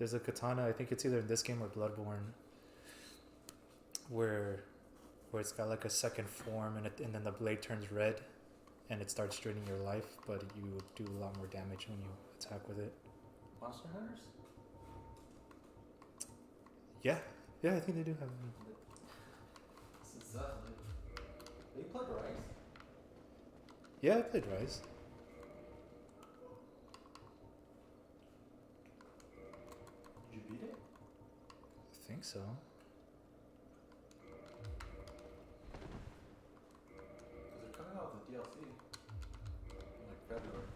There's a katana. I think it's either in this game or Bloodborne, where it's got like a second form, and then the blade turns red, and it starts draining your life, but you do a lot more damage when you attack with it. Monster Hunters? Yeah, I think they do have them. You played Rise? Yeah, I played Rise. Did you beat it? I think so. Because they're coming out with the DLC in like February.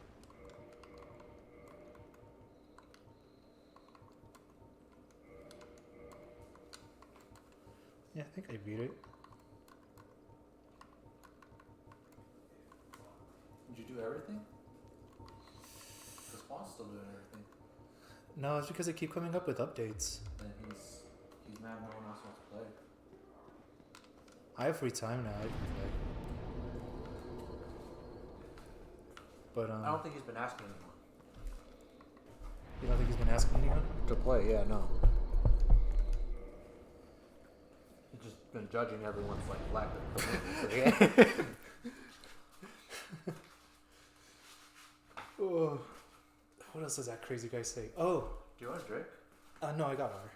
Yeah, I think I beat it. Did you do everything? The Spawn's still doing everything. No, it's because they keep coming up with updates. And he's mad no one else wants to play. I have free time now. I can play. But I don't think he's been asking anyone. You don't think he's been asking anyone? To play, yeah, no. He's just been judging everyone's like lack of commitment. Oh, what else does that crazy guy say? Oh, Do you want a drink? no, I got water.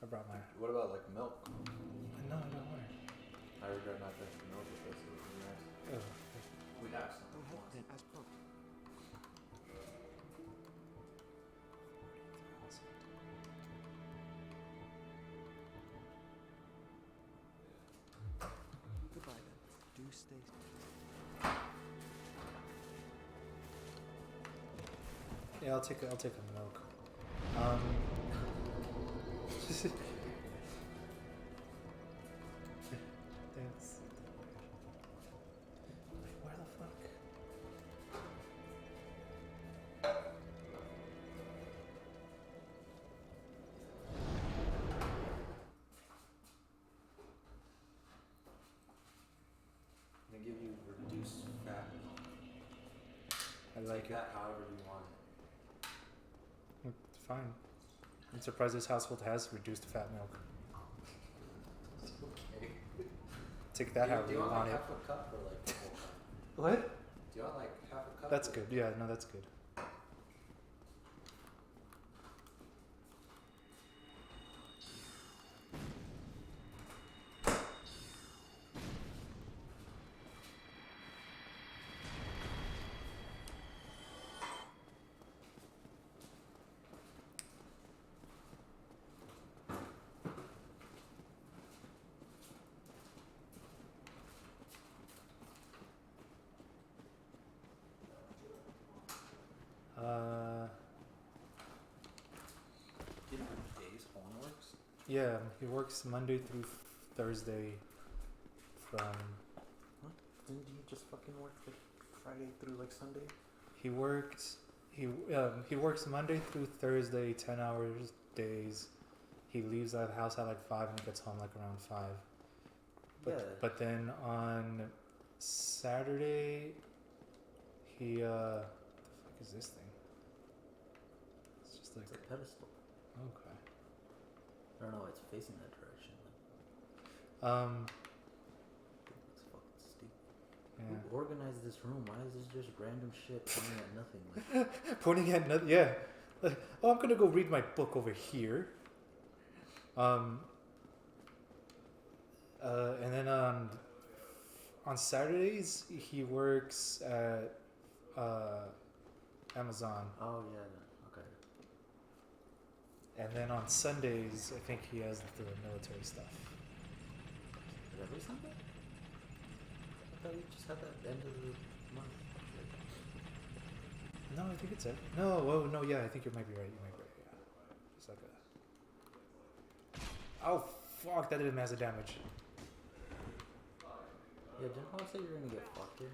I brought mine. What about like milk? No, I got water. I regret not drinking milk with this. It would be nice. Oh, We have some. Goodbye then. Do stay. yeah, I'll take a milk. Thanks. Wait, where the fuck? They give you reduced fat. I like Take it. that however you want it. It's fine. I'm surprised this household has reduced fat milk. Okay. Take that however Do you you want want like it. half a cup or like the whole cup? What? Do you want like half a cup? That's or- good. Yeah, no, that's good. Do you know how days phone works? Yeah, he works Monday through Thursday from Didn't you just fucking work like Friday through like Sunday? he works Monday through Thursday, 10 hours days. He leaves out of the house at like 5 and he gets home like around 5. But then on Saturday he the fuck is this thing? It's just like It's a pedestal. okay. I don't know. It's facing that direction. It's fucking stupid. Yeah. Who organized this room? Why is this just random shit pointing at nothing? Like, Pointing at nothing. Yeah. Like, oh, I'm gonna go read my book over here. And then on Saturdays he works at Amazon, oh yeah, no. Okay. and then on Sundays I think he has the military stuff. Is that every Sunday? I thought we just had that at the end of the month. No, I think it's it. No, oh no, yeah, I think you might be right. Yeah, it's like a. Oh fuck! That did massive damage. Yeah, didn't Juan say you're gonna get fucked here?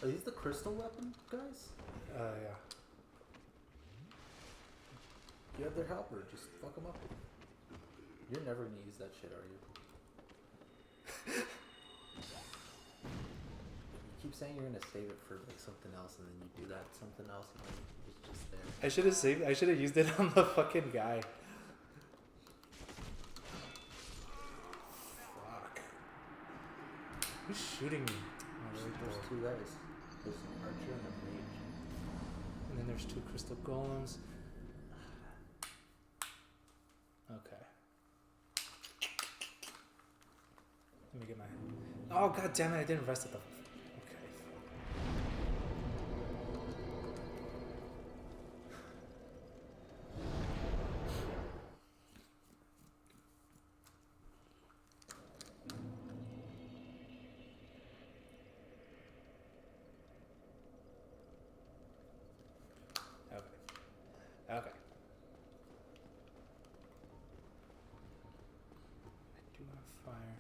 Are these the crystal weapon guys? Yeah. You have their help or just fuck them up? You're never gonna use that shit, are you? keep saying you're gonna save it for like something else, and then you do that something else, and like, it's just there. I should have used it on the fucking guy. Fuck. Who's shooting me? Oh, There's two guys. There's an archer and a mage. And then there's 2 crystal golems. Okay. Let me get my. Oh god damn it! I didn't rest at the. Okay. Okay. Okay. I do have fire.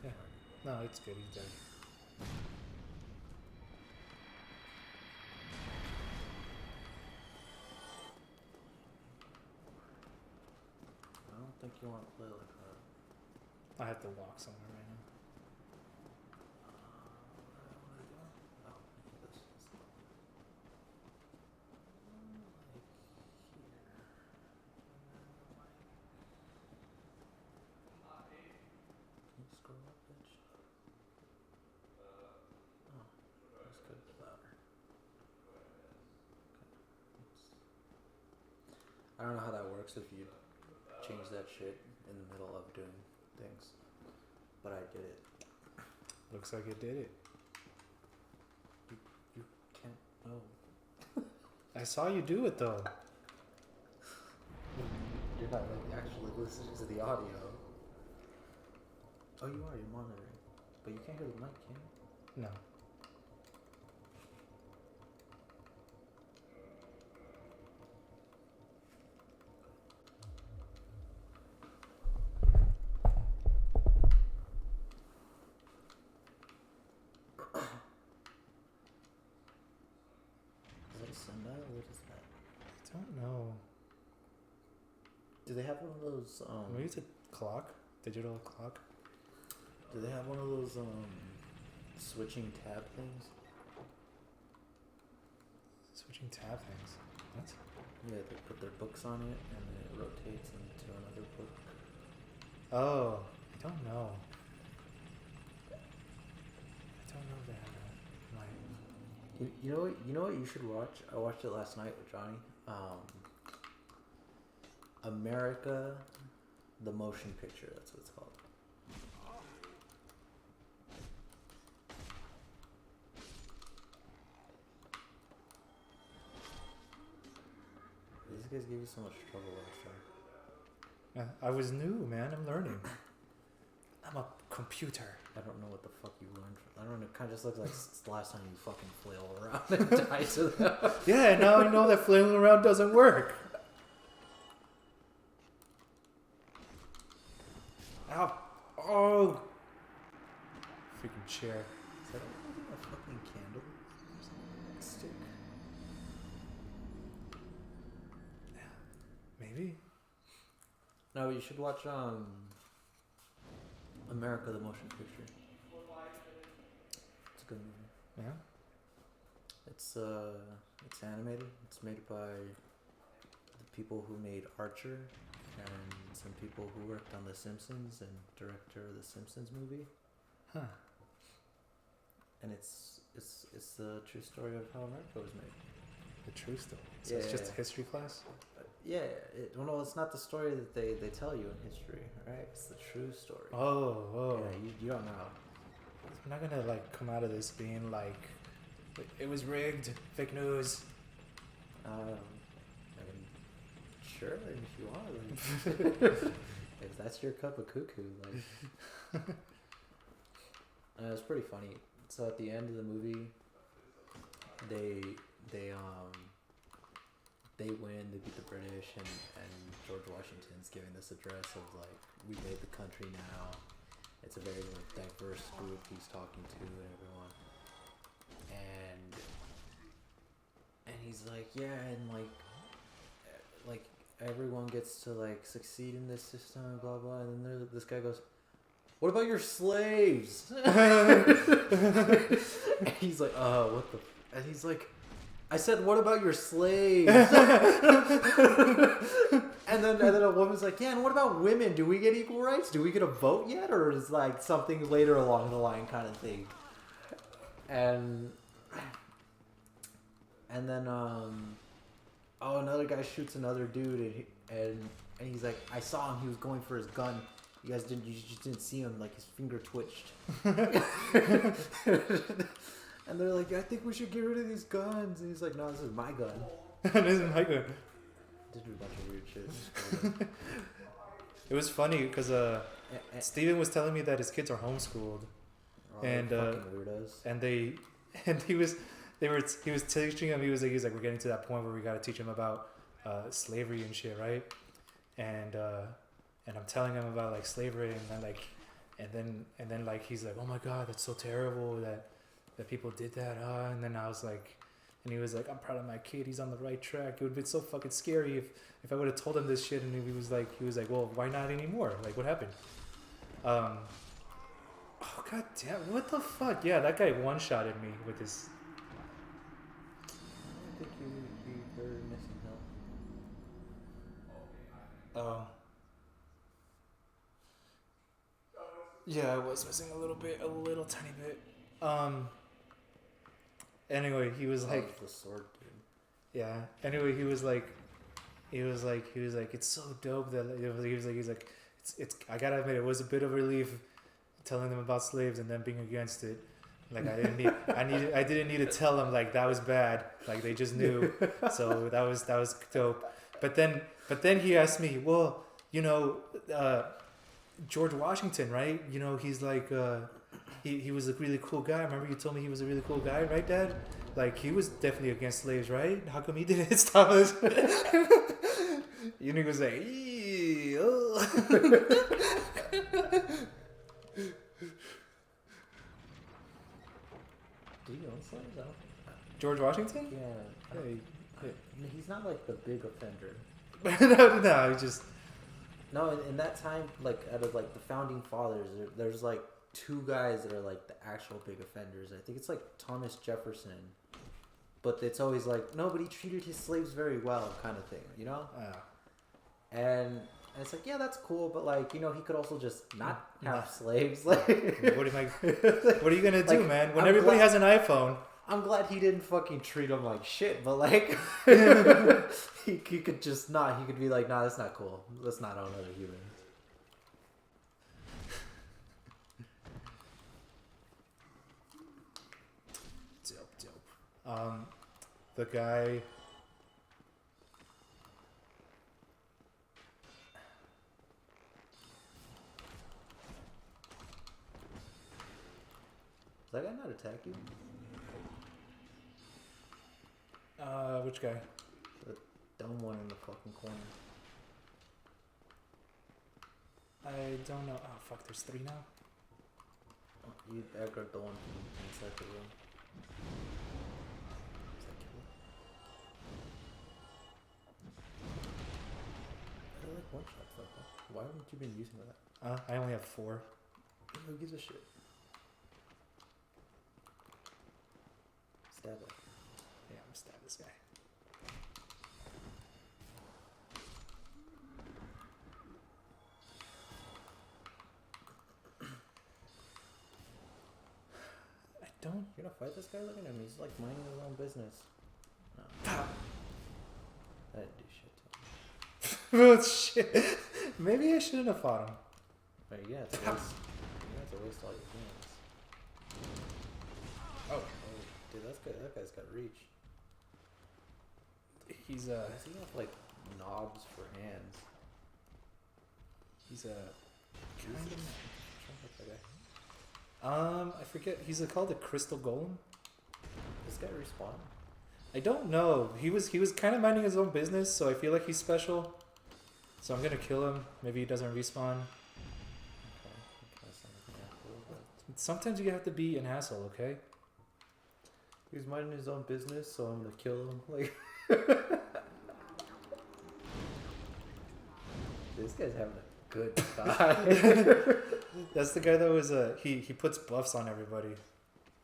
Yeah. No, it's good. He's dead. I don't think you want to play like that. I have to walk somewhere right now. I don't know how that works if you change that shit in the middle of doing things, but I did it. Looks like it did it. You can't know. I saw you do it though. You're not like actually listening to the audio. Oh, you are. You're monitoring, but you can't hear the mic, can you? No. Is that a sundial? What is that? I don't know. Do they have one of those? Maybe it's a clock, digital clock. Do they have one of those switching tab things? Switching tab things. What? Yeah, they put their books on it and then it rotates into another book. Oh, I don't know. I don't know if they have that. Like, You know what you should watch? I watched it last night with Johnny. America, the motion picture. That's what it's called. These guys gave you so much trouble last time. I was new, man. I'm learning. I'm a computer. I don't know what the fuck you learned from. I don't know. It kind of just looks like the last time you fucking flail around and died to them. Yeah, now I know that flailing around doesn't work. Ow. Oh. Freaking chair. Is that a fucking candle? Stick. Maybe. No, you should watch America, the motion picture. It's a good movie. Yeah. It's animated. It's made by the people who made Archer and some people who worked on The Simpsons and director of the Simpsons movie. Huh. And it's the true story of how America was made. The true story. So it's just a history class? Yeah, well, it's not the story that they tell you in history, right? It's the true story. Oh. Yeah, you don't know. I'm not gonna like come out of this being like, it was rigged, fake news. I mean, sure, if you want. Like, if that's your cup of cuckoo, like. It's pretty funny. So at the end of the movie, they win, they beat the British, and George Washington's giving this address of like, we made the country now, it's a very like diverse group he's talking to and everyone, and he's like, yeah, and like everyone gets to like succeed in this system and blah blah, and then this guy goes, what about your slaves? And he's like, what the? And he's like, I said, what about your slaves? And then a woman's like, yeah, and what about women? Do we get equal rights? Do we get a vote yet? Or is like something later along the line kind of thing? And then another guy shoots another dude, and he's like, I saw him, he was going for his gun. You just didn't see him, like his finger twitched. And they're like, I think we should get rid of these guns. And he's like, no, this is my gun. This is my gun. Did do a bunch of weird shit. It was funny because Steven was telling me that his kids are homeschooled, and fucking weirdos. He was teaching him. He was like we're getting to that point where we got to teach him about slavery and shit, right? And I'm telling him about like slavery, and then he's like, oh my god, that's so terrible that people did that. And then I was like. And he was like, I'm proud of my kid. He's on the right track. It would have been so fucking scary if I would have told him this shit. And he was like, well, why not anymore? Like, what happened? Oh, god damn. What the fuck? Yeah, that guy one-shotted me with his... I think you were missing help. Oh. Yeah, I was missing a little tiny bit. Anyway, he was like, the sword dude. Yeah. Anyway, he was like, it's so dope that he's like, it's. I gotta admit, it was a bit of a relief telling them about slaves and then being against it. Like I didn't need to tell them like that was bad. Like they just knew. So that was dope. But then he asked me, well, George Washington, right? He's like. He was a really cool guy. Remember you told me he was a really cool guy, right, Dad? Like, he was definitely against slaves, right? How come he didn't stop us? He was like, oh. Do you own slaves, though? George Washington? Yeah. He's not, like, the big offender. No, he just... No, in that time, like, out of, like, the founding fathers, there's, like, two guys that are like the actual big offenders. I think it's like Thomas Jefferson, but it's always like, no, but he treated his slaves very well, kind of thing, And it's like, yeah, that's cool, but like, he could also just not have slaves. Like, what are you gonna do, man? When everybody has an iPhone. I'm glad he didn't fucking treat them like shit, but like, he could just not. He could be like, nah, that's not cool. Let's not own other humans. The guy. Does that guy not attack you? Which guy? The dumb one in the fucking corner. I don't know. Oh fuck! There's 3 now. Oh, you aggroed the one from inside the room. One shot, why haven't you been using that? I only have 4. Who gives a shit? Stab it. Yeah, I'm gonna stab this guy. I don't. You're gonna fight this guy? Look at him. He's like minding his own business. No. I didn't do shit to him. Oh shit. Maybe I shouldn't have fought him. But yeah, it's a waste. To waste all your hands. Oh, dude, that guy's got reach. He's Does he have like knobs for hands? He's kind of. I forget. He's called a crystal golem. This guy respawn? I don't know. He was kind of minding his own business, so I feel like he's special. So I'm gonna kill him. Maybe he doesn't respawn. Okay, Sometimes you have to be an asshole, okay? He was minding his own business, so I'm gonna kill him. Like, this guy's having a good time. That's the guy that was he puts buffs on everybody.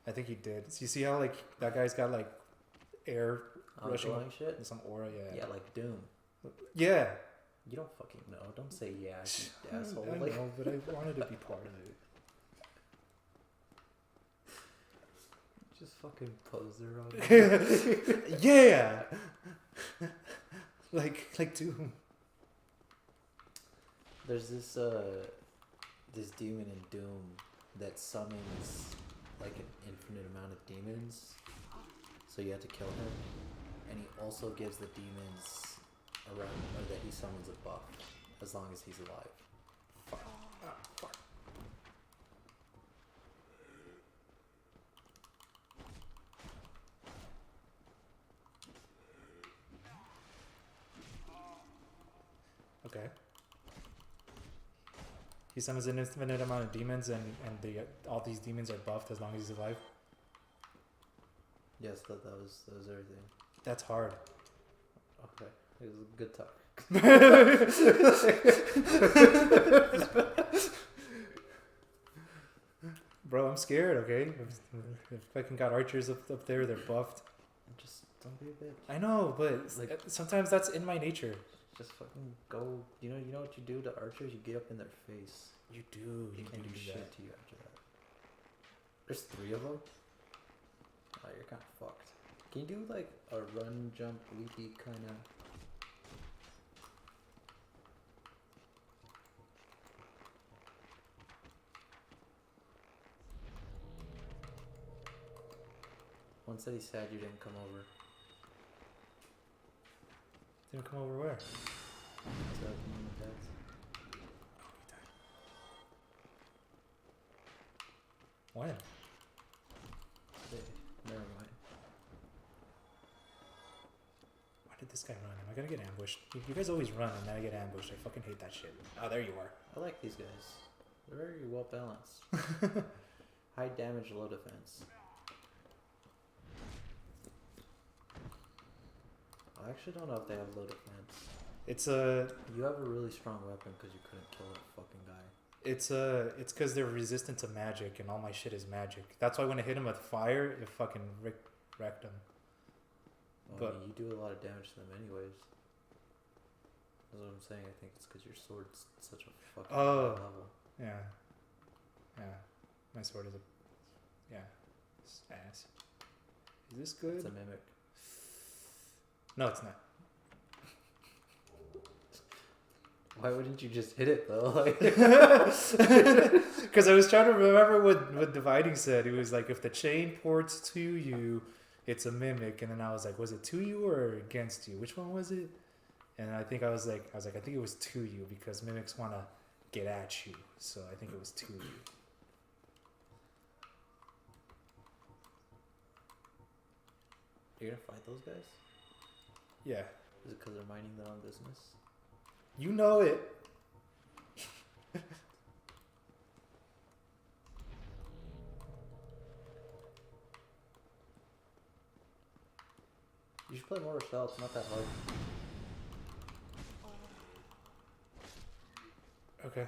I think he did. So you see how like that guy's got like air rushing shit? and some aura, yeah. Yeah, like Doom. Yeah. You don't fucking know. Don't say yeah, you asshole. I Like, know, but I wanted to be part of it. just fucking poser on it. Yeah. like Doom. There's this demon in Doom that summons like an infinite amount of demons, so you have to kill him, and he also gives the demons around or that he summons a buff as long as he's alive. Fuck. Ah, fuck. Okay. He summons an infinite amount of demons, and all these demons are buffed as long as he's alive. Yes, that was everything. That's hard. Okay, it was a good talk. Bro, I'm scared. Okay, if fucking got archers up there, they're buffed. Just don't be a bitch. I know, but Like, sometimes that's in my nature. just fucking go. You know what you do to archers? You get up in their face. You do. You can't do shit to you after that. There's 3 of them. Oh, you're kind of fucked. Can you do like a run, jump, leapy kind of? One said he's sad you didn't come over. Didn't come over where? So the mom and dad's. When? Today. Never mind. Why did this guy run? Am I gonna get ambushed? You guys always run and then I get ambushed. I fucking hate that shit. Oh, there you are. I like these guys. They're very well balanced. High damage, low defense. I actually don't know if they have low defense. It's a. You have a really strong weapon because you couldn't kill that fucking guy. It's because they're resistant to magic and all my shit is magic. That's why when I hit him with fire, it fucking wrecked him. Well, But I mean, you do a lot of damage to them anyways. That's what I'm saying. I think it's because your sword's such a fucking high level. Yeah. Yeah. My sword is a. Yeah. It's ass. Is this good? It's a mimic. No, it's not. Why wouldn't you just hit it though? Like, because I was trying to remember what Dividing said. It was like if the chain ports to you, it's a mimic, and then I was like, was it to you or against you? Which one was it? And I think I was like, I think it was to you because mimics want to get at you, so I think it was to you. you're gonna fight those guys? Yeah, Is it because they're minding their own business? you know it. You should play more Rochelle. It's not that hard. Okay.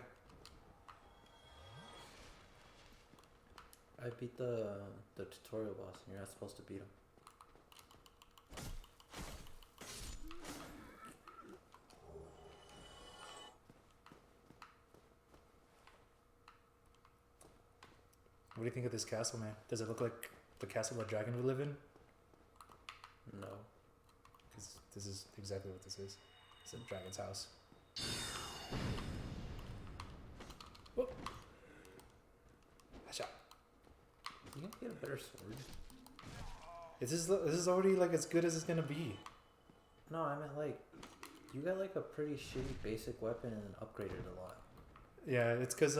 I beat the tutorial boss, and you're not supposed to beat him. What do you think of this castle, man? Does it look like the castle a dragon would live in? No. Because this is exactly what this is. It's a dragon's house. Whoop. Shot. You can get a better sword. This is already like as good as it's gonna be. No, I meant like, you got like a pretty shitty basic weapon and then upgraded a lot. Yeah, it's cause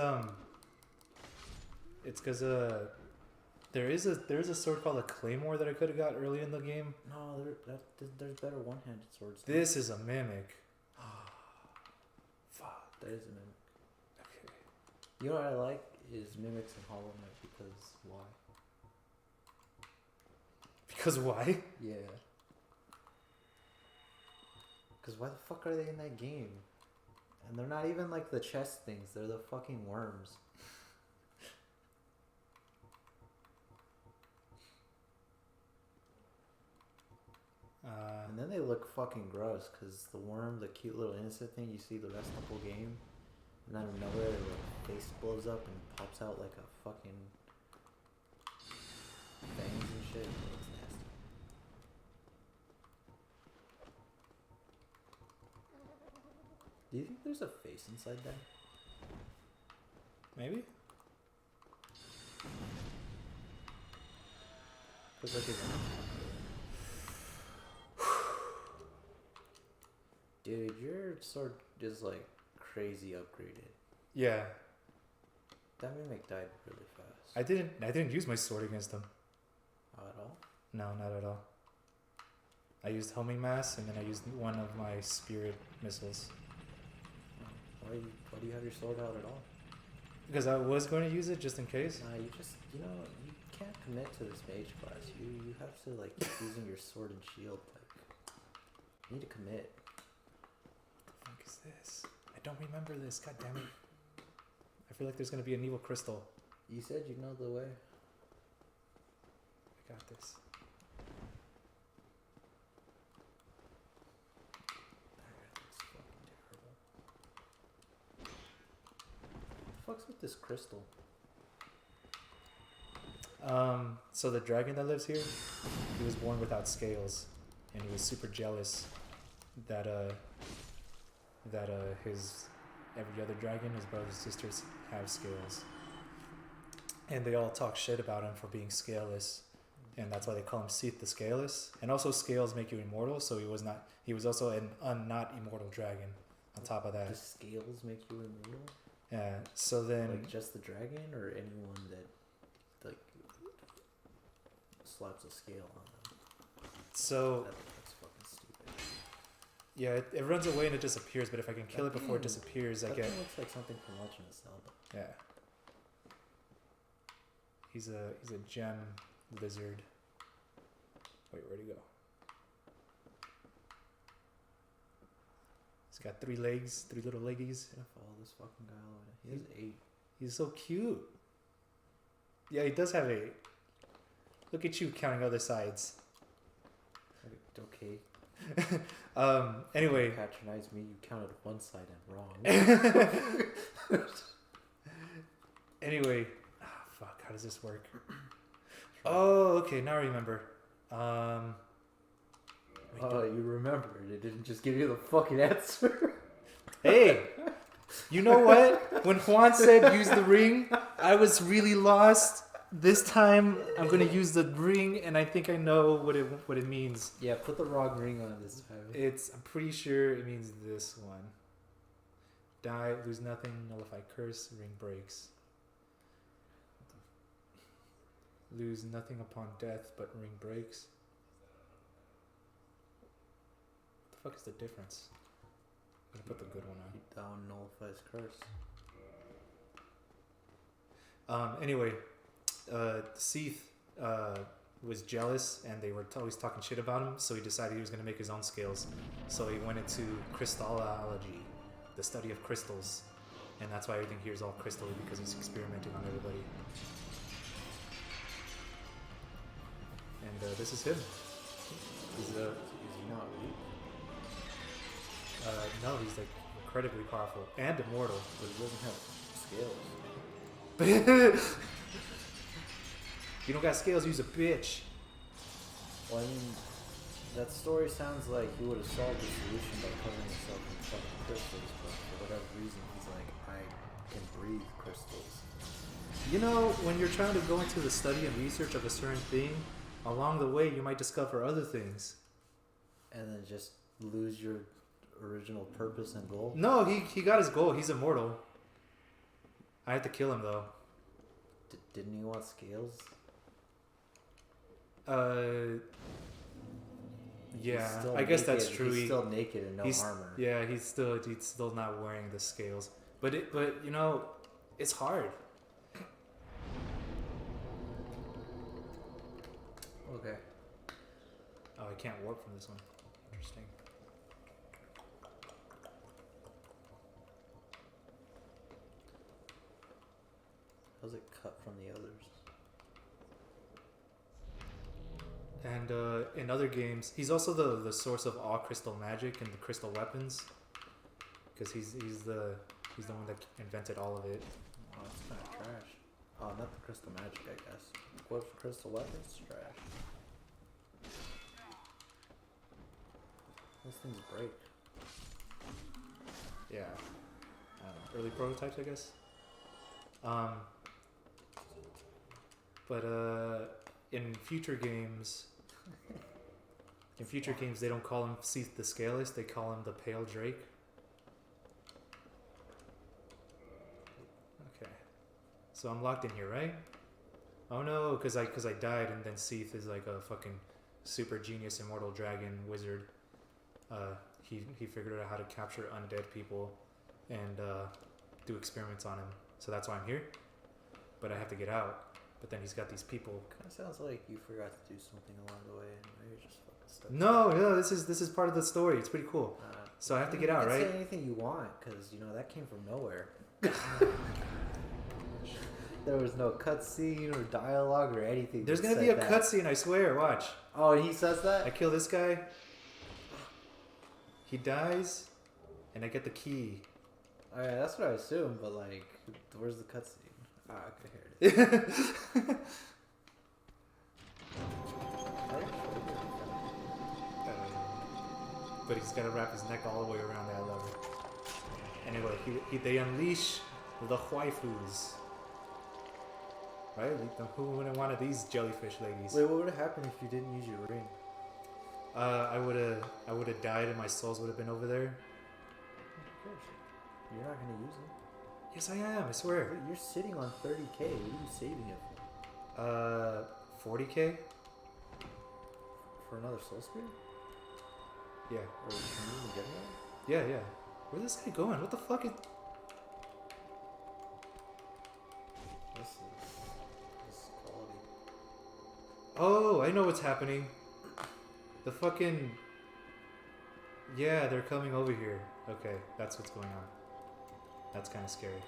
there is a sword called a claymore that I could have got early in the game. No, there's better one-handed swords. This is a mimic. Fuck. That is a mimic. Okay. You know what I like is mimics in Hollow Knight because why? Because why? Yeah. Because why the fuck are they in that game? And they're not even like the chest things, they're the fucking worms. And then they look fucking gross because the worm, the cute little innocent thing, you see the rest of the whole game. And out of nowhere, their face blows up and pops out like a fucking fangs and shit. It looks nasty. Do you think there's a face inside that? Maybe? Looks like it's dude, your sword is like crazy upgraded. Yeah. That mimic died really fast. I didn't use my sword against him. Oh, at all? No, not at all. I used homing mass and then I used one of my spirit missiles. Why do you have your sword out at all? Because I was going to use it just in case. Nah, you just, you can't commit to this mage class. You have to like keep using your sword and shield. Like, you need to commit. What the fuck is this? I don't remember this. God damn it! I feel like there's gonna be an evil crystal. You said you know the way. I got this. That's fucking terrible. What the fuck's with this crystal? So the dragon that lives here, he was born without scales, and he was super jealous that his every other dragon, his brothers and sisters, have scales, and they all talk shit about him for being scaleless, and that's why they call him Seth the Scaleless. And also, scales make you immortal, so he was also an not immortal dragon. On top of that, The scales make you immortal? yeah. So then, Like just the dragon or anyone that like slaps a scale on them? so That's fucking stupid. yeah, it runs away and it disappears. But if I can kill it before it That disappears, I That get thing looks like something from Legend of Zelda. yeah. He's a gem lizard. Wait, where'd he go? He's got 3 legs, 3 little leggies. I'm gonna follow this fucking guy all the way. He has 8. He's so cute. Yeah, he does have 8. Look at you counting other sides. Okay. Anyway. Patronize me. You counted one side and wrong. Anyway. Ah, fuck. How does this work? Oh, okay. Now I remember. Oh, you remembered. It didn't just give you the fucking answer. Hey, you know what? When Juan said use the ring, I was really lost. This time I'm gonna use the ring, and I think I know what it means. Yeah, put the wrong ring on this time. I'm pretty sure it means this one. Die, lose nothing, nullify curse, ring breaks. Lose nothing upon death, but ring breaks. What the fuck is the difference? I'm gonna put the good one on. Keep down nullifies curse. Anyway, Seth was jealous, and they were always talking shit about him, so he decided he was going to make his own scales. So he went into crystallology, the study of crystals, and that's why everything here is all crystal, because he's experimenting on everybody. And this is him. He's Is he not weak? no, he's like incredibly powerful and immortal. But he doesn't have scales. You don't got scales, use a bitch. Well, I mean, that story sounds like he would have solved the solution by covering himself in fucking crystals, but for whatever reason, he's like, I can breathe crystals. You know, when you're trying to go into the study and research of a certain thing, along the way you might discover other things. And then just lose your original purpose and goal? No, he got his goal. He's immortal. I had to kill him though. Didn't he want scales? Yeah, Still I guess naked. that's true. He's still naked and no armor. Yeah, he's still not wearing the scales. But you know, it's hard. Okay. Oh, I can't warp from this one. Interesting. How's it cut from the others? And in other games, he's also the source of all crystal magic and the crystal weapons, because he's the one that invented all of it. Oh, it's kind of trash. Oh, not the crystal magic, I guess. What crystal weapons? Trash. Those things break. Yeah. Early prototypes, I guess. But in future games, they don't call him Seath the Scaleless. They call him the Pale Drake. Okay. So I'm locked in here, right? Oh no, because I died, and then Seath is like a fucking super genius immortal dragon wizard. He figured out how to capture undead people and do experiments on him. So that's why I'm here. But I have to get out. But then he's got these people. Kind of sounds like you forgot to do something along the way, and now you're just fucking stuck. No, this is part of the story. It's pretty cool. So I have to get out, right? You can say anything you want, because you know that came from nowhere. There was no cutscene or dialogue or anything. There's gonna be a cutscene, I swear. Watch. Oh, and he says that? I kill this guy. He dies, and I get the key. Alright, that's what I assumed, but like, where's the cutscene? Ah, okay, here it is. But he's got to wrap his neck all the way around that lever. Anyway, they unleash the waifus. Right? Who wouldn't want these jellyfish ladies? Wait, what would have happened if you didn't use your ring? I would have died, and my souls would have been over there. Of course. You're not gonna use it. Yes, I am. I swear. Wait, you're sitting on 30k. What are you saving it for? 40k. For another soul spear? Yeah. Or can you even get that? Yeah. Where's this guy going? What the fuck is? This is quality. Oh, I know what's happening. The fucking... Yeah, they're coming over here. Okay, that's what's going on. That's kind of scary.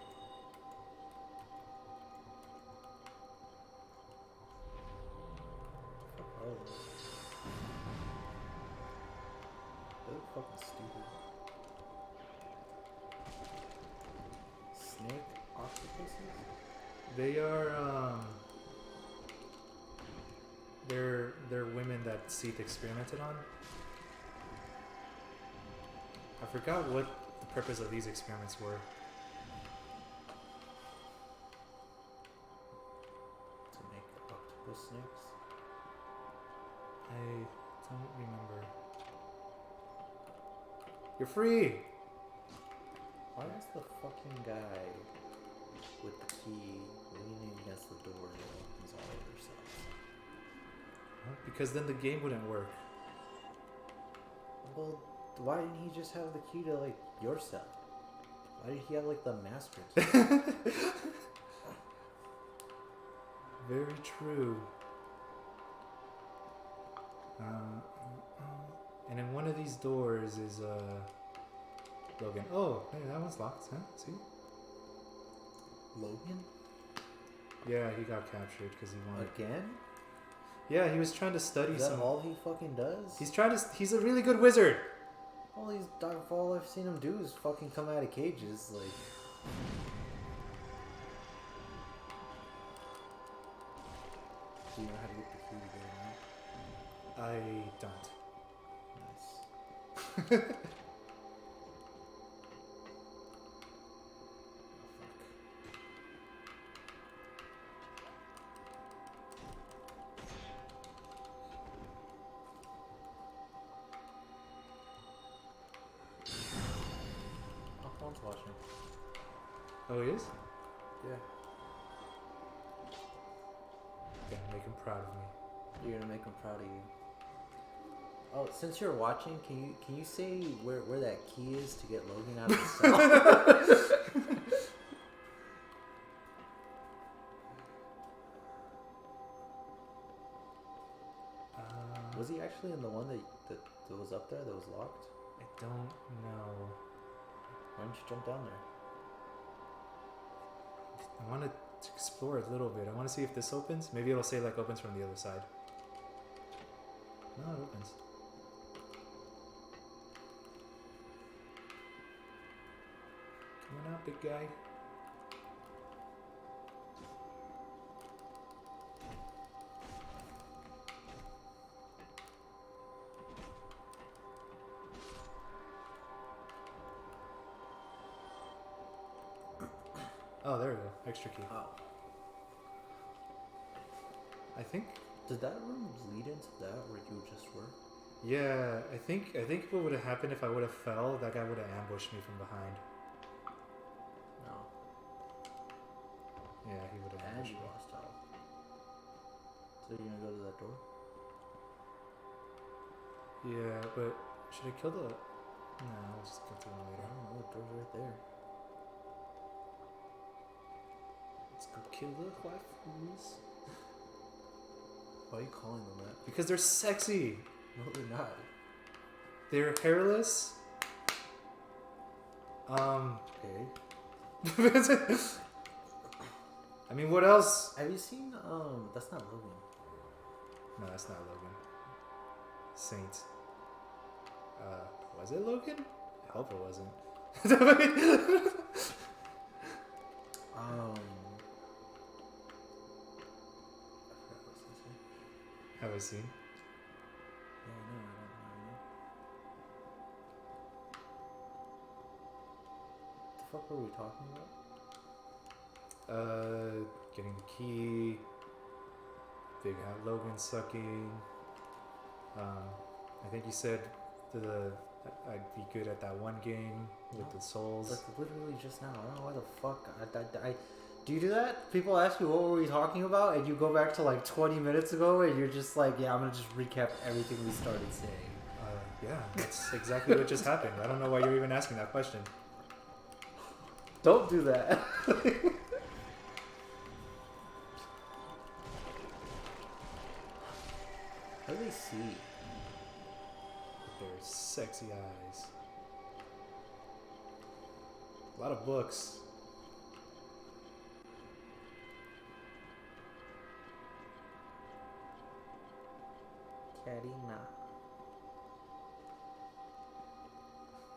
Oh. They look fucking stupid. Snake octopuses? They are, They're women that Seath experimented on. I forgot what the purpose of these experiments were. To make octopus snakes? I don't remember. You're free! Why is the fucking guy with the key leaning against the door and opens all other sides? Because then the game wouldn't work. Well, why didn't he just have the key to, like, your cell? Why did he have, like, the master key? Very true. And in one of these doors is Logan. Oh, hey, that one's locked, huh? See? Logan? Yeah, he got captured because he wanted. Again? Yeah, he was trying to study Is that some. all he fucking does? He's a really good wizard. All I've seen him do is fucking come out of cages, like. Do you know how to get the key to get him out? I don't. Nice. Alphonse watching. Oh, he is? Yeah. Yeah, make him proud of me. You're gonna make him proud of you. Oh, since you're watching, can you say where that key is to get Logan out of the cell? actually in the one that was up there that was locked? I don't know. Why don't you jump down there? I want to explore a little bit. I want to see if this opens. Maybe it'll say like opens from the other side. No, it opens. Come on out, big guy. Oh, there we go. Extra key. Oh. I think. Did that room lead into that where you just were? Yeah, I think what would have happened if I would have fell, that guy would have ambushed me from behind. No. Yeah, he would have And ambushed you me. lost health. So you're gonna go to that door? Yeah, but should I kill the? No, I'll just get to him I later. don't know, the door's right there. Let's go kill the waifus. Why are you calling them that? Because they're sexy. No, they're not. They're hairless. Okay. I mean, what else? Have you seen, that's not Logan. No, that's not Logan. Saint. Was it Logan? I hope it wasn't. Have I seen? Yeah, I know, I don't know. The fuck were we talking about? Getting the key. Big Hat Logan sucking. I think you said I'd be good at that one game with the souls. Like literally just now. I don't know why the fuck I do you do that? People ask you what were we talking about, and you go back to like 20 minutes ago, and you're just like, yeah, I'm gonna just recap everything we started saying. Yeah, that's exactly what just happened. I don't know why you're even asking that question. Don't do that. How do they see? With their sexy eyes. A lot of books. Karina.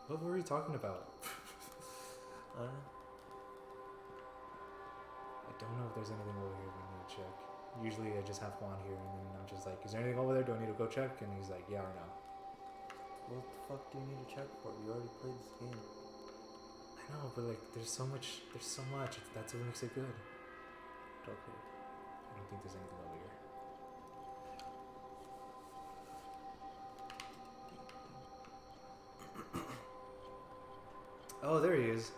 What were we talking about? Uh, I don't know if there's anything over here we need to check. Usually I just have Juan here and then I'm just like, is there anything over there? Do I need to go check? And he's like, yeah or no. what the fuck do you need to check for? You already played this game. I know, but like there's so much. That's what makes it good. Okay. I don't think there's anything over here. Oh, there he is.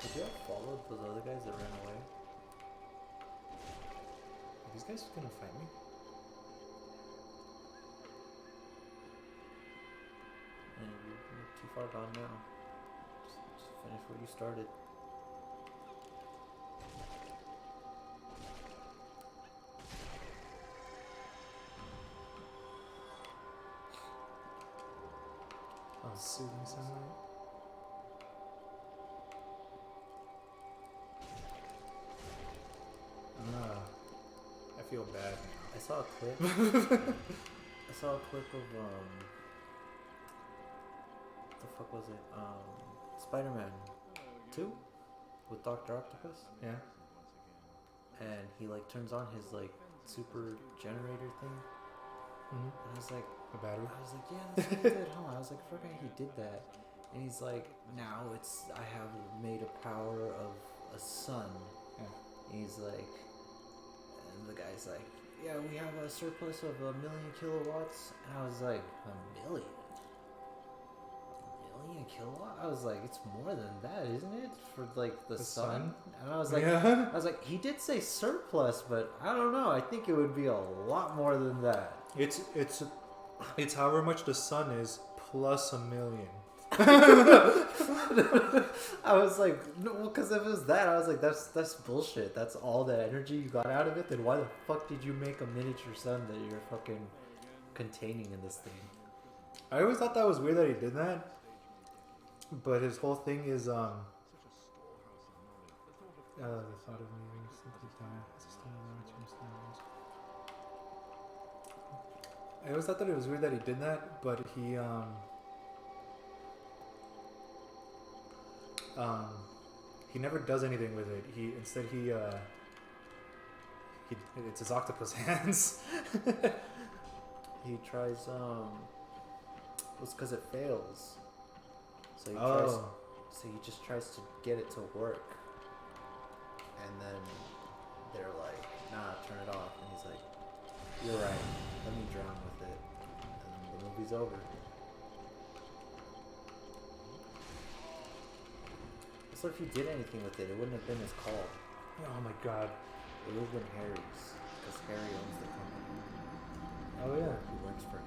Did you have followed those other guys that ran away? Are these guys gonna fight me? And you're too far gone now. Just finish what you started. Oh, soothing sunlight. I feel bad. I saw a clip. I saw a clip of what the fuck was it? Spider-Man 2 with Dr. Octopus, Yeah. and he like turns on his like super generator thing, Mm-hmm. and I was like, A battery. yeah, that's what he did, huh? I was like, I forgot he did that, and he's like, now I have made a power of a sun. Yeah. And he's like, and the guy's like, yeah, we have a surplus of 1,000,000 kilowatts. And I was like, 1,000,000? 1,000,000 kilowatts? I was like, it's more than that, isn't it? For like the sun? And I was like, Yeah. I was like, he did say surplus, but I don't know. I think it would be a lot more than that. It's however much the sun is plus 1,000,000. I was like, no, because if it was that, I was like, that's bullshit. That's all the energy you got out of it. Then why the fuck did you make a miniature sun that you're fucking containing in this thing? I always thought that was weird that he did that. But his whole thing is the thought of me simply die as a stone of tombstones. I always thought that it was weird that he did that, but he never does anything with it. He it's his octopus hands. He tries it's because it fails. So he just tries to get it to work. And then they're like, nah, turn it off. And he's like, you're right, let me drown with it. And the movie's over. So if you did anything with it, it wouldn't have been his call. Oh my god. It would have been Harry's. Because Harry owns the company. Oh yeah. He works for him.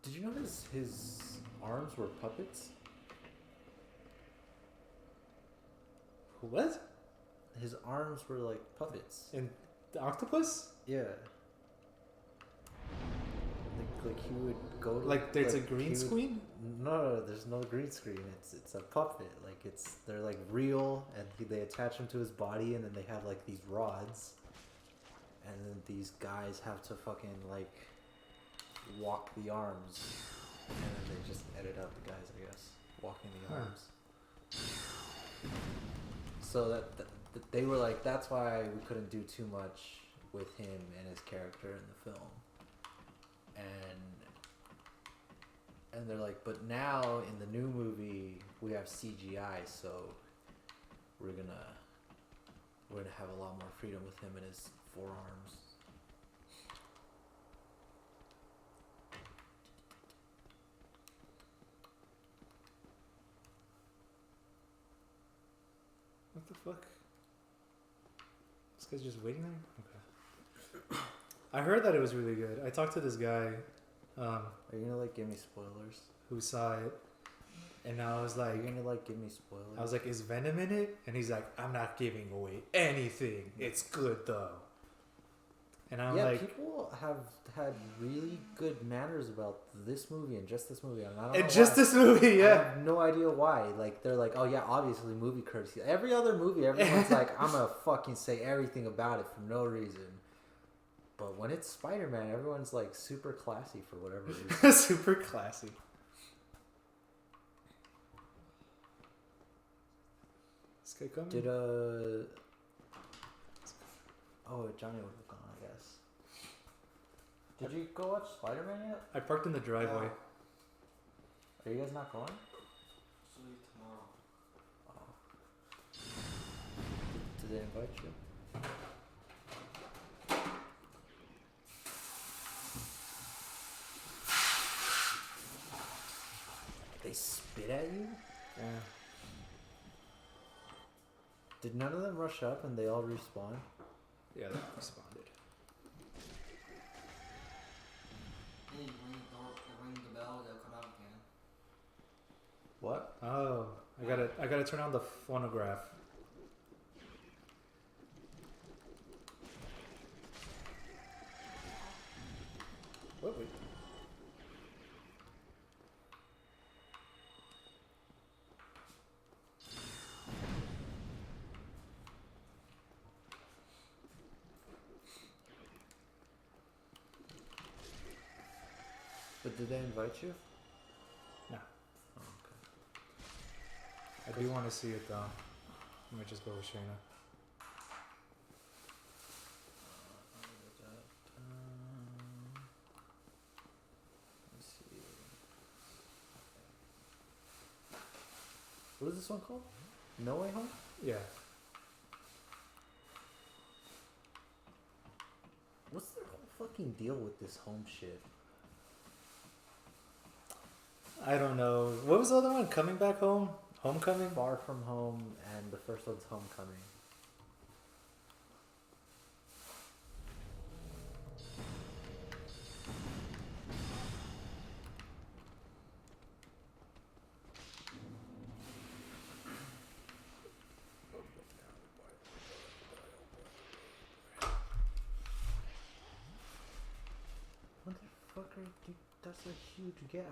Did you know his arms were puppets? What? His arms were like puppets. In the octopus? Yeah. Like he would go to like there's a green screen? No, there's no green screen. It's a puppet. Like they're like real, and they attach him to his body, and then they have like these rods, and then these guys have to fucking like walk the arms, and then they just edit out the guys, I guess, walking the arms. So that they were like, that's why we couldn't do too much with him and his character in the film. And they're like, but now in the new movie we have CGI, so we're gonna have a lot more freedom with him and his forearms. What the fuck? This guy's just waiting there? Okay. I heard that it was really good. I talked to this guy. Are you gonna like give me spoilers? Who saw it? And I was like, are you gonna like give me spoilers? I was like, is Venom in it? And he's like, I'm not giving away anything. It's good though. And I'm like, people have had really good manners about this movie and just this movie. And I don't and know just why. This movie, yeah. I have no idea why. Like they're like, oh yeah, obviously movie courtesy. Every other movie, everyone's like, I'm gonna fucking say everything about it for no reason. But when it's Spider-Man, everyone's like super classy for whatever reason. Super classy. This guy coming? Did oh, Johnny would have gone, I guess. Did you go watch Spider-Man yet? I parked in the driveway. Are you guys not going? Actually, tomorrow. Oh. Did they invite you? They spit at you? Yeah. Did none of them rush up and they all respawn? Yeah, they responded. Hey, ring the bell, they'll come out again. What? Oh, I gotta turn on the phonograph. What? Wait. But did they invite you? No. Oh, okay. I do want to see it though. Let me just go with Shayna. Let's see. What is this one called? No Way Home? Yeah. What's the whole fucking deal with this home shit? I don't know. What was the other one? Coming Back Home? Homecoming? Far From Home, and the first one's Homecoming. Motherfucker, dude, that's a huge gap.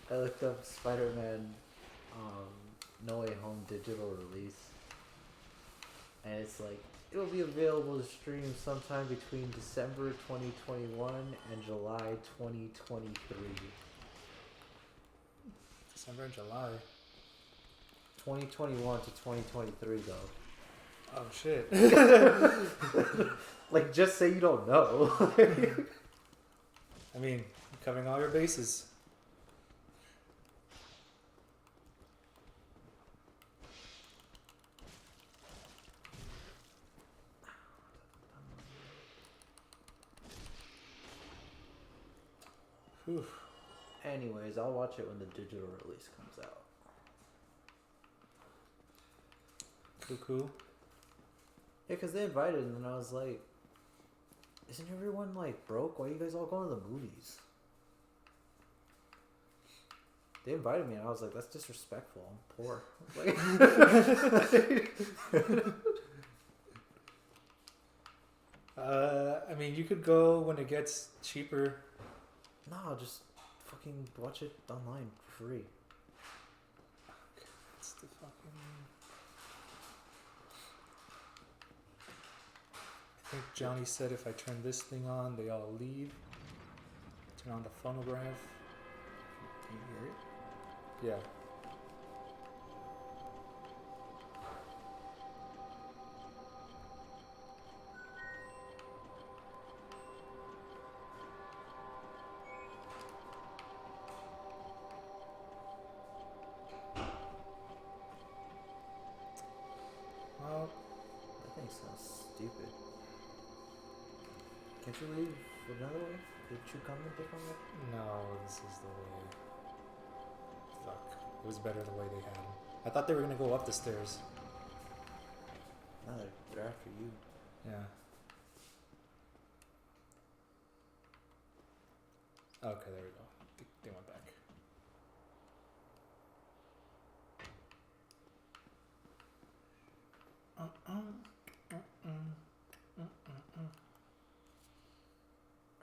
I looked up Spider-Man No Way Home digital release, and it's like it'll be available to stream sometime between December 2021 and July 2023. December and July. 2021 to 2023 though. Oh shit. Like, just say you don't know. I mean, covering all your bases. Whew. Anyways, I'll watch it when the digital release comes out. Cool. Yeah, because they invited, and then I was like, isn't everyone, like, broke? Why are you guys all going to the movies? They invited me, and I was like, that's disrespectful. I'm poor. Like, I mean, you could go when it gets cheaper. no, just fucking watch it online for free. It's the fucking... I think Johnny said if I turn this thing on, they all leave. Turn on the phonograph. Can you hear it? Yeah. Well, That thing sounds stupid. Can't you leave another way? Did you come and pick on it? no, this is the way. Fuck. It was better the way they had him. I thought they were gonna go up the stairs. No, they're after you. Yeah. Okay, there we go. They went back.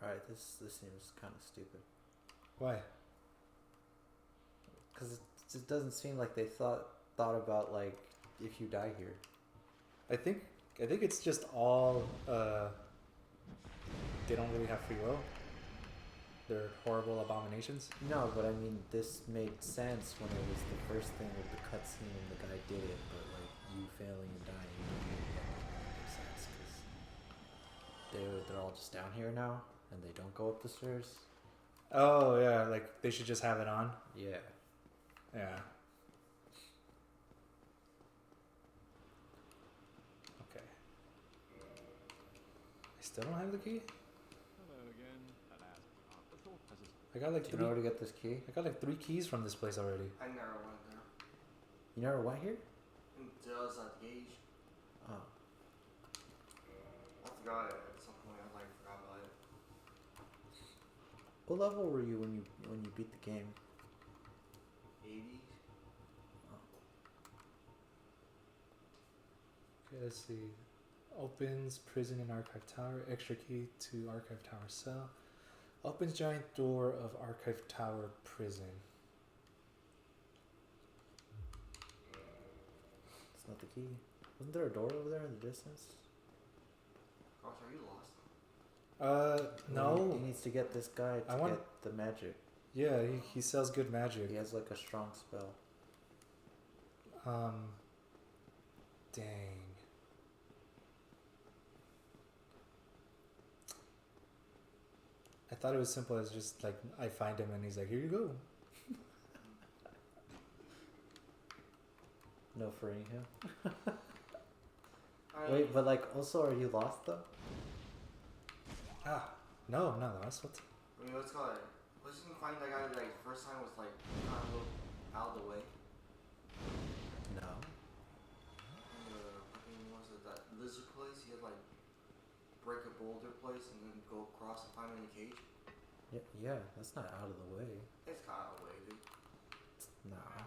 Alright, this seems kind of stupid. Why? Because it just doesn't seem like they thought about, like, if you die here. I think it's just all they don't really have free will. They're horrible abominations. No, but I mean, this made sense when it was the first thing with the cutscene and the guy did it, but, like, you failing and dying didn't make sense, because they're all just down here now, and they don't go up the stairs. Oh yeah, like they should just have it on. Yeah. Yeah. Okay. I still don't have the key. I got like Do you three. know where to get this key? I got like 3 keys from this place already. I never went there. You never went here? Until I was at the gauge. Oh. I forgot it at some point. I forgot about it. What level were you when you beat the game? 80. Okay, let's see. Opens prison and archive tower. Extra key to archive tower cell. Opens giant door of archive tower prison. It's not the key. Wasn't there a door over there in the distance? Gosh, are you lost? No. He needs to get this guy to get the magic. Yeah, he sells good magic. He has like a strong spell. Dang. I thought it was simple as just like I find him and he's like, here you go. No freeing him. Wait, but like also, are you lost though? No, I'm not lost. What? I mean, let's just find that guy. Like first time was like kind of a little out of the way. No. Was it that lizard place? He had like break a boulder place and then go across and find him in a cage. Yeah, that's not out of the way. It's kind of out of the way, dude. Nah.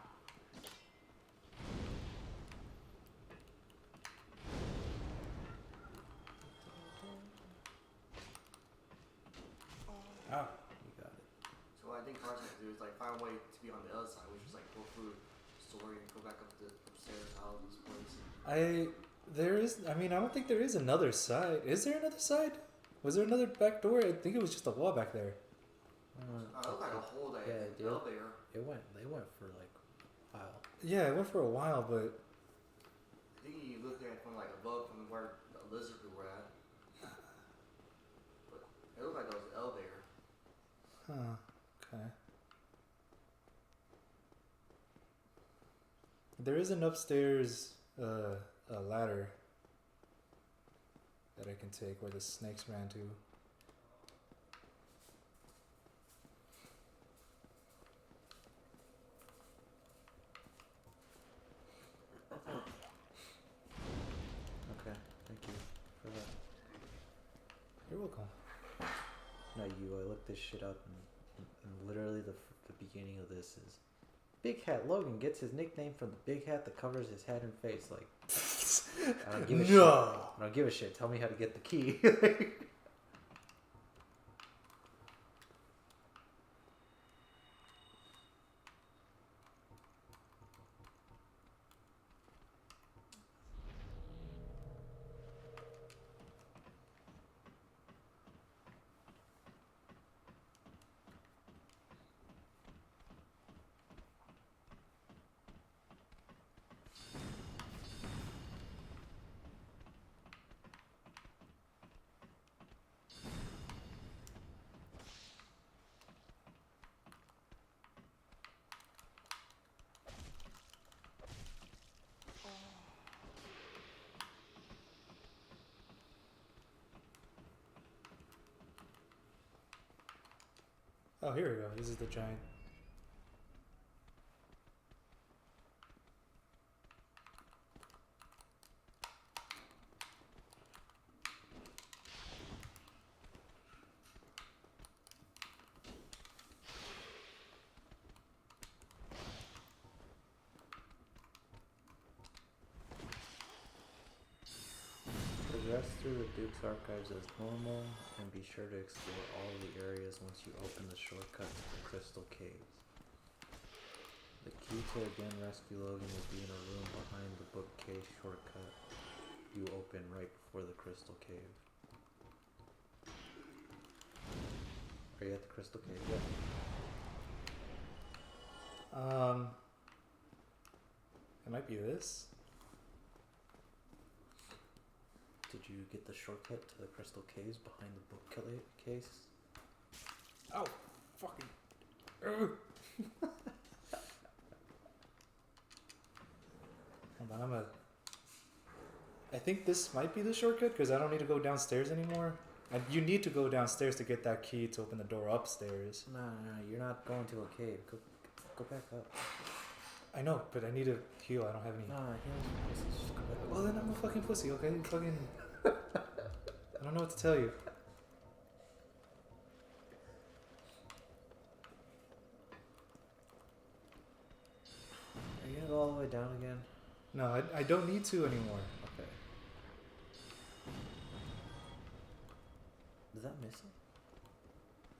stairs out of this place. I don't think there is another side. Is there another side? Was there another back door? I think it was just a wall back there. It looked like a hole that elevator. They went for like a while. Yeah, it went for a while, but I think you looked at it from like above, from where the lizard were at. But it looked like it was an elevator. huh? Okay. There is an upstairs a ladder that I can take where the snakes ran to. Okay, thank you for that. You're welcome. Not you. I looked this shit up, and literally the beginning of this is Big Hat Logan gets his nickname from the big hat that covers his head and face. Like, I don't give a shit. I don't give a shit. Tell me how to get the key. Oh, here we go. This is the giant. Progress through the Duke's archives as normal, and be sure to explore all the areas once you open the shortcut to the Crystal Caves. The key to again rescue Logan will be in a room behind the bookcase shortcut you open right before the Crystal Cave. Are you at the Crystal Cave yet? It might be this. Did you get the shortcut to the Crystal Caves behind the bookcase? Oh, fucking. Ugh. Hold on, I think this might be the shortcut because I don't need to go downstairs anymore. And you need to go downstairs to get that key to open the door upstairs. No, you're not going to a cave. Go back up. I know, but I need to heal. I don't have any. No, just go back up. Well, then I'm a fucking pussy, okay? Fucking. I don't know what to tell you. Are you gonna go all the way down again? No, I don't need to anymore. Okay. Does that miss it?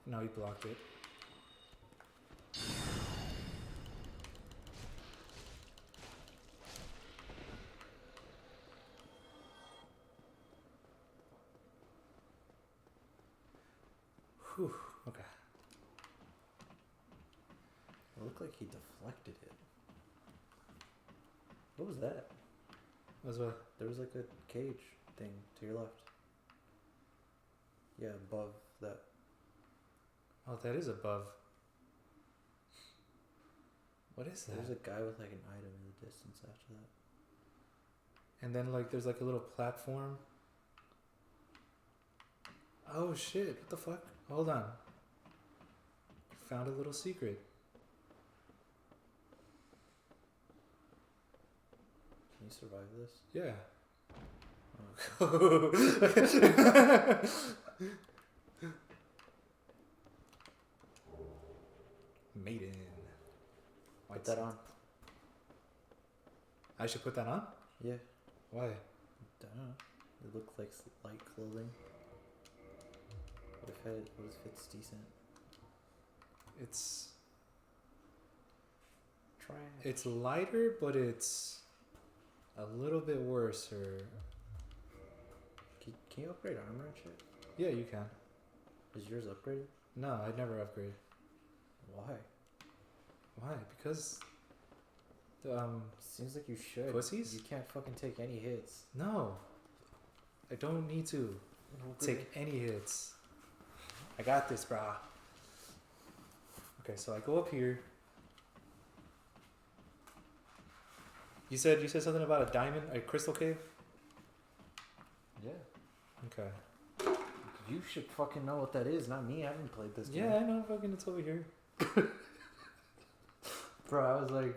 No, he blocked it. Whew, okay. It looked like he deflected it. What was that? Was what? There was like a cage thing to your left. Yeah, above that. Oh, that is above. What is that? There's a guy with like an item in the distance after that. And then like there's like a little platform. Oh shit, what the fuck? Hold on. Found a little secret. Can you survive this? Yeah. Oh. Maiden. Put that on. I should put that on? Yeah. Why? Don't know. It looked like light clothing. What if it's decent? It's Try it. it's lighter, but it's a little bit worse, or Can you upgrade armor and shit? yeah, you can. Is yours upgraded? No, I'd never upgrade. Why? Why? Because Seems like you should. Pussies? You can't fucking take any hits. no, I don't need to take any hits. I got this, brah. Okay, so I go up here. You said something about a diamond, a crystal cave. Yeah. Okay. You should fucking know what that is, not me. I haven't played this game. Yeah, I know. Fucking, it's over here. Bro, I was like,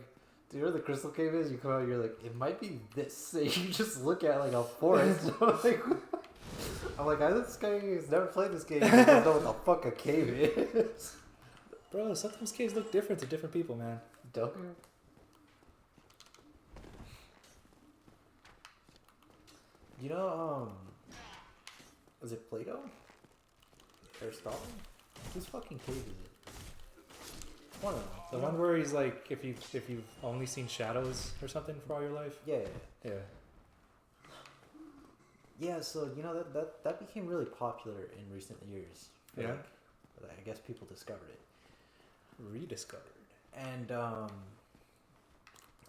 do you know where the crystal cave is? You come out, you're like, it might be this. And you just look at like a forest. I'm like, this guy has never played this game. He doesn't know what the fuck a cave is. Bro, sometimes caves look different to different people, man. Don't. You know, was it Plato? Aristotle? Whose fucking cave is it? One of them. The one where he's like, if you've only seen shadows or something for all your life. Yeah. Yeah, so you know that became really popular in recent years. Yeah. Like, I guess people discovered it. Rediscovered. And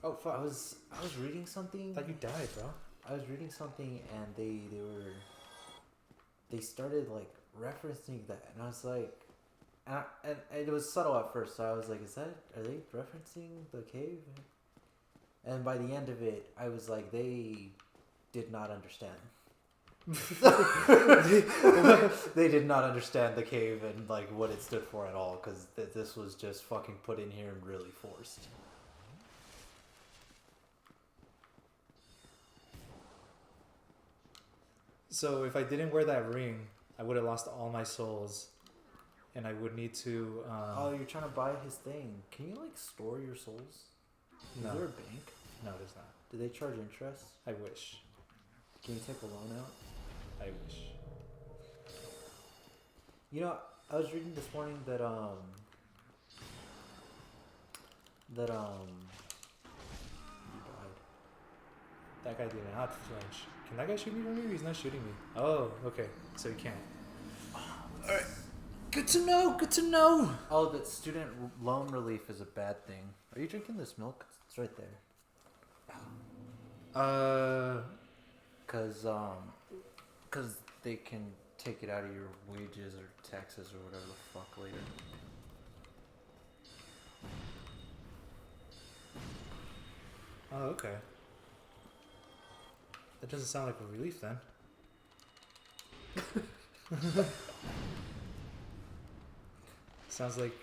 Oh fuck! I was reading something. I thought you died, bro. I was reading something and they started like referencing that, and I was like, and it was subtle at first, so I was like, are they referencing the cave? And by the end of it, I was like, they did not understand. They did not understand the cave and like what it stood for at all, because this was just fucking put in here and really forced. So if I didn't wear that ring, I would have lost all my souls, and I would need to. Oh, you're trying to buy his thing. Can you like store your souls? No. Is there a bank? No, there's not. Do they charge interest? I wish. Can you take a loan out? I wish. You know, I was reading this morning that you died. That guy did not flinch. Can that guy shoot me from here? He's not shooting me. Oh, okay. So he can't. Alright. Good to know. Good to know. Oh, that student loan relief is a bad thing. Are you drinking this milk? It's right there. Cause they can take it out of your wages or taxes or whatever the fuck later. Oh, okay. That doesn't sound like a relief then. Sounds like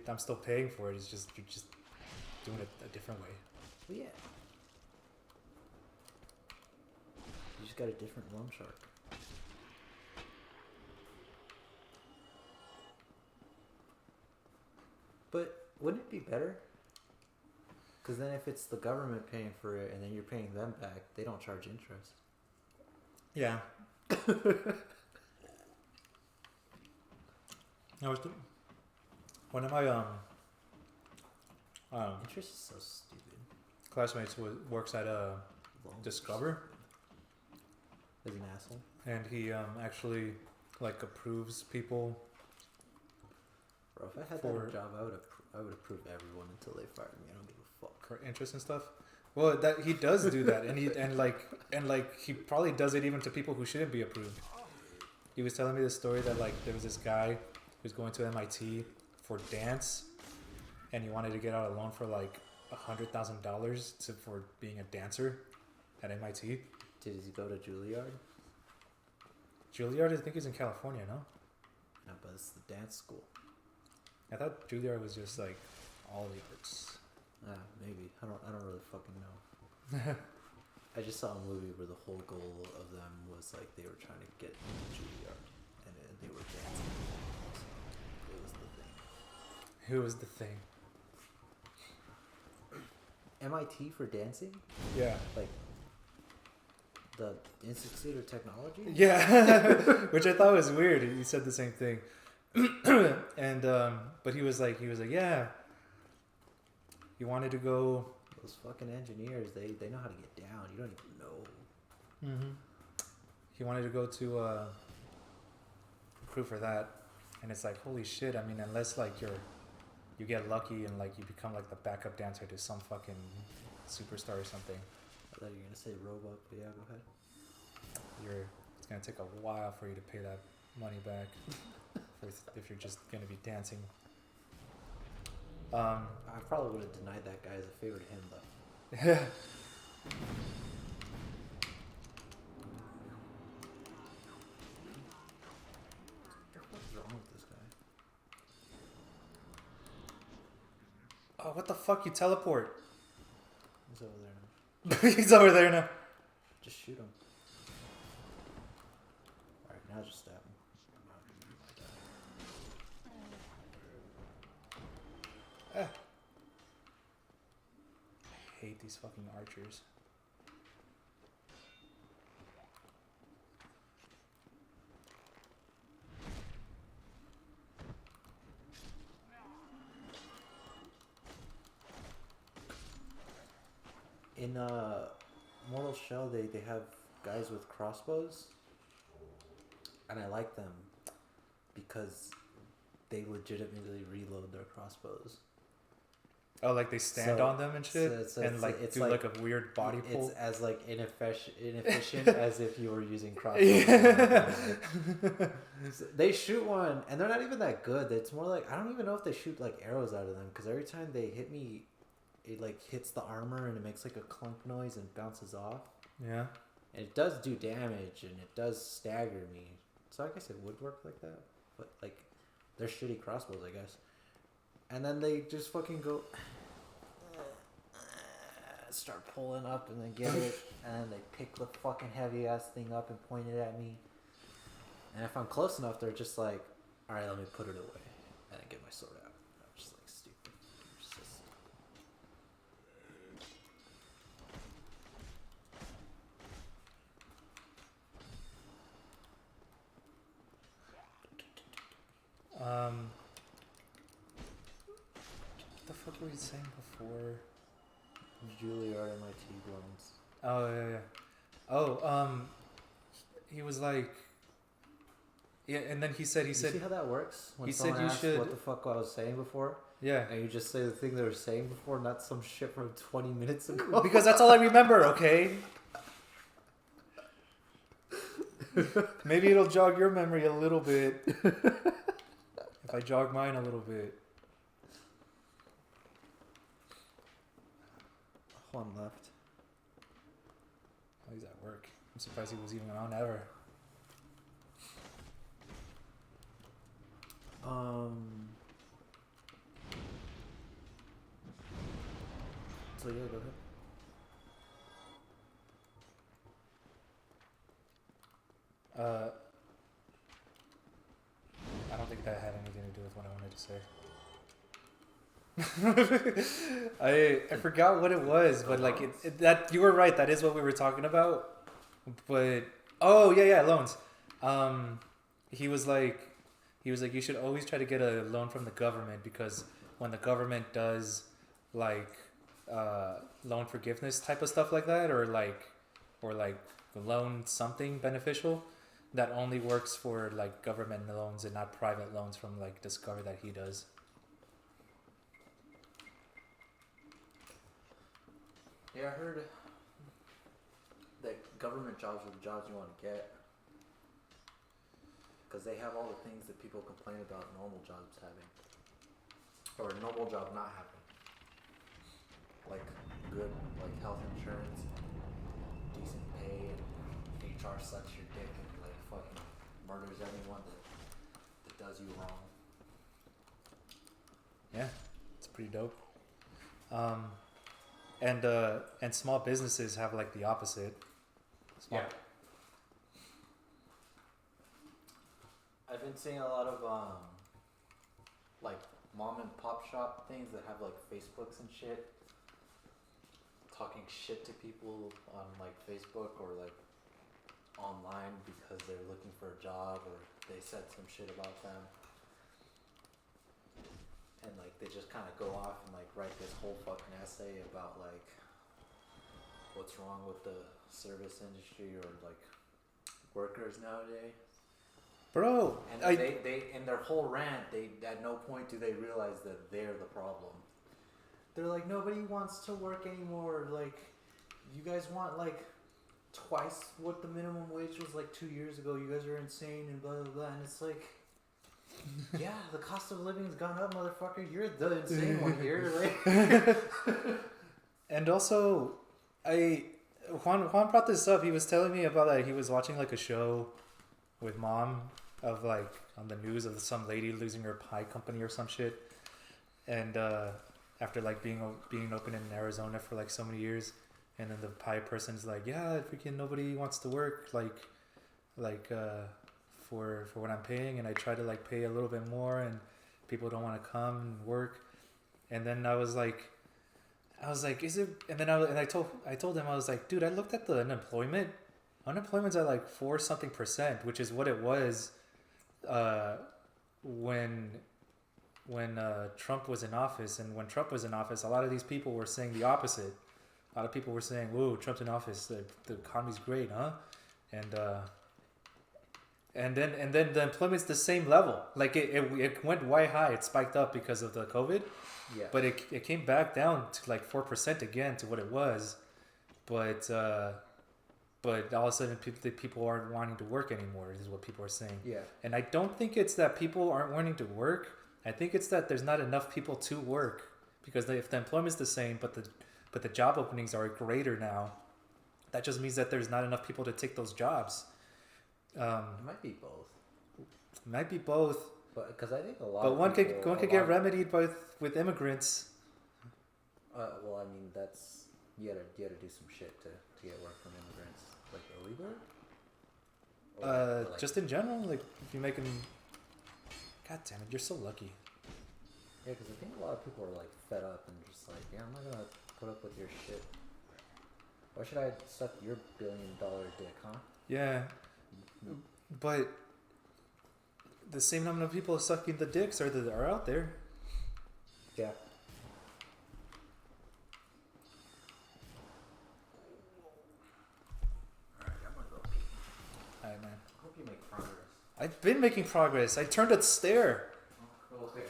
I'm still paying for it. You're just doing it a different way. Well, yeah. You just got a different loan shark. But wouldn't it be better? Because then if it's the government paying for it and then you're paying them back, they don't charge interest. Yeah. One of my Interest is so stupid. classmates works at Loans. Discover, Is an asshole. and he actually like approves people. Bro, if I had For- that job, I would approve everyone until they fired me. I don't give a fuck. For interest and stuff. Well, that he does do that, and he probably does it even to people who shouldn't be approved. He was telling me the story that like there was this guy who was going to MIT for dance, and he wanted to get out a loan for like $100,000 for being a dancer at MIT. Did he go to Juilliard? Juilliard, I think, is in California, no? No, but it's the dance school. I thought Juilliard was just like all the arts. Maybe. I don't really fucking know. I just saw a movie where the whole goal of them was like they were trying to get into Juilliard, and they were dancing. So it was the thing. Who was the thing? MIT for dancing? Yeah. Like the Institute of Technology? Yeah, which I thought was weird. He said the same thing, and but he was like, yeah, he wanted to go Those fucking engineers, they know how to get down. You don't even know. Mm-hmm. He wanted to go to crew for that, and it's like, holy shit. I mean, unless like you get lucky and like you become like the backup dancer to some fucking superstar or something. I thought you were gonna say robot, but yeah, go ahead. It's gonna take a while for you to pay that money back if you're just gonna be dancing. I probably would have denied that guy as a favor to him, though. Yeah. What is wrong with this guy? Oh, what the fuck? You teleport. He's over there now. He's over there now. Just shoot him. Alright, now just stab him. I hate these fucking archers. In Mortal Shell, they have guys with crossbows, and I like them because they legitimately reload their crossbows. Oh, like they stand on them and shit, so and like do like a weird body pull. It's as like inefficient as if you were using crossbows. So they shoot one, and they're not even that good. It's more like I don't even know if they shoot like arrows out of them because every time they hit me, it like hits the armor and it makes like a clunk noise and bounces off. Yeah. And it does do damage and it does stagger me. So I guess it would work like that, but like they're shitty crossbows, I guess. And then they just fucking go start pulling up and then get it, and then they pick the fucking heavy ass thing up and point it at me. And if I'm close enough, they're just like, all right, let me put it away, and then get my sword out. I'm just like stupid. What the fuck were you saying before? Juilliard MIT blondes. Oh yeah. Oh, he was like, yeah, and then he said, You see how that works? When he someone said you asks should- what the fuck I was saying before, yeah, and you just say the thing they were saying before, not some shit from 20 minutes ago. because that's all I remember. Okay. Maybe it'll jog your memory a little bit. If I jog mine a little bit. One left. Oh, he's at work. I'm surprised he was even on ever. So yeah, go ahead. I don't think that had anything to do with what I wanted to say. I forgot what it was, but like that you were right. That is what we were talking about. But oh yeah, loans. He was like you should always try to get a loan from the government because when the government does like loan forgiveness type of stuff like that, or like loan something beneficial, that only works for like government loans and not private loans from like Discover that he does. Yeah, I heard that government jobs are the jobs you want to get because they have all the things that people complain about normal jobs having, or a normal job not having, like good like health insurance, decent pay, and HR sucks your dick and like fucking murders everyone that does you wrong. Yeah, it's pretty dope. And small businesses have like the opposite. I've been seeing a lot of like mom and pop shop things that have like Facebooks and shit, talking shit to people on like Facebook or like online because they're looking for a job or they said some shit about them. and like they just kind of go off and like write this whole fucking essay about like what's wrong with the service industry or like workers nowadays. Bro, And they in their whole rant, they at no point do they realize that they're the problem. They're like, nobody wants to work anymore. Like, you guys want like twice what the minimum wage was like 2 years ago. You guys are insane and blah blah blah. And it's like, yeah, the cost of living has gone up, motherfucker. You're the insane one here. Like. And also, Juan brought this up. He was telling me about that. He was watching like a show with mom of like on the news of some lady losing her pie company or some shit, and after like being open in Arizona for like so many years, and then the pie person's like, yeah, freaking nobody wants to work like for what I'm paying, and I try to like pay a little bit more, and people don't want to come and work, and then I was like, is it? And then I told him, I was like, dude, I looked at the unemployment. Unemployment's at like 4% which is what it was when Trump was in office. And when Trump was in office, a lot of these people were saying the opposite. A lot of people were saying, "Whoa, Trump's in office. The economy's great, huh?" And then the employment's the same level. Like it went way high. It spiked up because of the COVID. Yeah. But it came back down to like 4% again to what it was. But all of a sudden people aren't wanting to work anymore, is what people are saying. Yeah. And I don't think it's that people aren't wanting to work. I think it's that there's not enough people to work, because if the employment's the same, but the job openings are greater now, that just means that there's not enough people to take those jobs. It might be both. Might be both. But because I think a lot. But of one people, could get remedied with immigrants. Well, I mean, that's you gotta do some shit to get work from immigrants, like illegal. Or like, Just in general, like if you're making. God damn it, you're so lucky. yeah, because I think a lot of people are like fed up and just like, yeah, I'm not gonna put up with your shit. Why should I suck your $1 billion dick, huh? Yeah, but the same number of people sucking the dicks are out there. Yeah. Alright, I'm gonna go pee. Alright, man. I hope you make progress. I've been making progress. I turned a stair. Oh, okay.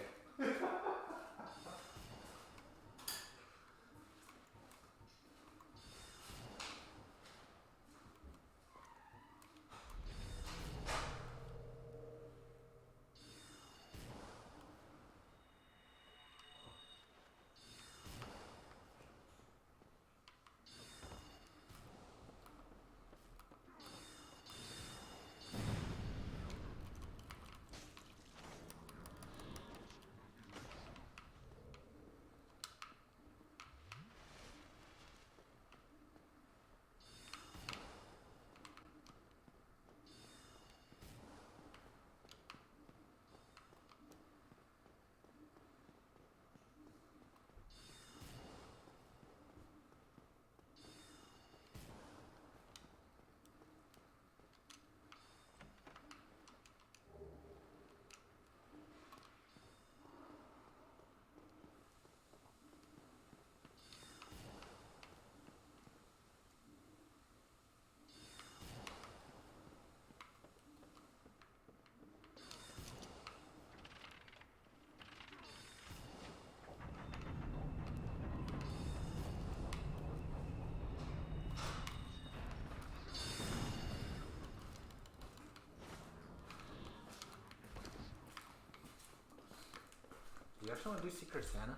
You actually want to do Secret Santa?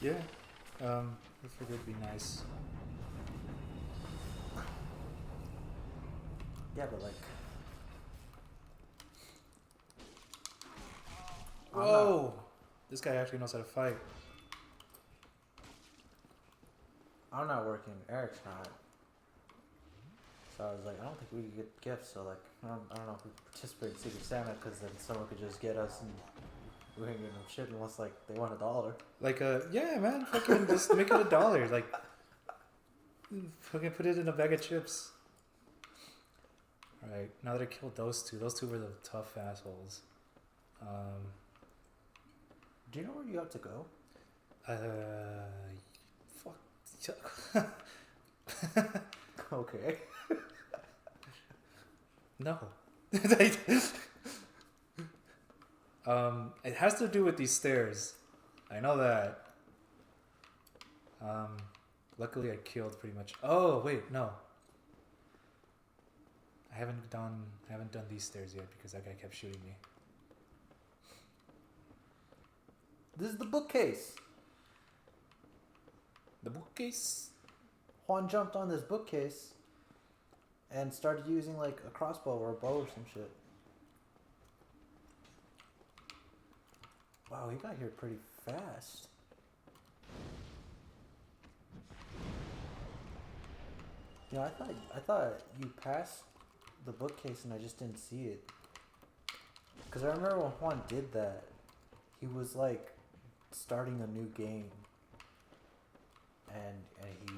Yeah. I figured it'd be nice. Yeah, but like. Whoa! This guy actually knows how to fight. I'm not working. Eric's not. So I was like, I don't think we could get gifts. So like, I don't know if we participate in Secret Santa, because then someone could just get us and we ain't getting them shit unless like they want $1. Like yeah, man, fucking just make it $1. Like, fucking put it in a bag of chips. All right, now that I killed those two were the tough assholes. Do you know where you have to go? Fuck. Okay. No. It has to do with these stairs. I know that. Luckily I killed pretty much. Oh wait, no. I haven't done these stairs yet because that guy kept shooting me. This is the bookcase. The bookcase. Juan jumped on this bookcase and started using like a crossbow or a bow or some shit. Wow, he got here pretty fast. You know, I thought you passed the bookcase and I just didn't see it. Cause I remember when Juan did that, he was like starting a new game, and it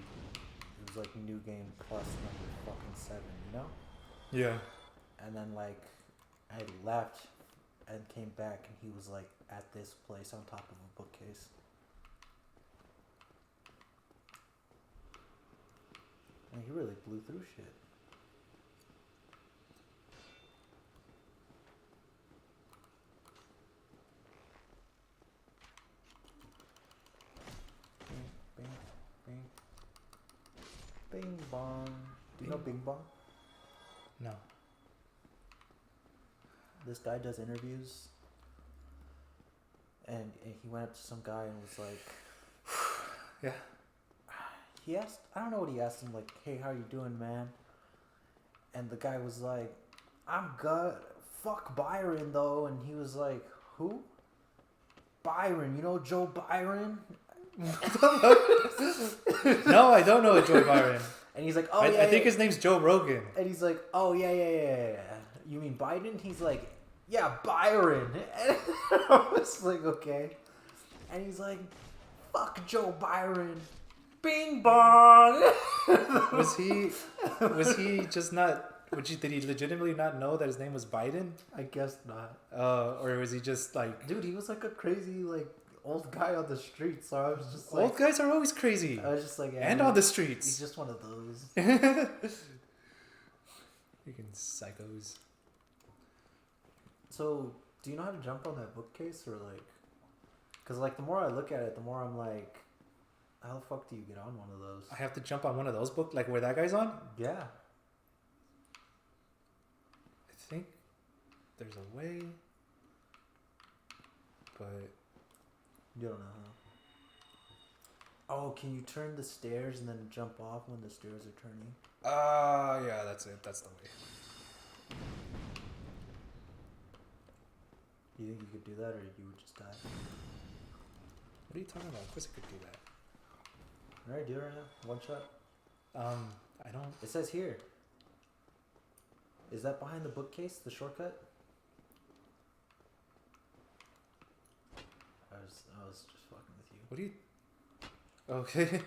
was like new game plus number fucking 7, you know? Yeah. And then like I left and came back and he was like at this place on top of a bookcase. And he really blew through shit. Bing, bing, bing. Bing bong. Do you know Bing Bong? No. This guy does interviews, and he went up to some guy and was like, Yeah. he asked, I don't know what he asked him, like, hey, how you doing, man? And the guy was like, I'm good. Fuck Byron, though. And he was like, who? Byron. You know Joe Byron? No, I don't know Joe Byron. And he's like, oh, I think his name's Joe Rogan. And he's like, oh, yeah. You mean Biden? He's like, yeah, Byron. And I was like, okay. And he's like, fuck Joe Byron. Bing bong. Was he just not? Did he legitimately not know that his name was Biden? I guess not. Or was he just like? Dude, he was like a crazy like old guy on the street. So I was just like, Old guys are always crazy. I was just like, yeah, and on the streets. He's just one of those. Freaking psychos. So, do you know how to jump on that bookcase or like? Cause like the more I look at it, the more I'm like, how the fuck do you get on one of those? I have to jump on one of those books, like where that guy's on. Yeah. I think there's a way, but You don't know, huh? Oh, can you turn the stairs and then jump off when the stairs are turning? yeah, that's it. That's the way. You think you could do that, or you would just die? What are you talking about? Of course I could do that. Alright, do it right now. One shot. I don't. It says here. Is that behind the bookcase, the shortcut? I was just fucking with you. What do you? Okay.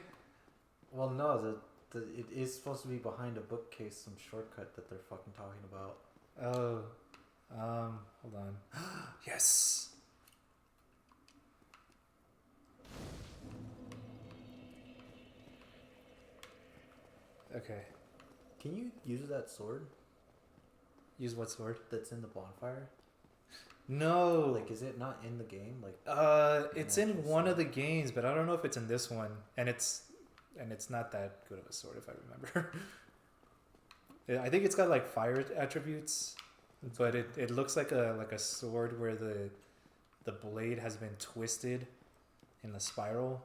Well, no, it is supposed to be behind a bookcase, some shortcut that they're fucking talking about. Oh. Hold on. Yes. Okay. Can you use that sword Use what sword? that's in the bonfire? No. Like, is it not in the game? Like, It's in one of the games, but I don't know if it's in this one. And it's not that good of a sword, if I remember. I think it's got like fire attributes, but it looks like a sword where the blade has been twisted in the spiral,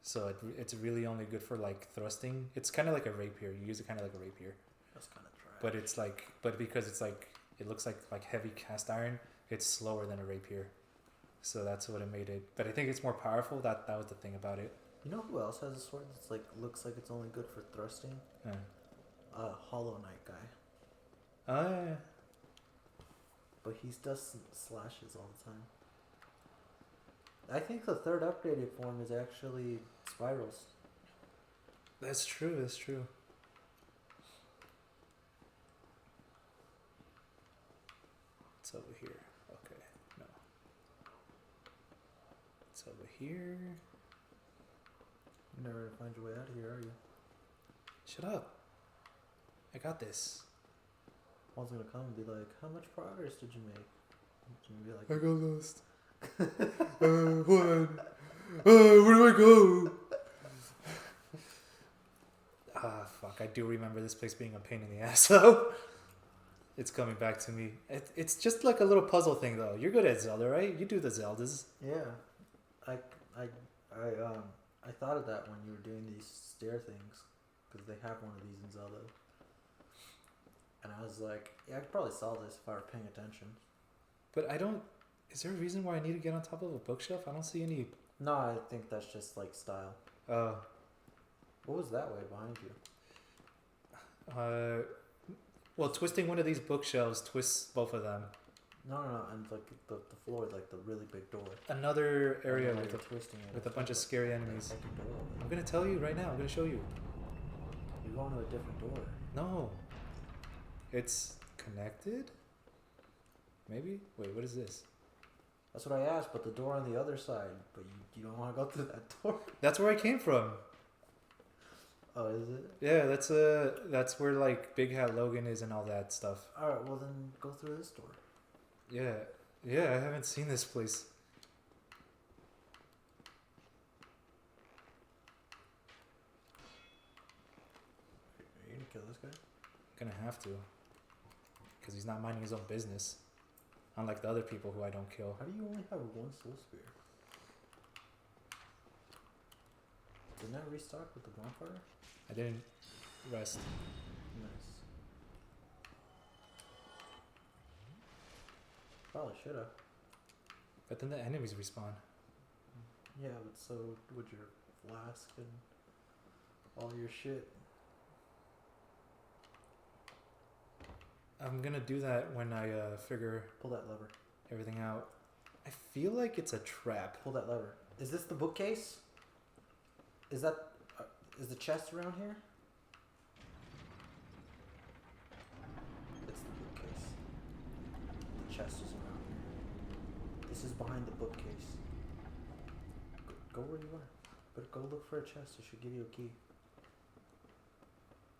so it's really only good for like thrusting. It's kind of like a rapier. You use it kind of like a rapier. that's kind of trash. But it's like, because it's like, it looks like heavy cast iron, it's slower than a rapier. So that's what it made it. But I think it's more powerful. That was the thing about it. You know who else has a sword that's like looks like it's only good for thrusting? Hollow Knight guy. Oh yeah. But he does slashes all the time. I think the third upgraded form is actually spirals. That's true. That's true. It's over here. Okay. No. here. You're never gonna find your way out of here, are you? Shut up. I got this. One's gonna come and be like, how much progress did you make? And you're I like, got lost. Hold on. Where do I go? Ah, fuck. I do remember this place being a pain in the ass, though. It's coming back to me. It's just like a little puzzle thing, though. You're good at Zelda, right? You do the Zeldas. yeah. I thought of that when you were doing these stair things, because they have one of these in Zelda. And I was like, yeah, I could probably solve this if I were paying attention. But I don't... Is there a reason why I need to get on top of a bookshelf? I don't see any... No, I think that's just like style. What was that way behind you? Well, twisting one of these bookshelves twists both of them. No, and like the floor, like the really big door. Another area And then with you're twisting it. with a bunch of scary enemies. Like a door. I'm gonna tell you right now. I'm gonna show you. You're going to a different door. No. It's connected? Maybe? Wait, what is this? That's what I asked, but the door on the other side. But you don't want to go through that door. That's where I came from. Oh, is it? Yeah, that's where like Big Hat Logan is and all that stuff. All right, well then go through this door. Yeah, I haven't seen this place. Are you gonna kill this guy? I'm gonna have to, because he's not minding his own business. Unlike the other people who I don't kill. How do you only have one soul spear? Didn't I restock with the bonfire? I didn't rest. Nice. Probably should have. But then the enemies respawn. Yeah, but so would your flask and all your shit. I'm gonna do that when I figure Pull that lever. everything out. I feel like it's a trap. Pull that lever. Is this the bookcase? Is that... is the chest around here? It's the bookcase. The chest is around here. This is behind the bookcase. Go where you are. But go look for a chest. It should give you a key.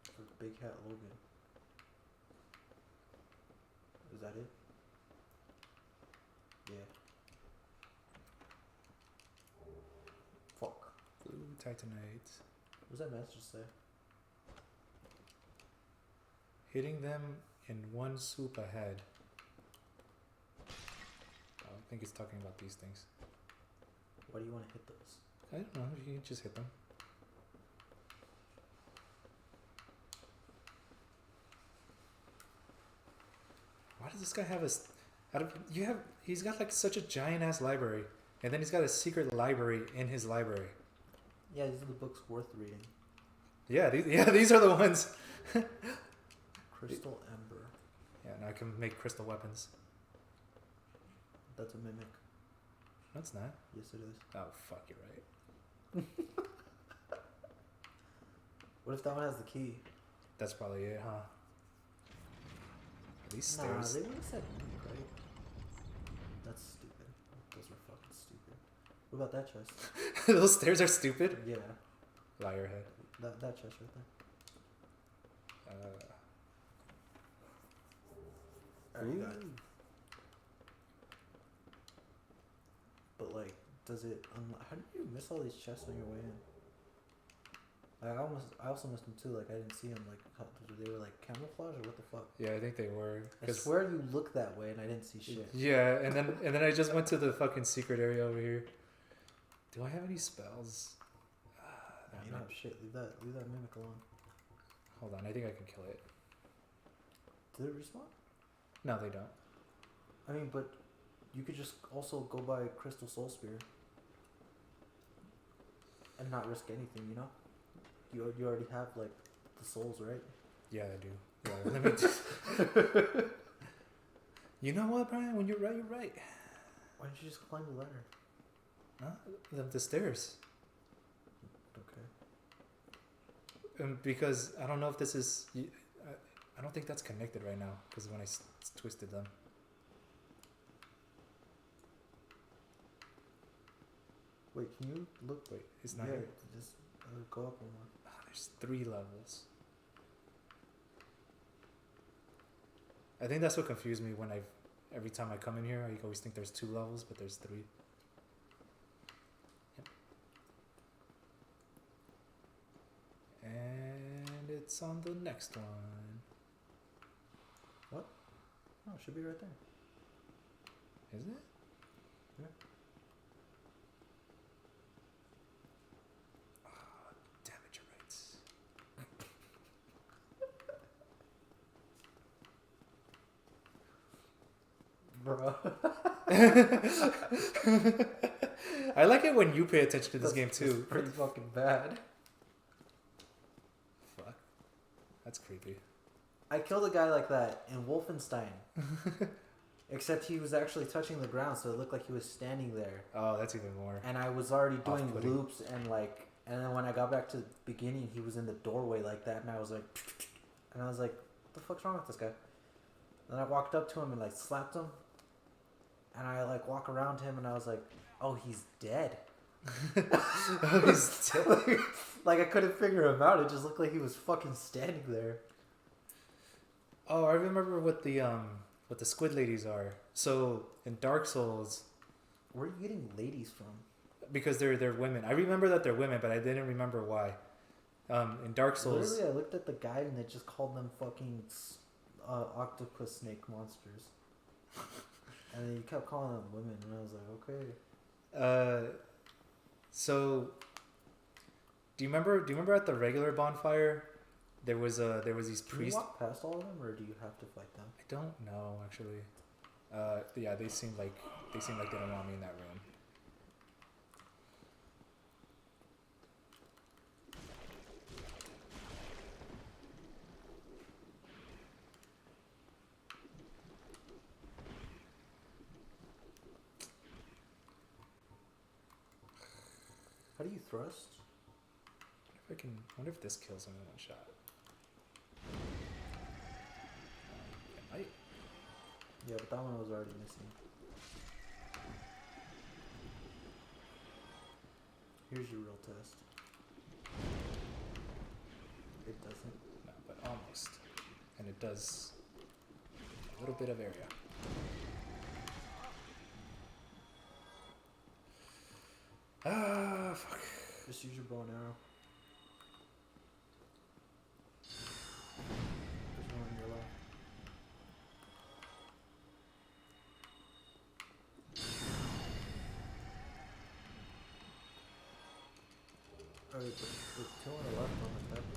For Big Hat Logan. Is that it? Yeah. Fuck. Blue Titanite. What does that message say? Hitting them in one swoop ahead. I don't think it's talking about these things. Why do you want to hit those? I don't know. You can just hit them. Why does this guy have he's got like such a giant ass library, and then he's got a secret library in his library. Yeah, these are the books worth reading. Yeah, these are the ones. Crystal Ember. Yeah, now I can make crystal weapons. That's a mimic. No, it's not. Yes, it is. Oh fuck, you're right. What if that one has the key? That's probably it, huh? These Nah, stairs. they would have said mimic, right? That's stupid. Those are fucking stupid. What about that chest? Those stairs are stupid. Yeah, Liar head. that chest right there. Alright, you got it. But like, does it? How did you miss all these chests on your way in? I also missed them too. Like I didn't see them. Like they were like camouflage or what the fuck? Yeah, I think they were. I swear you looked that way and I didn't see shit. Yeah, and then I just went to the fucking secret area over here. Do I have any spells? You don't have shit. Leave that mimic alone. Hold on, I think I can kill it. Did it respawn? No, they don't. I mean, but you could just also go buy Crystal Soul Spear and not risk anything, you know? You already have like the souls, right? Yeah, I do. Yeah, let me. You know what, Brian? When you're right, you're right. Why don't you just climb the ladder? Huh? The stairs. Okay. Because I don't know if this is. I don't think that's connected right now because when I twisted them. Wait, can you look? Wait, it's not Yeah, here. just go up one more. Ah, there's 3 levels. I think that's what confused me when every time I come in here, I always think there's 2 levels, but there's 3. Yep. And it's on the next one. Oh, it should be right there. Is it? Yeah. Oh, damage rights. Bro. I like it when you pay attention to this game That's too. pretty fucking bad. Fuck. That's creepy. I killed a guy like that in Wolfenstein. Except he was actually touching the ground, so it looked like he was standing there. Oh, that's even more. And I was already doing Off-putting. loops and then when I got back to the beginning, he was in the doorway like that, and I was like, what the fuck's wrong with this guy? Then I walked up to him and slapped him, and I walk around him, and I was like, oh, he's dead. Oh, he's dead. I couldn't figure him out. It just looked like he was fucking standing there. Oh, I remember what the squid ladies are. So in Dark Souls, Where are you getting ladies from? because they're women. I remember that they're women, but I didn't remember why. In Dark Souls, Literally, I looked at the guide and it just called them fucking octopus snake monsters. And then you kept calling them women, and I was like, okay. so do you remember at the regular bonfire, there was these Can you priests. walk past all of them, or do you have to fight them? I don't know actually. Yeah, they seem like they don't want me in that room. How do you thrust? If I can, wonder if this kills him in one shot. It might. Yeah, but that one was already missing. Here's your real test. It doesn't. No, but almost. And it does a little bit of area. Ah, fuck. Just use your bow and arrow. There's one on your left. Oh, the two on the left on the left,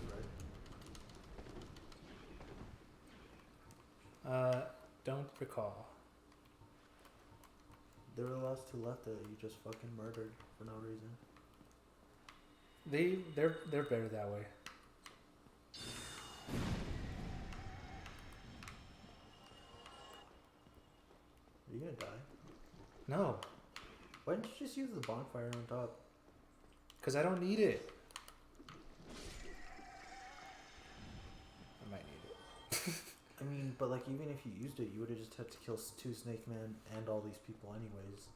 right? Don't recall. They were the last two left that you just fucking murdered for no reason. They're better that way. Are you gonna die? No, Why didn't you just use the bonfire on top? because I don't need it. I might need it. I mean, but even if you used it, you would have just had to kill two Snake Men and all these people anyways.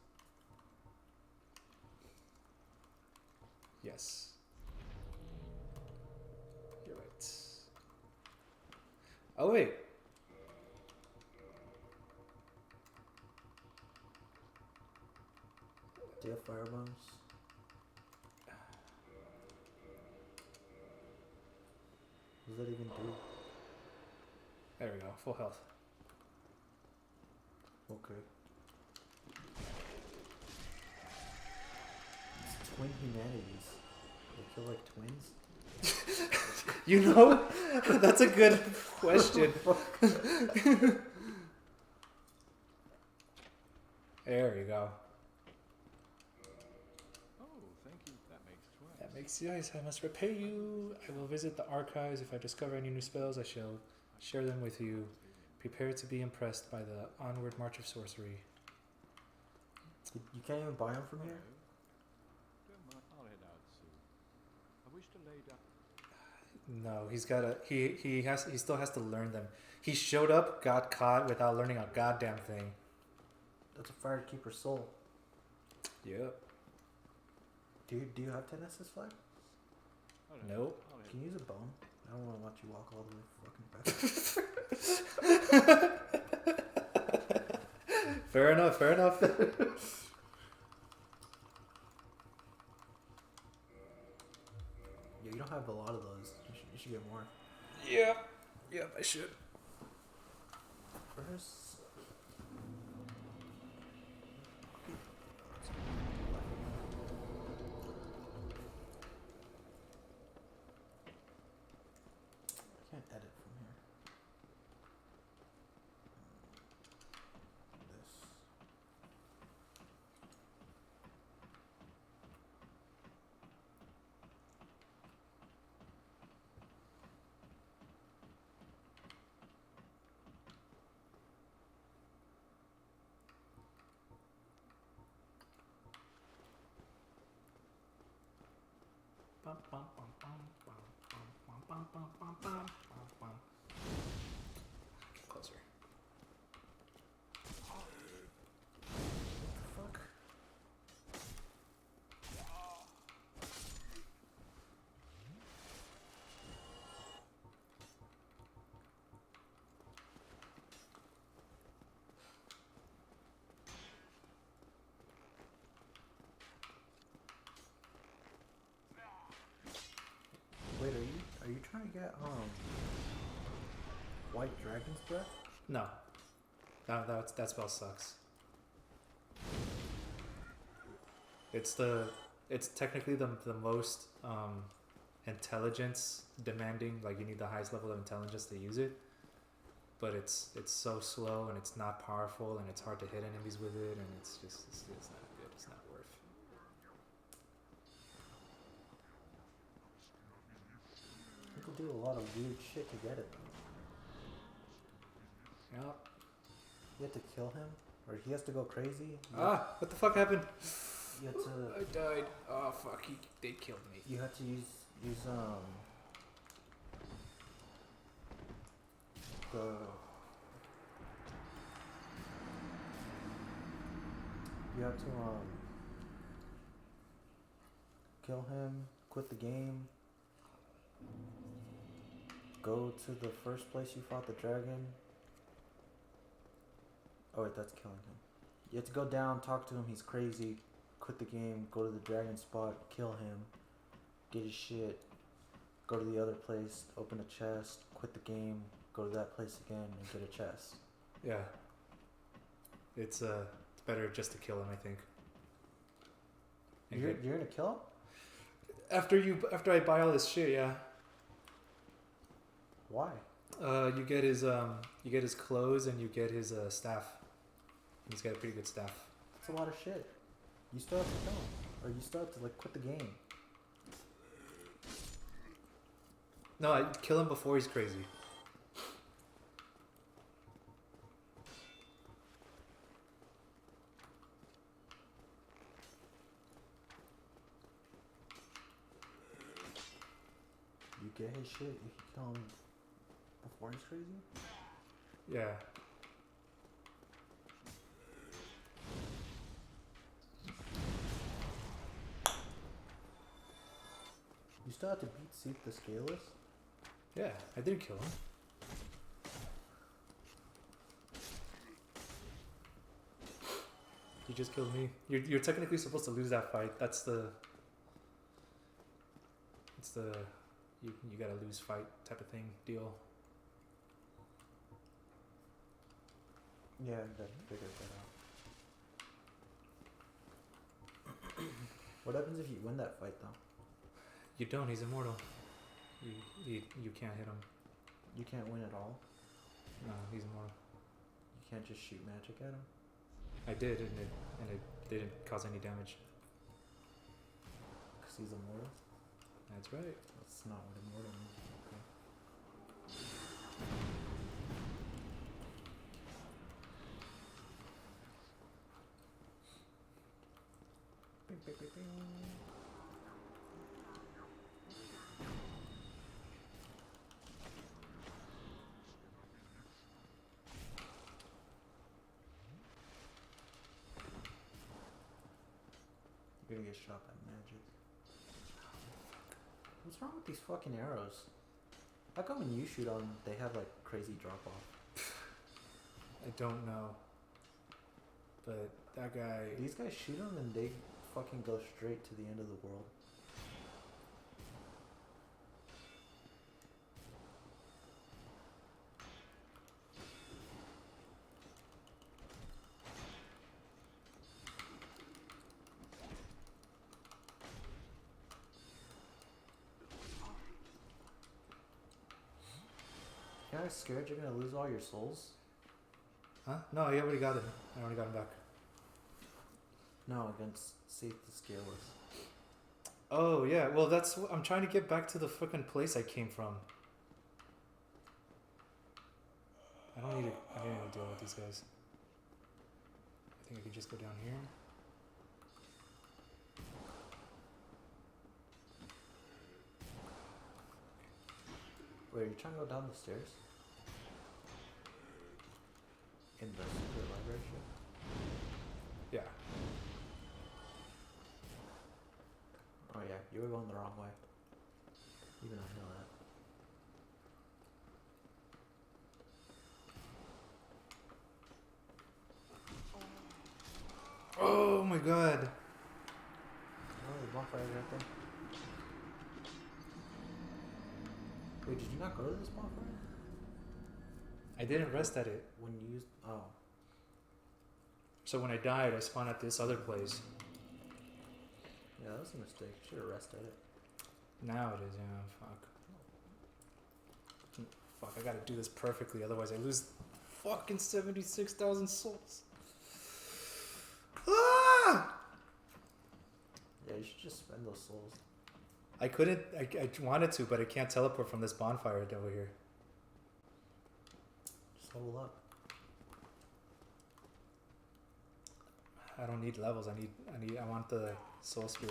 Yes. You're right. Oh wait. Do you have fire bombs? What does that even do? There we go. Full health. Okay. It's twin humanities. They kill like twins? You know, that's a good question. There you go. That makes yes. I must repay you. I will visit the archives. If I discover any new spells, I shall share them with you. Prepare to be impressed by the onward march of sorcery. You can't even buy them from here? No, he's gotta. He still has to learn them. He showed up, got caught without learning a goddamn thing. That's a Firekeeper soul. Yep. Do you have 10SS flag? Nope. Can you use a bone? I don't want to watch you walk all the way fucking back. Fair enough. Fair enough. Yeah, you don't have a lot of those. You should get more. Yep. Yep, I should. First. I can't edit from here. This. Closer. Fuck. Wait, are you trying to get White Dragon's Breath? No. That spell sucks. It's technically the most intelligence demanding, like you need the highest level of intelligence to use it. But it's so slow and it's not powerful and it's hard to hit enemies with it and it's not good. It's not worth. You could do a lot of weird shit to get it. Yep. You have to kill him, or he has to go crazy. What the fuck happened? You have to. I died. Oh fuck! They killed me. You have to use the. You have to kill him, quit the game, go to the first place you fought the dragon. Oh wait, that's killing him. You have to go down, talk to him, he's crazy, quit the game, go to the dragon spot, kill him, get his shit, go to the other place, open a chest, quit the game, go to that place again and get a chest. Yeah. It's better just to kill him, I think. And You're gonna kill him? After I buy all this shit, yeah. Why? You get his clothes and you get his staff. He's got a pretty good staff. That's a lot of shit. You still have to kill him. Or you still have to quit the game. No, I kill him before he's crazy. You get his shit, you can kill him before he's crazy? Yeah. You still have to beat Seek the Scaleless? Yeah, I did kill him. You just killed me. You're technically supposed to lose that fight. It's the you gotta lose fight type of thing deal. Yeah, that figured that out. What happens if you win that fight though? You don't. He's immortal. You can't hit him. You can't win at all? No, he's immortal. You can't just shoot magic at him? I did, and it didn't cause any damage. Because he's immortal? That's right. That's not what immortal means. Okay. Bing, bing, bing, bing. gonna get shot by magic. What's wrong with these fucking arrows? How come when you shoot on, they have like crazy drop off? I don't know. But that guy. These guys shoot them and they fucking go straight to the end of the world. You're not scared you're gonna lose all your souls? Huh? No, I already got it. I already got him back. No, against safe to scaleless. Oh, yeah. Well, that's. I'm trying to get back to the fucking place I came from. I don't need to deal with these guys. I think I could just go down here. Wait, are you trying to go down the stairs? In the secret library ship? Yeah. Oh yeah, you were going the wrong way. Even I know that. Oh my god. Oh, the bonfire right there. Wait, did you not go to this bonfire? I didn't rest at it. When you used... Oh. So when I died, I spawned at this other place. Yeah, that was a mistake. Should have rested it. Now it is, yeah. Fuck. Fuck, I gotta do this perfectly, otherwise I lose fucking 76,000 souls. Ah! Yeah, you should just spend those souls. I couldn't, I wanted to, but I can't teleport from this bonfire over here. Just level up. I don't need levels, I want the soul spear.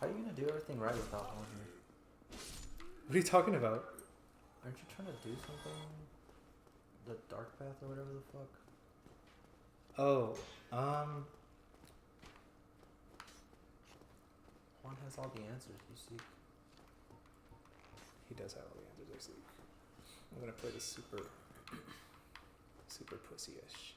How are you gonna do everything right without on here? What are you talking about? Aren't you trying to do something? The dark path or whatever the fuck? Oh, Juan has all the answers you seek. he does have all the answers I seek. I'm gonna play the super pussy-ish.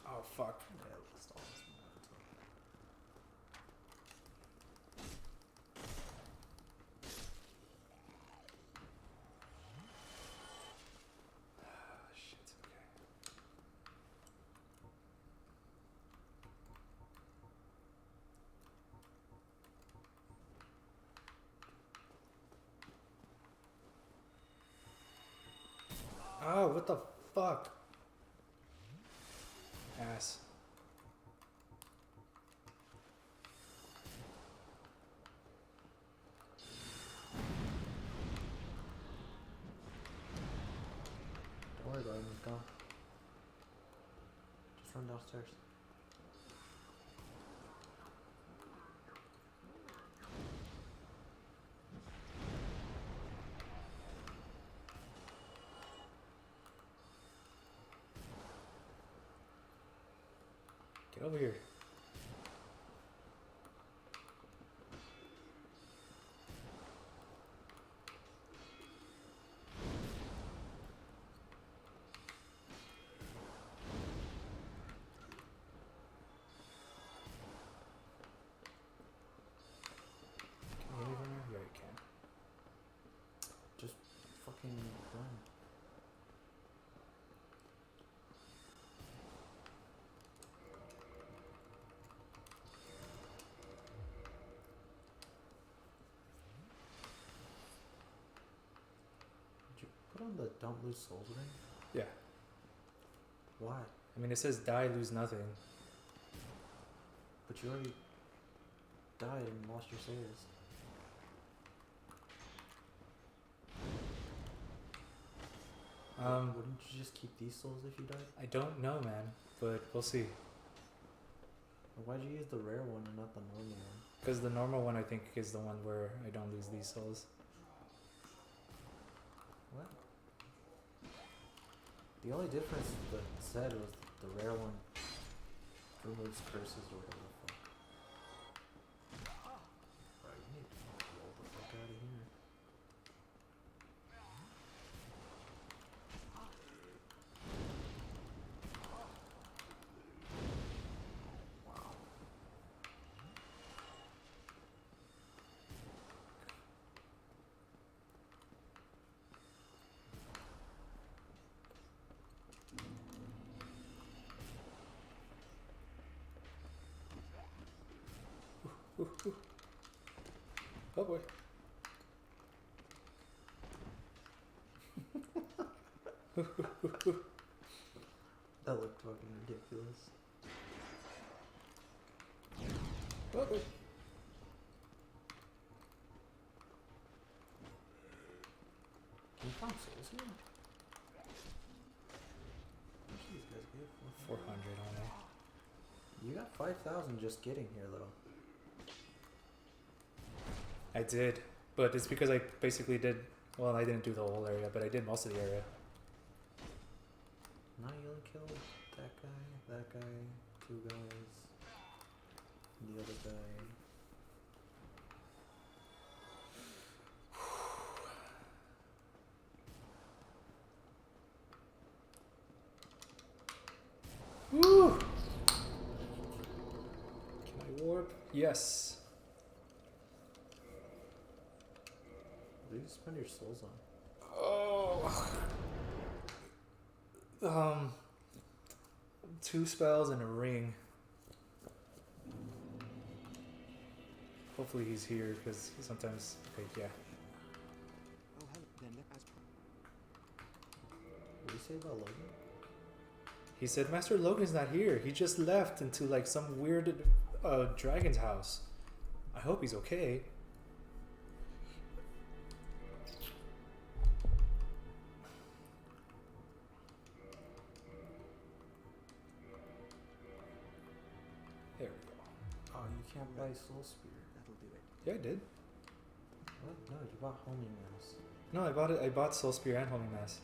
Oh fuck. Yeah, lost all this momentum. Shit, okay. Oh, what the fuck? Ass. Don't worry about him, he's gone. Just run downstairs. Get over here. Can you leave her now? Yeah, you can. Just fucking run. Did you put on the don't lose souls ring? Yeah. Why? I mean, it says die, lose nothing. But you already died and lost your saves. Wouldn't you just keep these souls if you died? I don't know, man, but we'll see. Or why'd you use the rare one and not the normal one? Because the normal one, I think, is the one where I don't lose these souls. What? The only difference that it said was the rare one removes curses or whatever the fuck. Right, you need to roll the fuck out of here. Wow. Oh boy. That looked fucking ridiculous. Oh boy. Can you find souls here? How much do these guys give? 400 only. You got 5,000 just getting here though. I did, but it's because I basically did. Well, I didn't do the whole area, but I did most of the area. Now you only killed that guy, 2 guys, and the other guy. Woo! Can I warp? Yes. What do you spend your souls on? Oh. 2 spells and a ring. Hopefully he's here because sometimes. Okay, yeah. What did you say about Logan? He said Master Logan's not here. He just left into like some weird dragon's house. I hope he's okay. There we go. Oh, you can't buy Soul Spear. That'll do it. Yeah, I did. What? No, you bought Homing Mass. No, I bought it. I bought Soul Spear and Homing Mass.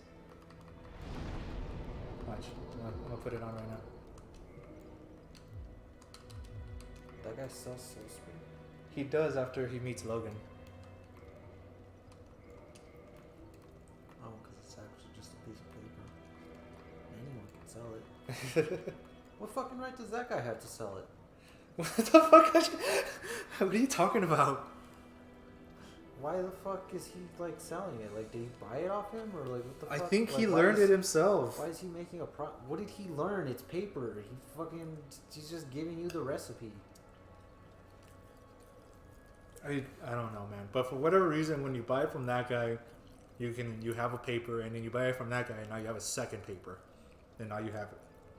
Watch. I'm gonna put it on right now. That guy sells Soul Spear. He does after he meets Logan. Oh, because it's actually just a piece of paper. Anyone can sell it. What fucking right does that guy have to sell it? What the fuck? What are you talking about? Why the fuck is he like selling it? Like, did he buy it off him or like what the I fuck? think Like, he why learned is- it himself. Why is he making a pro? What did he learn? It's paper. He's just giving you the recipe. I don't know, man. But for whatever reason, when you buy from that guy, you have a paper, and then you buy it from that guy, and now you have a second paper, and now you have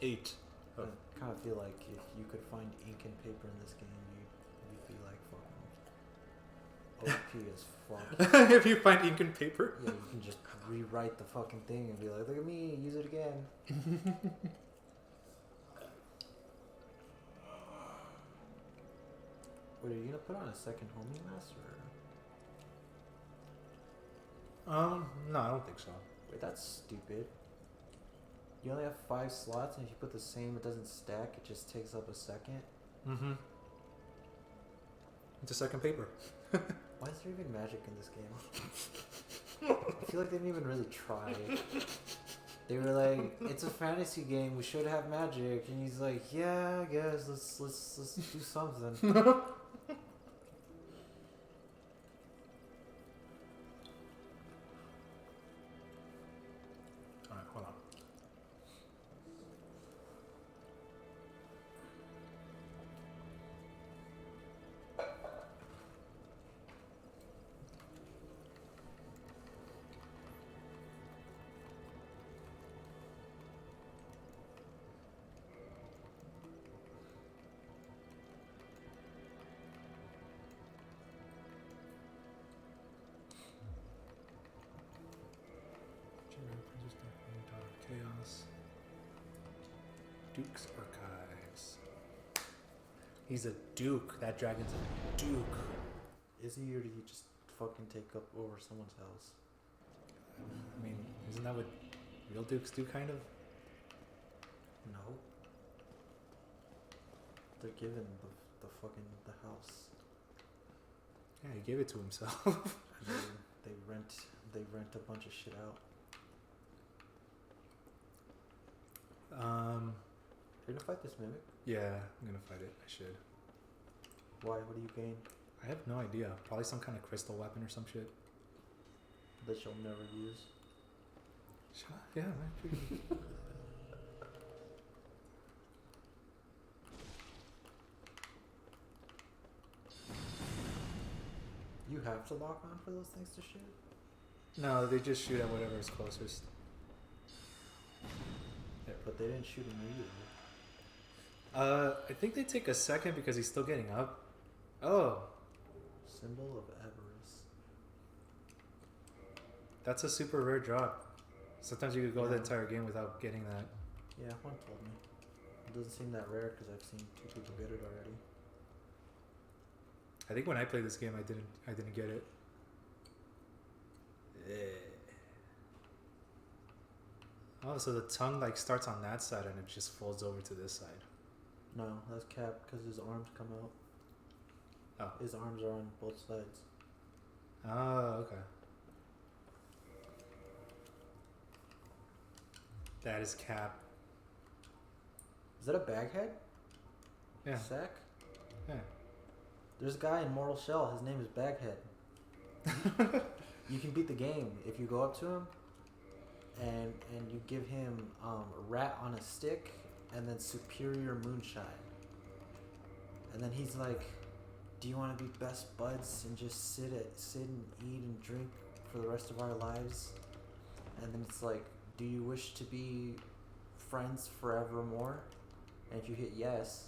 8. I kind of feel like if you could find ink and paper in this game, you'd be like fucking OP as fuck. If you find ink and paper. Yeah, you can just rewrite the fucking thing and be like, look at me, use it again. Wait, are you gonna put on a second homing mass or? No, I don't think so. Wait, that's stupid. You only have 5 slots, and if you put the same, it doesn't stack. It just takes up a second. Mm-hmm. It's a second paper. Why is there even magic in this game? I feel like they didn't even really try. They were like, "It's a fantasy game. We should have magic." And he's like, "Yeah, I guess let's do something." All right, hold on. Chaos. Duke's Archives. He's a duke. That dragon's a duke. Is he, or did he just fucking take up over someone's house? I mean, isn't that what real dukes do, kind of? No. They're given the fucking the house. Yeah, he gave it to himself. they rent a bunch of shit out. You're gonna fight this mimic? Yeah, I'm gonna fight it. I should. Why? What do you gain? I have no idea. Probably some kind of crystal weapon or some shit. That you'll never use. Yeah, man. You have to lock on for those things to shoot? No, they just shoot at whatever is closest. There. But they didn't shoot immediately. I think they take a second because he's still getting up. Oh. Symbol of avarice. That's a super rare drop. Sometimes you could go the entire game without getting that. Yeah, one told me. It doesn't seem that rare because I've seen 2 people get it already. I think when I played this game, I didn't get it. Oh, so the tongue like starts on that side and it just folds over to this side. No, that's Cap because his arms come out. Oh. His arms are on both sides. Oh, okay. That is Cap. Is that a baghead? Yeah. Sack? Yeah. There's a guy in Mortal Shell. His name is Baghead. You can beat the game if you go up to him and you give him a rat on a stick and then superior moonshine. And then he's like, do you want to be best buds and just sit and eat and drink for the rest of our lives? And then it's like, do you wish to be friends forevermore? And if you hit yes,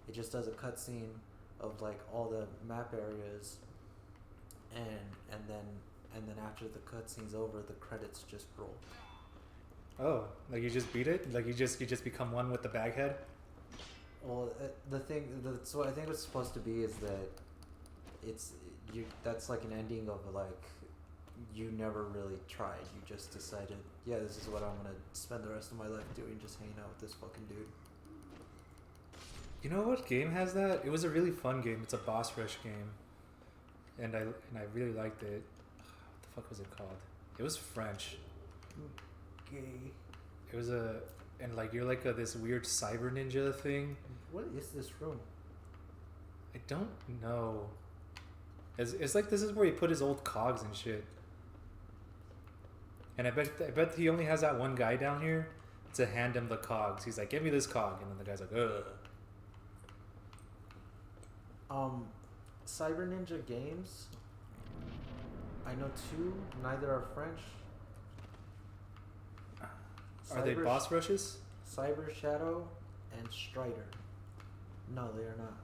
it just does a cutscene of like all the map areas, and then after the cutscene's over, the credits just roll. Oh, like you just beat it? Like you just become one with the baghead? Well, that's what I think it's supposed to be is that that's like an ending of like you never really tried. You just decided, yeah, this is what I'm gonna spend the rest of my life doing, just hanging out with this fucking dude. You know what game has that? It was a really fun game. It's a boss rush game, and I really liked it. What the fuck was it called? It was French. Gay. It was and like you're like this weird cyber ninja thing. What is this room? I don't know. It's like this is where he put his old cogs and shit. And I bet he only has that one guy down here to hand him the cogs. He's like, give me this cog, and then the guy's like, ugh. Cyber Ninja games. I know 2. Neither are French. Are they boss rushes? Cyber Shadow and Strider. No, they are not.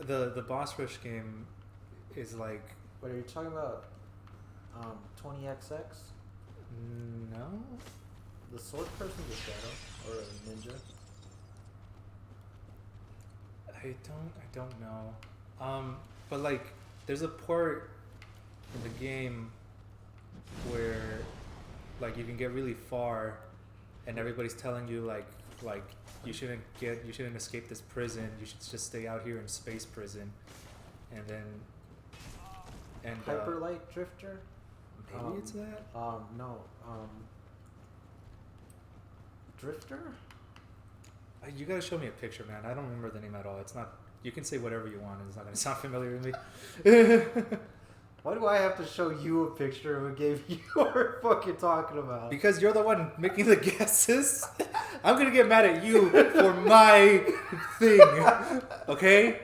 Yeah. The boss rush game is like. What are you talking about? 20XX? No. The sword person's a shadow or a ninja. I don't know. But like, there's a part in the game where, like, you can get really far, and everybody's telling you like you shouldn't escape this prison. You should just stay out here in space prison, and Hyper Light Drifter. Maybe it's that. No. Drifter. You gotta show me a picture, man. I don't remember the name at all. It's not. You can say whatever you want, and it's not gonna sound familiar to me. Why do I have to show you a picture of a game you are fucking talking about? Because you're the one making the guesses. I'm gonna get mad at you for my thing. Okay.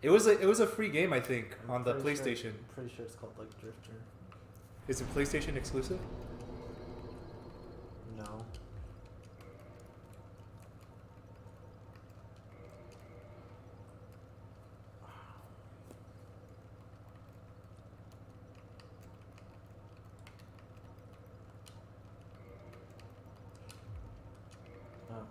It was a free game, I think, on the PlayStation. I'm pretty sure it's called like Drifter. Is it PlayStation exclusive? No. Oh.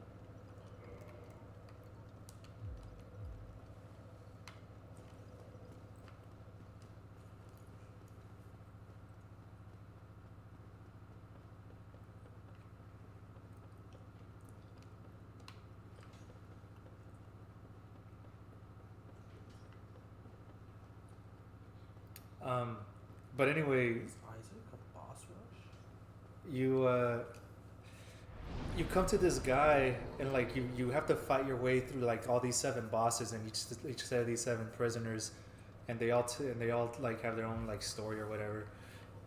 But anyway, Is Isaac a boss rush? you come to this guy and like you have to fight your way through like all these 7 bosses and each set of these 7 prisoners, and they all like have their own like story or whatever.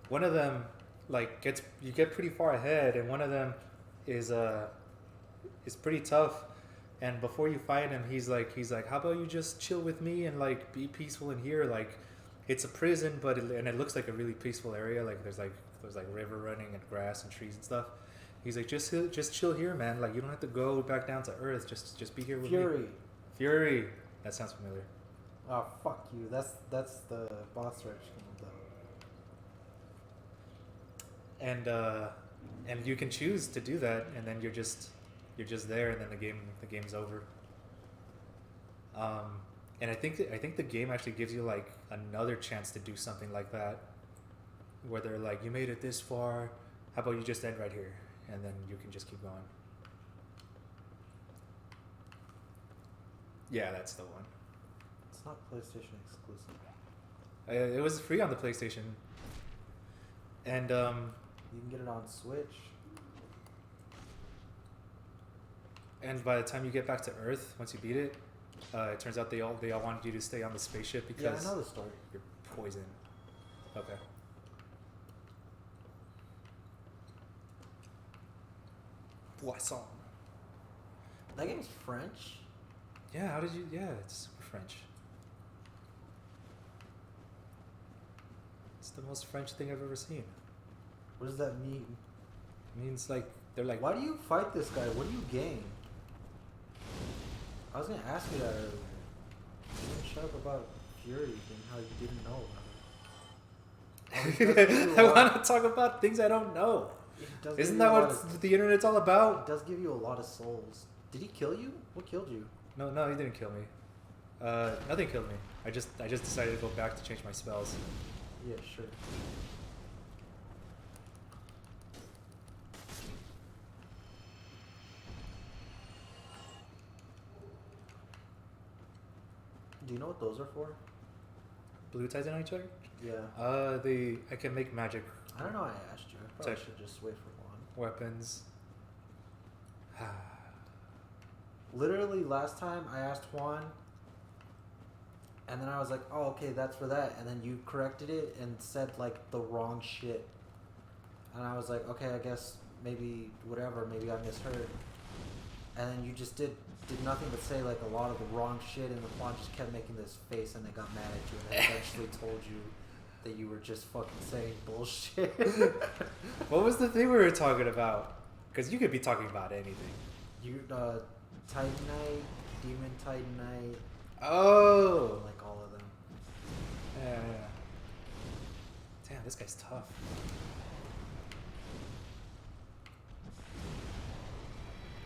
One of them like you get pretty far ahead, and one of them is pretty tough. And before you fight him, he's like, how about you just chill with me and like be peaceful in here? Like, it's a prison, but it looks like a really peaceful area. Like there's river running and grass and trees and stuff. He's like, just chill here, man. Like you don't have to go back down to earth. Just be here with me. Fury. That sounds familiar. Oh fuck you. That's the boss rush game though. And you can choose to do that, and then you're just there, and then the game's over. And I think the game actually gives you like another chance to do something like that, where they're like, you made it this far, how about you just end right here, and then you can just keep going. Yeah, that's the one. It's not PlayStation exclusive. It was free on the PlayStation, and you can get it on Switch. And by the time you get back to Earth, once you beat it, it turns out they all wanted you to stay on the spaceship because I know the story. You're poison. Okay. Poisson. That game's French. Yeah. How did you? Yeah, it's super French. It's the most French thing I've ever seen. What does that mean? It means like they're like. Why do you fight this guy? What do you gain? I was gonna ask you that earlier. You didn't shut up about Fury and how you didn't know about it. I want to talk about things I don't know. Isn't that what the internet's all about? It does give you a lot of souls. Did he kill you? What killed you? No, he didn't kill me. Nothing killed me. I just decided to go back to change my spells. Yeah, sure. Do you know what those are for? Blue Titanite charge? Yeah. I can make magic I don't know. I asked you. I probably should just wait for one. weapons. Literally, last time I asked Juan, and then I was like, "Oh, okay, that's for that," and then you corrected it and said like the wrong shit, and I was like, "Okay, I guess maybe whatever. Maybe I misheard," and then you just did nothing but say like a lot of the wrong shit, and the Juan just kept making this face, and they got mad at you, and they eventually told you that you were just fucking saying bullshit. What was the thing we were talking about? Because you could be talking about anything. You Titanite, Demon Titanite. Oh. Like all of them. Yeah. Damn, this guy's tough.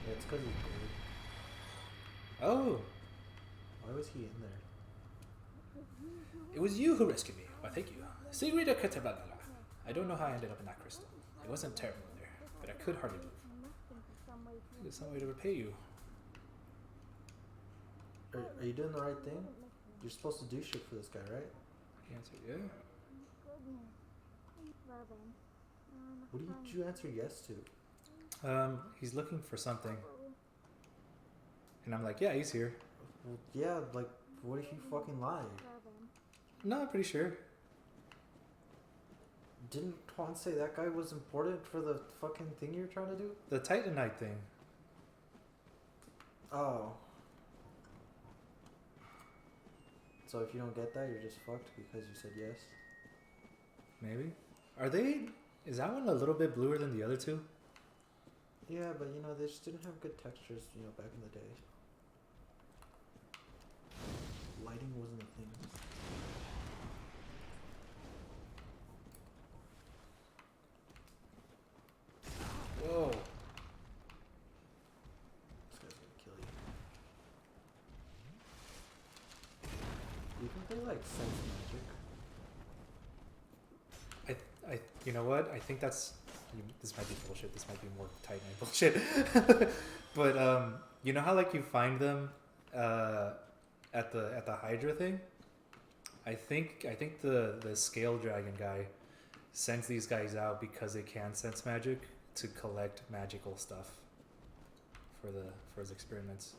Yeah, it's because he's good. Oh. Why was he in there? It was you who rescued me. Why, thank you. Senorita Katabalala. I don't know how I ended up in that crystal. It wasn't terrible in there, but I could hardly move. There's some way to repay you. Are you doing the right thing? You're supposed to do shit for this guy, right? He answered, yeah. What did you answer yes to? He's looking for something. And I'm like, yeah, he's here. Well, yeah, like, what if you fucking lied? No, I'm pretty sure. Didn't Juan say that guy was important for the fucking thing you're trying to do? The Titanite thing. Oh. So if you don't get that, you're just fucked because you said yes? Maybe. Is that one a little bit bluer than the other two? Yeah, but you know, they just didn't have good textures, you know, back in the day. Lighting wasn't a thing. Whoa. This guy's gonna kill you. You can play like sense magic. You know what? I think this might be bullshit. This might be more Titanite bullshit. But you know how like you find them at the Hydra thing? I think the scale dragon guy sends these guys out because they can sense magic to collect magical stuff for his experiments.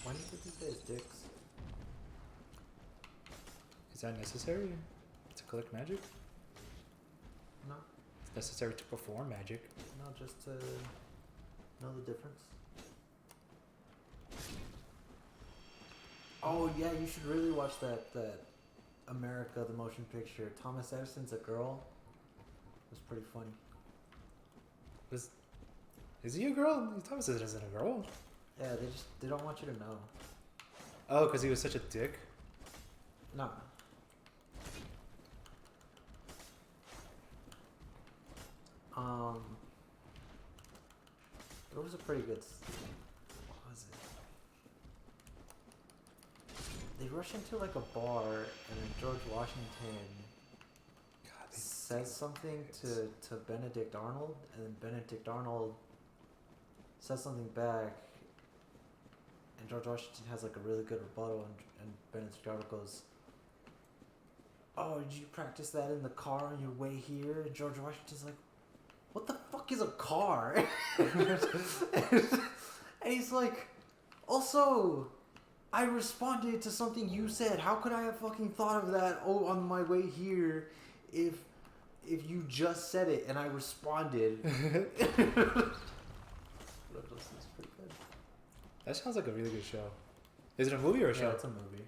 Why do you put these guys dicks? Is that necessary to collect magic? No. It's necessary to perform magic. No, just to know the difference. Oh yeah, you should really watch that America, the motion picture. Thomas Edison's a girl. It was pretty funny. Is he a girl? Thomas isn't a girl. Yeah, they don't want you to know. Oh, because he was such a dick? No. It was a pretty good. What was it? They rush into like a bar, and then George Washington says something to Benedict Arnold, and then Benedict Arnold says something back, and George Washington has like a really good rebuttal, and Benedict Arnold goes, "Oh, did you practice that in the car on your way here?" And George Washington's like, "What the fuck is a car?" And he's like, "Also, I responded to something you said. How could I have fucking thought of that on my way here if you just said it and I responded?" That sounds like a really good show. Is it a movie or a show? Yeah, it's a movie.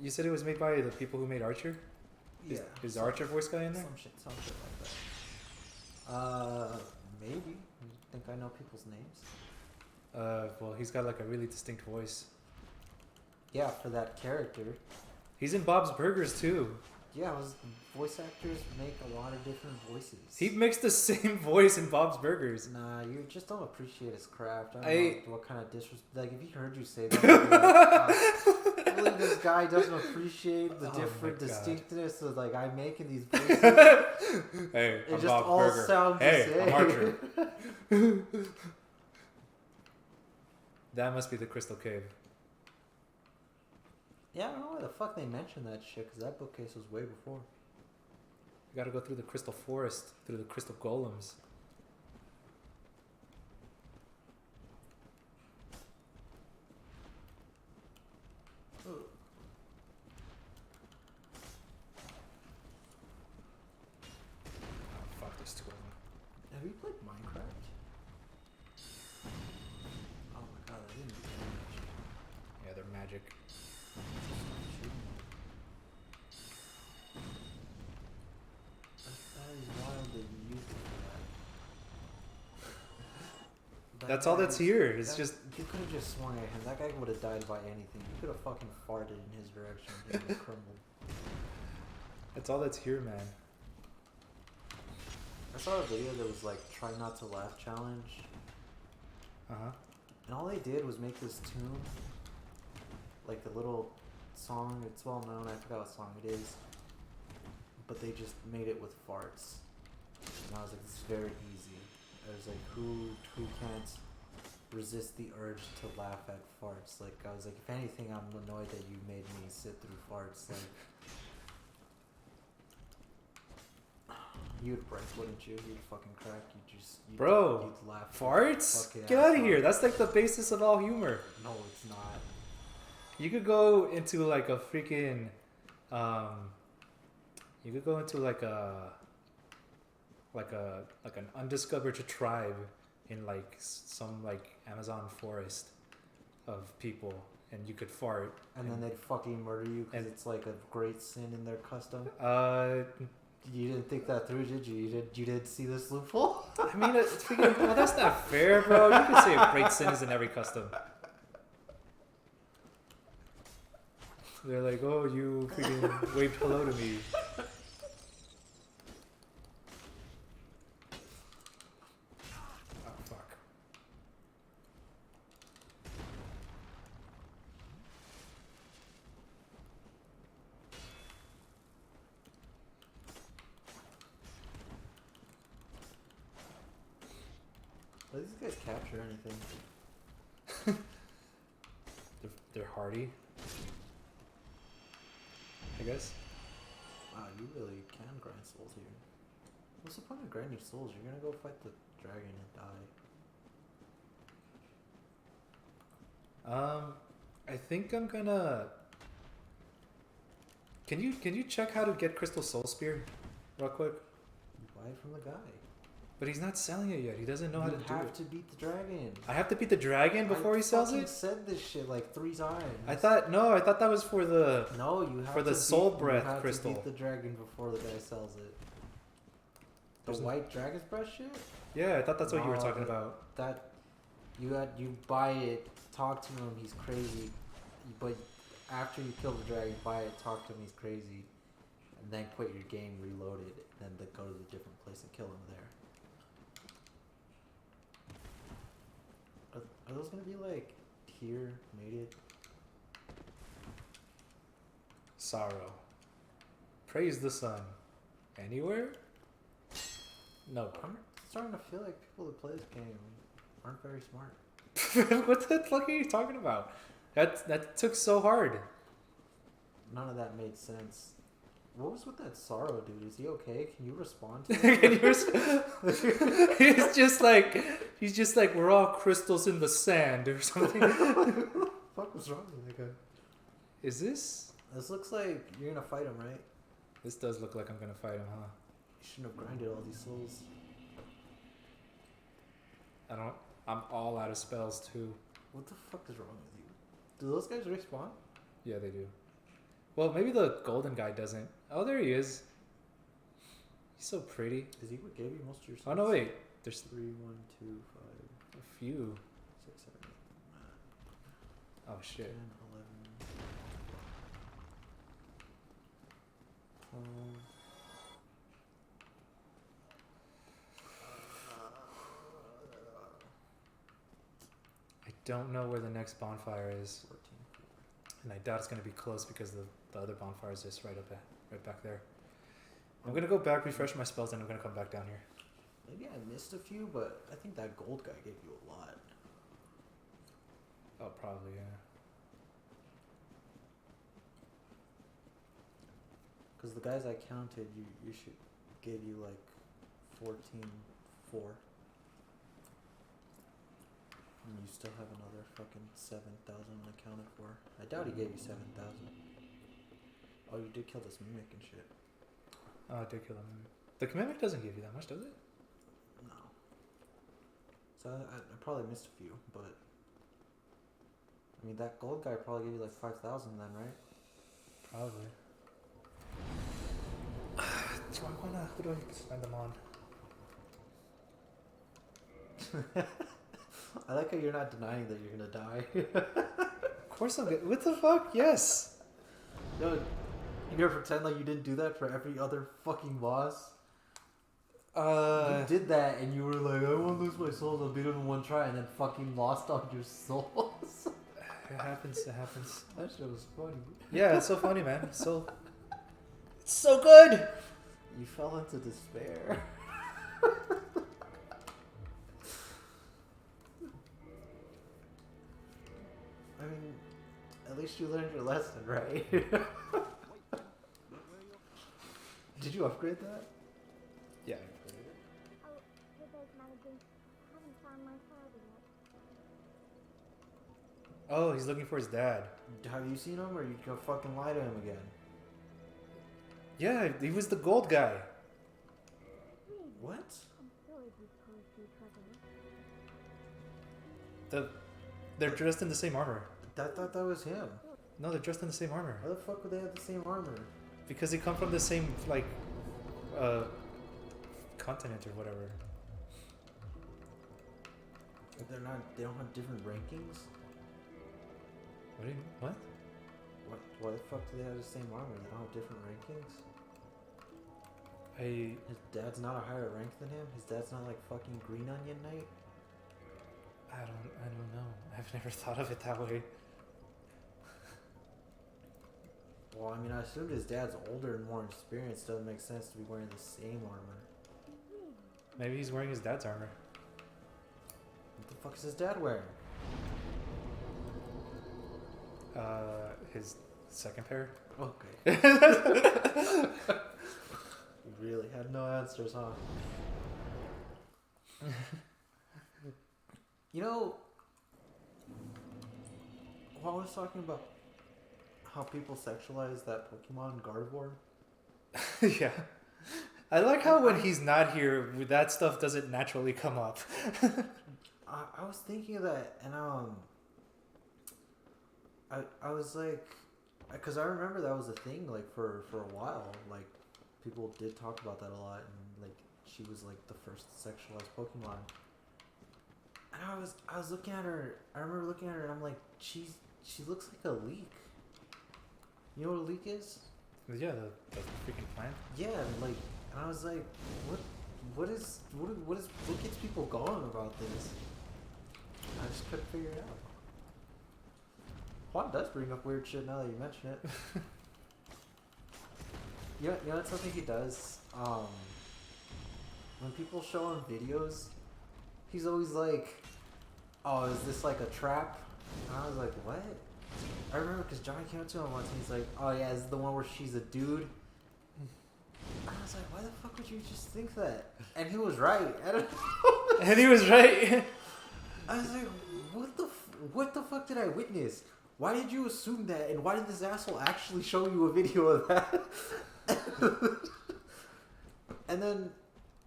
You said it was made by the people who made Archer? Yeah. Is the Archer voice guy in there? Some shit like that. Maybe. You think I know people's names? Well, he's got like a really distinct voice. Yeah, for that character. He's in Bob's Burgers too. Yeah, voice actors make a lot of different voices. He makes the same voice in Bob's Burgers. Nah, you just don't appreciate his craft. I don't know what kind of disrespect. Like, if he heard you say that, I believe this guy doesn't appreciate the different distinctness of, like, I'm making these voices. Hey, it I'm just Bob all Burger. sounds Hey, the same. I'm Archer. That must be the Crystal Cave. Yeah, I don't know why the fuck they mentioned that shit, because that bookcase was way before. You gotta go through the Crystal Forest, through the Crystal Golems. Oh, fuck, there's two of them. Have you played Minecraft? Oh my god, I didn't do damage. Yeah, they're magic. That is wild that you used it for that. That's all that's here. It's just... You could have just swung at him. That guy would have died by anything. You could have fucking farted in his direction. He would have crumbled. That's all that's here, man. I saw a video that was like, try not to laugh challenge. Uh-huh. And all they did was make this tune. Like the little song, it's well known, I forgot what song it is. But they just made it with farts. And I was like, this is very easy. I was like, who can't resist the urge to laugh at farts? Like, I was like, if anything, I'm annoyed that you made me sit through farts. Like, you'd break, wouldn't you? You'd fucking crack. Bro, you'd laugh. farts? Get out of here. That's like the basis of all humor. No, it's not. You could go into like a freaking, you could go into like an undiscovered tribe in like some like Amazon forest of people, and you could fart. And then they'd fucking murder you because it's like a great sin in their custom. You didn't think that through, did you? You didn't see this loophole? I mean, it's freaking, well, that's not fair, bro. You can say a great sin is in every custom. They're like, oh, you freaking waved hello to me. Oh, fuck. Do these guys capture anything? They're hardy, I guess. Wow, you really can grind souls here. What's the point of grinding souls? You're gonna go fight the dragon and die. I think I'm gonna. Can you check how to get Crystal Soul Spear, real quick? You buy it from the guy. But he's not selling it yet. He doesn't know how to do it. You have to beat the dragon. I have to beat the dragon before he sells it? I said this shit like 3 times. I thought that was for the No, you have for the to soul beat, breath you have crystal. To beat the dragon before the guy sells it. The There's white dragon's breath shit? Yeah, I thought that's what you were talking about. That you buy it, talk to him, he's crazy. But after you kill the dragon, buy it, talk to him, he's crazy, and then quit your game, reload it, and then go to the different place and kill him there. Are those gonna be like here, mated? Sorrow. Praise the sun. Anywhere? No. I'm starting to feel like people that play this game aren't very smart. What the fuck are you talking about? That took so hard. None of that made sense. What was with that Sorrow dude? Is he okay? Can you respond to him? He's just like we're all crystals in the sand or something. What the fuck was wrong with that guy? Is this? This looks like you're gonna fight him, right? This does look like I'm gonna fight him, huh? You shouldn't have grinded all these souls. I'm all out of spells too. What the fuck is wrong with you? Do those guys respawn? Yeah, they do. Well, maybe the golden guy doesn't. Oh, there he is. He's so pretty. Is he what gave you most of your souls? Oh no, wait. There's 3, 1, 2, 5, a few. 6, 7, 8, 9, Oh shit. 10, 11, 12. I don't know where the next bonfire is, 14. and I doubt it's gonna be close because the other bonfire is just right back there. I'm gonna go back, refresh my spells, and I'm gonna come back down here. Maybe I missed a few, but I think that gold guy gave you a lot. Oh, probably, yeah. Because the guys I counted, you should give you like 14,4. And you still have another fucking 7,000 unaccounted for. I doubt he gave you 7,000. Oh, you did kill this mimic and shit. Oh, I did kill the mimic. The mimic doesn't give you that much, does it? No. So I probably missed a few, but I mean that gold guy probably gave you like 5,000 then, right? Probably. Who do I spend them on? I like how you're not denying that you're gonna die. Of course I'm good. What the fuck? Yes. No, you never pretend like you didn't do that for every other fucking boss. You did that and you were like, I won't lose my souls, I'll beat him in one try, and then fucking lost all your souls. It happens. It happens. That shit was funny. Yeah, it's so funny, man. It's so good. You fell into despair. I mean, at least you learned your lesson, right? Did you upgrade that? Yeah. Oh, hey guys, managing. Haven't found my father yet. Oh, he's looking for his dad. Have you seen him, or you gonna fucking lie to him again? Yeah, he was the gold guy. What? I'm sorry we caused you trouble. They're dressed in the same armor. I thought that was him. No, they're dressed in the same armor. How the fuck would they have the same armor? Because they come from the same, continent or whatever. They're not. They don't have different rankings. What do you, what? What? Why the fuck do they have the same armor? They don't have different rankings. His dad's not a higher rank than him. His dad's not like fucking Green Onion Knight. I don't know. I've never thought of it that way. Well, I mean, I assumed his dad's older and more experienced. Doesn't make sense to be wearing the same armor. Maybe he's wearing his dad's armor. What the fuck is his dad wearing? His second pair. Okay. You really had no answers, huh? You know, while I was talking about how people sexualize that Pokemon Gardevoir, Yeah. I like how when he's not here, that stuff doesn't naturally come up. I was thinking of that, and I was like, because I remember that was a thing, like, for a while, like, people did talk about that a lot, and, like, she was, like, the first sexualized Pokemon, and I was looking at her, I remember looking at her, and I'm like, she looks like a leek. You know what a leek is? Yeah, the freaking plant. Yeah, and I was like, what gets people going about this? I just couldn't figure it out. Juan does bring up weird shit now that you mention it. You know that's something he does? When people show him videos, he's always like, oh, is this like a trap? And I was like, what? I remember because Johnny came up to him once and he's like, oh yeah, is it the one where she's a dude? And I was like, why the fuck would you just think that? And he was right. I don't know. And he was right. I was like, what the fuck did I witness? Why did you assume that? And why did this asshole actually show you a video of that? and then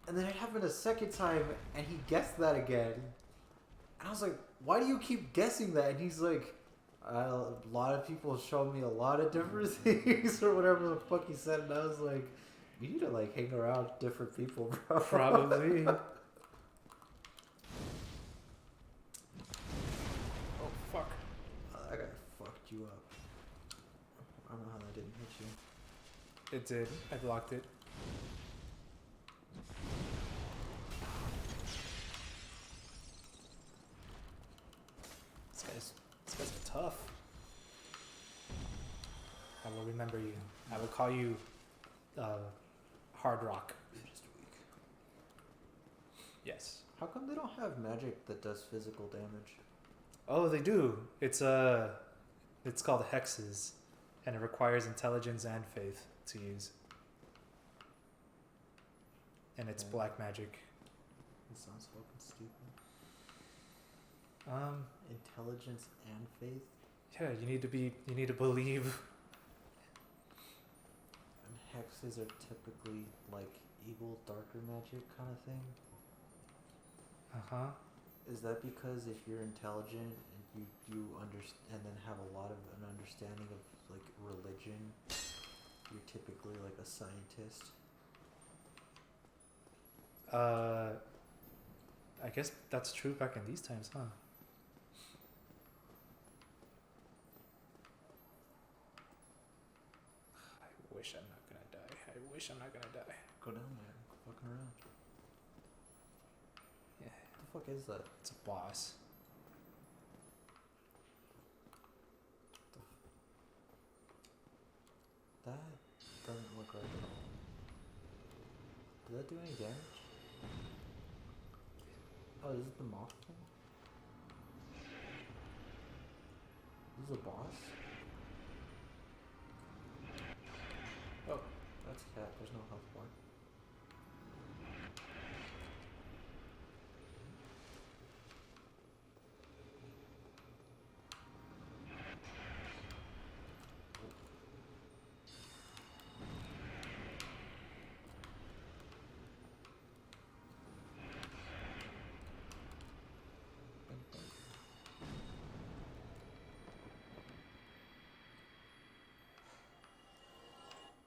it happened a second time, and he guessed that again. And I was like, why do you keep guessing that? And he's like, a lot of people show me a lot of different things, or whatever the fuck he said. And I was like, you need to like hang around different people, bro. Probably. Oh fuck. That guy fucked you up. I don't know how that didn't hit you. It did. I blocked it. This guy's tough. I will remember you. I will call you Hard Rock. You're just weak. Yes. How come they don't have magic that does physical damage? Oh, they do. It's called hexes, and it requires intelligence and faith to use. And it's Okay. black magic. It sounds fucking stupid. Um, Intelligence and faith? yeah, you need to believe. And hexes are typically like evil, darker magic kind of thing. Uh-huh. Is that because if you're intelligent and you understand and then have a lot of an understanding of like religion, you're typically like a scientist? I guess that's true back in these times, huh? I wish I'm not gonna die. I wish I'm not gonna die. Go down there, fucking around. Yeah. What the fuck is that? It's a boss. That doesn't look right at all. Did that do any damage? Oh, is it the moth thing? This is a boss? Oh. That's cat, there's no health bar.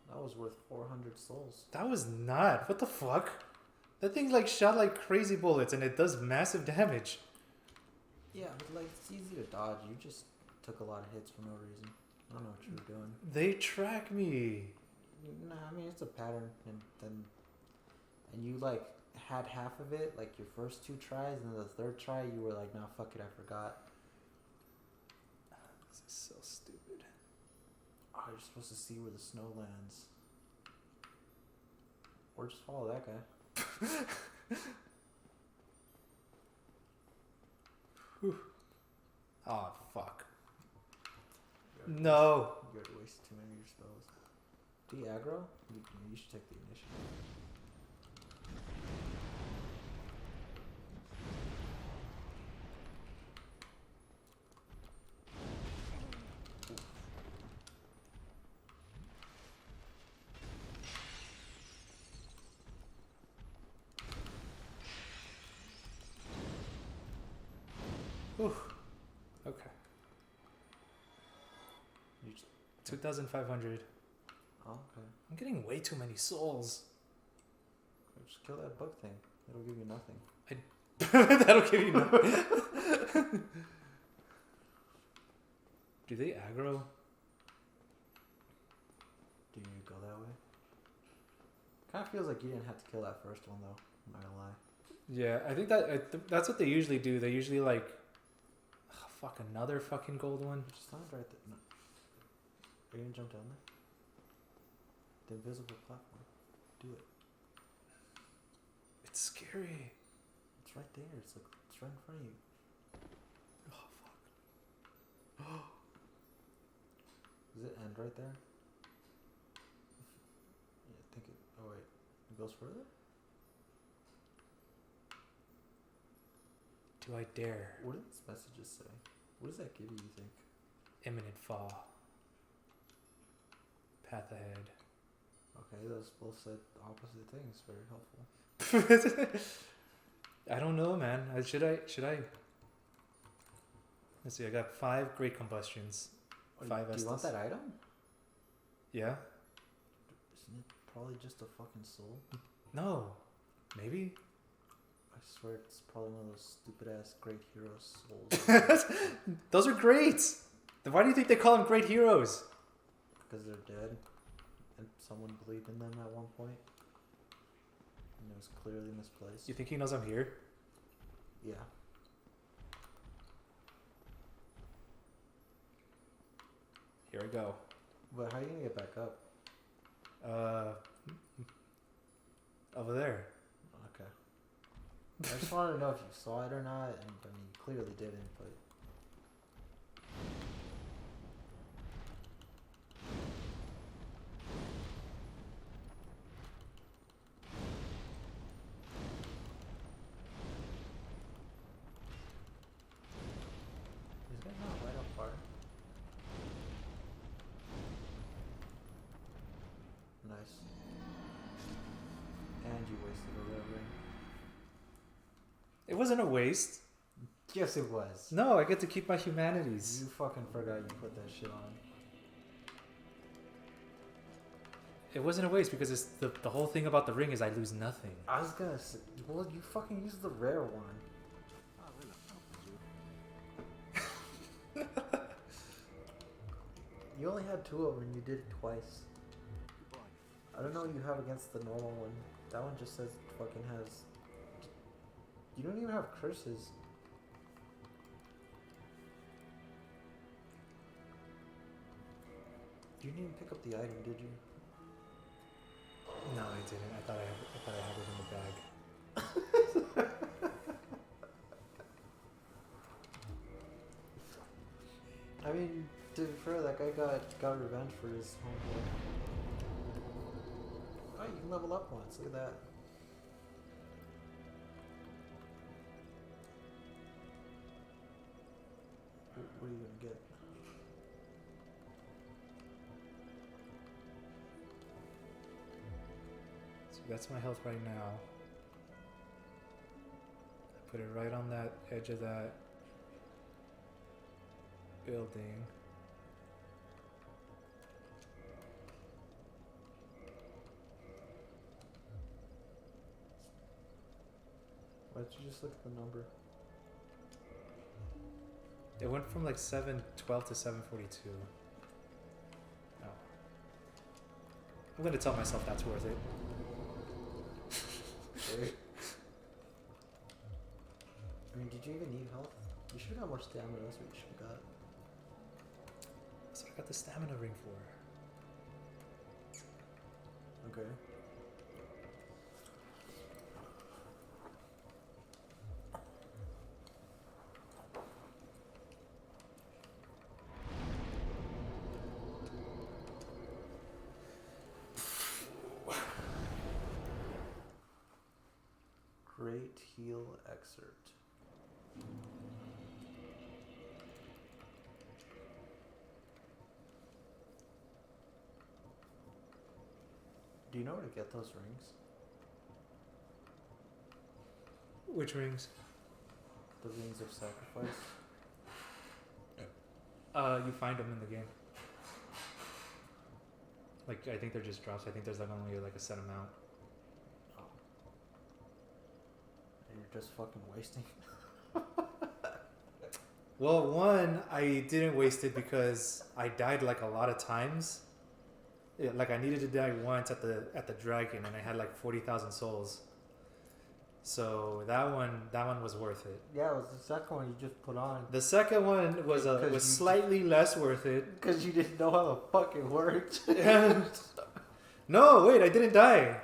That was worth 400 souls. That was not. What the fuck? That thing like shot like crazy bullets and it does massive damage. Yeah, but like it's easy to dodge. You just took a lot of hits for no reason. I don't know what you were doing. They track me. Nah, I mean it's a pattern, and you like had half of it, like your first 2 tries, and then the third try you were like, nah, fuck it, I forgot. This is so stupid. Oh, you're supposed to see where the snow lands. Or just follow that guy. Oh, fuck. You already No. You already wasted too many of your spells. Do you aggro? You should take the initiative. Whew. Okay. You just, 2,500. oh, okay. I'm getting way too many souls. Just kill that bug thing. It'll give you nothing. That'll give you nothing. Do they aggro? Do you go that way? Kind of feels like you didn't have to kill that first one though. I'm not gonna lie. Yeah, I think that that's what they usually do. They usually like, fuck, another fucking gold one. Just land right there. No. Are you gonna jump down there? The invisible platform. Do it. It's scary. It's right there. It's like it's right in front of you. Oh fuck. Does it end right there? Yeah, I think it. Oh wait, it goes further. Do I dare? What did these messages say? What does that give you? You think? Imminent fall. Path ahead. Okay, those both said opposite things. Very helpful. I don't know, man. Should I? Let's see. I got 5 great combustions. Oh, 5 do you want Estus. that item? Yeah. Isn't it probably just a fucking soul? No. Maybe. I swear it's probably one of those stupid ass great hero souls. Those are great. Then why do you think they call them great heroes? Because they're dead, and someone believed in them at one point, and it was clearly misplaced. You think he knows I'm here? Yeah. Here I go. But how are you gonna get back up? Over there. Okay. I just wanted to know if you saw it or not, and I mean, you clearly didn't, but. Is that not right up far? Nice. And you wasted a red ring. It wasn't a waste. Yes, it was. No, I get to keep my humanities. You fucking forgot you put that shit on. It wasn't a waste because it's the whole thing about the ring is I lose nothing. I was gonna say, well, you fucking used the rare one. You only had 2 of them and you did it twice. I don't know what you have against the normal one. That one just says it fucking has... You don't even have curses. You didn't even pick up the item, did you? No, I didn't. I thought I had it in the bag. I mean, to be fair, that guy got revenge for his homeboy. Oh, you can level up once. Look at that. What are you gonna get? So that's my health right now. I put it right on that edge of that building. Why don't you just look at the number? It went from like 712 to 742. No. I'm gonna tell myself that's worth it. Okay. I mean, did you even need health? You should have got more stamina. That's what you should have got. That's what I got the stamina ring for. Okay. Great Heal Excerpt. Do you know where to get those rings? Which rings? The rings of sacrifice? You find them in the game. Like, I think they're just drops. I think there's like only like a set amount. Oh. And you're just fucking wasting. Well, one, I didn't waste it because I died like a lot of times. Yeah, like I needed to die once at the dragon, and I had like 40,000 souls. So that one was worth it. Yeah, it was the second one you just put on. The second one was slightly less worth it Because you didn't know how the fuck it worked. No, wait, I didn't die.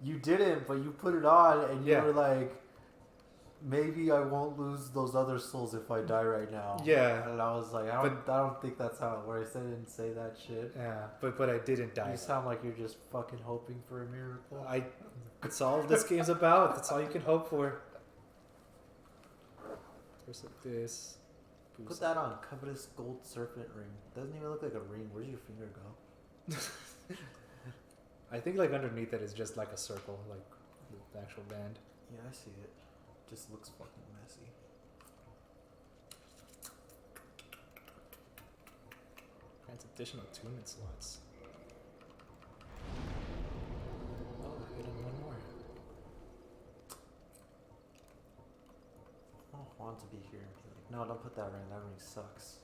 You didn't, but you put it on and you Yeah. were like, maybe I won't lose those other souls if I die right now. Yeah. And I was like, I don't think that's how it works. I didn't say that shit. Yeah, but I didn't die. You sound like you're just fucking hoping for a miracle. That's all this game's about. That's all you can hope for. Where's this? Put that on. Covetous gold serpent ring. Doesn't even look like a ring. Where's your finger go? I think like underneath it is just like a circle, like the actual band. Yeah, I see it. Just looks fucking messy. Grants additional attunement slots. Oh, hit him one more. I don't want to be here and be like, no, don't put that ring. That ring sucks.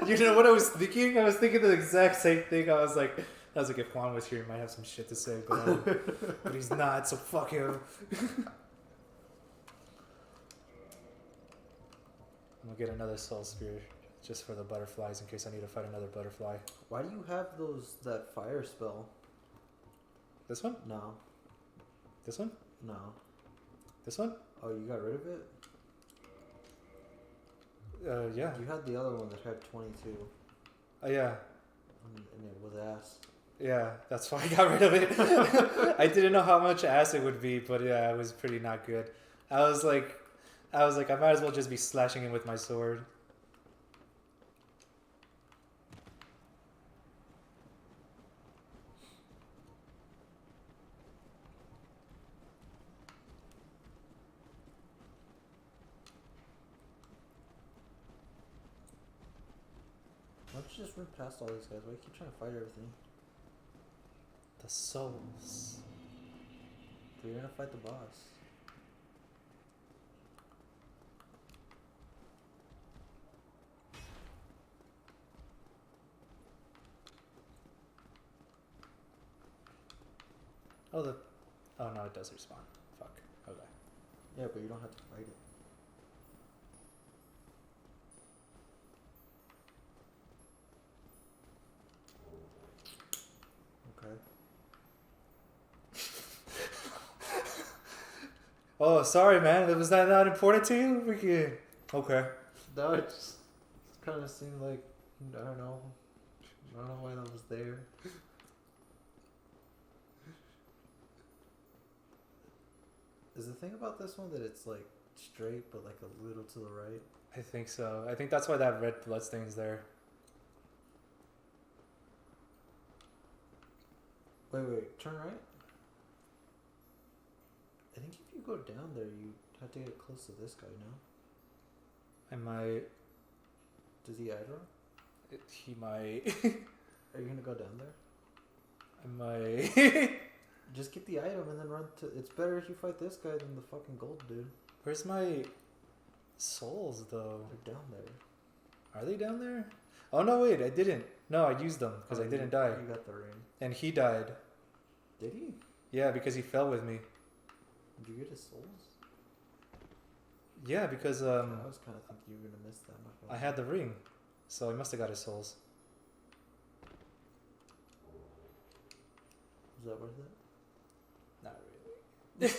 You know what I was thinking? I was thinking the exact same thing. I was like, if Juan was here, he might have some shit to say, but he's not, so fuck him. I'm gonna get another soul spear just for the butterflies in case I need to fight another butterfly. Why do you have that fire spell? This one? No. This one? No. This one? Oh, you got rid of it? Yeah. You had the other one that had 22. Yeah. And it was ass. Yeah, that's why I got rid of it. I didn't know how much ass it would be, but yeah, it was pretty not good. I was like, I might as well just be slashing him with my sword. Why don't you just run past all these guys? Why do you keep trying to fight everything? The souls. So you're gonna fight the boss. Oh, no, it does respawn. Fuck. Okay. Yeah, but you don't have to fight it. Okay. Oh, sorry, man. Was that not important to you? Freaking. Okay. No, it just kind of seemed like, I don't know why that was there. Is the thing about this one that it's like straight but like a little to the right? I think so. I think that's why that red bloodstain's there. Wait, turn right? I think if you go down there, you have to get close to this guy, no? I might. Does he aggro? He might. Are you gonna go down there? I might. Just get the item and then run to... It's better if you fight this guy than the fucking gold dude. Where's my souls, though? They're down there. Are they down there? Oh, no, wait. I didn't. No, I used them because I didn't die. You got the ring. And he died. Did he? Yeah, because he fell with me. Did you get his souls? Yeah, because I was kind of thinking you were going to miss that. I had the ring. So I must have got his souls. Was that worth it? Not really.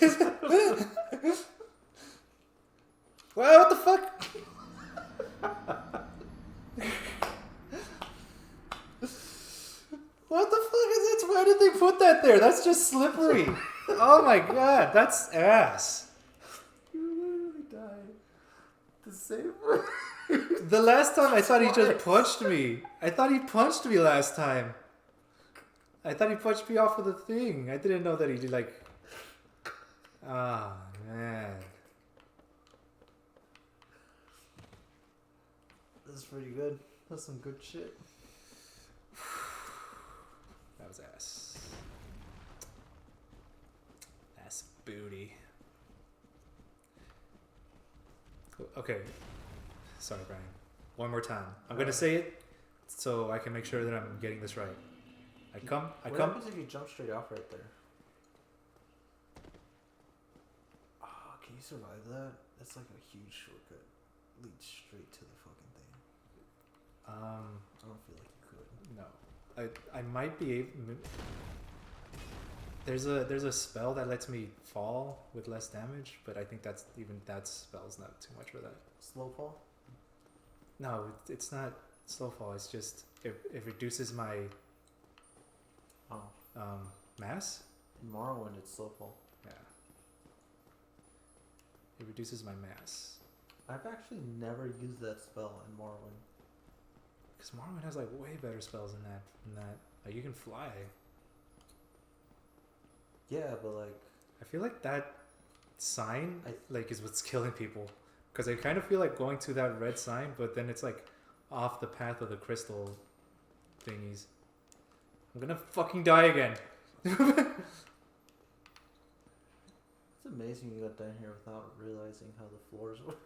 Well, what the fuck? What the fuck is it? Why did they put that there? That's just slippery. Oh my god, that's ass. You literally died the same way. The last time I thought he just Twice. punched me. I thought he punched me last time. I thought he punched me off with a thing. I didn't know that he did like. Ah, man. That's pretty good. That's some good shit. That was ass. Ass booty. Okay. Sorry, Brian. One more time. I'm gonna say it so I can make sure that I'm getting this right. What come. happens if you jump straight off right there? Oh, can you survive that? That's like a huge shortcut. Leads straight to the fucking thing. I don't feel like you could. No. I might be able. There's a spell that lets me fall with less damage, but I think that spell's not too much for that. Slow fall? No, it's not slow fall. It's just it reduces my mass. In Morrowind, it's slow fall. Yeah. It reduces my mass. I've actually never used that spell in Morrowind. Because Morrowind has like way better spells than that. Like you can fly. Yeah, but like I feel like that sign is what's killing people. Because I kind of feel like going to that red sign, but then it's like off the path of the crystal thingies. I'm gonna fucking die again. it's amazing you got down here without realizing how the floors work.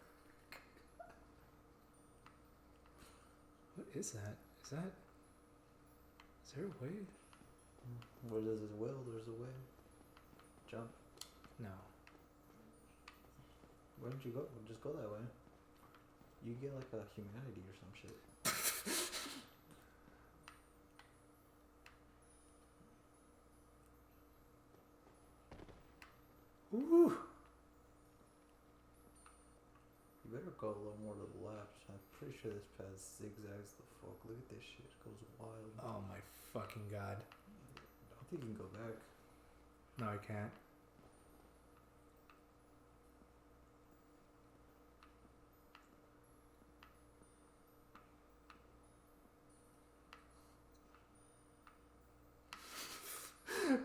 What is that? Is there a way? Where there's a will, there's a way. Jump. No. Why don't you go? Just go that way. You get like a humanity or some shit. Ooh. You better go a little more to the left. I'm pretty sure this path zigzags the fuck. Look at this shit. It goes wild. Oh my fucking god. I don't think you can go back. No, I can't.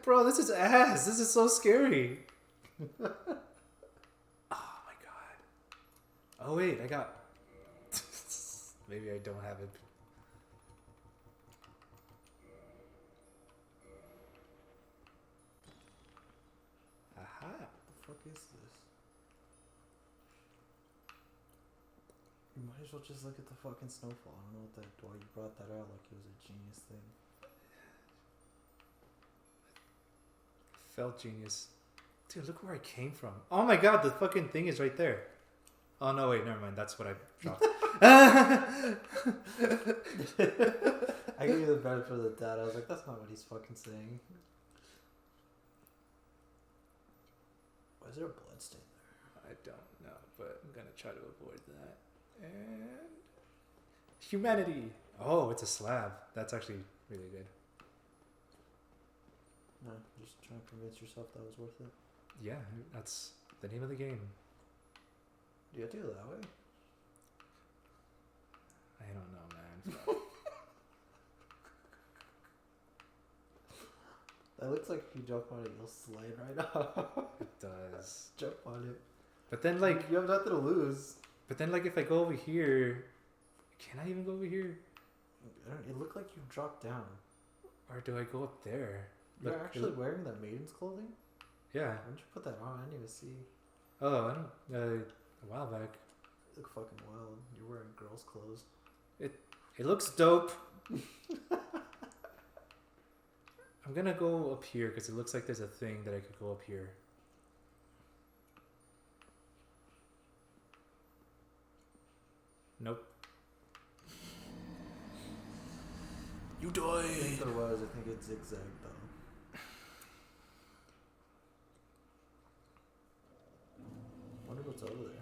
Bro, this is ass. This is so scary. Oh my god. Oh wait, I got... Maybe I don't have it. Aha. What the fuck is this? You might as well just look at the fucking snowfall. I don't know why you brought that out like it was a genius thing. Felt genius. Dude, look where I came from. Oh my god, the fucking thing is right there. Oh no, wait, never mind. That's what I dropped. I gave you the benefit of the doubt. I was like, that's not what he's fucking saying. Why is there a bloodstain there? I don't know, but I'm gonna try to avoid that. And humanity. Oh, it's a slab. That's actually really good. No, just trying to convince yourself that was worth it. Yeah, that's the name of the game. Do you have to go that way? I don't know, man. That looks like if you jump on it, you'll slide right off. It does. Jump on it. But then, like, You have nothing to lose. if I go over here, can I even go over here? It looked like you dropped down. Or do I go up there? You're Look, actually wearing that maiden's clothing? Yeah. Why didn't you put that on? I didn't even see. Oh, I don't. A while back. You look fucking wild. You're wearing girls' clothes. It looks dope. I'm gonna go up here because it looks like there's a thing that I could go up here. Nope. You I die. think there was. I think it zigzagged though. Wonder what's over there.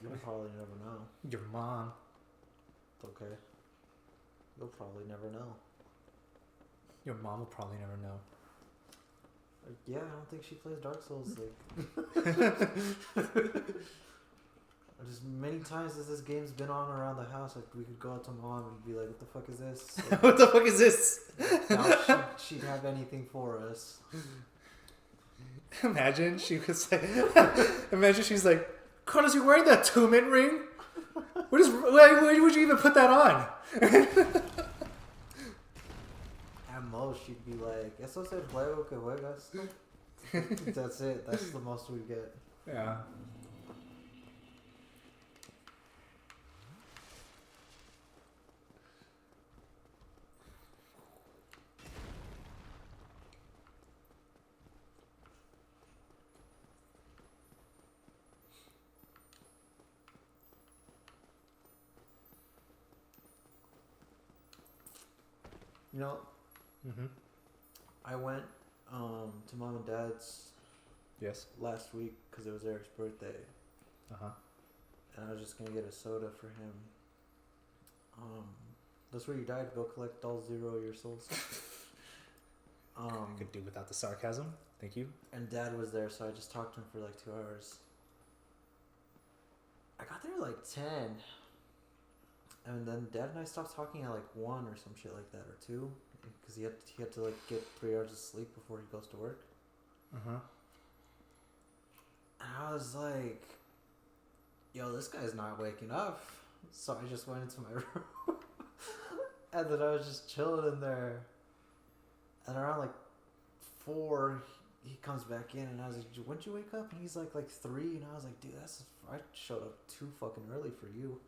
You'll probably never know. Your mom. It's okay. You'll probably never know. Your mom will probably never know. Yeah, I don't think she plays Dark Souls. Like, just many times as this game's been on around the house, like we could go out to mom and be like, "What the fuck is this?" Like, What the fuck is this? now she'd have anything for us. Imagine she was like, imagine she's like, Carlos, you wearing that 2-min ring? Why would you even put that on? At most, she'd be like, "Eso es el juego que juegas." That's it. That's the most we get. Yeah. You know, Mm-hmm. I went to mom and dad's Yes. last week because it was Eric's birthday, Uh-huh. and I was just gonna get a soda for him. That's where you died. Go collect all 0 of your souls. I could do without the sarcasm. Thank you. And Dad was there, so I just talked to him for like 2 hours. I got there at like 10, and then Dad and I stopped talking at like 1 or some shit like that, or 2, because he had to like get 3 hours of sleep before he goes to work. Uh-huh. And I was like, "Yo, this guy's not waking up." So I just went into my room, and then I was just chilling in there. And around like 4, he comes back in, and I was like, "When'd you wake up?" And he's like 3, and I was like, "Dude, I showed up too fucking early for you."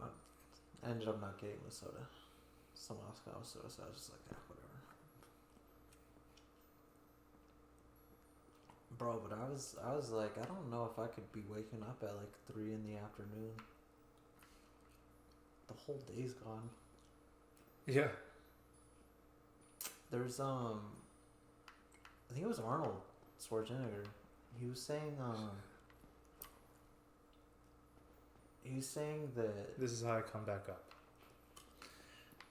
I ended up not getting the soda. Someone else got a soda, so I was just like, "Yeah, whatever." Bro, but I was like, I don't know if I could be waking up at like 3 in the afternoon. The whole day's gone. Yeah. There's I think it was Arnold Schwarzenegger. He was saying that This is how I come back up.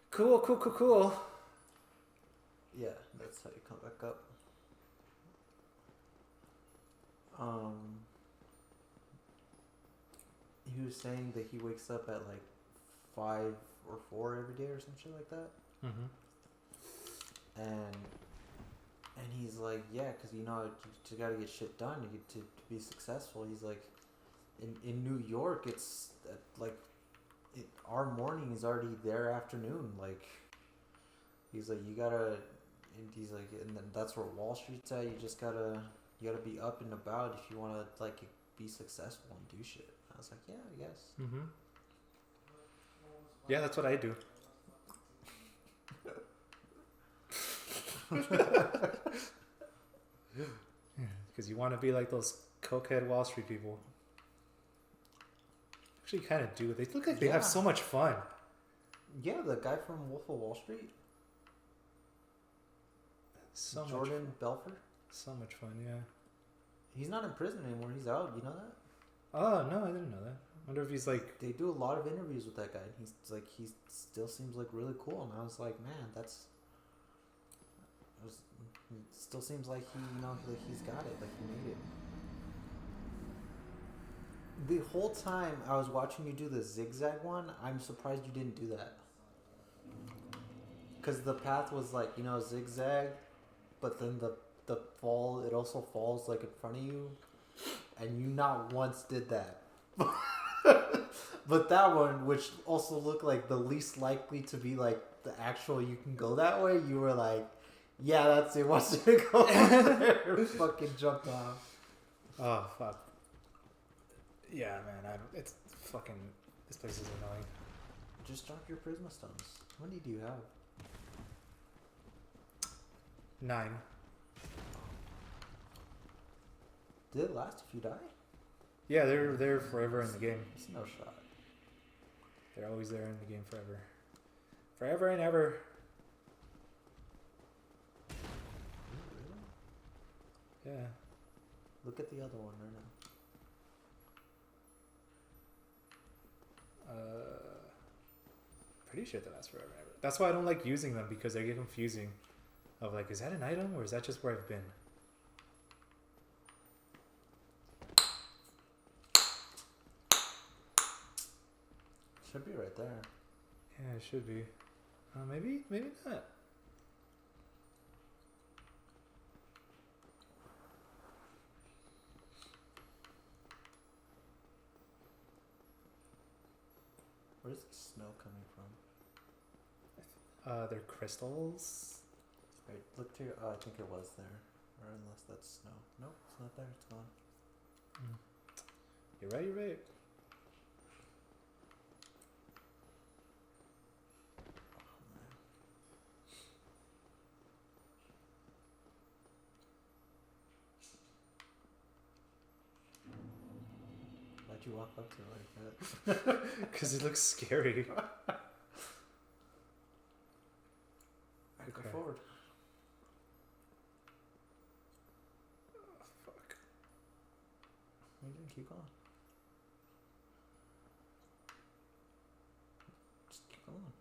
Cool. yeah, that's how you come back up. He was saying that he wakes up at like 5 or 4 every day or some shit like that. Mm-hmm. And he's like, yeah, because you gotta get shit done to be successful. He's like, in New York, it's like our morning is already their afternoon. Like, he's like, you gotta, and he's like, and then that's where Wall Street's at. You gotta be up and about if you want to like be successful and do shit. I was like, yeah, I guess. Mm-hmm. Yeah, that's what I do. Because you want to be like those cokehead Wall Street people. Actually, you kind of do. They look like they have so much fun. Yeah, the guy from Wolf of Wall Street. So Jordan much Belfort. So much fun, yeah. He's not in prison anymore. He's out. You know that? Oh, no, I didn't know that. I wonder if he's like... They do a lot of interviews with that guy. He's like, he still seems like really cool. And I was like, man, it still seems like like he's got it. Like he made it. The whole time I was watching you do the zigzag one, I'm surprised you didn't do that. Because the path was like, zigzag, but then the fall, it also falls like in front of you. And you not once did that. But that one, which also looked like the least likely to be like the actual you can go that way, you were like, yeah, that's it. Once you go over there, fucking jumped off. Oh, fuck. Yeah, man, it's fucking... This place is annoying. Just drop your Prisma stones. How many do you have? 9. Did it last if you die? Yeah, they're forever in the game. It's no shot. They're always there in the game forever. Forever and ever. Really? Yeah. Look at the other one right now. Pretty sure they last forever and ever. That's why I don't like using them, because they get confusing. of like, is that an item or is that just where I've been? Should be right there. Yeah, it should be. Maybe not. Where's the snow coming from? They're crystals. Wait, look to your. Oh, I think it was there. Or unless that's snow. Nope, it's not there. It's gone. You're right. Oh, man. Why'd you walk up to it like that? Because it looks scary. Go Okay. forward. Oh, fuck. You didn't keep going. Just keep going.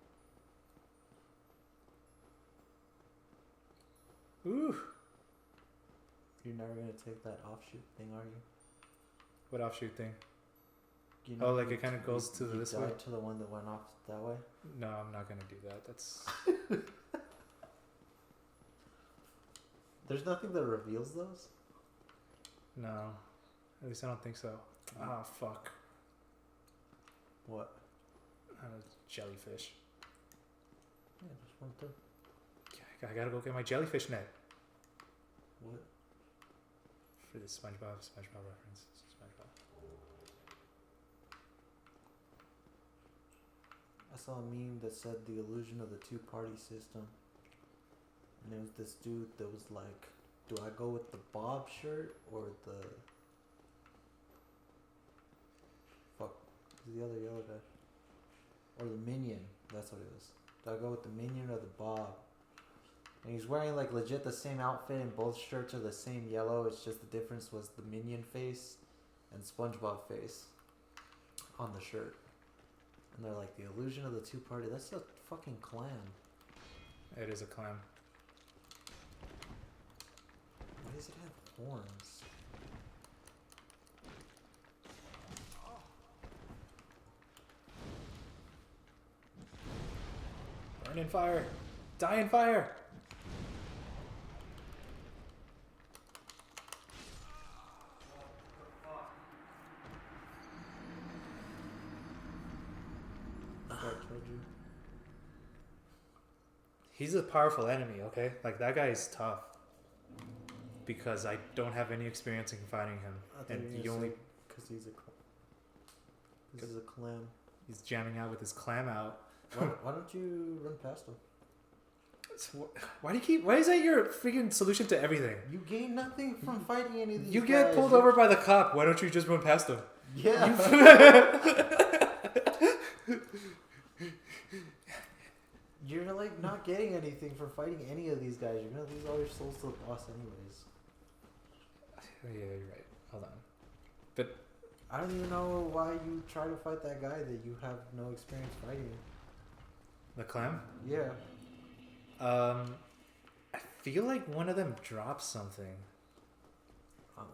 Ooh. You're never gonna take that offshoot thing, are you? What offshoot thing? You Oh, like it kind of goes to this way? To the one that went off that way? No, I'm not gonna do that. That's. There's nothing that reveals those? No. At least I don't think so. Ah, fuck. What? Jellyfish. Yeah, just one thing. I gotta go get my jellyfish net. What? For the SpongeBob reference. SpongeBob. I saw a meme that said the illusion of the two-party system. And it was this dude that was like, do I go with the Bob shirt or the... Fuck. Who's the other yellow guy? Or the Minion. That's what it was. Do I go with the Minion or the Bob? And he's wearing like legit the same outfit and both shirts are the same yellow. It's just the difference was the Minion face and SpongeBob face on the shirt. And they're like, the illusion of the two-party. That's a fucking clan. It is a clam. Why does it have horns? Burn in fire! Die in fire! I told you. He's a powerful enemy, okay? Like, that guy is tough. Because I don't have any experience in fighting him. And he only... Because he's a This is a clam. He's jamming out with his clam out. Why don't you run past him? So why is that your freaking solution to everything? You gain nothing from fighting any of these You get guys. pulled over by the cop. Why don't you just run past him? Yeah. You're like not getting anything from fighting any of these guys. You're gonna lose all your souls to the boss anyways. Yeah, you're right. Hold on. But I don't even know why you try to fight that guy that you have no experience fighting. the clam? Yeah. I feel like one of them dropped something.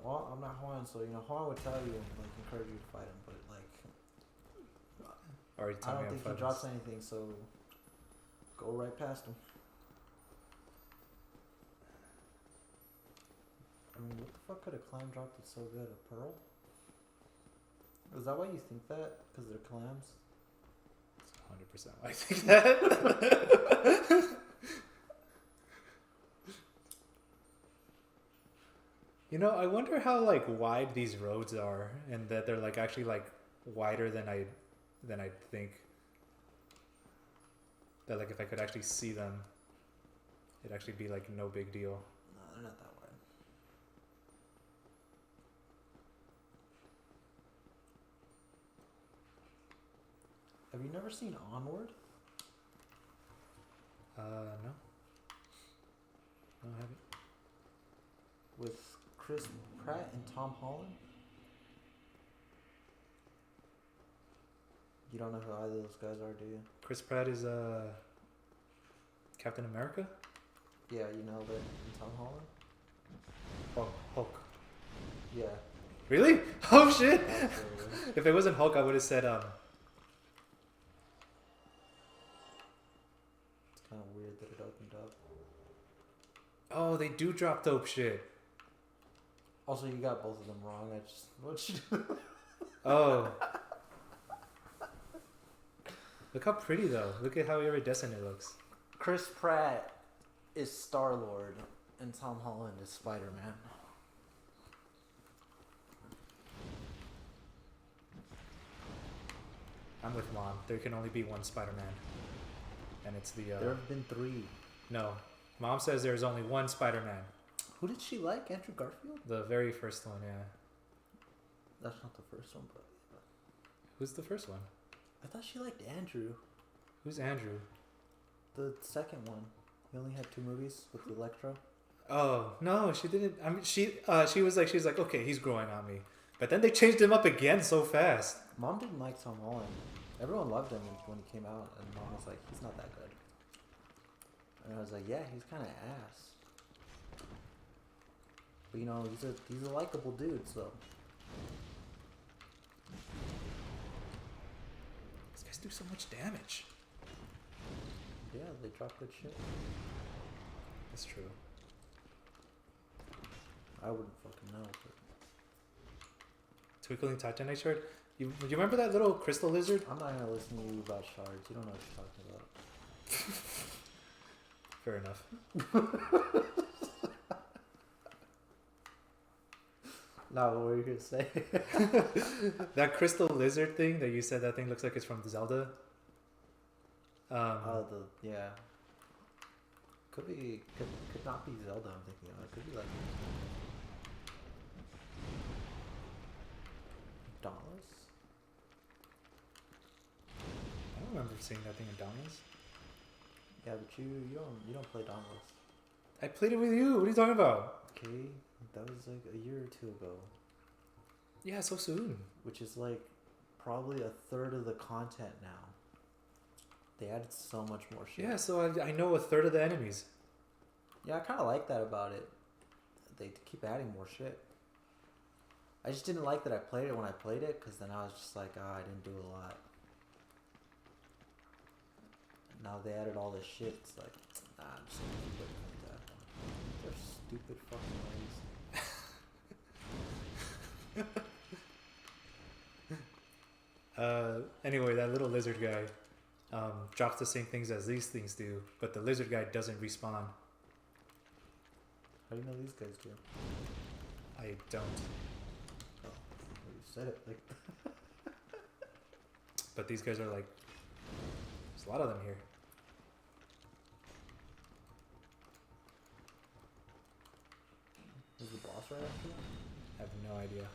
Well, I'm not Juan, so Juan would tell you and like encourage you to fight him, but like Already I told me don't I'm think he drops anything, so go right past him. I mean, what the fuck could a clam drop that's so good? A pearl? Is that why you think that? Because they're clams? 100% why I think that. I wonder how like wide these roads are, and that they're like actually like wider than I think. That like if I could actually see them, it'd actually be like no big deal. No, they're not that wide. Have you never seen Onward? No. No, I haven't. With Chris Pratt and Tom Holland? You don't know who either of those guys are, do you? Chris Pratt is Captain America. Yeah, you nailed it. In Tom Holland? Hulk. Yeah. Really? Oh shit! Absolutely. If it wasn't Hulk, I would have said It's kind of weird that it opened up. Oh, they do drop dope shit. Also, you got both of them wrong. I just what you Oh. Look how pretty though. Look at how iridescent it looks. Chris Pratt is Star-Lord and Tom Holland is Spider-Man. I'm with Mom. There can only be one Spider-Man. And it's the There have been 3. No. Mom says there's only one Spider-Man. Who did she like? Andrew Garfield? The very first one, yeah. That's not the first one, but Who's the first one? I thought she liked Andrew. Who's Andrew? The second one. He only had 2 movies with Electro. Oh, no, she didn't. I mean, she's like, okay, he's growing on me. But then they changed him up again so fast. Mom didn't like Tom Holland. Everyone loved him when he came out, and Mom was like, he's not that good. And I was like, yeah, he's kind of ass. But you know, he's a likable dude, so. These guys do so much damage. Yeah, they drop good shit. That's true. I wouldn't fucking know. But Twinkling Titanite shard? You remember that little crystal lizard? I'm not gonna listen to you about shards. You don't know what you're talking about. Fair enough. Now, what were you gonna say? That crystal lizard thing that you said that thing looks like it's from Zelda. Yeah. Could not be Zelda. I'm thinking of. It could be like Dauntless. I don't remember seeing that thing in Dauntless. Yeah, but you don't play Dauntless. I played it with you. What are you talking about? Okay, that was like a year or 2 ago, Yeah, so soon. which is like probably a third of the content now. They added so much more shit. Yeah, so I know a third of the enemies. Yeah, I kind of like that about it. They keep adding more shit. I just didn't like that I played it when I played it, because then I was just like, I didn't do a lot. Now they added all this shit. It's like, nah, I'm just gonna keep it like that. They're stupid fucking ways. Anyway, that little lizard guy drops the same things as these things do, but the lizard guy doesn't respawn. How do you know these guys do? I don't. Oh, well, you said it like. But these guys are like, there's a lot of them here. Is the boss right after that? I have no idea.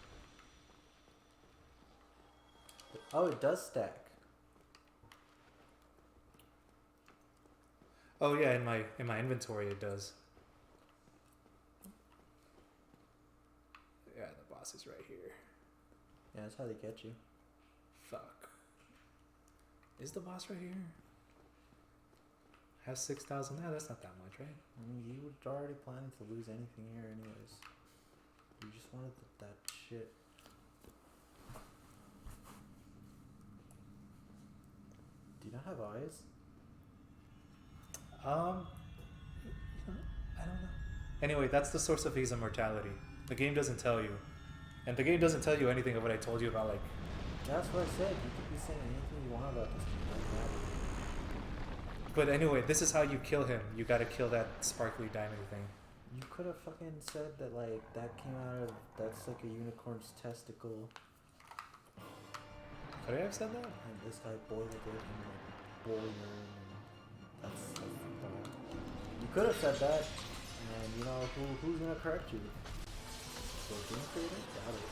Oh, it does stack. Oh yeah, in my inventory it does. Yeah, the boss is right here. Yeah, that's how they get you. Fuck. Is the boss right here? Have 6,000. Yeah, that's not that much, right? I mean, you were already planning to lose anything here, anyways. You just wanted that shit. Do you not have eyes? I don't know. Anyway, that's the source of his immortality. The game doesn't tell you. And the game doesn't tell you anything of what I told you about, like... That's what I said. You could be saying anything you want about this game. But anyway, this is how you kill him. You gotta kill that sparkly diamond thing. You could have fucking said that, like, that came out of... That's like a unicorn's testicle. Could I have said that? And this guy boiled it and, like, boiled urine. And that's you could have said that. And, you know, who's gonna correct you? The game creator? Doubt it.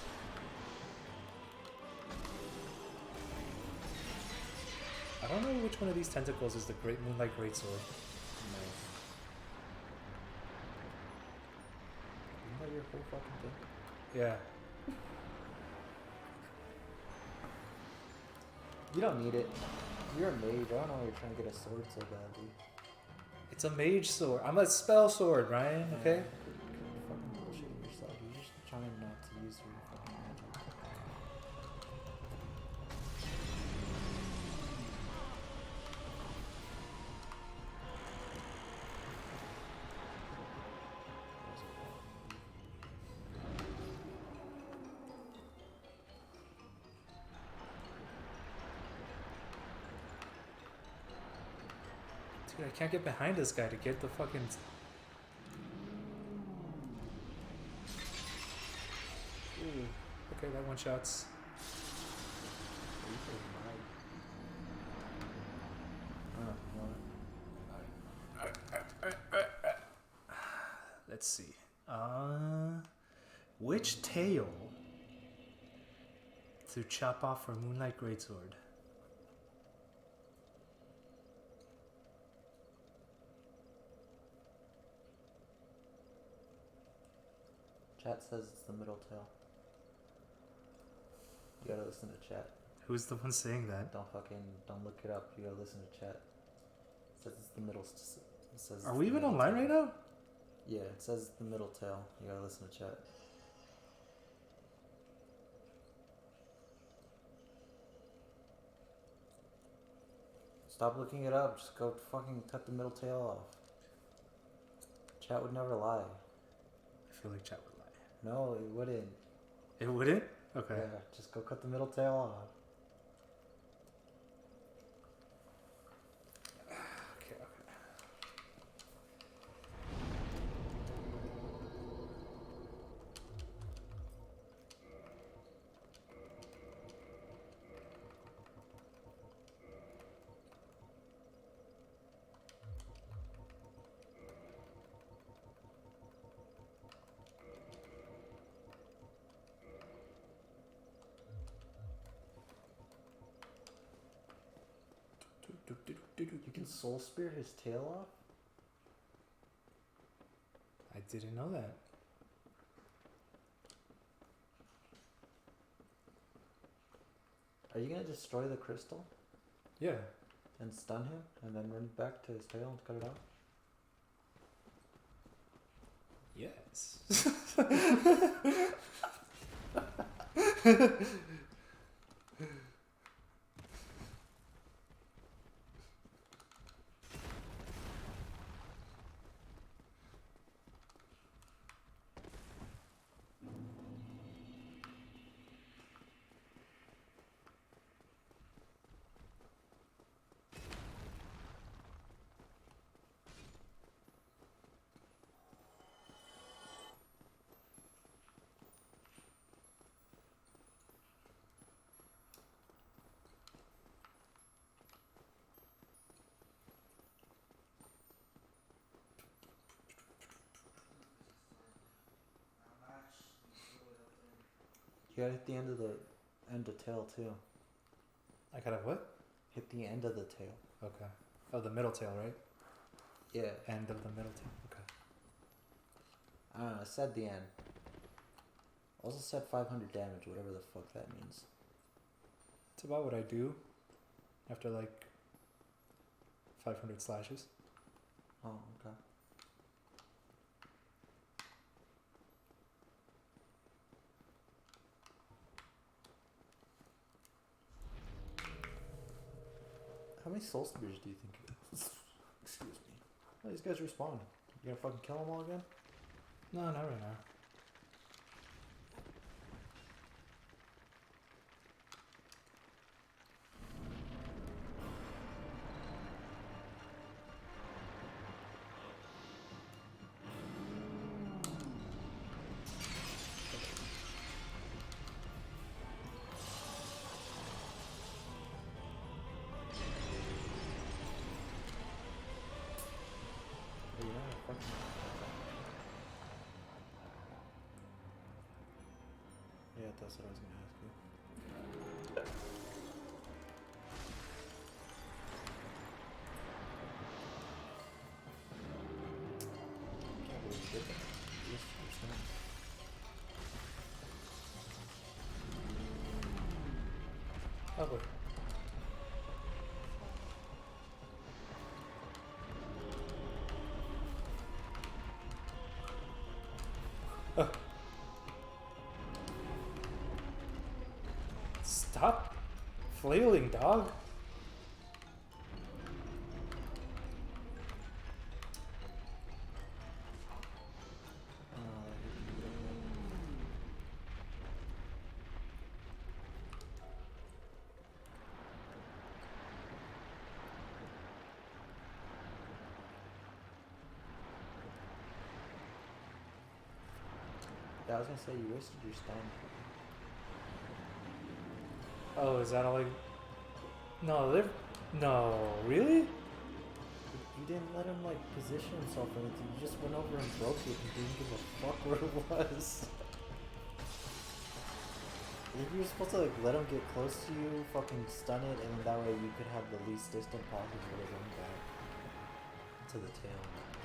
I don't know which one of these tentacles is the Great Moonlight Greatsword. Nice. Isn't that your whole fucking thing? Yeah. You don't need it. You're a mage. I don't know why you're trying to get a sword so badly. It's a mage sword. I'm a spell sword, Ryan. Okay. Quit fucking bullshitting yourself. You're just trying not to use your fucking magic. Dude, I can't get behind this guy to get the fucking. Ooh. Okay, that one shots. Let's see. Which tail to chop off for Moonlight Greatsword? Chat says it's the middle tail. You gotta listen to chat. Who's the one saying that? Don't look it up. You gotta listen to chat. It says it's the middle. It says Are we even online right now? Yeah, it says the middle tail. You gotta listen to chat. Stop looking it up. Just go fucking cut the middle tail off. Chat would never lie. I feel like chat would lie. No, it wouldn't. It wouldn't? Okay. Yeah, just go cut the middle tail off. Okay, okay. You can soul spear his tail off? I didn't know that. Are you gonna destroy the crystal Yeah. and stun him and then run back to his tail and cut it off? Yes. You gotta hit the end of tail too. I gotta what? Hit the end of the tail. Okay. Oh, the middle tail, right? Yeah. End of the middle tail. Okay. I don't know, I said the end. Also said 500 damage, whatever the fuck that means. It's about what I do after like 500 slashes. Oh, okay. How many soul spears do you think it is? Excuse me. Oh, these guys respawn. You gonna fucking kill them all again? No, not right now. Oh, yeah, fucking. Yeah, that's what I was gonna ask you. Can't believe you did that. Yes, understand. Oh boy. Stop flailing, dog. Yeah, I was gonna say you wasted your stun. Oh, is that all I... No, they're... No, really? You didn't let him like position himself or anything. You just went over and broke it and didn't give a fuck where it was. I think you were supposed to like let him get close to you, fucking stun it, and that way you could have the least distant possible to run back to the tail.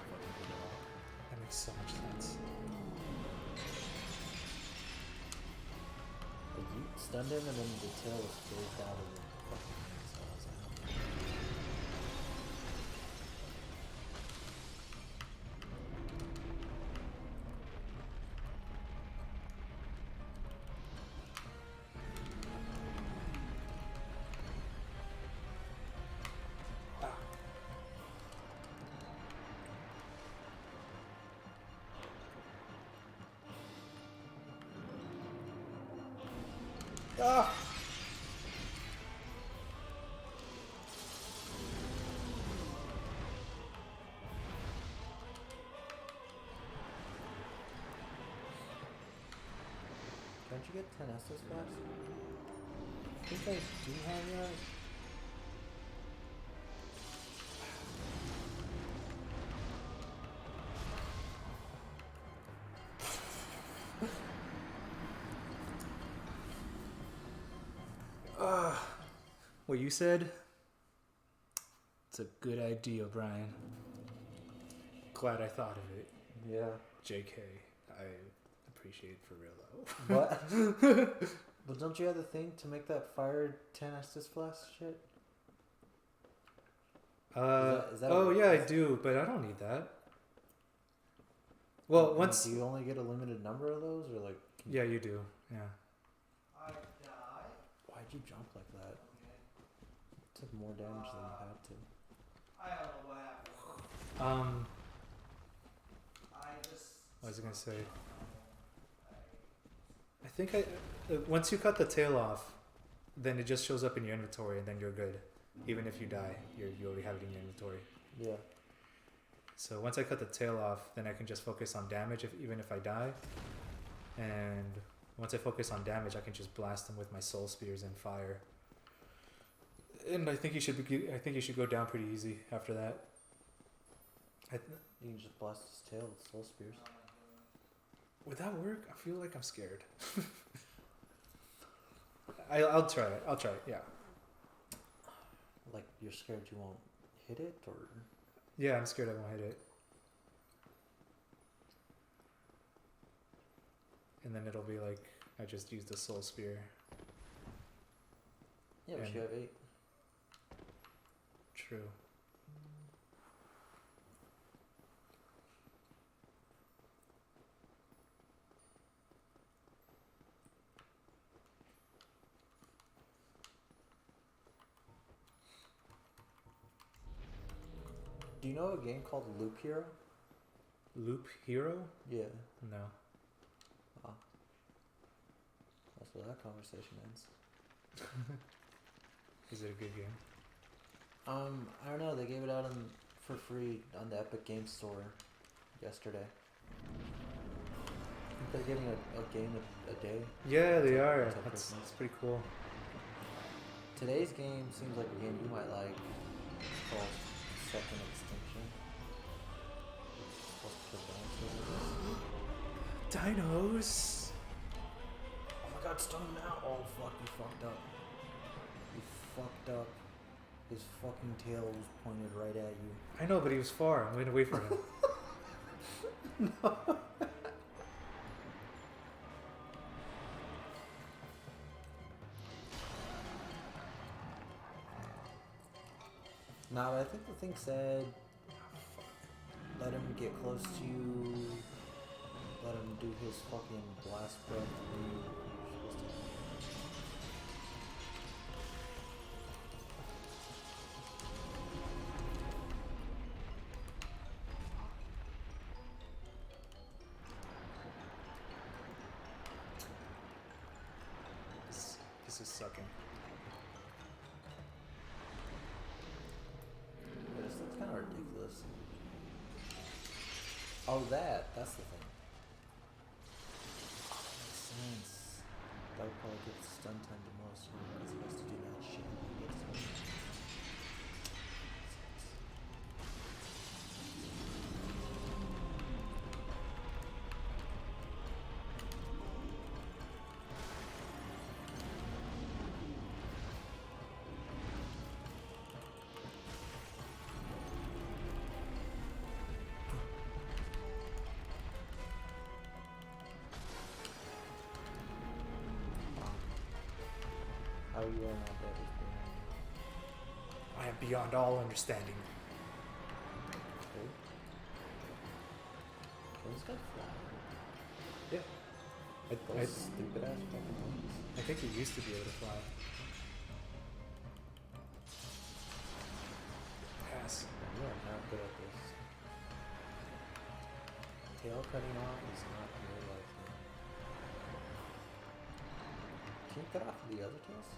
Fucking get it off. That makes so much sense. Like you stunned him and then the tail was phased out of the fucking thing, so I was like, Ah! can't you get 10 Estus flash? I think I do have that. What you said? It's a good idea, Brian. Glad I thought of it. Yeah. JK. I appreciate it for real though. What? But don't you have the thing to make that fire 10 Estus flash shit? Is that oh what- yeah, I do, but I don't need that. Well, I mean, once... do you only get a limited number of those, or like? Yeah, you do. Yeah. Why'd you jump like that? Took more damage than you had to. I don't know what happened. What was I gonna say? I think once you cut the tail off, then it just shows up in your inventory, and then you're good. Even if you die, you already have it in your inventory. Yeah. So once I cut the tail off, then I can just focus on damage, even if I die. And once I focus on damage, I can just blast them with my soul spears and fire. And I think you should go down pretty easy after that. You can just blast his tail with soul spears. Would that work? I feel like I'm scared. I'll try it. Yeah. Like you're scared you won't hit it, or? Yeah, I'm scared I won't hit it. And then it'll be like I just used the soul spear. Yeah, but And- you have 8. True. Do you know a game called Loop Hero? Loop Hero? Yeah. No. Oh. That's where that conversation ends. Is it a good game? I don't know. They gave it out for free on the Epic Games Store yesterday. I think they're getting a game a day. Yeah, they are. Until That's Christmas. pretty cool. Today's game seems like a game you might like. It's called Second Extinction. It's supposed to kill dinosaurs, I guess. Dinos. Oh my god, stun him now! Oh fuck, you fucked up. You fucked up. His fucking tail was pointed right at you. I know, but he was far. I'm going to wait for him. Nah, but I think the thing said, let him get close to you, let him do his fucking blast breath. is sucking. Yeah, this looks kind of ridiculous. Oh, that's the thing. Oh, that makes sense. That would probably give stun time to most because he has to do that shit when he gets home. How you are not dead is behind you. I am beyond all understanding. Okay. Can this guy fly? Yeah. Those stupid ass fucking wings. I think he used to be able to fly. Pass. You are not good at this. Tail cutting off is not your life thing. Can you cut off the other tails?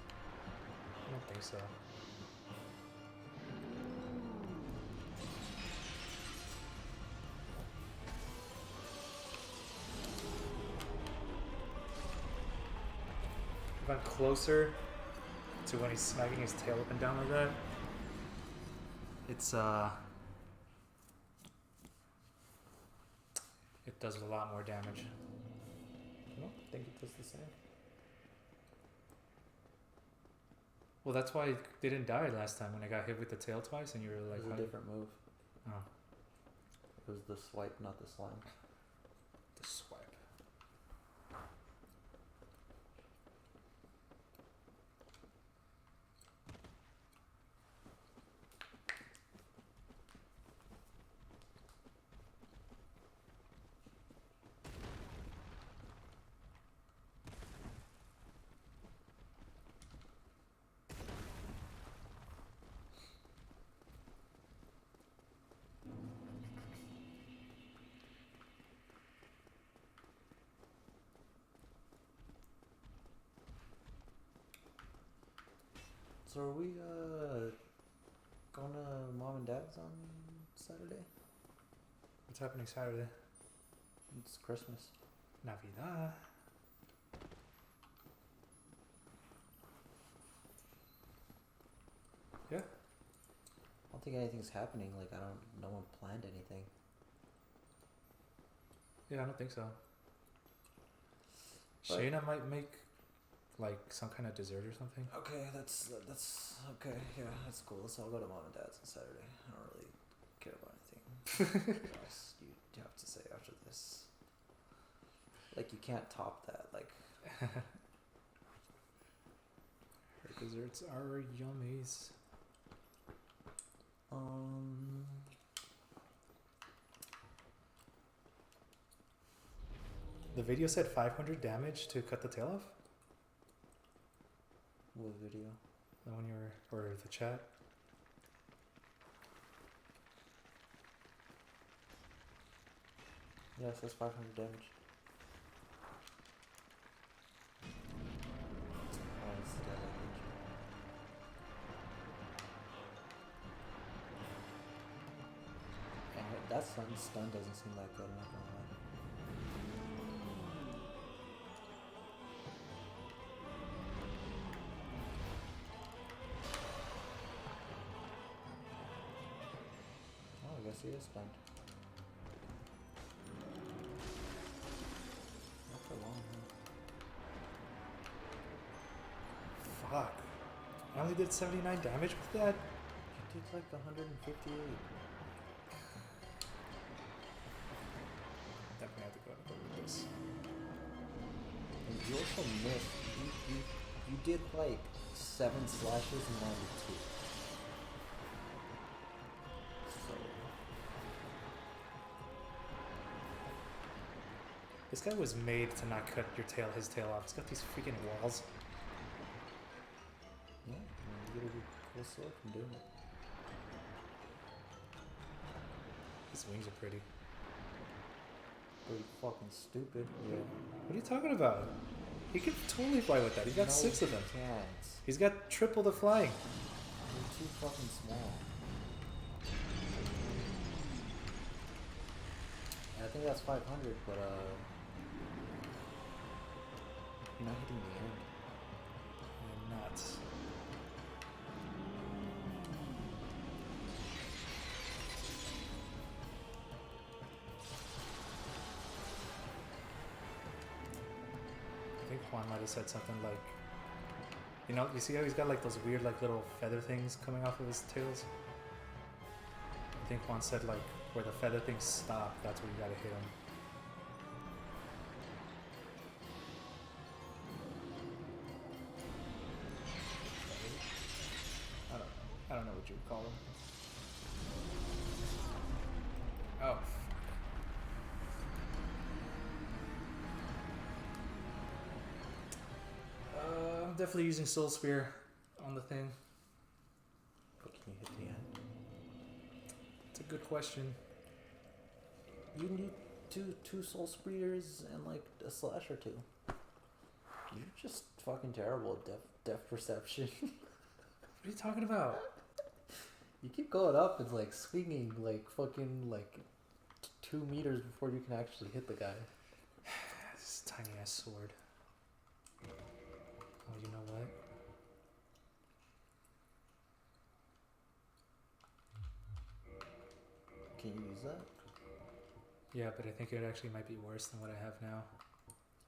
I don't think so. I've gone closer to when he's smacking his tail up and down like that. It's it does a lot more damage. I don't think it does the same. Well, that's why they didn't die last time when I got hit with the tail twice, and you were like, It was a different move. Oh, It was the swipe, not the slime. the swipe. So are we going to mom and dad's on Saturday? What's happening Saturday? It's Christmas. Navidad. Yeah. I don't think anything's happening. Like no one planned anything. Yeah, I don't think so. But- Shayna might make like some kind of dessert or something. Okay, that's okay. Yeah, that's cool. Let's all go to mom and dad's on Saturday. I don't really care about anything else you have to say after this. Like you can't top that. Like Her desserts are yummies. The video said 500 damage to cut the tail off. what video? The one you were, or the chat. Yeah, it says 500 damage. Oh, it's deadly injury. And that stun doesn't seem that good, I'm not gonna lie. Oh, I guess he is stunned. Not for long, huh? Fuck. I only did 79 damage with that. You did like 158. Definitely have to go with this. And you also missed. You did like 7 slashes and landed 2. So This guy was made to not cut his tail off. He's got these freaking walls. yeah, you get a cool sword from doing it. His wings are pretty. Pretty fucking stupid. Yeah. What are you talking about? He can totally fly with that. He's got 6 of them. He can't. He's got triple the flying. They're too fucking small. I think that's 500, but you're not hitting the end. I'm not. I think Juan might have said something like, you know, you see how he's got like those weird like little feather things coming off of his tails? I think Juan said like where the feather things stop, that's where you gotta hit him. I don't know what you would call him. Oh. I'm definitely using Soul Spear on the thing. But can you hit the end? It's a good question. You need two soul spears and like a slash or 2. You're just fucking terrible at depth perception. What are you talking about? You keep going up and like swinging like fucking like 2 meters before you can actually hit the guy. This tiny ass sword. Oh, you know what? Can you use that? Yeah, but I think it actually might be worse than what I have now.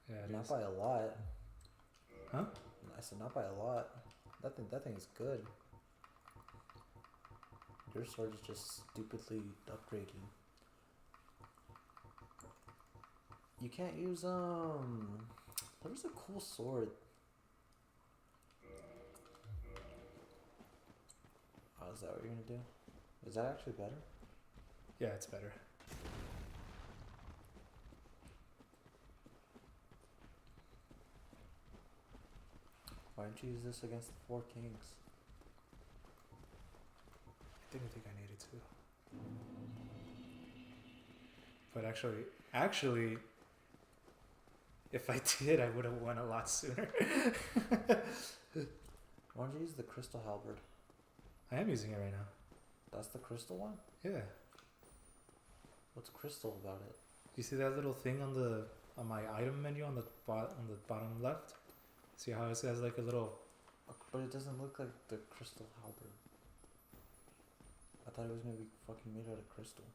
Yeah, it Not is. by a lot. Huh? I said not by a lot. That thing is good. Your sword is just stupidly upgrading. You can't use there was a cool sword. Oh, is that what you're gonna do? Is that actually better? Yeah, it's better. Why don't you use this against the 4 kings? I didn't think I needed to. But actually, if I did, I would have won a lot sooner. Why don't you use the crystal halberd? I am using it right now. That's the crystal one? Yeah. What's crystal about it? You see that little thing on my item menu on the bottom left? See how it has like a little. But it doesn't look like the crystal halberd. I thought it was gonna be fucking made out of crystal.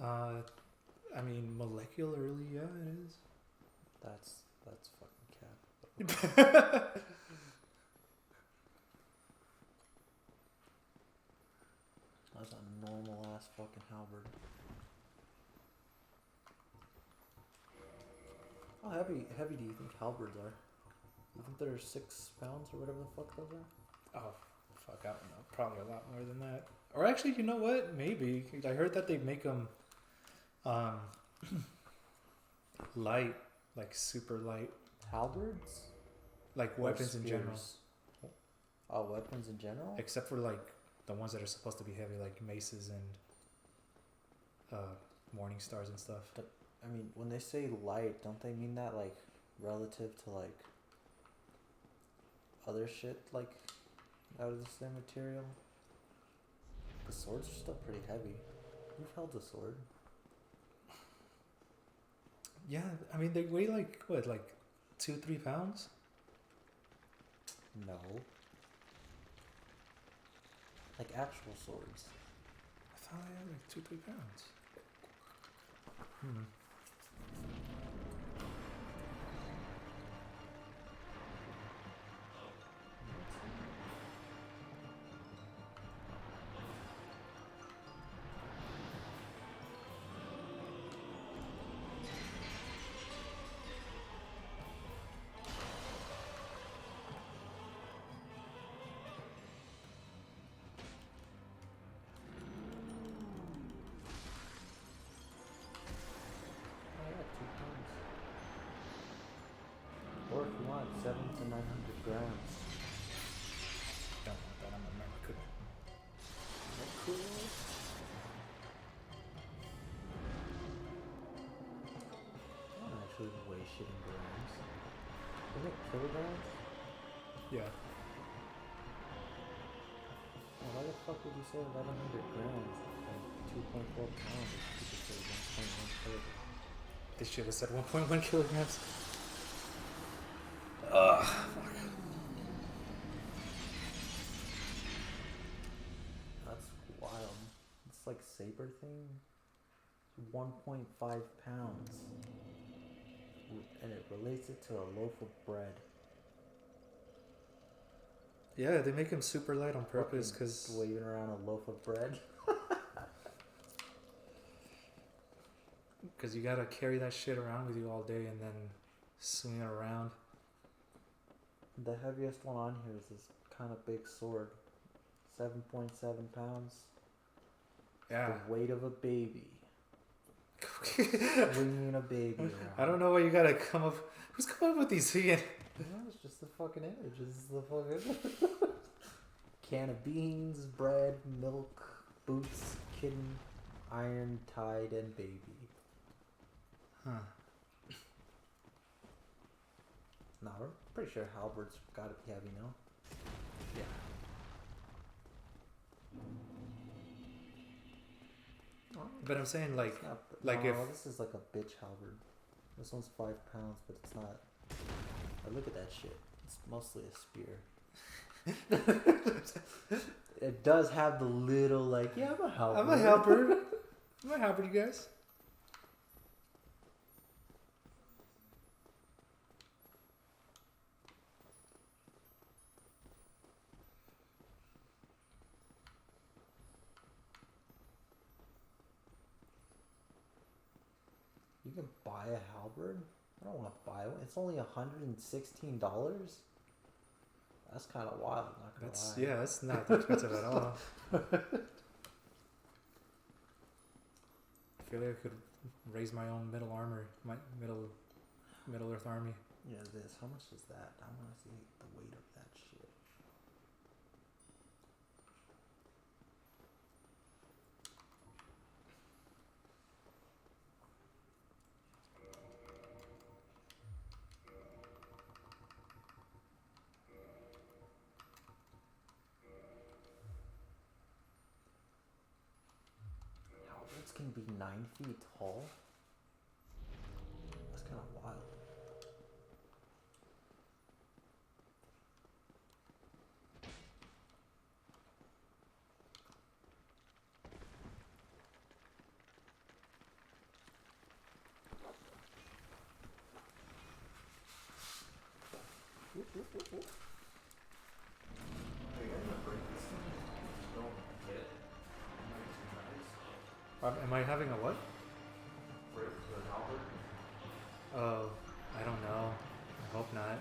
I mean, molecularly, yeah, it is. That's fucking cap. That's a normal ass fucking halberd. How heavy do you think halberds are? You think they're 6 pounds or whatever the fuck those are? Oh, fuck, I don't know. Probably a lot more than that. Or actually, you know what? Maybe. I heard that they make them light, like super light. Halberds? Like Or weapons in general. spears? Oh, weapons in general? Except for like the ones that are supposed to be heavy, like maces and morning stars and stuff. I mean, when they say light, don't they mean that like relative to like other shit like out of the same material? The swords are still pretty heavy. You've held a sword. Yeah, I mean they weigh like what, like 2-3 pounds? No. Like actual swords. I thought I had like 2-3 pounds. Hmm. Oh yeah, 2 pounds. Or if you want, 700 to 900 grams. Don't want that. I'm a American. Is that cool? I don't actually weigh shit in grams. Isn't it kilograms? Yeah. Well, why the fuck would you say 1100 grams and 2.4 pounds if you could say 1.1 kilograms? They should have said 1.1 kilograms. That's wild. It's like saber thing. 1.5 pounds. And it relates it to a loaf of bread. Yeah, they make them super light on purpose because Waving around a loaf of bread. you gotta carry that shit around with you all day and then swing it around. The heaviest one on here is this kind of big sword. 7.7 pounds. Yeah. The weight of a baby. Swinging a baby around. I don't know why you gotta come up. Who's coming up with these again? No, it's just the fucking image. This is the fucking can of beans, bread, milk, boots, kitten, iron, tide, and baby. Huh. Nah, we're pretty sure halberds gotta be heavy, no? Yeah. But I'm saying like It's not like no, if this is like a bitch halberd. This one's 5 pounds, but it's not. Oh, look at that shit. It's mostly a spear. It does have the little like, yeah, I'm a halberd. I'm a halberd. I'm a halberd, you guys. You can buy a halberd? I don't want to buy one. It's only $116. That's kind of wild. Not gonna That's lie. yeah, that's not that expensive at all. I feel like I could raise my own middle armor, my middle earth army. Yeah, this. How much is that? I want to see the weight of that shit. Halberds can be 9 feet tall. That's kind of wild. Hey, you're gonna break this thing. Don't get it. Nice. Am I having a what? Break the halberd. Oh, I don't know. I hope not.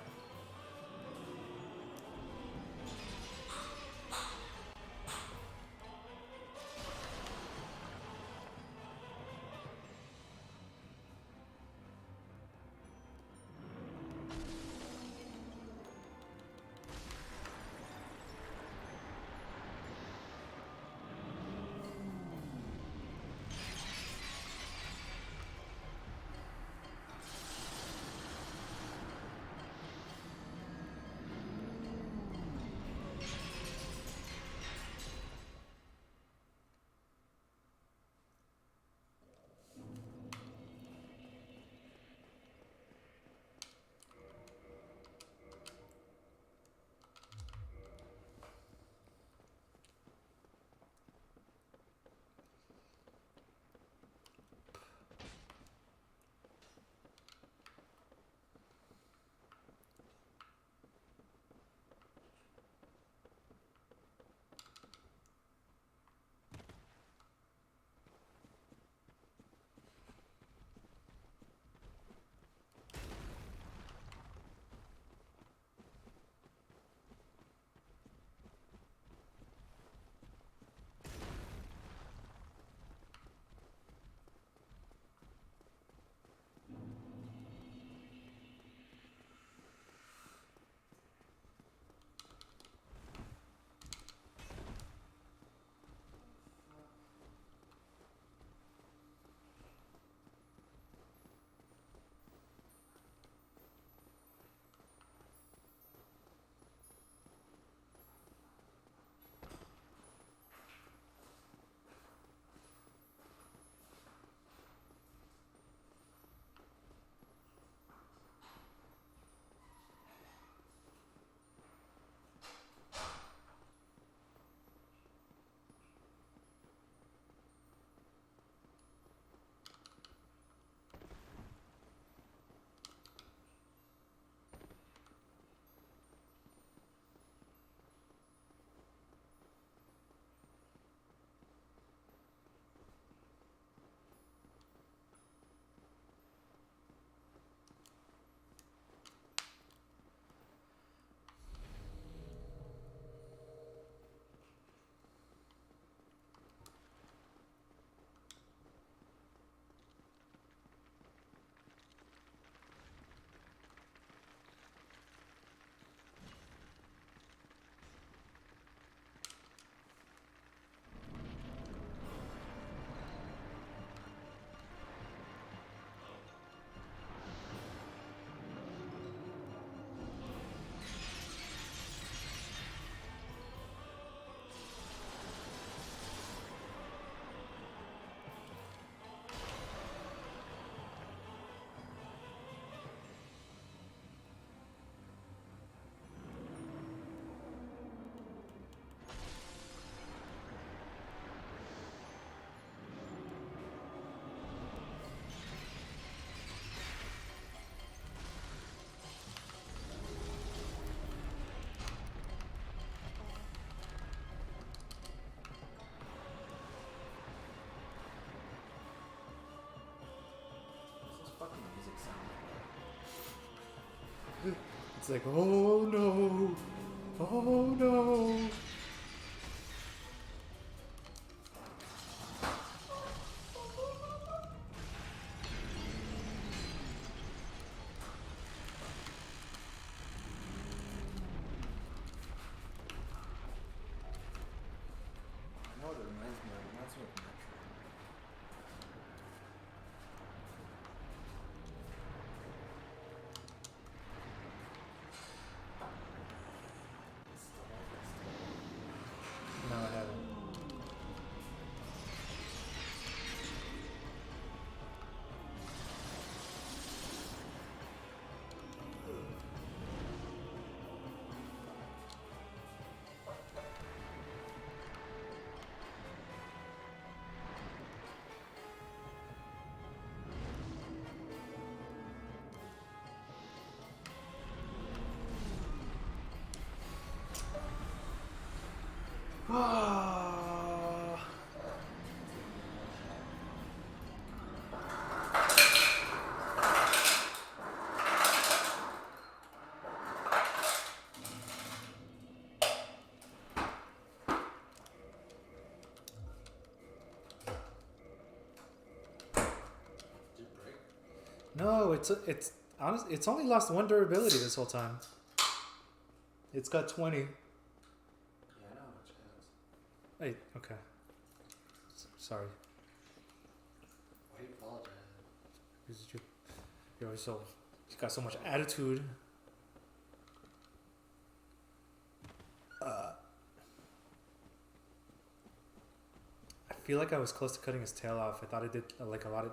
It's like, oh no, oh no. I know what it reminds me of. It reminds me of Metro. No, I haven't. Did it break? No, it's honest. It's only lost 1 durability this whole time. It's got 20. Yeah, I know how much it has. Hey, okay. Sorry. Why are you apologizing? Because you're always so. You got so much attitude. I feel like I was close to cutting his tail off. I thought it did like a lot of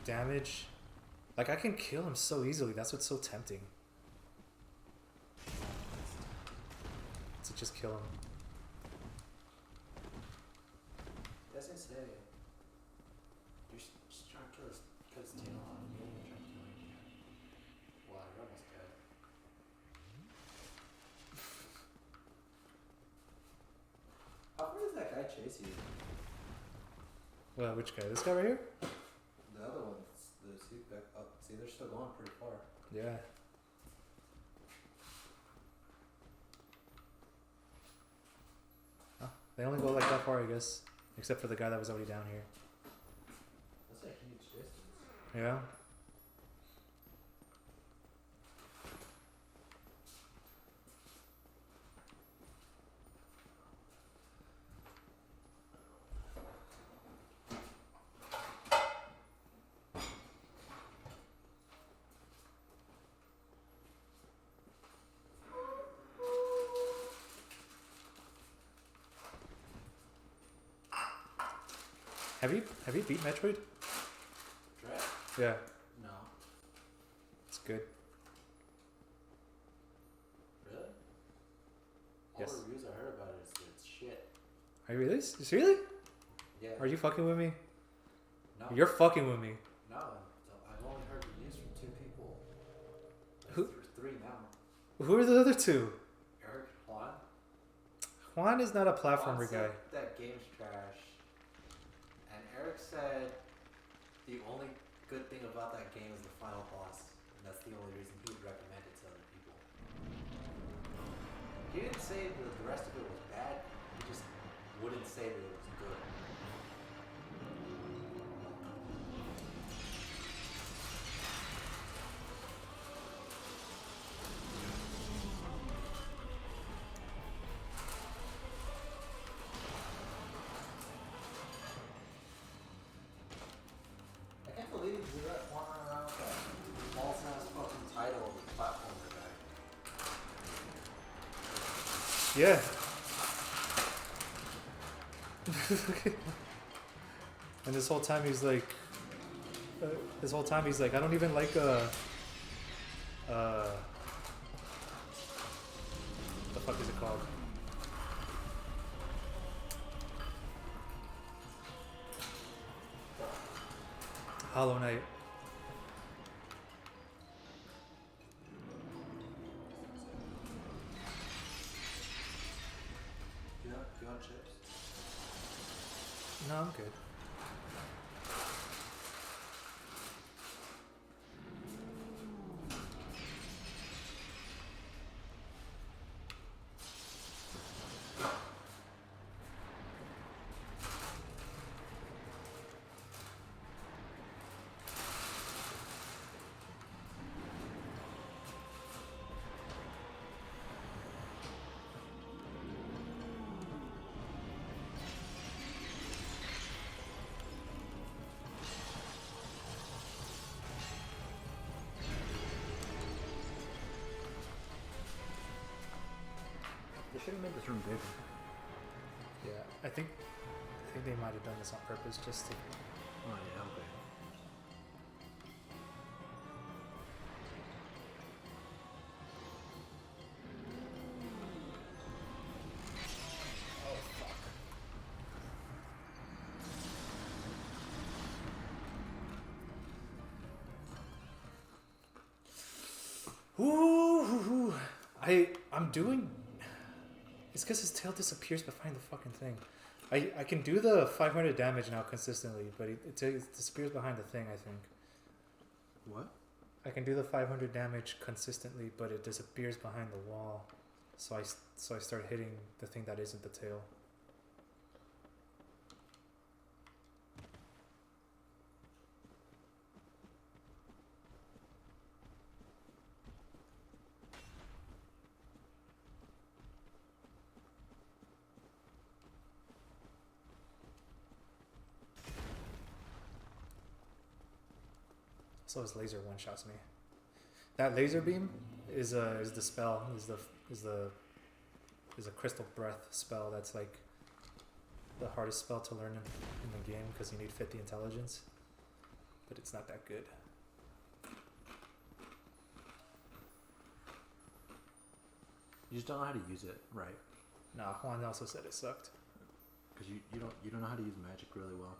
damage. Like I can kill him so easily. That's what's so tempting. To just kill him. That's insane. You're just trying to cut his tail off. You ain't even trying to kill him yet. Wow, you're almost dead. How far does that guy chase you? Well, which guy? This guy right here? The other ones, see back up. See, they're still going pretty far. Yeah. Oh, they only go like that far, I guess. Except for the guy that was already down here. That's a huge distance. Yeah. Have you beat Metroid? Dread? Yeah, No. it's good. Really? All Yes. the reviews I heard about it is it's shit. Are you really? Seriously? Yeah. Are you fucking with me? No. You're fucking with me. No. I've only heard reviews from 2 people. Like Who? 3 now. Who are the other two? Eric, Juan. Juan is not a Juan platformer guy. said that game's trash. And Eric said the only good thing about that game is the final boss. And that's the only reason he would recommend it to other people. He didn't say that the rest of it was bad. He just wouldn't say that it was good. I can't believe you let Juan run around with that false ass fucking title of the platformer guy. Yeah. And this whole time he's like, I don't even like the fuck is it called? Hollow Knight. Do you want chips? No, I'm good. They should have made this room bigger. Yeah, I think they might have done this on purpose just to. Oh yeah, okay. Ooh, I'm doing. It's because his tail disappears behind the fucking thing. I can do the 500 damage now consistently, but it disappears behind the thing. I think. What? I can do the 500 damage consistently, but it disappears behind the wall. So I start hitting the thing that isn't the tail. So his laser one shots me. That laser beam is the spell is a crystal breath spell that's like the hardest spell to learn in the game because you need 50 intelligence, but it's not that good. You just don't know how to use it, right? Nah, Juan also said it sucked. Because you don't know how to use magic really well.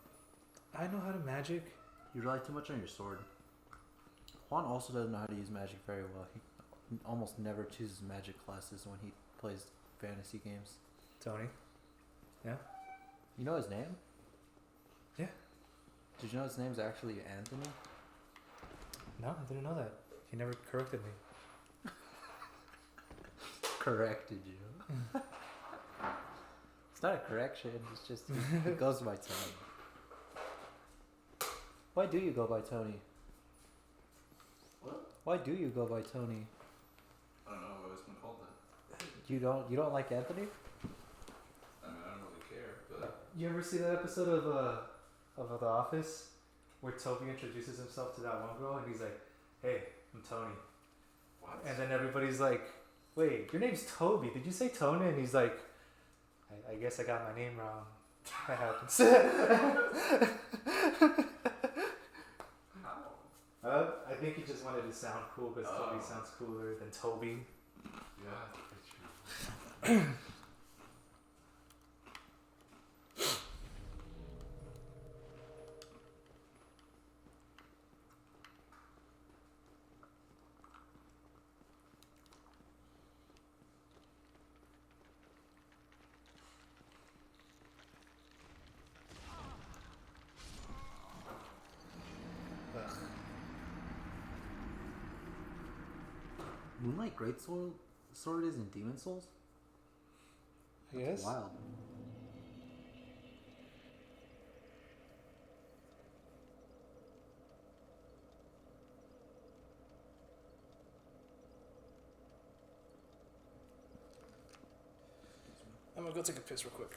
I know how to magic. You rely too much on your sword. Juan also doesn't know how to use magic very well. He almost never chooses magic classes when he plays fantasy games. Tony? Yeah? You know his name? Yeah. Did you know his name's actually Anthony? No, I didn't know that. He never corrected me. Corrected you. It's not a correction, it's just he goes by Tony. Why do you go by Tony? What? Why do you go by Tony? I don't know. I've always been called that. You don't like Anthony? I mean, I don't really care, but You ever see that episode of The Office where Toby introduces himself to that one girl and he's like, "Hey, I'm Tony." what? And then everybody's like, "Wait, your name's Toby. Did you say Tony?" And he's like, I guess I got my name wrong. That happens. How? I think he just wanted to sound cool because Toby Oh. sounds cooler than Toby. Yeah, that's pretty true. Ugh. Moonlight Greatsword is in Demon Souls? I That's guess. wild. I'm gonna go take a piss real quick.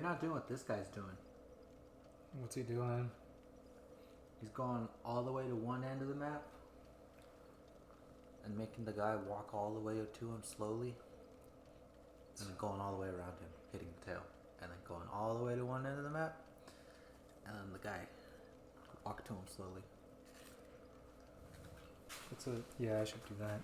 not doing what this guy's doing. What's he doing? He's going all the way to one end of the map and making the guy walk all the way to him slowly, and then going all the way around him, hitting the tail, and then going all the way to one end of the map, and then the guy walk to him slowly. Yeah, I should do that.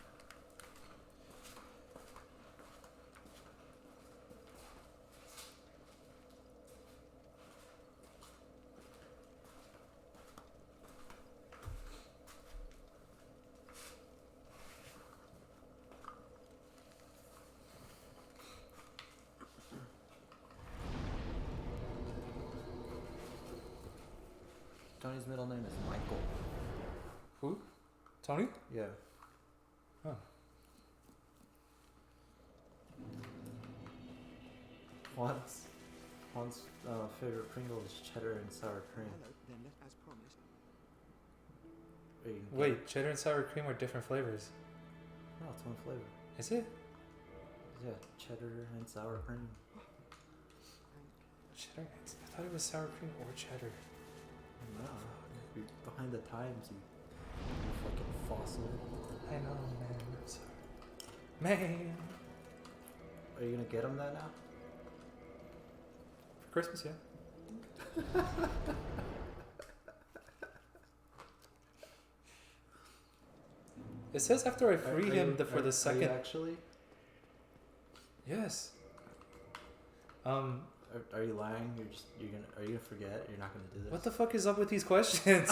Tony's middle name is Michael. Who? Tony? Yeah. Oh. Juan's favorite Pringle is cheddar and sour cream. As promised. Or you can Wait, cheddar and sour cream are different flavors. No, it's one flavor. Is it? Yeah, cheddar and sour cream. Cheddar? I thought it was sour cream or cheddar. No, you're behind the times, you fucking fossil. I know, man. I'm sorry. Man. Are you gonna get him that now? For Christmas, yeah. It says after I free him for the second. Actually? Yes. Are you lying? Are you gonna forget? You're not gonna do this? What the fuck is up with these questions?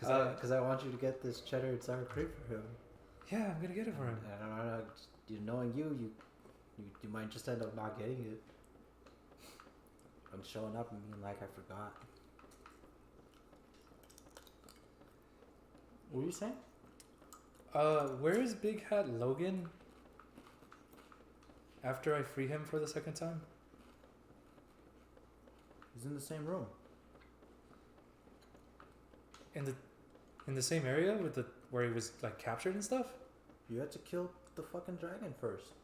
Because I want you to get this cheddar and sour cream for him. Yeah, I'm gonna get it for him. And I don't know, knowing you might just end up not getting it. I'm showing up and being like, I forgot. What were you saying? Where is Big Hat Logan? After I free him for the second time? He's in the same room. In the same area with where he was like captured and stuff? You had to kill the fucking dragon first.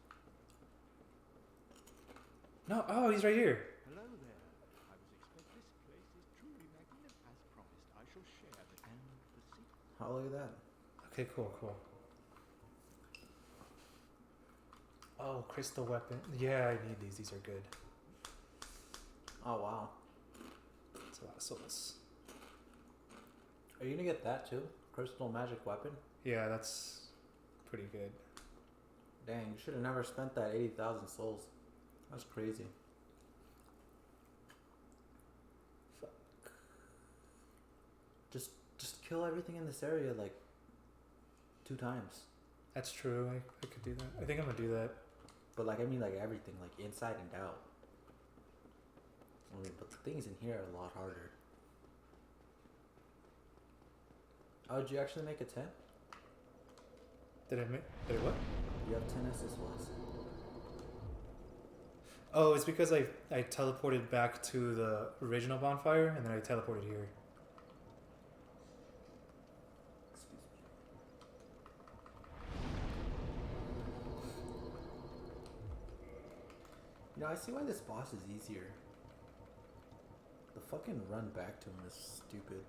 No, oh, he's right here. Hello there. I was expect this place is truly magnificent. As promised, I shall share the secret. Oh, look at that. Okay, cool. Oh, crystal weapon. Yeah, I need these. These are good. Oh, wow. It's a lot of souls. Are you gonna get that too? Crystal magic weapon? Yeah, that's pretty good. Dang, you should have never spent that 80,000 souls. That's crazy. Fuck. Just kill everything in this area like 2 times. That's true. I could do that. I think I'm gonna do that. But like, I mean like everything, like inside and out. I mean, but the things in here are a lot harder. Oh, did you actually make a 10? Did I what? You have 10 SS loss. Oh, it's because I teleported back to the original bonfire and then I teleported here. Excuse me. You know, I see why this boss is easier. The fucking run back to him is stupid.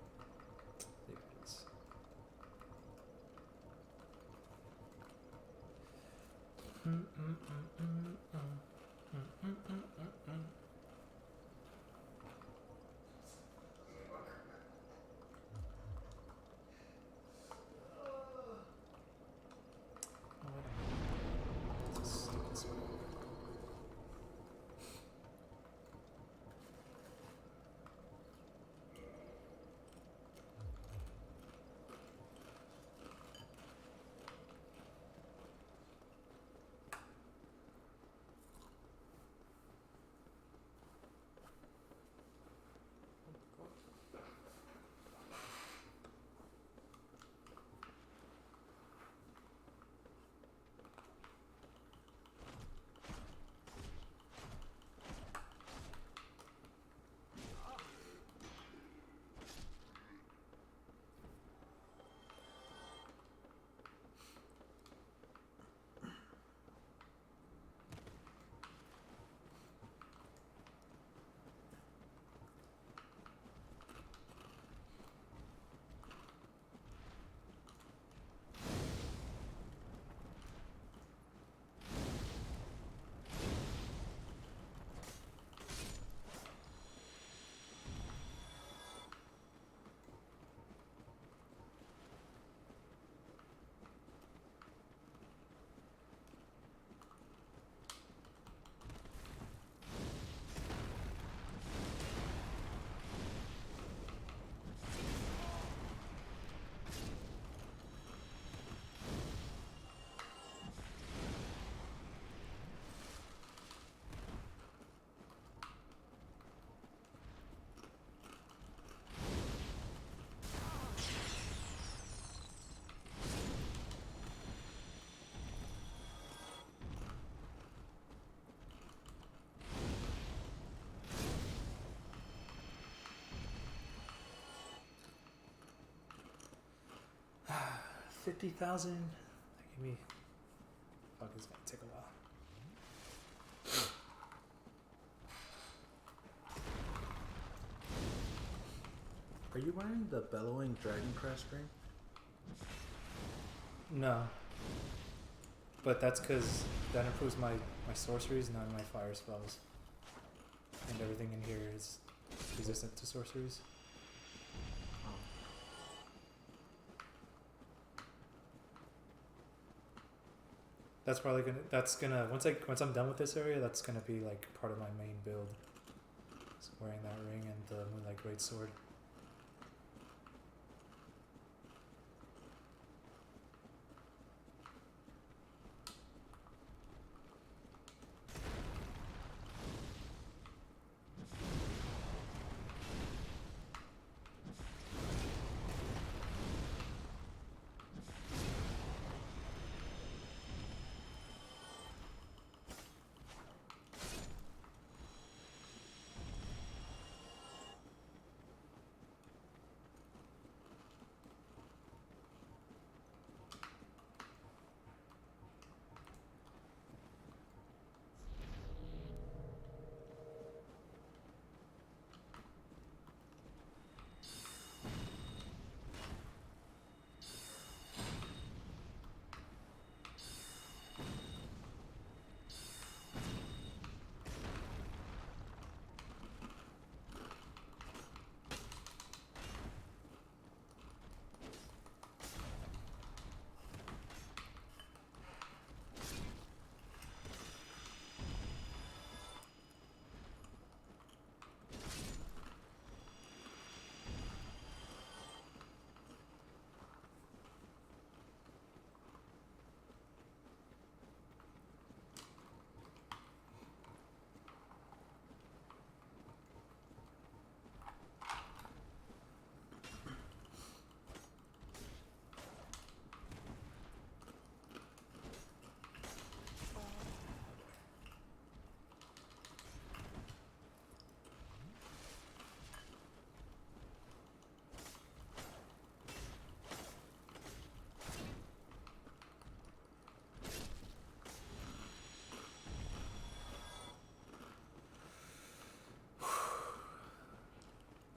50,000. Give me. Fuck, it's gonna take a while. Are you wearing the bellowing dragon crest ring? No. But that's because that improves my sorceries, not my fire spells. And everything in here is resistant to sorceries. Oh. That's probably gonna once I'm done with this area, that's gonna be like part of my main build. Just wearing that ring and the Moonlight Greatsword.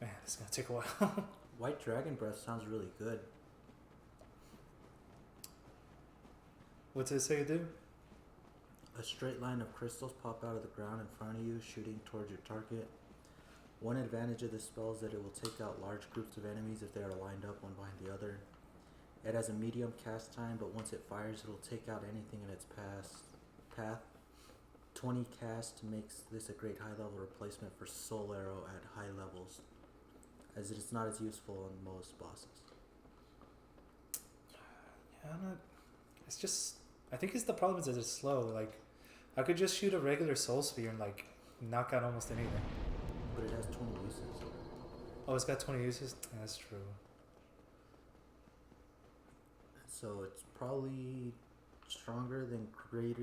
Man, this is gonna take a while. White dragon breath sounds really good. What's it say to do? A straight line of crystals pop out of the ground in front of you, shooting towards your target. One advantage of this spell is that it will take out large groups of enemies if they are lined up one behind the other. It has a medium cast time, but once it fires, it will take out anything in its path. 20 cast makes this a great high-level replacement for Soul Arrow at high levels, as it is not as useful on most bosses. Yeah, I'm not. It's just. I think it's the problem is that it's slow. Like, I could just shoot a regular Soul Spear and like knock out almost anything. But it has 20 uses. Oh, it's got 20 uses. Yeah, that's true. So it's probably stronger than Great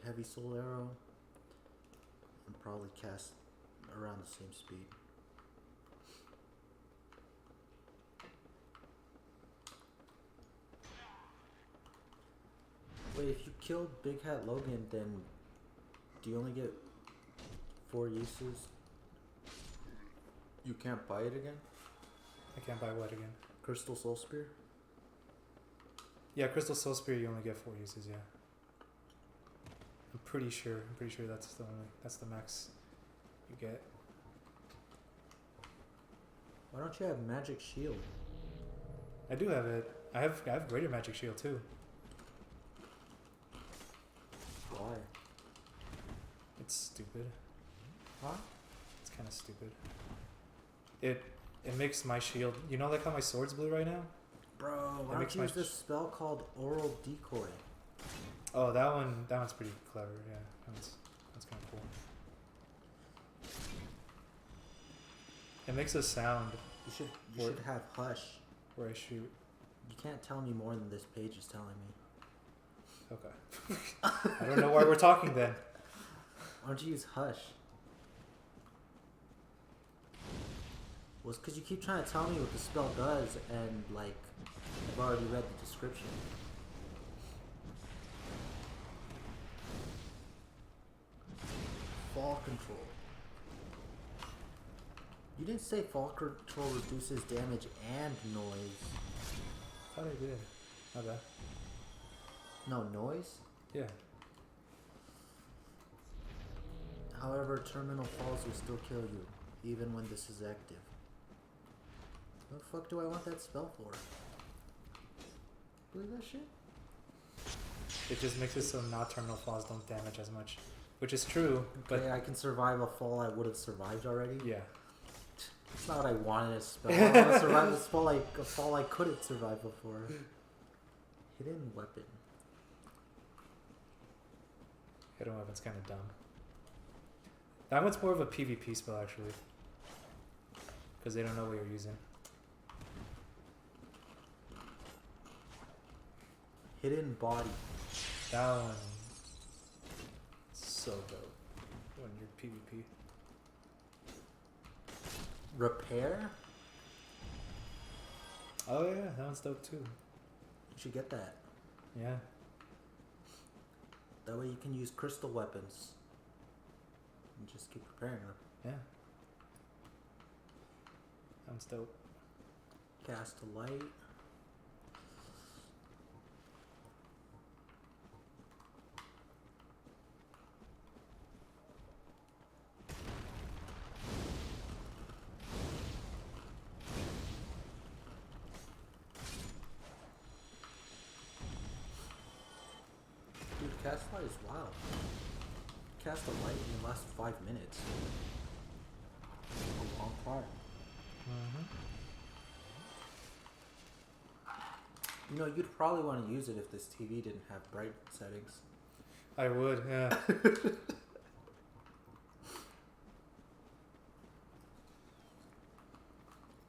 Heavy Soul Arrow, and probably cast around the same speed. Wait, if you killed Big Hat Logan, then do you only get 4 uses? You can't buy it again? I can't buy what again? Crystal Soul Spear? Yeah, Crystal Soul Spear. You only get 4 uses. Yeah. I'm pretty sure that's the max you get. Why don't you have Magic Shield? I do have it. I have Greater Magic Shield too. Why? It's stupid. Huh? It's kind of stupid. It makes my shield. You know, like how my sword's blue right now. Bro, why It don't makes you my use this spell called Oral Decoy? Oh, that one's pretty clever. Yeah, that's kind of cool. It makes a sound You should have Hush. where I shoot. You can't tell me more than this page is telling me. Okay. I don't know why we're talking then. Why don't you use Hush? Well, it's because you keep trying to tell me what the spell does, and like, I've already read the description. Fall control. You didn't say fall control reduces damage and noise. I thought I did. My bad. No, noise? Yeah. However, terminal falls will still kill you, even when this is active. What the fuck do I want that spell for? Believe that shit? It just makes it so not terminal falls don't damage as much. Which is true, but Okay, I can survive a fall I would have survived already? yeah. It's not what I wanted to spell. I want to survive a fall I couldn't survive before. Hidden weapon. Hidden weapon's kind of dumb. That one's more of a PvP spell actually. Because they don't know what you're using. Hidden body. That one. So dope. When you're PvP. Repair? Oh yeah, that one's dope too. You should get that. Yeah. That way you can use crystal weapons. And just keep repairing them. Yeah. That one's dope. Cast a light. Dude, cast light is wild. Cast a light in the last 5 minutes. A long time. Mm-hmm. You know, you'd probably want to use it if this TV didn't have bright settings. I would, yeah.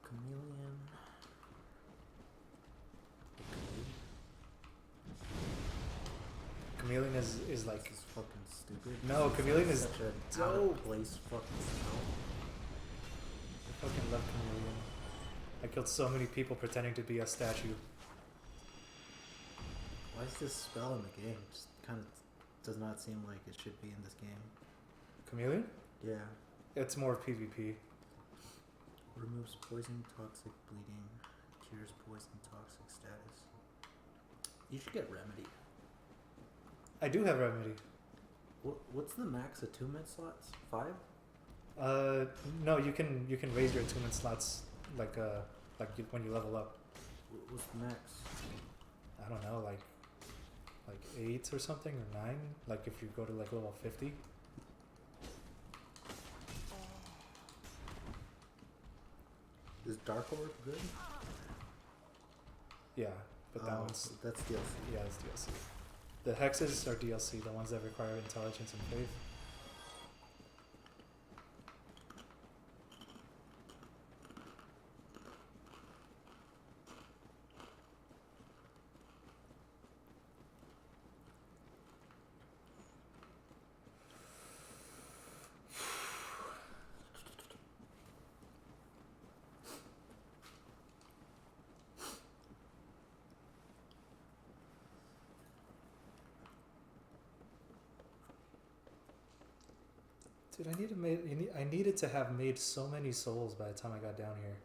Chameleon. Chameleon is like... This is fucking stupid. No, Chameleon is such a dope. out of place fucking spell. I fucking love Chameleon. I killed so many people pretending to be a statue. Why is this spell in the game? It just kind of does not seem like it should be in this game. Chameleon? Yeah. It's more PvP. Removes poison, toxic, bleeding, cures poison, toxic status. You should get remedy. I do have remedy. What's the max attunement slots? 5? No, you can raise your attunement slots when you level up. What's the max? I don't know, like 8 or something, or 9. Like if you go to like level 50. Is Dark Orb good? Yeah, but that one's that's DLC. yeah, it's DLC. The hexes are DLC, the ones that require intelligence and faith. Dude, I needed to have made so many souls by the time I got down here.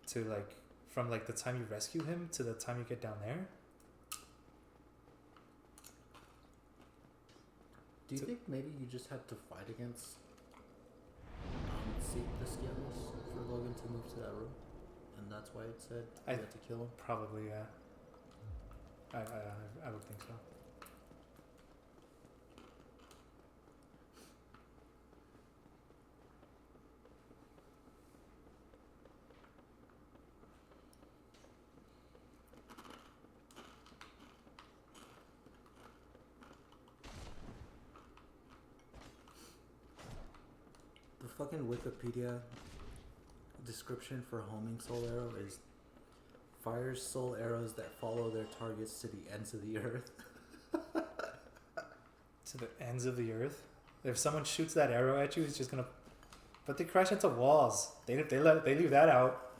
To like, from like the time you rescue him to the time you get down there. Do you think maybe you just had to fight against the scales for Logan to move to that room? And that's why it said you had to kill him? Probably, yeah. I would think so. The fucking Wikipedia description for homing soul arrow is fires soul arrows that follow their targets to the ends of the earth. To the ends of the earth? If someone shoots that arrow at you, it's just gonna... But they crash into walls. They leave that out.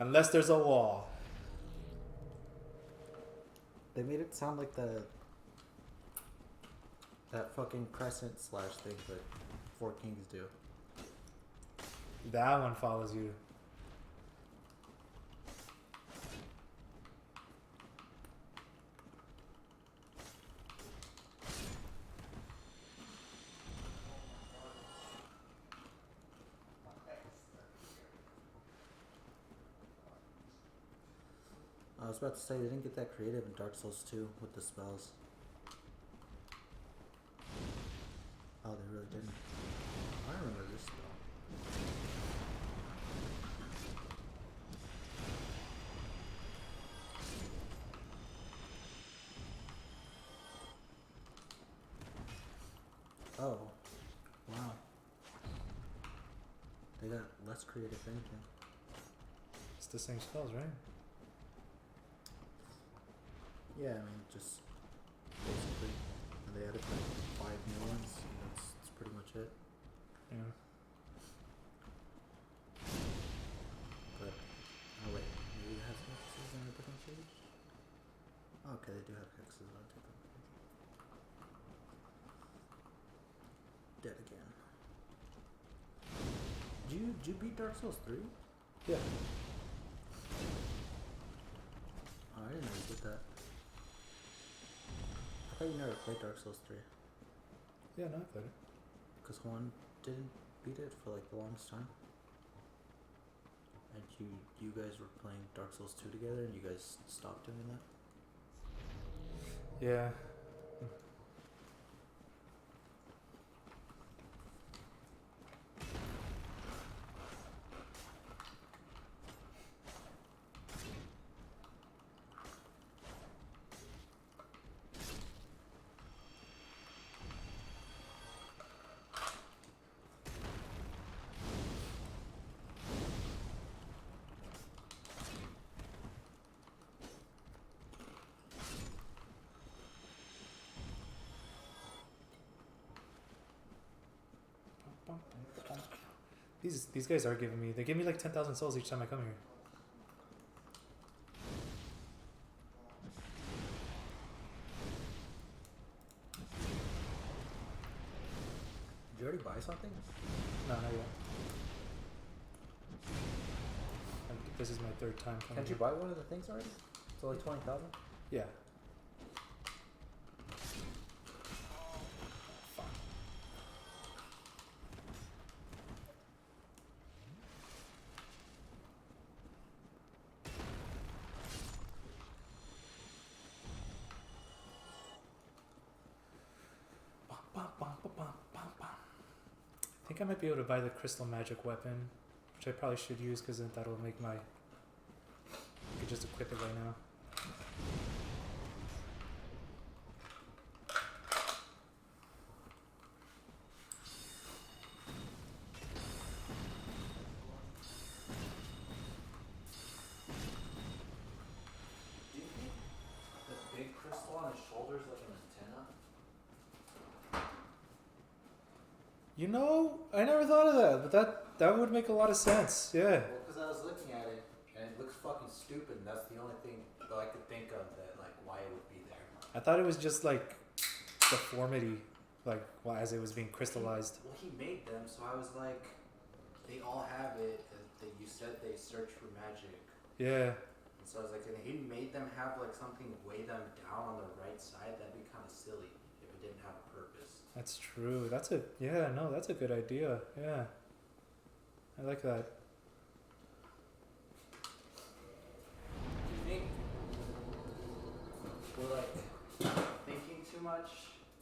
Unless there's a wall. They made it sound like that fucking crescent slash thing that Four Kings do. That one follows you. I was about to say they didn't get that creative in Dark Souls 2 with the spells. Oh, they really didn't. I remember this spell. Oh, wow. They got less creative if anything. It's the same spells, right? Yeah, I mean, just basically, and they added like 5 new ones, and that's pretty much it. Yeah. But, oh wait, maybe it has hexes on a different page? Okay, they do have hexes on a different page. Dead again. Did you beat Dark Souls 3? Yeah. Oh, I didn't know you did that. I thought you never played Dark Souls 3. Yeah, no, I played it. Because Juan didn't beat it for like the longest time. And you guys were playing Dark Souls 2 together and you guys stopped doing that? Yeah. These guys are giving me. They give me like 10,000 souls each time I come here. Did you already buy something? No, not yet. This is my third time coming. Can't you here. buy one of the things already? It's only 20,000? Yeah. I think I might be able to buy the crystal magic weapon, which I probably should use because then that'll make my. I could just equip it right now. Do you think the big crystal on his shoulders like an antenna? You know, I never thought of that, but that would make a lot of sense. Yeah. Well, because I was looking at it and it looks fucking stupid. And that's the only thing that I could think of that like why it would be there. I thought it was just like deformity, like as it was being crystallized. Well, he made them, so I was like, they all have it. That you said they search for magic. Yeah. And so I was like, and he made them have like something weigh them down on the right side. That'd be kind of silly if it didn't have a purpose. That's true. That's a good idea. Yeah. I like that. Do you think we're like thinking too much?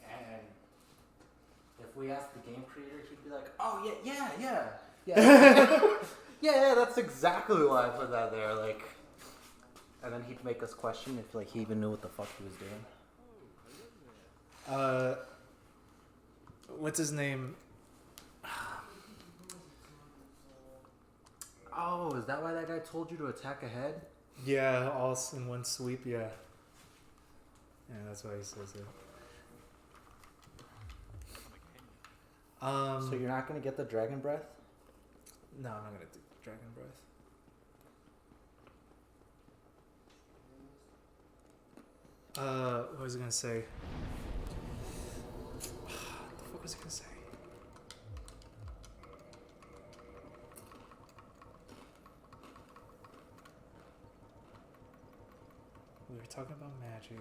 And if we ask the game creator, he'd be like, "Oh yeah, yeah, that's exactly why I put that there." Like, and then he'd make us question if like he even knew what the fuck he was doing. What's his name? Oh, is that why that guy told you to attack ahead? Yeah, all in one sweep. Yeah. Yeah, that's why he says it. So you're not gonna get the dragon breath? No, I'm not gonna do dragon breath. What was I gonna say? What the fuck was I gonna say? We were talking about magic.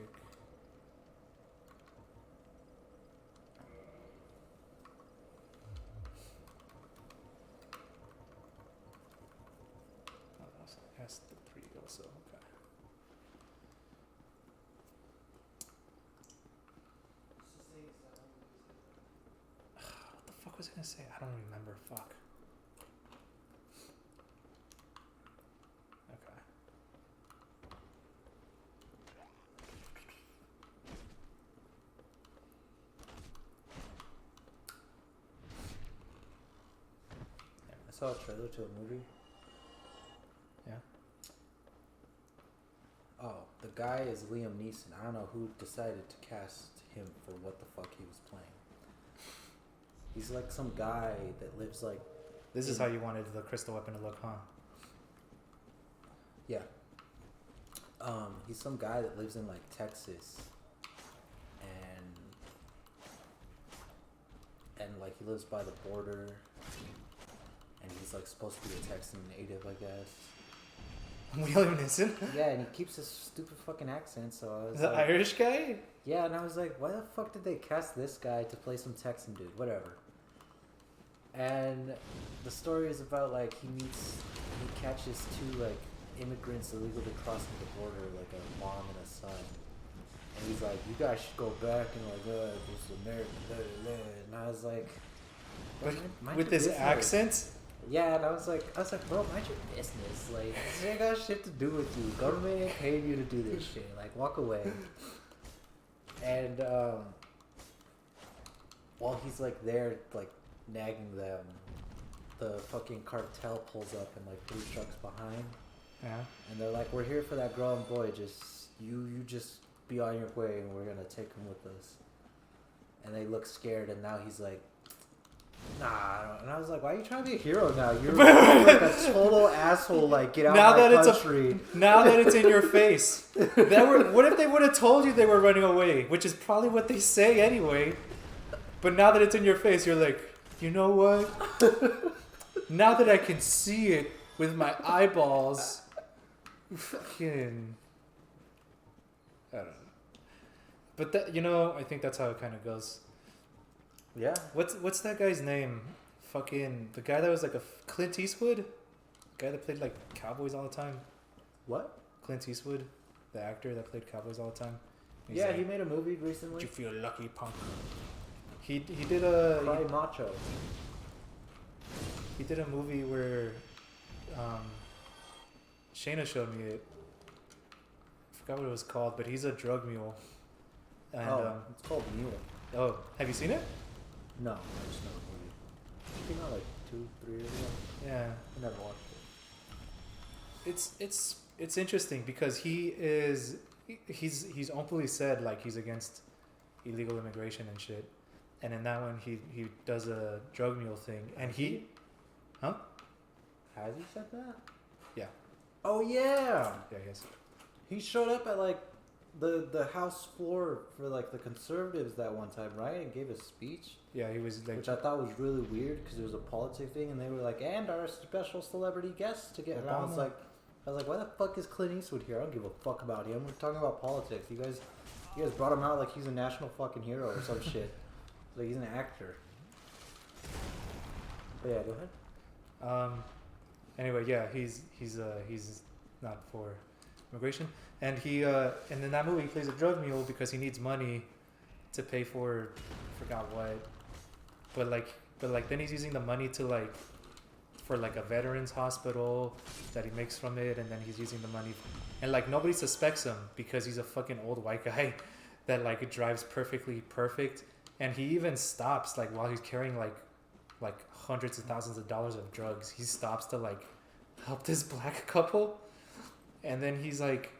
Oh, that's the 3 also. Okay. What the fuck was I gonna say? I don't remember. Fuck. Okay. I saw a trailer to a movie. Yeah. Oh, the guy is Liam Neeson. I don't know who decided to cast him for what the fuck he was playing. He's like some guy that lives like... This is how you wanted the crystal weapon to look, huh? Yeah. He's some guy that lives in like Texas, and like he lives by the border, and he's like supposed to be a Texan native, I guess. Liam Neeson? Yeah, and he keeps his stupid fucking accent, so I was The like... Irish guy? Yeah, and I was like, why the fuck did they cast this guy to play some Texan dude? Whatever. And the story is about like he catches 2 like immigrants illegally crossing the border, like a mom and a son. And he's like, you guys should go back and like, this is America, blah, blah, blah. And I was like, But mind with your this business. accent? Yeah, and I was like, bro, mind your business. Like, this ain't got shit to do with you. Government ain't paying you to do this shit. Like, walk away. And while he's like there, like nagging them, the fucking cartel pulls up and like 3 trucks behind, Yeah. and they're like, "We're here for that girl and boy. Just you just be on your way, and we're gonna take him with us." And they look scared, and now he's like, "Nah." I don't. And I was like, "Why are you trying to be a hero now? You're like a total asshole. Like, get out Now of my that country." Now that it's in your face. What if they would have told you they were running away? Which is probably what they say anyway. But now that it's in your face, you're like, you know what? Now that I can see it with my eyeballs, fucking, I don't know. But that, I think that's how it kind of goes. Yeah. What's that guy's name? Fucking the guy that was like a Clint Eastwood, guy that played like cowboys all the time. What? Clint Eastwood, the actor that played cowboys all the time. He's Yeah, like, he made a movie recently. "You feel lucky, punk." He did a Cry Macho. he did a movie where Shayna showed me it. I forgot what it was called, but he's a drug mule. And It's called Mule. Have you seen it? No, I just know the movie. It came out like 2-3 years ago. Yeah. I never watched it. It's interesting because he's openly said like he's against illegal immigration and shit. And in that one he does a drug mule thing and he Has he said that? Yeah. Oh yeah. Yeah, yes. He showed up at like the House floor for like the conservatives that one time, right? And gave a speech. Yeah, he was like Which I thought was really weird because it was a politics thing, and they were like, "And our special celebrity guest to get." And I was like, "Why the fuck is Clint Eastwood here? I don't give a fuck about him. We're talking about politics. You guys brought him out like he's a national fucking hero or some shit. Like he's an actor." But yeah, go ahead. Anyway, yeah, he's not for immigration, and and in that movie he plays a drug mule because he needs money to pay for I forgot what, but then he's using the money to for like a veterans hospital that he makes from it, and then he's using the money, and like nobody suspects him because he's a fucking old white guy that like drives perfect, and he even stops like while he's carrying like hundreds of thousands of dollars of drugs. He stops to like help this black couple, and then he's like,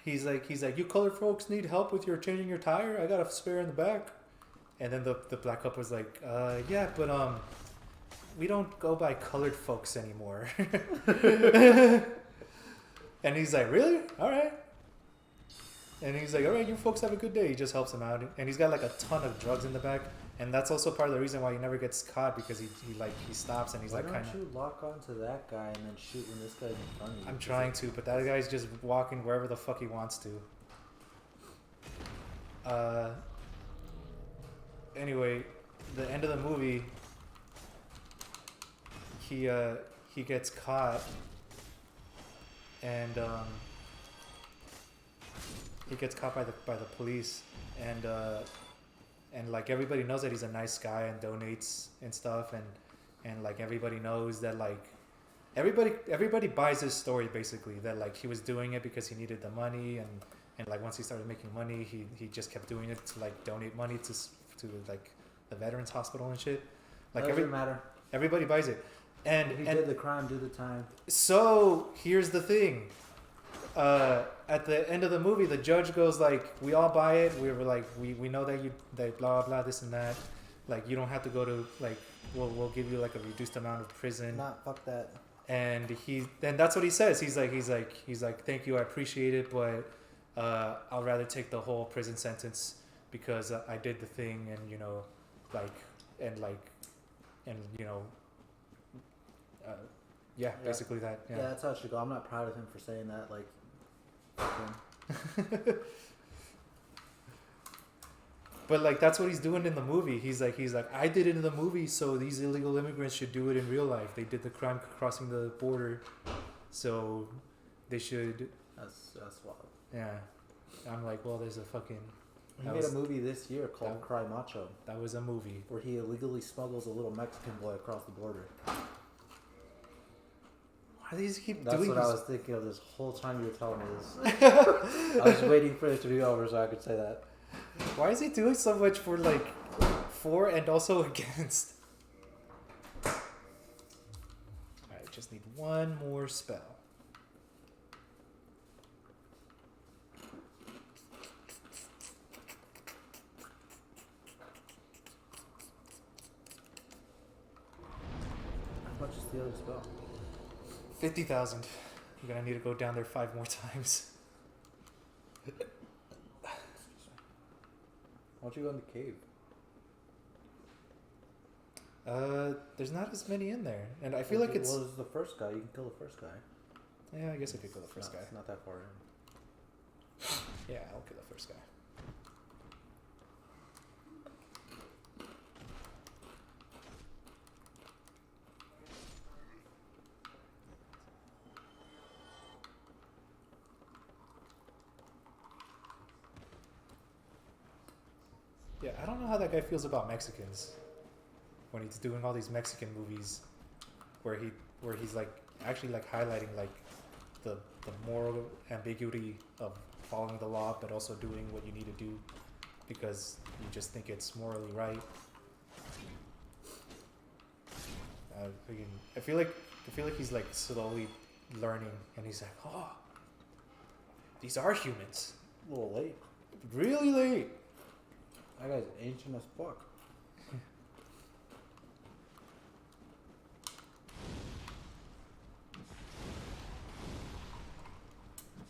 "You colored folks need help with changing your tire? I got a spare in the back." And then the black couple was like, "Yeah, but we don't go by colored folks anymore." And he's like, "Really? All right." And he's like, all right, you folks have a good day. He just helps him out. And he's got like a ton of drugs in the back. And that's also part of the reason why he never gets caught, because he stops and he's Why like kind don't of. you lock onto that guy and then shoot when this guy's in front of you? I'm trying to, but that guy's just walking wherever the fuck he wants to. Anyway, the end of the movie, he gets caught, and he gets caught by the police, and like everybody knows that he's a nice guy and donates and stuff, and like everybody knows that like everybody buys his story basically, that like he was doing it because he needed the money, and like once he started making money, he just kept doing it to like donate money to like the veterans hospital and shit. Like doesn't matter. Everybody buys it, and He did the crime, do the time. So here's the thing. At the end of the movie, the judge goes like, "We all buy it. We were like, we know that blah blah this and that. Like you don't have to go to like we'll give you like a reduced amount of prison." Nah, fuck that. And that's what he says. He's like, "Thank you, I appreciate it, but I'll rather take the whole prison sentence because I did the thing, and you know, yeah, basically that. Yeah, that's how it should go. I'm not proud of him for saying that. Like, fuck him. But like that's what he's doing in the movie. He's like, I did it in the movie, so these illegal immigrants should do it in real life. They did the crime crossing the border, so they should. That's wild. Yeah, I'm like, well, there's a fucking. He made a movie this year called Cry Macho, That was a movie. where he illegally smuggles a little Mexican boy across the border. Why do these keep That's doing what I this? was thinking of this whole time you were telling me this. I was waiting for it to be over so I could say that. Why is he doing so much for like for and also against? I just need one more spell. How much is the other spell? 50,000. You're gonna need to go down there 5 more times. Why don't you go in the cave? There's not as many in there, and I feel like it's. Well, it's the first guy. You can kill the first guy. Yeah, I guess I could kill the first guy. It's not that far in. Yeah, I'll kill the first guy. Yeah, I don't know how that guy feels about Mexicans when he's doing all these Mexican movies where he's like actually like highlighting like the moral ambiguity of following the law but also doing what you need to do because you just think it's morally right. I feel like he's like slowly learning, and he's like, oh, these are humans. A little late. Really late. That guy's ancient as fuck.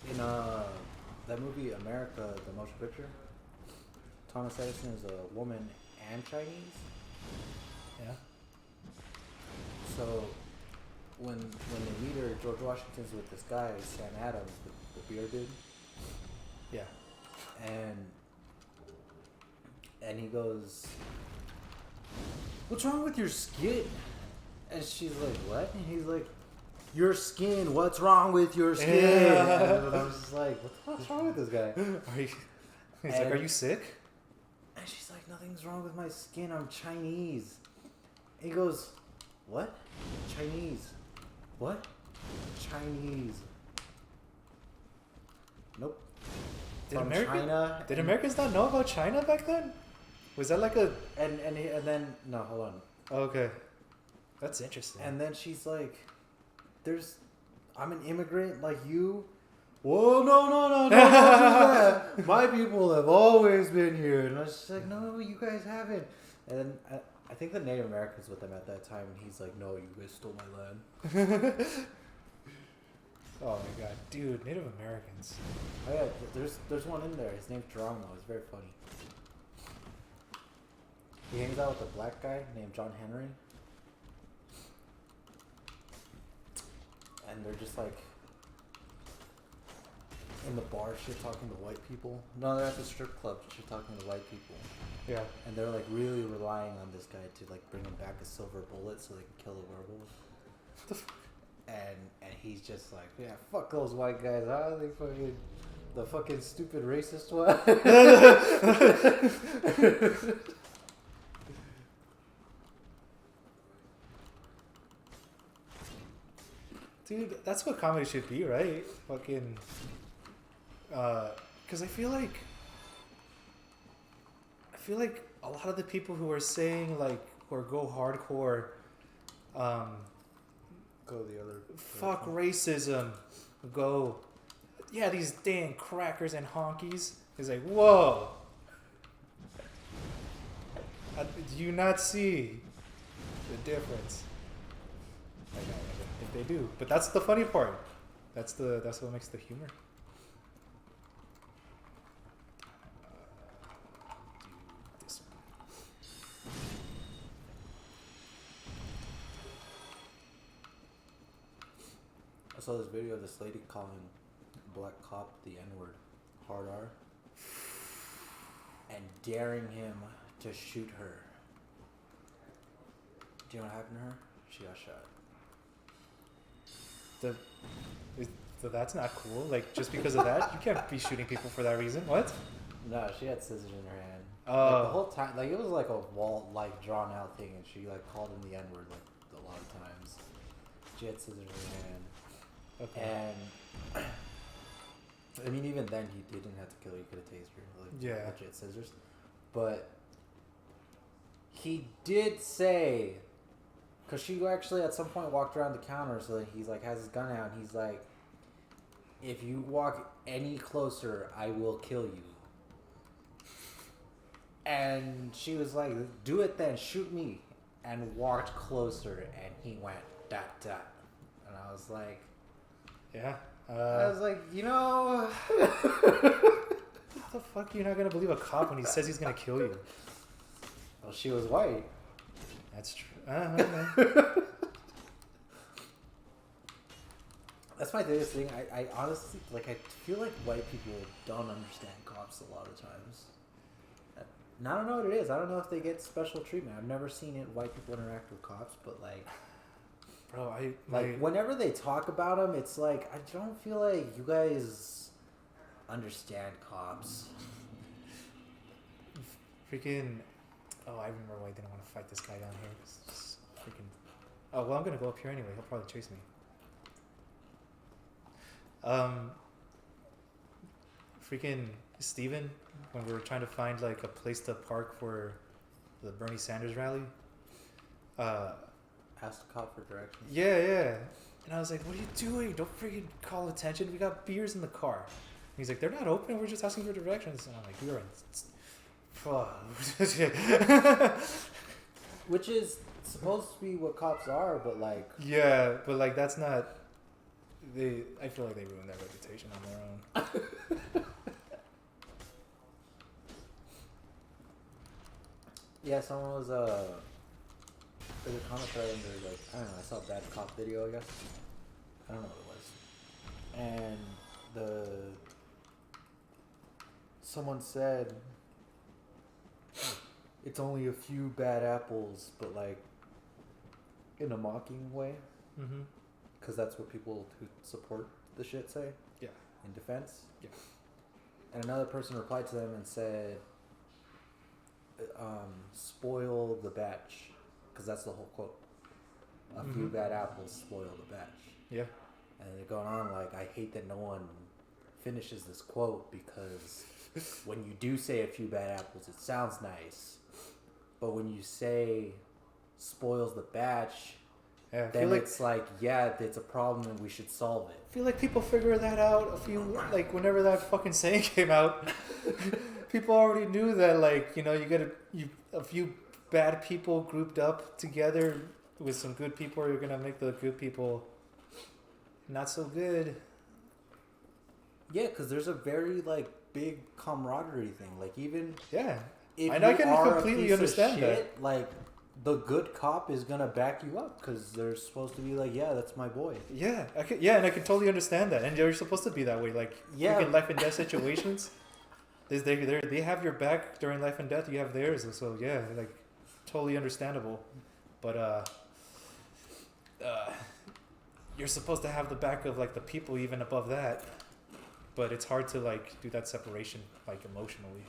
In that movie America, the motion picture, Thomas Edison is a woman and Chinese. Yeah. So when they meet her, George Washington's with this guy, Sam Adams, the beard dude. Yeah. And he goes, "What's wrong with your skin?" And she's like, "What?" And he's like, "Your skin. What's wrong with your skin?" Yeah. And I was just like, "What the fuck's wrong with this guy?" He's like, are you sick? And she's like, "Nothing's wrong with my skin. I'm Chinese." And he goes, "What? Chinese? What? Chinese? Nope." Did From America- China. Did Americans not know about China back then? Was that like a... And then no, hold on. Oh, okay. That's interesting. And then she's like, I'm an immigrant like you. Whoa, no, don't do that. My people have always been here. And I was just like, no, you guys haven't. And then I think the Native Americans with them at that time, and he's like, no, you guys stole my land. Oh my god, dude, Native Americans. Oh yeah, there's one in there. His name's Geronimo. He's very funny. He hangs out with a black guy named John Henry. And they're just like in the bar shit talking to white people. No, they're at the strip club shit talking to white people. Yeah. And they're like really relying on this guy to like bring him back a silver bullet so they can kill the werewolf. And he's just like, yeah, fuck those white guys, huh? They fucking the fucking stupid racist one. Dude, that's what comedy should be, right? Fucking, because I feel like a lot of the people who are saying like or go hardcore, Go the other. fuck racism, go, yeah, these damn crackers and honkies. It's like, whoa. Do you not see the difference? I know, if they do, but that's the funny part. That's what makes the humor. This one. I saw this video of this lady calling a black cop the N-word, hard R, and daring him to shoot her. Do you know what happened to her? She got shot. So that's not cool. Like, just because of that, you can't be shooting people for that reason. What? No, she had scissors in her hand. Oh. Like the whole time, like it was like a wall, like drawn out thing, and she like called him the N-word like a lot of times. She had scissors in her hand. Okay. And I mean, even then, he didn't have to kill her. He could have tased her, like Yeah. legit scissors. But he did say, because she actually at some point walked around the counter, so he's like has his gun out. And he's like, "If you walk any closer, I will kill you." And she was like, "Do it then, shoot me," and walked closer, and he went dot dot, and I was like. Yeah. I was like, you know, How the fuck are you not gonna believe a cop when he says he's gonna kill you? well, she was white. That's true. Okay. That's my biggest thing. I honestly, like, I feel like white people don't understand cops a lot of times. And I don't know what it is. I don't know if they get special treatment. I've never seen it. White people interact with cops, but like, Bro, like whenever they talk about them, it's like I don't feel like you guys understand cops. freaking. Oh, I remember why I didn't want to fight this guy down here. It's just freaking. Oh well, I'm gonna go up here anyway. He'll probably chase me. Freaking Steven, when we were trying to find like a place to park for the Bernie Sanders rally. Ask the cop for directions. Yeah. And I was like, what are you doing? Don't freaking call attention. We got beers in the car. And he's like, they're not open. We're just asking for directions. And I'm like, you're in. Which is supposed to be what cops are, but like. Yeah, but like that's not. I feel like they ruined their reputation on their own. Yeah, someone was there's a comment thread under like I don't know, I saw a bad cop video, I guess. I don't know what it was. And someone said it's only a few bad apples, but like in a mocking way, Mm-hmm. because that's what people who support the shit say. Yeah. In defense. Yeah. And another person replied to them and said, spoil the batch, because that's the whole quote. A few Mhm. bad apples spoil the batch. Yeah. And they're going on like, I hate that no one finishes this quote, because when you do say a few bad apples, it sounds nice. But when you say spoils the batch, Yeah. I then feel like it's like, yeah, it's a problem and we should solve it. I feel like people figured that out like whenever that fucking saying came out. People already knew that, like, you know, you get a few bad people grouped up together with some good people, you're gonna make the good people not so good. Yeah, because there's a very like big camaraderie thing. Like even Yeah. if And I you can are a completely piece of understand that. shit, like the good cop is gonna back you up because they're supposed to be like, yeah, that's my boy. Yeah, and I can totally understand that. And they're supposed to be that way. Like, Yeah. freaking life and death situations, they have your back during life and death. You have theirs. So yeah, like, totally understandable. But you're supposed to have the back of like the people even above that. But it's hard to like do that separation like emotionally.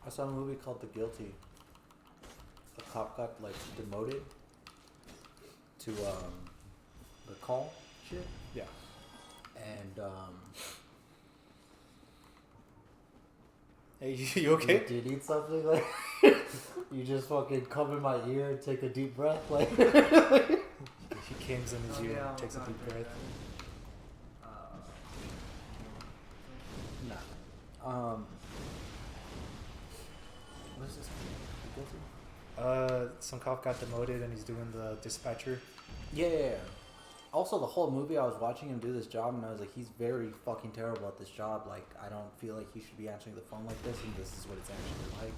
I saw a movie called The Guilty. A cop got like demoted to the call shit, Yeah. and Hey, you okay? Do you need something? Like you just fucking come in my ear and take a deep breath, like. He comes in his ear and takes a deep breath. Nah. What is this? The Guilty? Some cop got demoted and he's doing the dispatcher. Yeah. Also, the whole movie, I was watching him do this job, and I was like, he's very fucking terrible at this job. Like, I don't feel like he should be answering the phone like this, and this is what it's actually like.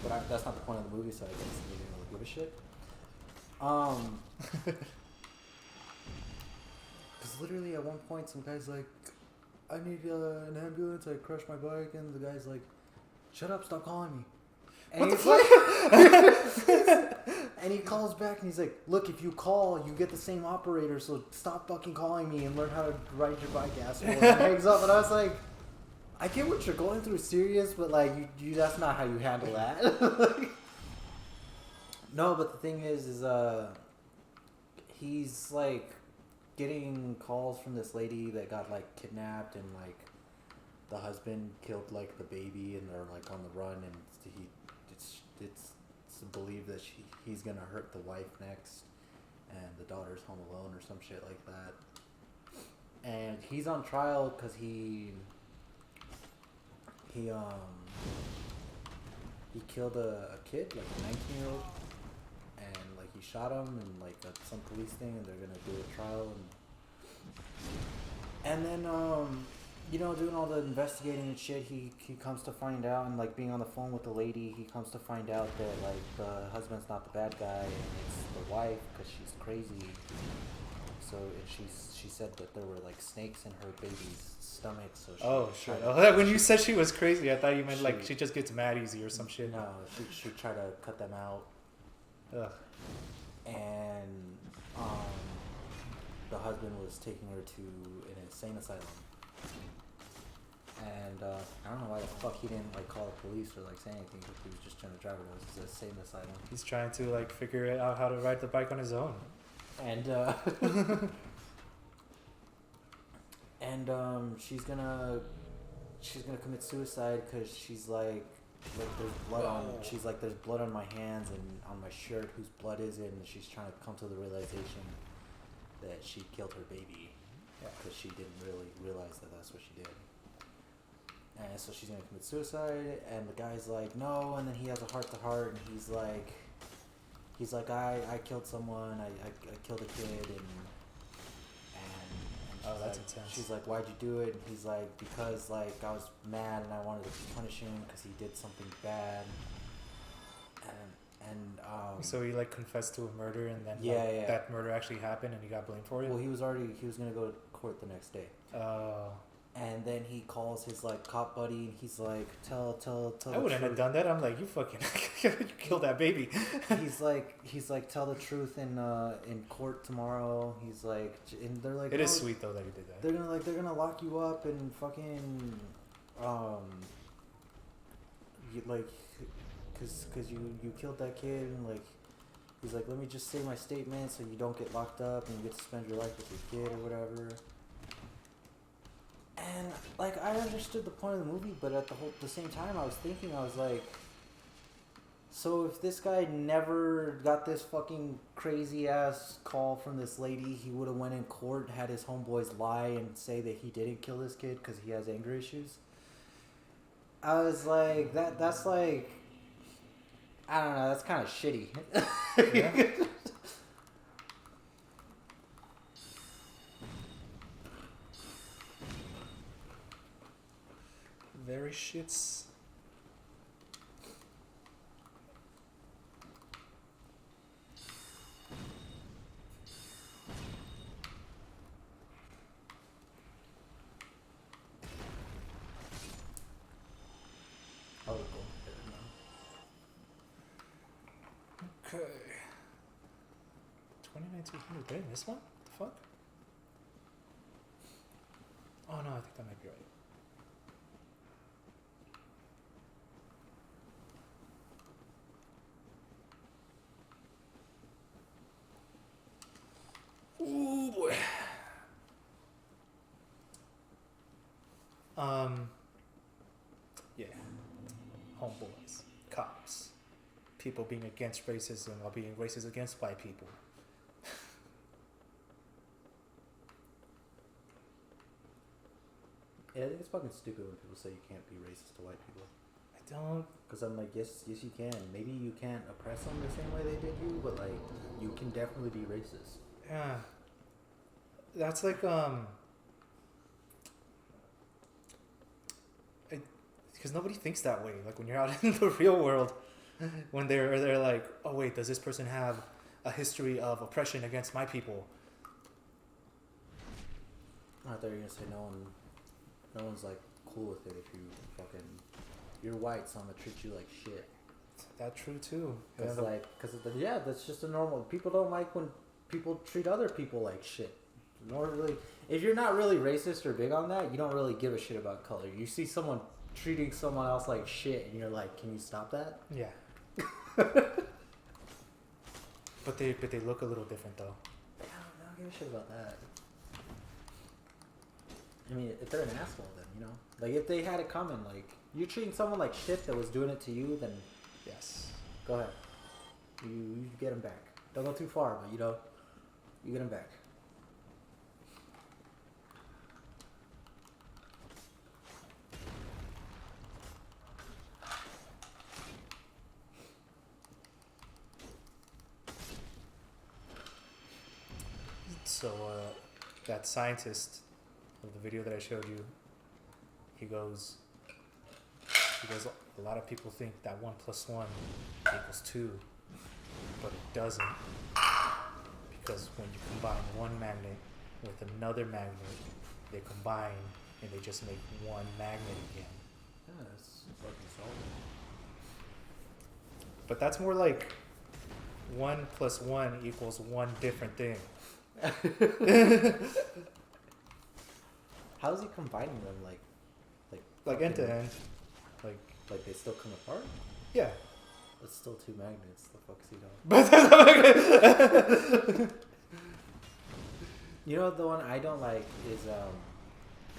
But that's not the point of the movie, so I guess he didn't really give a shit. Because literally at one point, some guy's like, I need an ambulance, I crushed my bike, and the guy's like, shut up, stop calling me. And he's like, and he calls back and he's like, look, if you call, you get the same operator, so stop fucking calling me and learn how to ride your bike, asshole. And he hangs up, and I was like, I get what you're going through, serious, but like, you that's not how you handle that. Like, no, but the thing is he's like getting calls from this lady that got like kidnapped, and like the husband killed like the baby, and they're like on the run, and it's believed that he's gonna hurt the wife next, and the daughter's home alone or some shit like that. And he's on trial because he killed a kid, like a 19-year-old, and like he shot him, and like some police thing, and they're gonna do a trial, and then doing all the investigating and shit, he comes to find out, and like being on the phone with the lady, he comes to find out that like the husband's not the bad guy, and it's the wife, because she's crazy. So she said that there were like snakes in her baby's stomach. So she When you said she was crazy, I thought you meant like she just gets mad easy or some shit. No, she tried to cut them out. Ugh. And the husband was taking her to an insane asylum. And I don't know why the fuck he didn't like call the police or like say anything, but he was just trying to drive her to the insane asylum. He's trying to like figure out how to ride the bike on his own. And she's gonna commit suicide because she's like there's blood there's blood on my hands and on my shirt whose blood is it, and she's trying to come to the realization that she killed her baby because she didn't really realize that that's what she did. And so she's gonna commit suicide, and the guy's like, no, and then he has a heart to heart, and he's like, I killed someone, I killed a kid, and Oh, that's like, intense. she's like, why'd you do it? And he's like, because like I was mad and I wanted to punish him because he did something bad. And So he like confessed to a murder, and then that murder actually happened, and he got blamed for it. well, he was gonna go to court the next day. Oh. And then he calls his like cop buddy, and he's like, tell I wouldn't have done that. I'm like, you fucking you killed that baby. he's like tell the truth in court tomorrow. He's like, and they're like, It is sweet though that he did that. They're gonna lock you up and fucking cause you killed that kid, and like he's like, let me just say my statement so you don't get locked up and you get to spend your life with your kid or whatever. And like I understood the point of the movie, but at the same time I was thinking, I was like, so if this guy never got this fucking crazy ass call from this lady, he would have went in court, had his homeboys lie and say that he didn't kill this kid because he has anger issues. I was like, that's like, I don't know, that's kind of shitty. Yeah. scary shits. Oh, cool. Okay. 29,200. Did I miss one? The fuck? Oh no, I think that might be right. Ooh boy. Yeah. Homeboys, cops, people being against racism while being racist against white people. Yeah, I think it's fucking stupid when people say you can't be racist to white people. I don't. Because I'm like, yes, you can. Maybe you can't oppress them the same way they did you, but like, you can definitely be racist. Yeah. That's like because nobody thinks that way. Like when you're out in the real world, when they're like, oh wait, does this person have a history of oppression against my people? I thought you were gonna say no one's like cool with it if you fucking, you're white, so I'm gonna treat you like shit. That's true too. Cause Yeah, yeah, that's just a normal. People don't like when people treat other people like shit. Nor really, if you're not really racist or big on that, you don't really give a shit about color. You see someone treating someone else like shit, and you're like, can you stop that? yeah. But they look a little different though. I don't give a shit about that. I mean, if they're an asshole, then you know, like if they had it coming, like you're treating someone like shit that was doing it to you, then Yes. go ahead, you get them back. Don't go too far, but you know, you get them back. So that scientist of the video that I showed you, he goes, a lot of people think that 1 + 1 = 2, but it doesn't, because when you combine one magnet with another magnet, they combine and they just make one magnet again. Yeah, that's fucking solid. But that's more like 1 + 1 = one different thing. How is he combining them? Like end to end. Like they still come apart? Yeah. It's still two magnets. The fuck's he doing? But You know the one I don't like is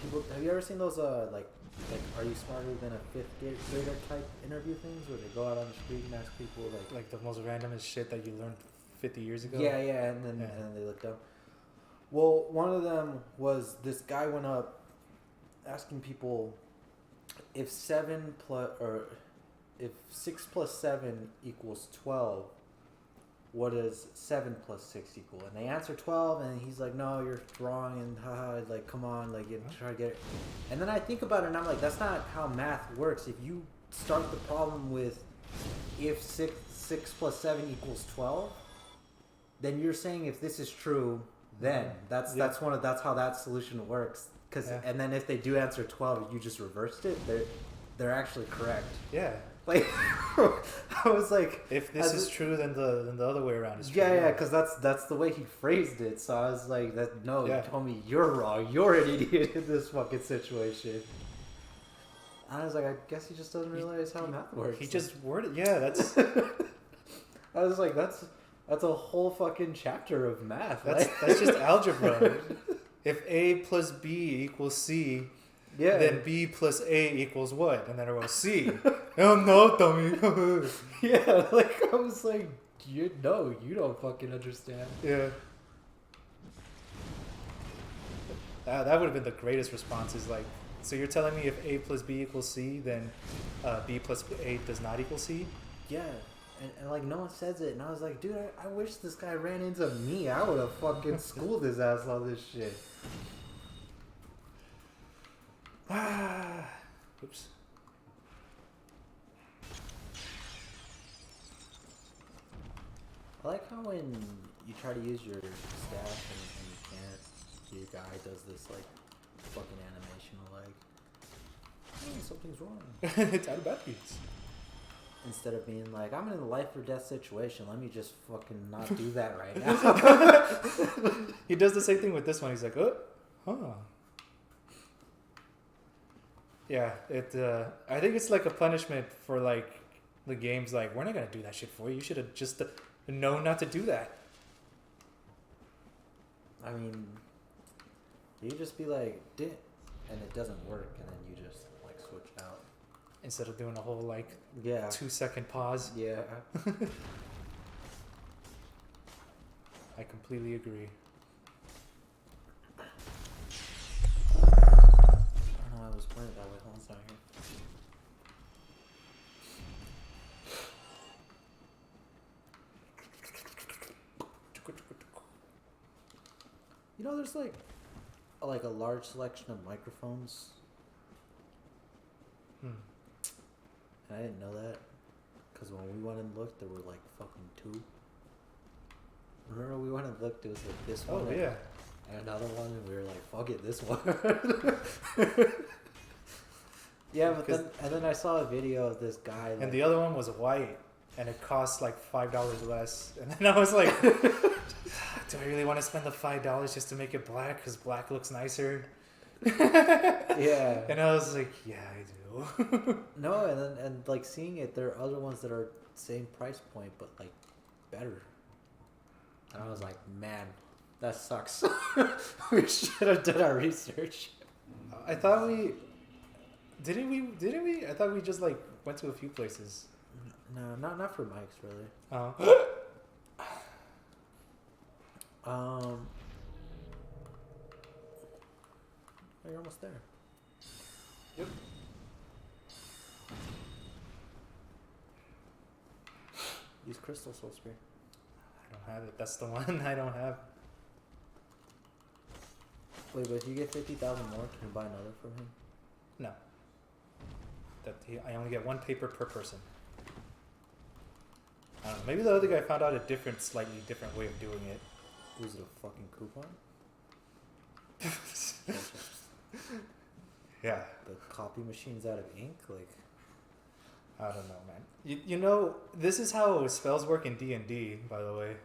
people. Have you ever seen those like are you smarter than a fifth grader type interview things where they go out on the street and ask people like the most randomest shit that you learned 50 years ago? yeah, and then they looked up. Well, one of them was this guy went up asking people if 6 + 7 = 12, what does 7 + 6 equal? And they answer 12, and he's like, no, you're wrong, and haha, like, come on, like, you try to get it. And then I think about it, and I'm like, that's not how math works. If you start the problem with if 6 + 7 = 12, then you're saying if this is true, then that's how that solution works. And then if they do answer 12, you just reversed it. They're actually correct. Yeah. Like I was like, if this is true, then the other way around is true. Yeah, because that's the way he phrased it. So I was like, you told me you're wrong. You're an idiot in this fucking situation. I was like, I guess he just doesn't realize how math works. He just worded. Yeah, that's. I was like, that's a whole fucking chapter of math. That's just algebra. If A + B = C, then B + A = what? And then it was C. Oh no, dummy. Yeah, like I was like, you don't fucking understand. Yeah. That would have been the greatest response. Is like, so you're telling me if A + B = C, then B + A does not = C? Yeah. And like no one says it, and I was like, dude, I wish this guy ran into me. I would have fucking schooled his ass on this shit. Oops. I like how when you try to use your staff and you can't, your guy does this like fucking animation like, hey, something's wrong. It's out of batteries. Instead of being like, I'm in a life or death situation, let me just fucking not do that right now. He does the same thing with this one. He's like, oh, huh. Yeah, I think it's like a punishment for like the games. Like, we're not gonna do that shit for you. You should have just known not to do that. I mean, you just be like, and it doesn't work, and then you just like switch out. Instead of doing a whole like Yeah. 2-second pause. Yeah. I completely agree. I don't know, I was playing it that way. Hold on a second. You know, there's like a large selection of microphones, Hmm. and I didn't know that, because when we went and looked, there were like fucking 2. Remember we went and looked, it was like this one Oh yeah. and another one, and we were like, fuck it, this one. Yeah, but then I saw a video of this guy. Like, And the other one was white, and it cost like $5 less. And then I was like, do I really want to spend the $5 just to make it black? Because black looks nicer. yeah. And I was like, yeah, I do. No, and like seeing it, there are other ones that are same price point but like better. And I was like, man, that sucks. We should have done our research. I thought we didn't we? I thought we just like went to a few places. No, not for mics really. Oh. Oh, you're almost there. Yep. Use Crystal Soul Spear. I don't have it. That's the one I don't have. Wait, but if you get 50,000 more, can you buy another from him? No. I only get 1 paper per person. I don't know. Maybe the other guy found out a slightly different way of doing it. Was it a fucking coupon? Yeah. The copy machine's out of ink? Like, I don't know, man. You know, this is how spells work in D&D, by the way.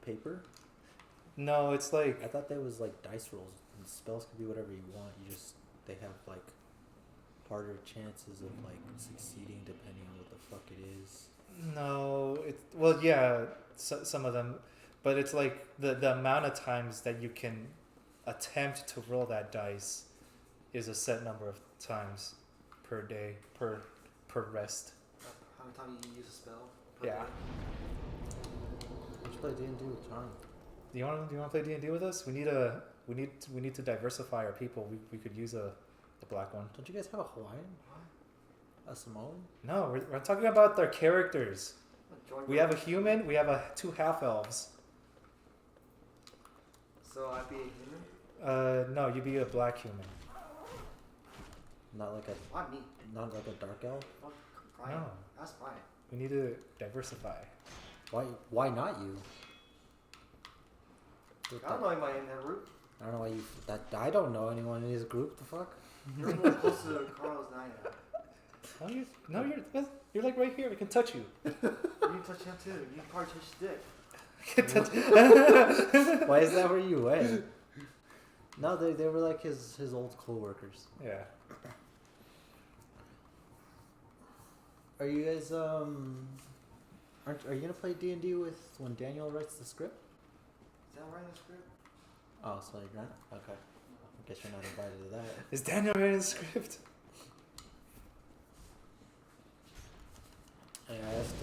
paper? No, it's like... I thought that was like dice rolls. And spells could be whatever you want. They have like harder chances of like succeeding depending on what the fuck it is. No, well, yeah, some of them, but it's like the amount of times that you can attempt to roll that dice is a set number of times per day, per rest. How many times you use a spell? Per Yeah. day? Let's play D&D with John. Do you want to play D&D with us? We need to diversify our people. We could use the black one. Don't you guys have a Hawaiian? A Samoan? No, we're talking about their characters. Join We have a human. We have 2 half elves. So I'd be a human? No, you'd be a black human. Not like Why me? a dark elf? Fuck Brian. No. That's Brian. We need to diversify. Why not you? I don't know anybody in that group. I don't know why you. I don't know anyone in his group. The fuck? You're more closer to Carlos than I am. You're like right here. We can touch you. You can touch him too. You can probably touch his dick. Why is that where you went? No, they were like his old co-workers. Yeah. Are you guys are you gonna play D&D with when Daniel writes the script? Is that right in the script? Oh, so you're not? Okay. I guess you're not invited to that. Is Daniel writing the script? I asked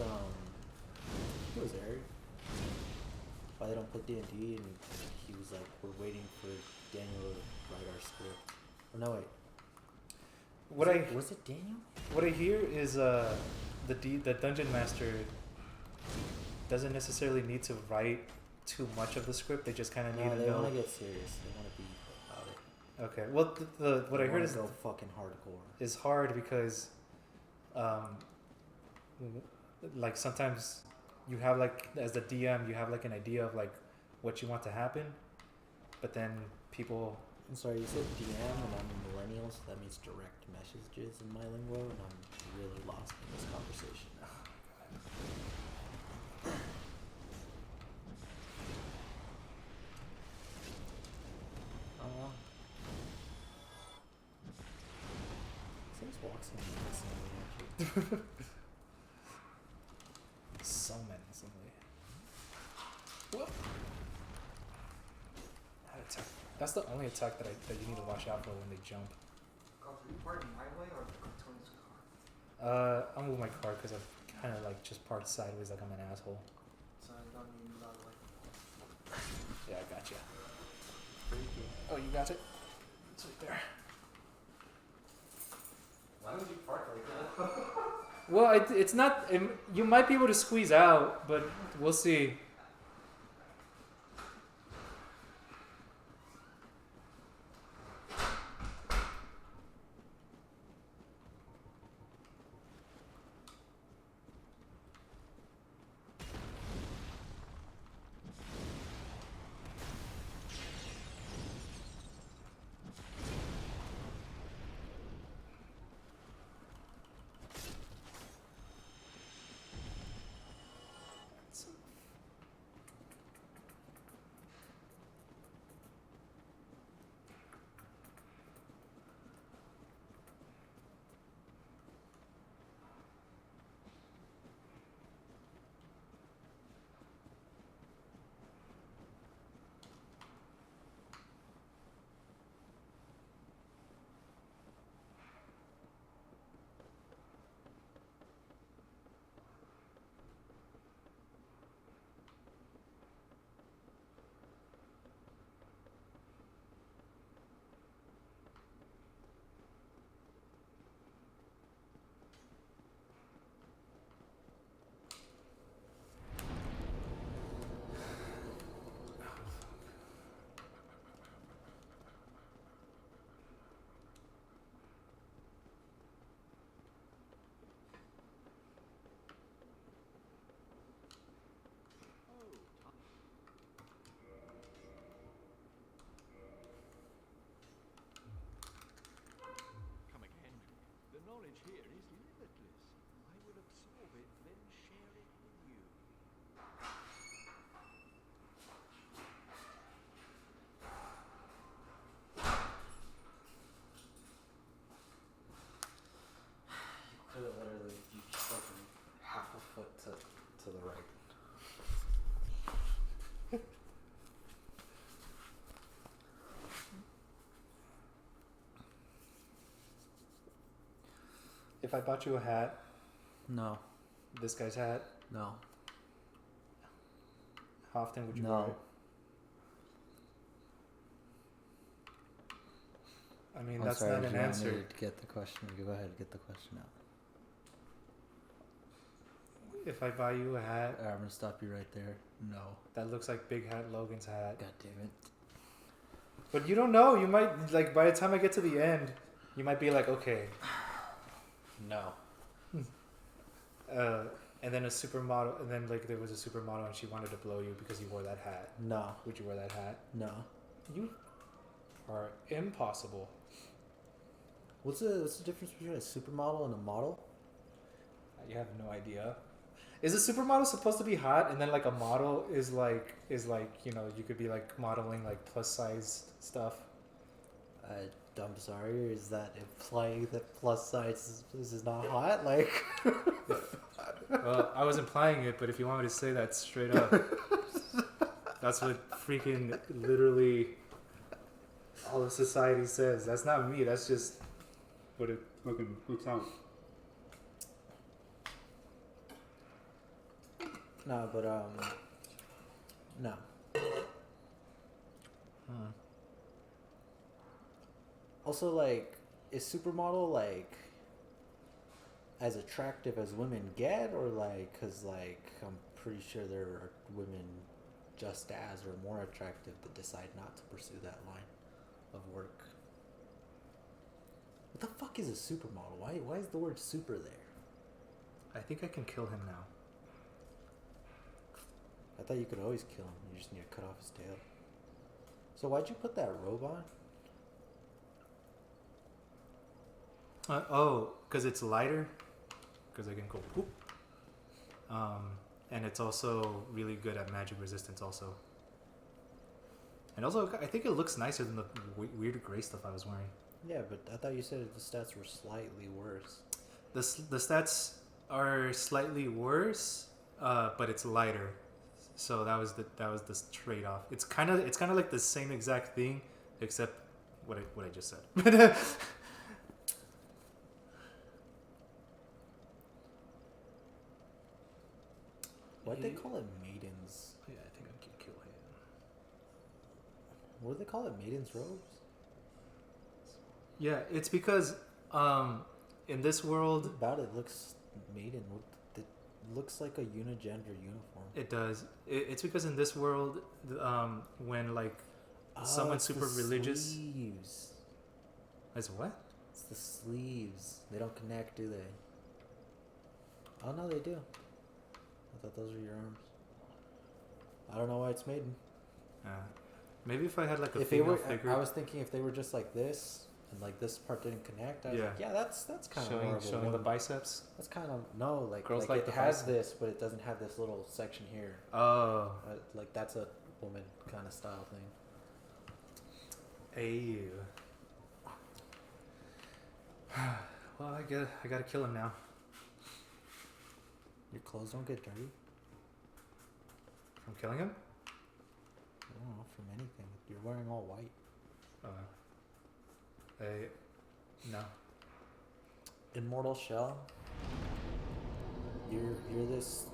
who was Eric? Why they don't play D&D, and he was like, we're waiting for Daniel to write our script. Oh no, wait. Was it Daniel? What I hear is the dungeon master doesn't necessarily need to write too much of the script. They just kind of need to they know. want to get serious. They want to be about it. Okay. Well, what I heard is go fucking hardcore. is hard because, like sometimes you have like as the DM, you have like an idea of like what you want to happen, but then people. I'm sorry, you said DM and I'm a millennial, so that means direct messages in my lingo, and I'm really lost in this conversation now. Seems walks in menacingly, actually. So menacingly. What? That attack. That's the only attack that you need to watch out for when they jump. Are you parking my way or Tony's car? I'll move my car because I've kind of like just parked sideways like I'm an asshole. So I don't need that way. Yeah, I got you. Oh, you got it? It's right there. Why would you park like that? Well, it's not. You might be able to squeeze out, but we'll see. Come again. The knowledge here is limitless. I will absorb it, then share it with you. Could have literally you fucking half a foot to the right. If I bought you a hat, No. this guy's hat, No. how often would you No. wear it? I mean, I'm that's sorry, not do an you want answer. me to get the question? Go ahead, get the question out. If I buy you a hat I'm gonna stop you right there. No. that looks like Big Hat Logan's hat, God damn it. but you don't know. You might like by the time I get to the end, you might be like, okay. No. And then a supermodel, and then like there was a supermodel, and she wanted to blow you because you wore that hat. No. Would you wear that hat? No. You are impossible. What's the difference between a supermodel and a model? You have no idea. Is a supermodel supposed to be hot, and then like a model is like you know you could be like modeling like plus size stuff? I'm sorry. Is that implying that plus size is not hot? Like. Well, I was implying it, but if you want me to say that straight up, that's what freaking literally all of society says. That's not me. That's just what it fucking looks out. No, but no. Also, like, is supermodel like as attractive as women get, or like, cause like I'm pretty sure there are women just as or more attractive that decide not to pursue that line of work. What the fuck is a supermodel? Why is the word super there? I think I can kill him now. thought you could always kill him. You just need to cut off his tail. So why'd you put that robe on? Because it's lighter. Because I can go whoop. And it's also really good at magic resistance also. And also, I think it looks nicer than the weird gray stuff I was wearing. Yeah, but I thought you said the stats were slightly worse. The stats are slightly worse, but it's lighter. So that was the trade off. It's kind of like the same exact thing, except what I just said. Why'd they call it maidens? Yeah, I think I can kill him. What do they call it? Maidens robes? Yeah, it's because in this world About it looks maiden. It looks like a unigender uniform. it does. It's because in this world, when like someone's super religious. Sleeves. As what? It's the sleeves. They don't connect, do they? Oh no, they do. I thought those were your arms. I don't know why it's maiden. Maybe if I had like a If they female were, figure. I was thinking if they were just like this, and like this part didn't connect. I was like, yeah, that's kind of horrible. Showing the biceps. That's kind of no, like Girls like like it the has bicep. this, but it doesn't have this little section here. Oh. Like that's a woman kind of style thing. Hey. Well, I gotta kill him now. Your clothes don't get dirty. From killing him? I don't know, from anything. You're wearing all white. No. Immortal Shell. You're this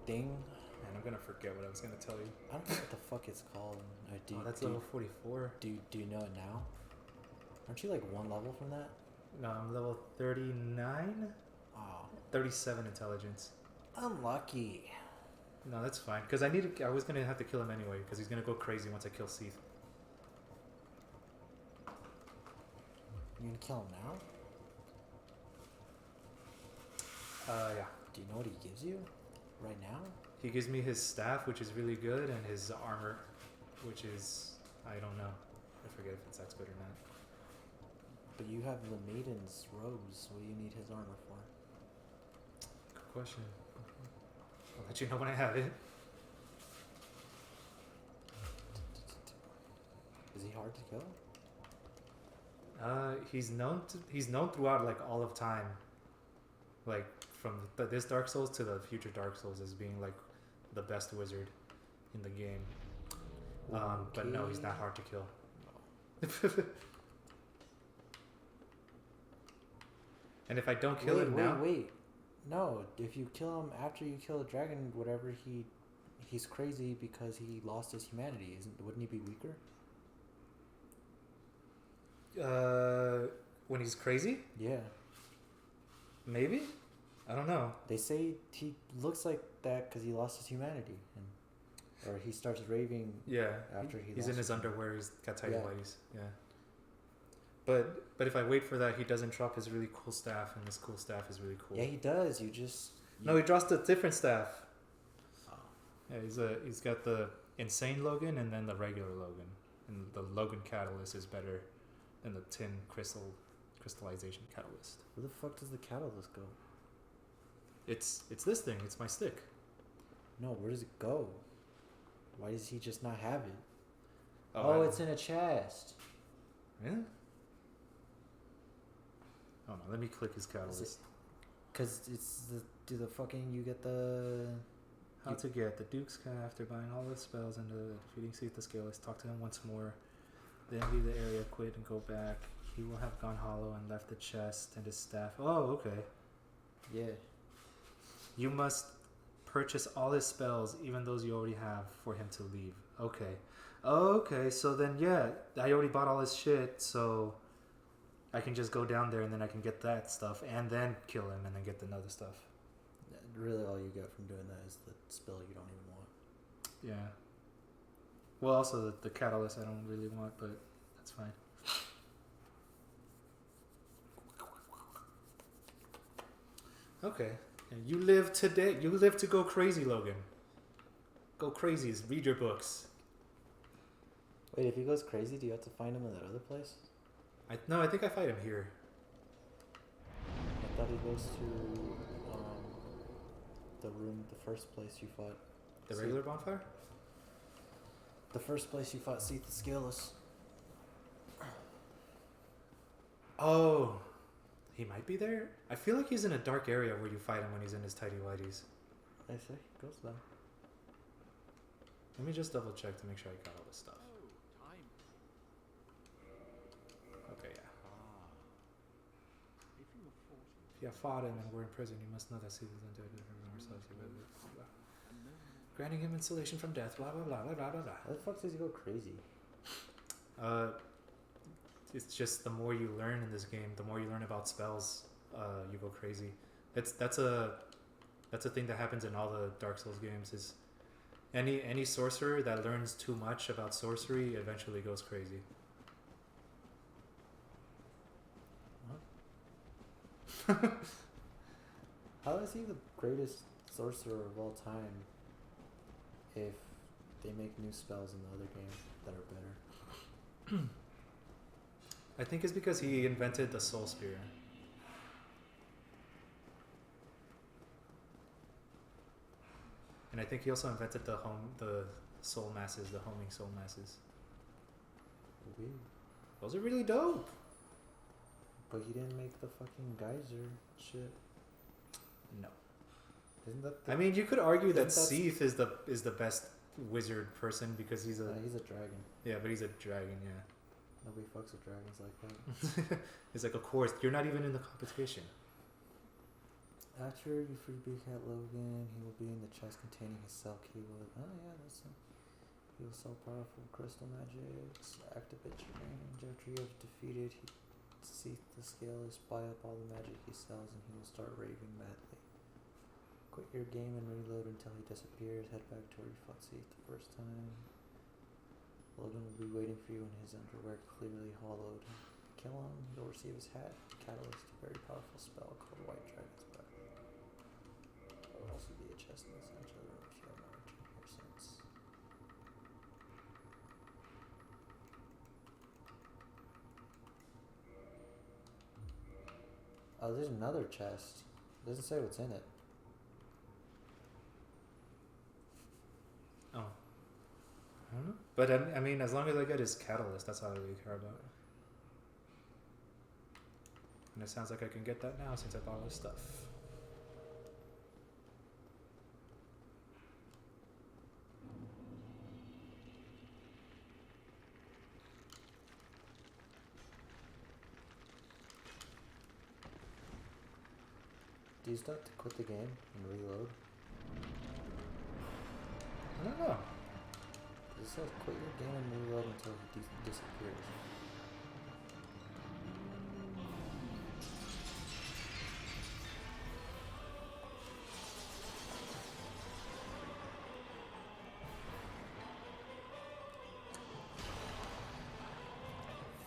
thing. Man, I'm gonna forget what I was gonna tell you. I don't know what the fuck it's called. That's level 44. Do you know it now? Aren't you like one level from that? No, I'm level 39? Oh, 37 intelligence. unlucky. No, that's fine. Because I was gonna have to kill him anyway, because he's gonna go crazy once I kill Seath. You gonna kill him now? Yeah. Do you know what he gives you right now? He gives me his staff, which is really good, and his armor, which is, I don't know. I forget if that's good or not. But you have the maiden's robes. What do you need his armor for? Good question. I'll let you know when I have it. Is he hard to kill? He's known throughout like all of time, like from this Dark Souls to the future Dark Souls as being like the best wizard in the game. But no, he's not hard to kill. And if I don't kill him now, Wait. No, if you kill him after you kill a dragon, whatever, he's crazy because he lost his humanity. Wouldn't he be weaker? when he's crazy, Yeah. maybe. I don't know. They say he looks like that because he lost his humanity, or he starts raving. Yeah, After he's in his underwear. He's got tidy Yeah. whities. Yeah. But if I wait for that, he doesn't drop his really cool staff, and this cool staff is really cool. Yeah, he does. No, he drops the different staff. Oh. Yeah, he's got the insane Logan and then the regular Logan, and the Logan catalyst is better than the tin crystallization catalyst. Where the fuck does the catalyst go? It's this thing. It's my stick. No, where does it go? Why does he just not have it? I Oh, don't it's know. in a chest. Yeah. Oh no, let me click his catalyst. Cause it's the fucking you get the. How to get the Duke's Cap after buying all the spells and defeating Seath the Scaleless. Talk to him once more. Then leave the area, quit, and go back. He will have gone hollow and left the chest and his staff. Oh, okay. Yeah. You must purchase all his spells, even those you already have, for him to leave. Okay. Okay, so then, yeah, I already bought all his shit, so I can just go down there and then I can get that stuff and then kill him and then get the other stuff. Really, all you get from doing that is the spell you don't even want. Yeah. Well, also the catalyst I don't really want, but that's fine. Okay. And you live today. You live to go crazy, Logan. Go crazy. Read your books. Wait, if he goes crazy, do you have to find him in that other place? No, I think I fight him here. I thought he goes to the room, the first place you fought. The Seth. regular bonfire? The first place you fought Seth the Scaleless. Oh, he might be there? I feel like he's in a dark area where you fight him when he's in his tidy whities. I say he goes there. Let me just double check to make sure I got all this stuff. Oh, time. Okay, yeah. If you have fought him, If you have fought him and were in prison, you must know that Caesar's undead and ourselves. Granting him insulation from death, blah blah blah blah blah blah blah. How the fuck does he go crazy? It's just the more you learn in this game, the more you learn about spells, you go crazy. That's a thing that happens in all the Dark Souls games. Is any sorcerer that learns too much about sorcery eventually goes crazy. How is he the greatest sorcerer of all time if they make new spells in the other game that are better? I think it's because he invented the Soul Spear. And I think he also invented the soul masses, the homing soul masses. Weird. Those are really dope. But he didn't make the fucking geyser shit. No. Isn't that I mean, you could argue that Isn't that- Seath is the best wizard person because he's a he's a dragon. yeah, but he's a dragon, yeah. Nobody fucks with dragons like that. It's like, of course, you're not even in the competition. After you free Big Cat Logan, he will be in the chest containing his cell keyword. Oh yeah, that's him. He will sell powerful crystal magics, activate your range. After you have defeated Seath the Scaleless, buy up all the magic he sells and he will start raving madly. Quit your game and reload until he disappears. Head back to where you fought Seath the first time. Logan will be waiting for you in his underwear clearly hollowed. Kill him, you'll receive his hat. Catalyst, a very powerful spell called White Dragon's Breath. There will also be a chest in the center of the room if you have not returned here since. Oh, there's another chest. It doesn't say what's in it. Oh. I don't know. But I mean, as long as I get his catalyst, that's all I really care about. And it sounds like I can get that now since I bought all this stuff. Do you still have to quit the game and reload? I don't know. It says quit your game and reload until he disappears.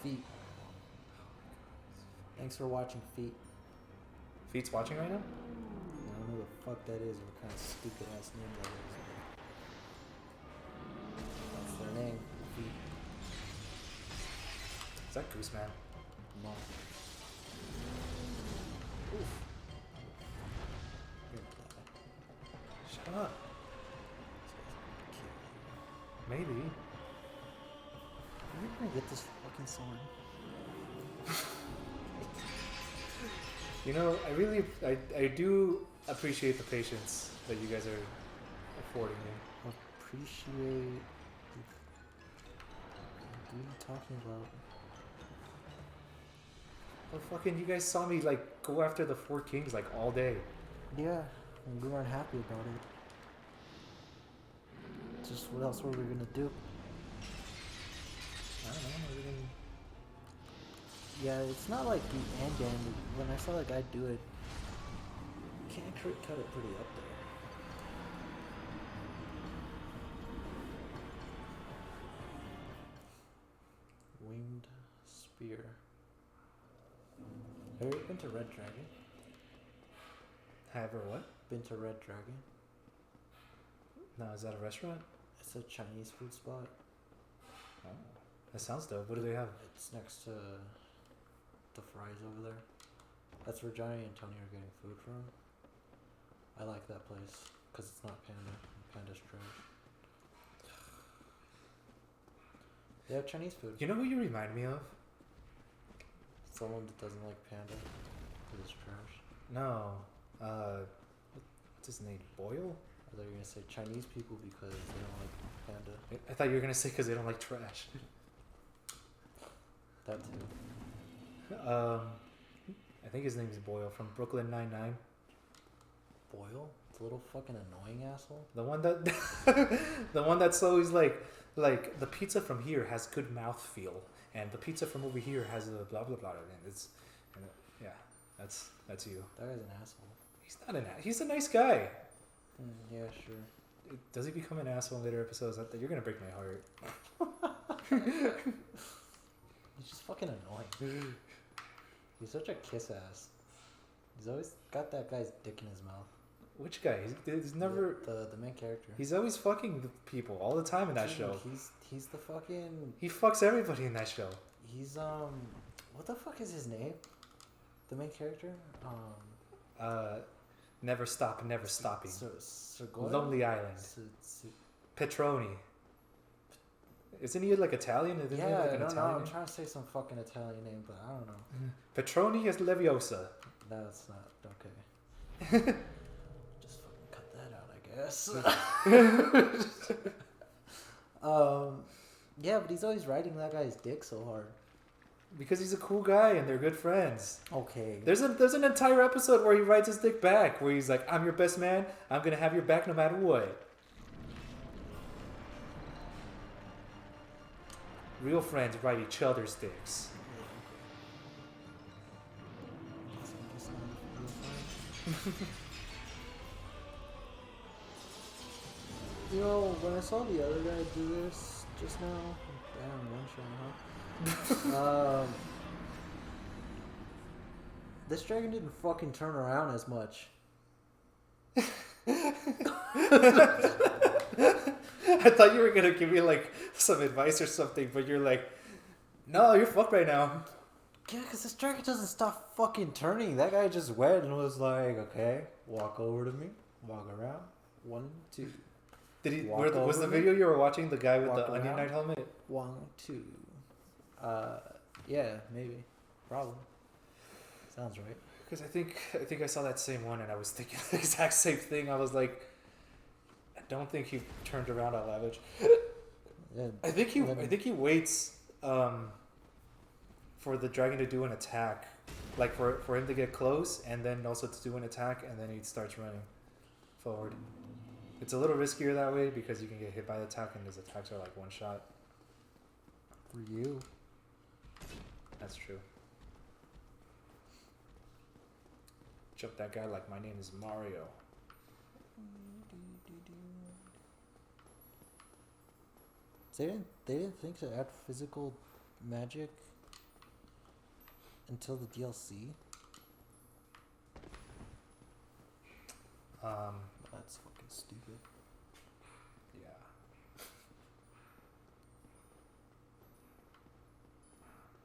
Feet. Thanks for watching, Feet. Feet's watching right now? I don't know who the fuck that is or what kind of stupid ass name that is. That's their name, Feet. Is that Gooseman? No. Oof. You're gonna die. Shut up. This guy's gonna kill you. Maybe. You're gonna get this fucking sword. You know, I do appreciate the patience that you guys are affording me. Appreciate. What are you talking about? Well, fucking, you guys saw me like go after the Four Kings like all day. Yeah, and we weren't happy about it. Just what else were we gonna do? I don't know. Everything. Yeah, it's not like the end game. When I saw that guy do it, you can't cut it pretty up there. Winged Spear. Have you ever been to Red Dragon? Have or what? Been to Red Dragon? No, is that a restaurant? It's a Chinese food spot. Oh, that sounds dope. What do they have? It's next to the fries over there. That's where Johnny and Tony are getting food from. I like that place because it's not Panda. Panda's trash. They have Chinese food. You know who you remind me of? Someone that doesn't like Panda because it's trash. No. What's his name? Boyle? I thought you were gonna say Chinese people because they don't like Panda. I thought you were gonna say because they don't like trash. That too. I think his name is Boyle from Brooklyn Nine-Nine. Boyle? It's a little fucking annoying asshole. The one that, the one that's always like the pizza from here has good mouthfeel, and the pizza from over here has a blah blah blah. And it's, yeah, that's you. That guy's an asshole. He's not an he's a nice guy. Yeah, sure. Does he become an asshole in later episodes? You're gonna break my heart. He's just fucking annoying. He's such a kiss ass. He's always got that guy's dick in his mouth. Which guy? He's never. The main character. He's always fucking the people all the time in that show. He's the fucking. He fucks everybody in that show. He's what the fuck is his name? The main character. Never stop, never stopping. Sergoy? Lonely Island. Petroni. Isn't he like Italian? Isn't he like an Italian I'm name? trying to say some fucking Italian name, but I don't know. Petroni is Leviosa. That's not okay. Just fucking cut that out, I guess. Yeah, but he's always riding that guy's dick so hard. Because he's a cool guy and they're good friends. Okay. There's an entire episode where he rides his dick back, where he's like, "I'm your best man. I'm gonna have your back no matter what." Real friends ride each other's dicks. You know, when I saw the other guy do this just now, damn, one shot, huh? This dragon didn't fucking turn around as much. I thought you were gonna give me like some advice or something, but you're like, "No, you're fucked right now." Yeah, because this dragon doesn't stop fucking turning. That guy just went and was like, okay, walk over to me, walk around, 1, 2. Did he? Walk Was the over video you were watching the guy with walk the Onion around. Knight helmet? 1, 2. Yeah, maybe, probably. Sounds right. Because I think I saw that same one and I was thinking the exact same thing. I was like, I don't think he turned around on Lavage. Yeah, I think he waits for the dragon to do an attack, like for him to get close and then also to do an attack, and then he starts running forward. It's a little riskier that way because you can get hit by the attack and his attacks are like one shot. for you. That's true. Jump that guy like my name is Mario. They didn't think to add physical magic until the DLC. That's fucking stupid. Yeah.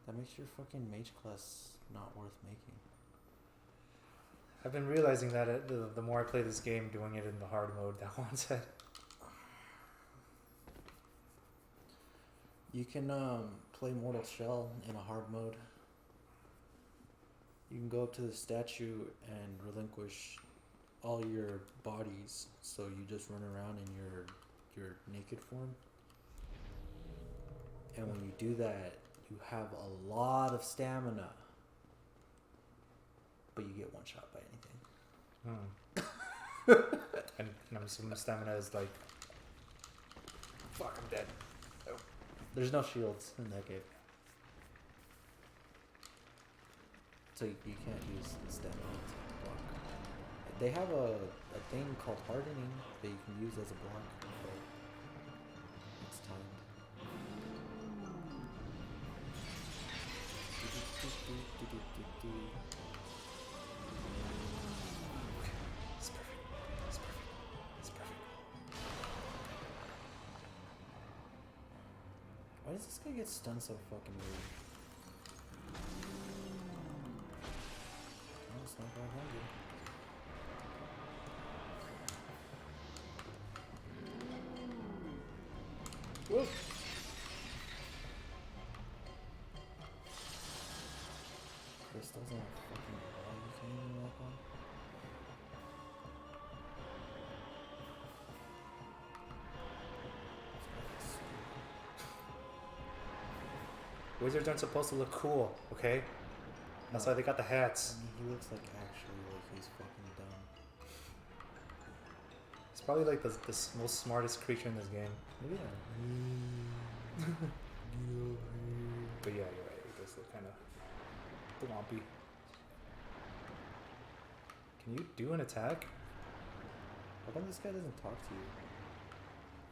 That makes your fucking mage class not worth making. I've been realizing that the more I play this game, doing it in the hard mode, that one said. You can play Mortal Shell in a hard mode. You can go up to the statue and relinquish all your bodies, so you just run around in your naked form. And when you do that, you have a lot of stamina, but you get one shot by anything. And I'm assuming stamina is like, fuck, I'm dead. There's no shields in that game, so you can't use stamina to block. They have a thing called hardening that you can use as a block, but it's timed. It's perfect. It's perfect. It's perfect. Why does this guy get stunned so fucking weird? Oh, it's not 500. Whoa. Crystals on a fucking ball you can't even walk on? Wizards aren't supposed to look cool, okay? That's why they got the hats. I mean, he looks like actually like he's fucking dumb. It's probably like the most smartest creature in this game. Maybe not. But yeah, you're right. It does look kind of thwompy. Can you do an attack? How come this guy doesn't talk to you?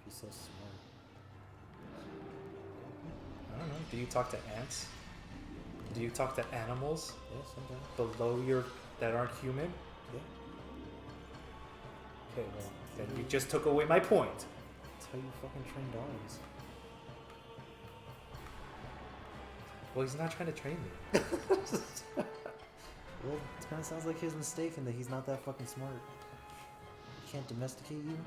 He's so smart. I don't know. Do you talk to ants? Do you talk to animals Yeah, sometimes. below your that aren't human? Yeah. Okay, well, then you just took away my point. That's how you fucking train dogs. Well, he's not trying to train me. Well, it kind of sounds like his mistake in that he's not that fucking smart. He can't domesticate you.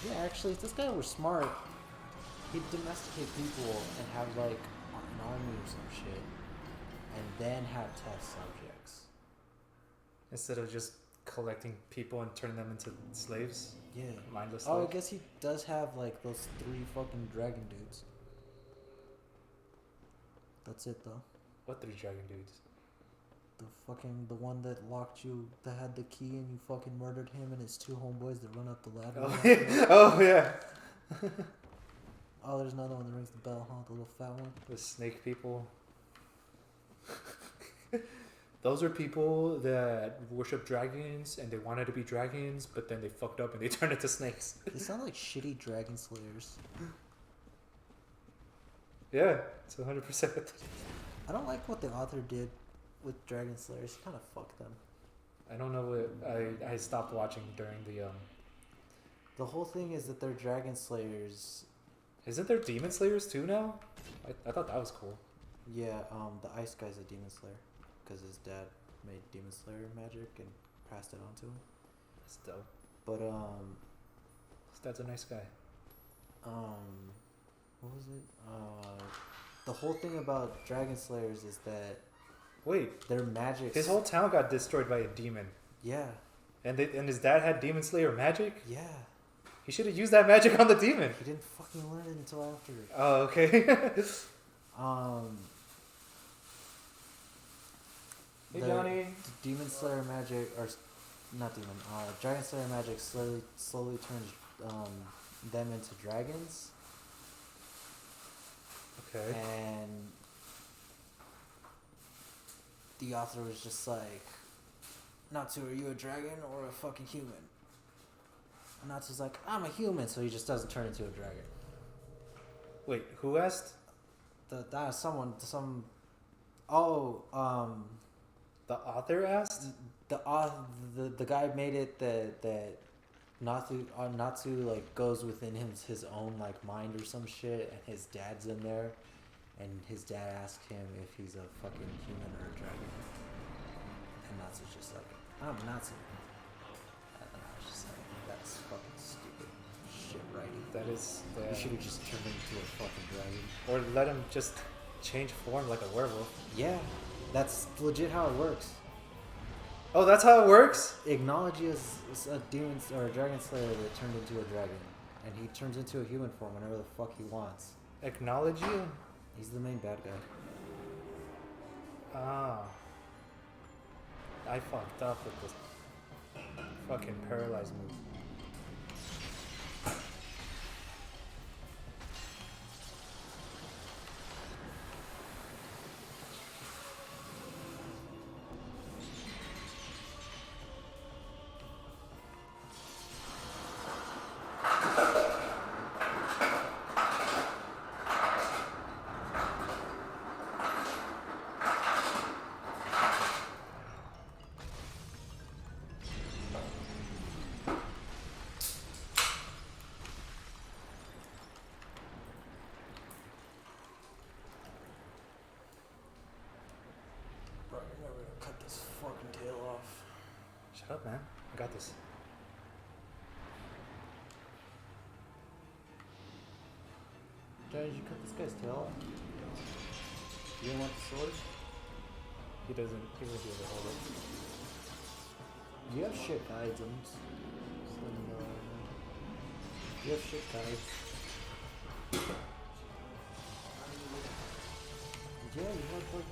Yeah, actually, if this guy were smart, he'd domesticate people and have like an army or some shit, and then have test subjects. Instead of just collecting people and turning them into slaves, Yeah. mindless Oh, I slaves. guess he does have like those 3 fucking dragon dudes. That's it though. What 3 dragon dudes? The one that locked you, that had the key, and you fucking murdered him and his 2 homeboys that run up the ladder. Oh, yeah. Oh yeah. Oh, there's another one that rings the bell, huh? The little fat one. The snake people. Those are people that worship dragons and they wanted to be dragons, but then they fucked up and they turned into snakes. They sound like shitty dragon slayers. Yeah, it's 100%. I don't like what the author did with dragon slayers. He kind of fucked them. I don't know what I stopped watching during the The whole thing is that they're dragon slayers. Isn't there demon slayers too now? I thought that was cool. Yeah, the ice guy's a demon slayer because his dad made demon slayer magic and passed it on to him. That's dope. But His dad's a nice guy. what was it? The whole thing about dragon slayers is that Wait, their magic. his whole town got destroyed by a demon, Yeah, and his dad had demon slayer magic. yeah. He should have used that magic on the demon. He didn't fucking learn it until after. Oh, okay. Hey, The Johnny. demon slayer magic, or not demon, dragon slayer magic slowly turns them into dragons, Okay. and the author was just like, Natsu, are you a dragon or a fucking human? And Natsu's like, I'm a human, so he just doesn't turn into a dragon. Wait, who asked? The The author asked? the guy made it that Natsu like goes within his own like mind or some shit, and his dad's in there, and his dad asked him if he's a fucking human or a dragon, and Natsu's just like, I'm Natsu, and I was just like, that's fucking stupid shit writing. That is. You should have just turned into a fucking dragon. Or let him just change form like a werewolf. Yeah, that's legit how it works. Oh, that's how it works? Acknowledge is a demon or a dragon slayer that turned into a dragon, and he turns into a human form whenever the fuck he wants. Acknowledge you? He's the main bad guy. Ah. I fucked up with this fucking paralyzed move. Shut up, man. I got this. Johnny, did you cut this guy's tail off? You didn't want the sword? He doesn't be able to hold it. You have shit guides, I'm just letting you know right now. You have shit guides. Yeah, you have like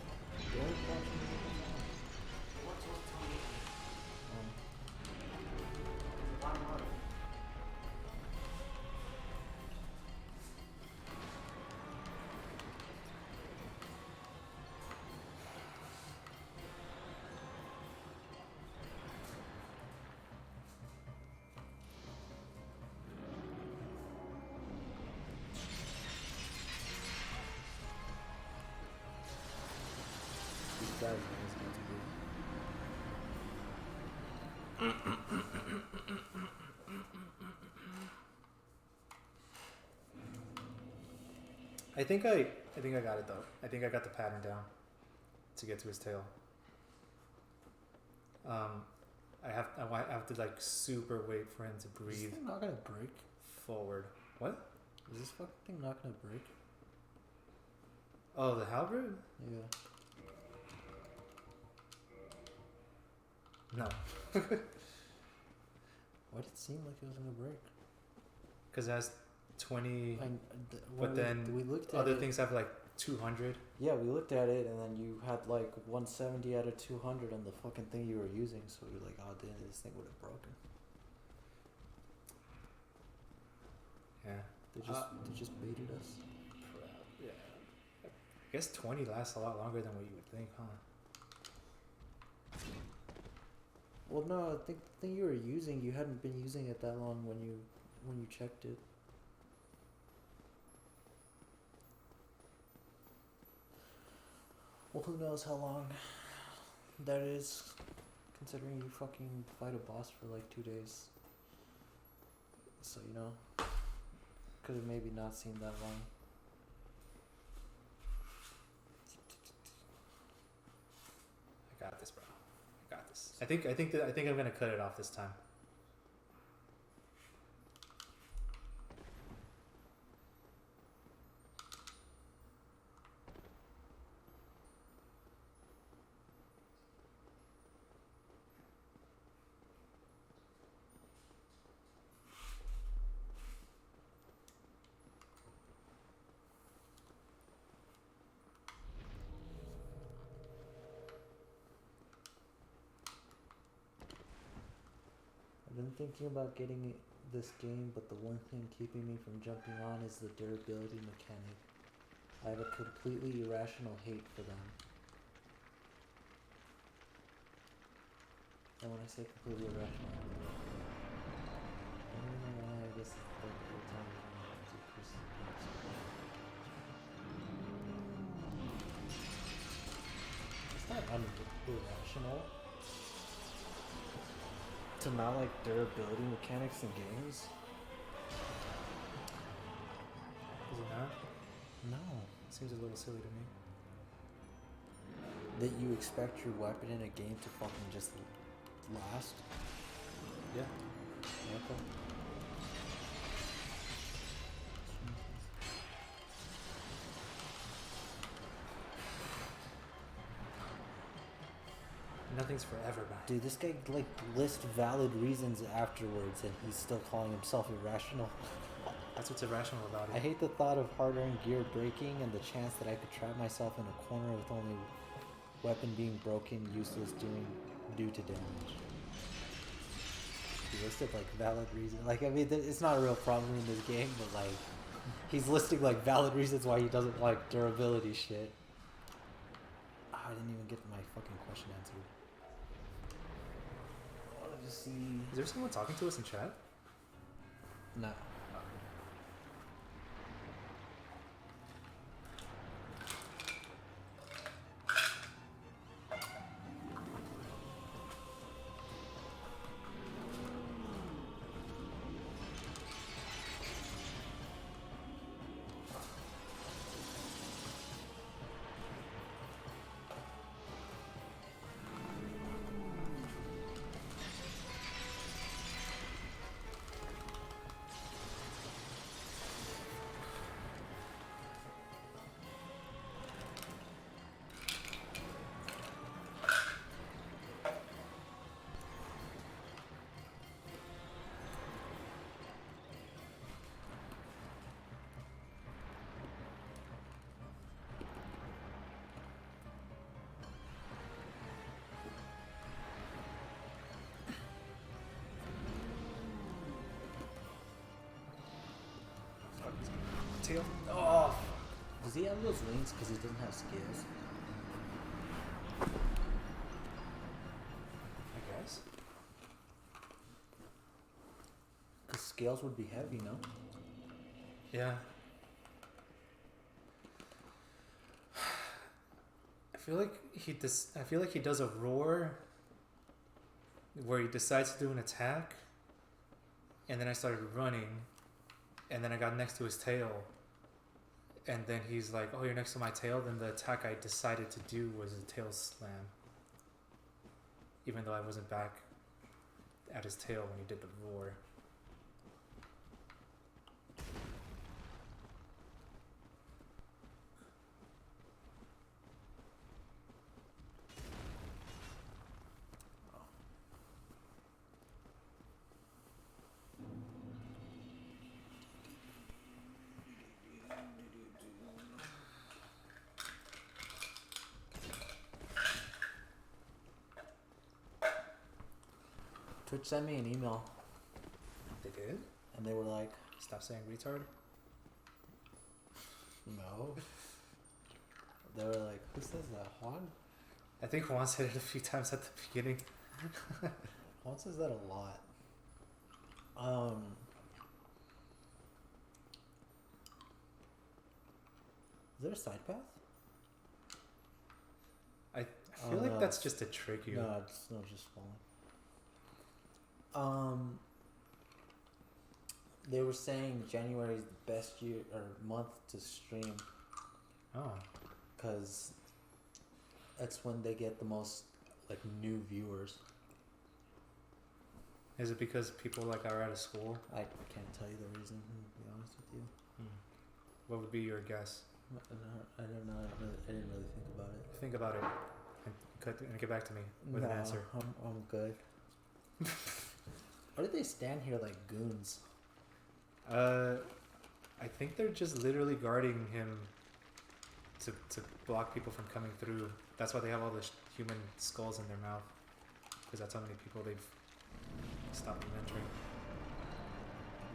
very What's Tony? um, Why not? these guys are supposed to be. I think I got it though. I think I got the pattern down to get to his tail. I have to like super wait for him to Is this breathe thing not gonna break? forward. What? Is this fucking thing not gonna break? Oh, the halberd? Yeah. No, Why did it seem like it was gonna break? because it has 20. When But then we looked at Other it, things have like 200. yeah, we looked at it, and then you had like 170 out of 200 on the fucking thing you were using. So we were like, oh, damn, this thing would have broken. Yeah. They just baited us. Yeah. I guess 20 lasts a lot longer than what you would think, huh? Well, no, I think the thing you were using, you hadn't been using it that long when you checked it. Well, who knows how long that is, considering you fucking fight a boss for like 2 days. So, you know, could have maybe not seemed that long. I got this, bro. I got this. I think I'm gonna cut it off this time. I've been thinking about getting this game, but the one thing keeping me from jumping on is the durability mechanic. I have a completely irrational hate for them. And when I say completely irrational, I don't even know why. I guess it's like the whole time it's a person. It's not irrational to not like durability mechanics in games. Is it not? No. Seems a little silly to me. That you expect your weapon in a game to fucking just last. Yeah. Okay. Nothing's forever, man. Dude, this guy like lists valid reasons afterwards, and he's still calling himself irrational. That's what's irrational about I it. hate the thought of hard-earned gear breaking and the chance that I could trap myself in a corner with only weapon being broken, useless, due to damage. He listed like valid reasons. Like, I mean, it's not a real problem in this game, but like, he's listing like valid reasons why he doesn't like durability shit. I didn't even get my fucking question answered. Let me see. Is there someone talking to us in chat? No. tail. Oh, Does he have those wings because he doesn't have scales? I guess. Because scales would be heavy, no? Yeah. I feel like he does a roar where he decides to do an attack, and then I started running, and then I got next to his tail, and then he's like, "Oh, you're next to my tail." Then the attack I decided to do was a tail slam, even though I wasn't back at his tail when he did the roar. Twitch sent me an email, They did? and they were like, Stop saying retard. no. They were like, who says that? Juan? I think Juan said it a few times at the beginning. Juan says that a lot. Is there a side path? I Oh, feel like no, that's it's- just to trick you. No, it's not just falling. They were saying January is the best year or month to stream Oh. because that's when they get the most like new viewers. Is it because people like are out of school? I can't tell you the reason, to be honest with you. What would be your guess? I don't know. I didn't really think about it. Think about it and get back to me with an answer. I'm good. Why did they stand here like goons? I think they're just literally guarding him to block people from coming through. That's why they have all the human skulls in their mouth, because that's how many people they've stopped from entering.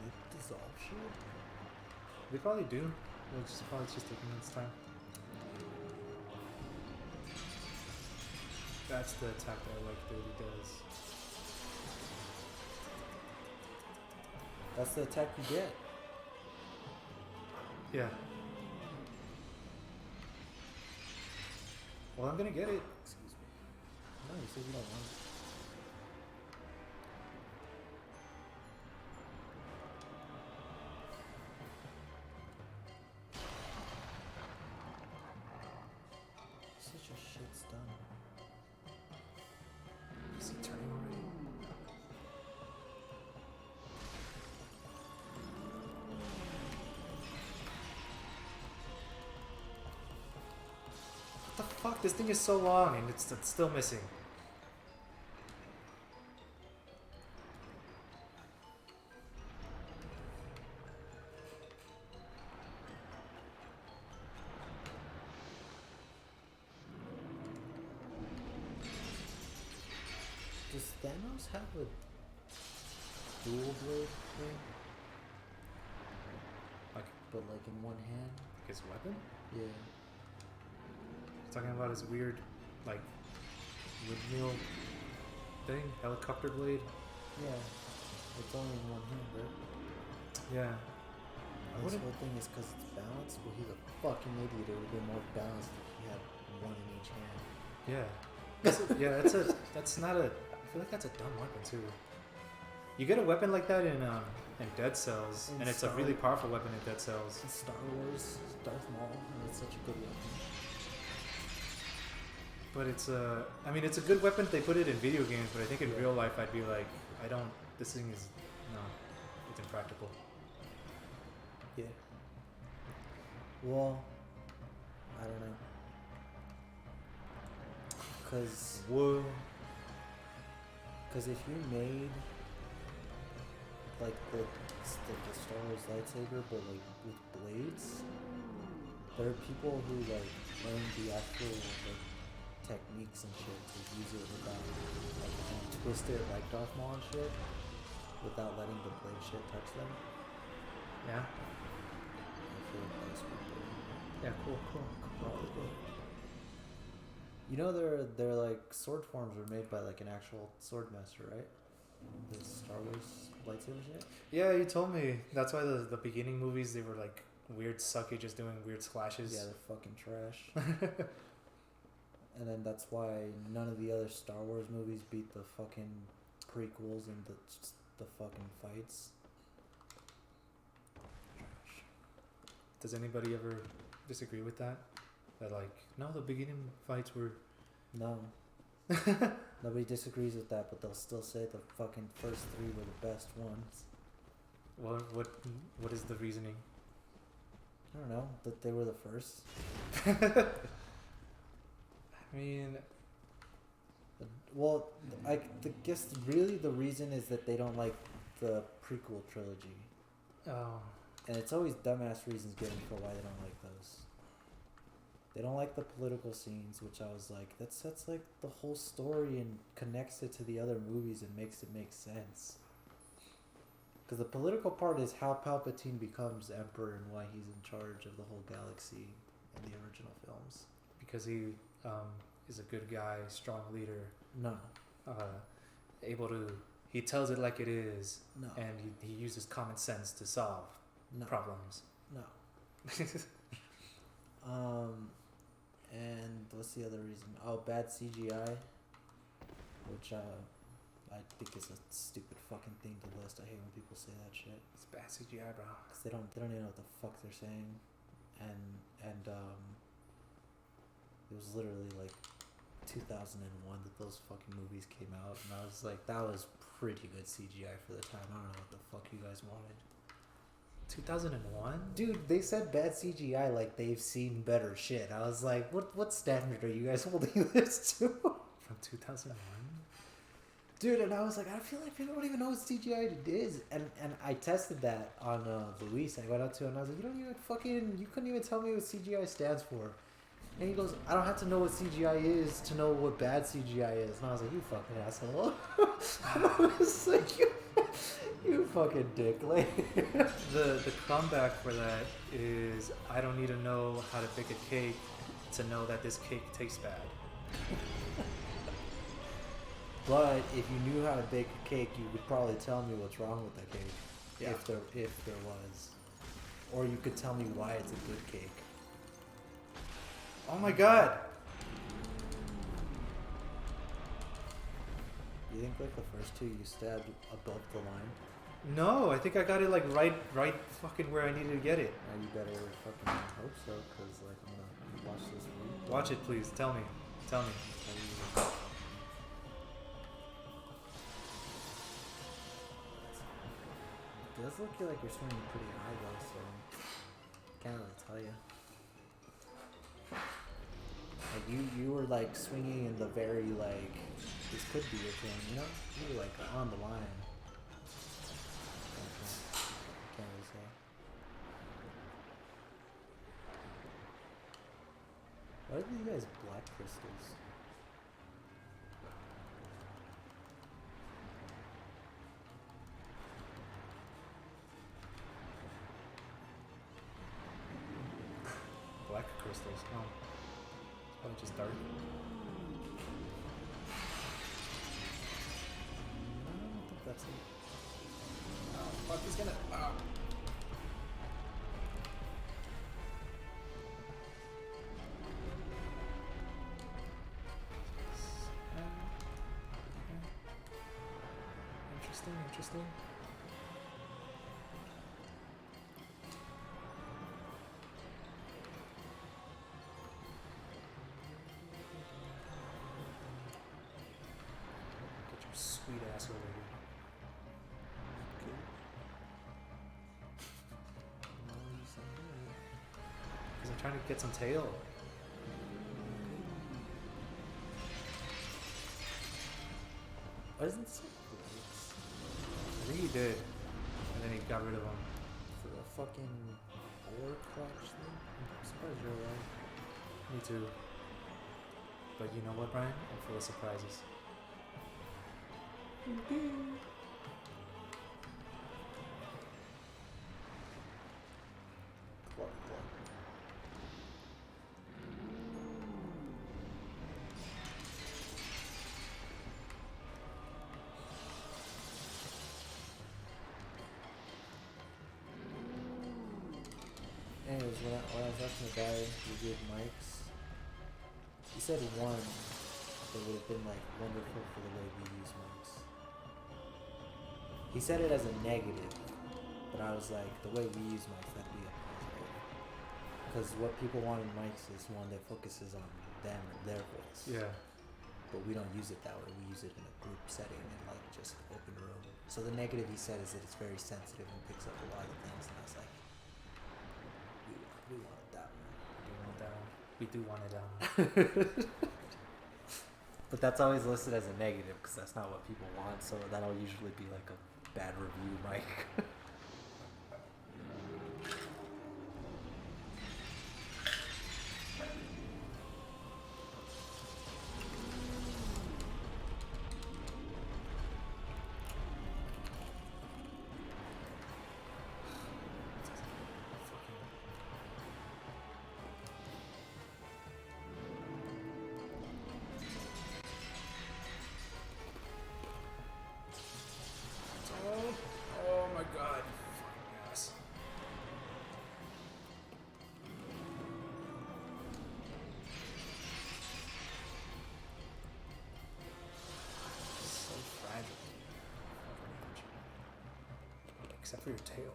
Lip dissolve shield? They probably do. It's probably just taking its time. That's the attack that I like that he does. That's the attack you get. Yeah. Well, I'm gonna get it. Excuse me. No, you said you don't want it. Such a shit stun. Is he turning already? What the fuck? This thing is so long and it's still missing. Does Thanos have a dual blade thing? Like But like in one hand? his weapon? Yeah. Talking about his weird, like, windmill thing? Helicopter blade? Yeah. It's only in one hand, right? Yeah. I This wouldn't. whole thing is because it's balanced, but he's a fucking idiot. It would have been more balanced if he had one in each hand. Yeah. That's not a. I feel like that's a dumb weapon too. You get a weapon like that in Dead Cells, In and it's a Star- really powerful weapon in Dead Cells. In Star Wars, Darth Maul, and it's such a good weapon. But it's a. I mean, it's a good weapon. They put it in video games, but I think in Yeah. real life, I'd be like, I don't. This thing is no. It's impractical. Yeah. Well, I don't know. Cause Whoa. if you made like the Star Wars lightsaber, but like with blades, there are people who like learn the actual like techniques and shit to use it without like and twist it like Darth Maul and shit, without letting the blade shit touch them. Yeah. I for the most people. Yeah, cool. You know, their like sword forms were made by like an actual sword master, right? The Star Wars lightsabers yet? Yeah, you told me. That's why the beginning movies, they were like weird, sucky, just doing weird splashes. Yeah, they're fucking trash. And then that's why none of the other Star Wars movies beat the fucking prequels and the fucking fights. Trash. Does anybody ever disagree with that? That like, no, the beginning fights were... No. Nobody disagrees with that, but they'll still say the fucking first three were the best ones. What is the reasoning? I don't know, that they were the first. I mean... Well, guess really the reason is that they don't like the prequel trilogy. Oh. And it's always dumbass reasons given for why they don't like those. They don't like the political scenes, which I was like, that's like the whole story and connects it to the other movies and makes it make sense. Because the political part is how Palpatine becomes Emperor and why he's in charge of the whole galaxy in the original films. Because he is a good guy, strong leader. No. Able to... He tells it like it is. No. And he uses common sense to solve problems. No. And what's the other reason? Oh, bad CGI, which I think is a stupid fucking thing to list. I hate when people say that shit. It's bad CGI, bro. Cause they don't even know what the fuck they're saying, and it was literally like 2001 that those fucking movies came out, and I was like, that was pretty good CGI for the time. I don't know what the fuck you guys wanted. 2001? Dude, they said bad CGI like they've seen better shit. I was like, what standard are you guys holding this to? From 2001? Dude, and I was like, I feel like people don't even know what CGI it is. And I tested that on Luis. I went up to him and I was like, you couldn't even tell me what CGI stands for. And he goes, I don't have to know what CGI is to know what bad CGI is. And I was like, you fucking asshole. I was like, you fucking dick. Like, the comeback for that is, I don't need to know how to bake a cake to know that this cake tastes bad. But if you knew how to bake a cake, you would probably tell me what's wrong with the cake. Yeah. If there was. Or you could tell me why it's a good cake. Oh my god! You think like the first two you stabbed above the line? No, I think I got it like right fucking where I needed to get it. You better fucking hope so, because like I'm gonna watch this movie. Watch it, please. Tell me. It does look like you're swinging pretty high though, so can't really tell you. Like you were like swinging in the very like, this could be your thing, you know? You were like on the line. Can't really say. Why are these guys black crystals? Black crystals. Oh. It's probably just dark. I don't think that's it. Oh, fuck, he's gonna... Oh. Interesting. Get your sweet ass over here. Because I'm trying to get some tail. Why doesn't it say I think he did. And then he got rid of them. for a fucking ore clutch thing? I'm surprised you're right. Me too. But you know what, Brian? I'm full of surprises. Clark. Anyways, when I was asking the guy who did mics, he said one that would have been like wonderful for the way we use mics. He said it as a negative, but I was like, the way we use mics, that'd be a positive. Because what people want in mics is one that focuses on them and their voice. Yeah. But we don't use it that way. We use it in a group setting and like just open room. So the negative he said is that it's very sensitive and picks up a lot of things. And I was like, we want it that way. We want that one. We do want it down. But that's always listed as a negative because that's not what people want. So that'll usually be like a bad review mic. Oh my god, you fucking ass. So fragile. Except for your tail.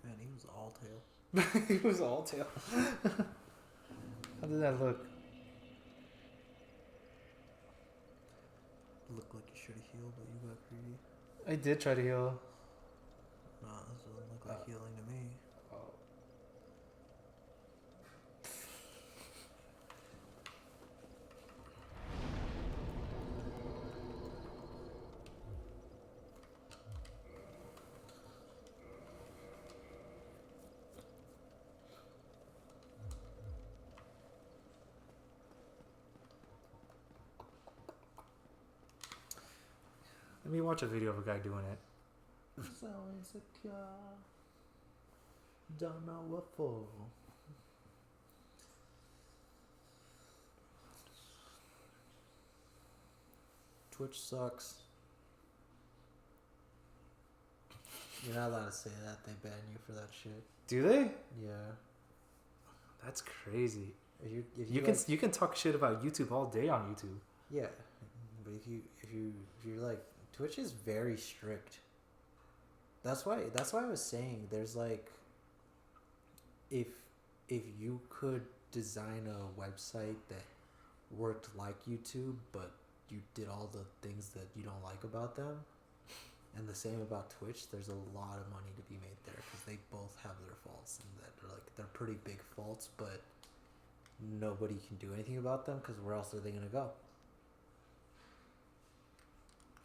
Man, he was all tail. It was all tail. How did that look? Looked like you should have healed, but you got greedy. I did try to heal. Nah, this doesn't look like healing to me. Oh. Let me watch a video of a guy doing it. So insecure. Don't know what for. Twitch sucks. You're not allowed to say that. They ban you for that shit. Do they? Yeah. That's crazy. If You can talk shit about YouTube all day on YouTube. Yeah, but if you're like, Twitch is very strict. That's why I was saying there's like, if you could design a website that worked like YouTube, but you did all the things that you don't like about them, and the same about Twitch, there's a lot of money to be made there because they both have their faults, and that they're pretty big faults, but nobody can do anything about them because where else are they gonna go?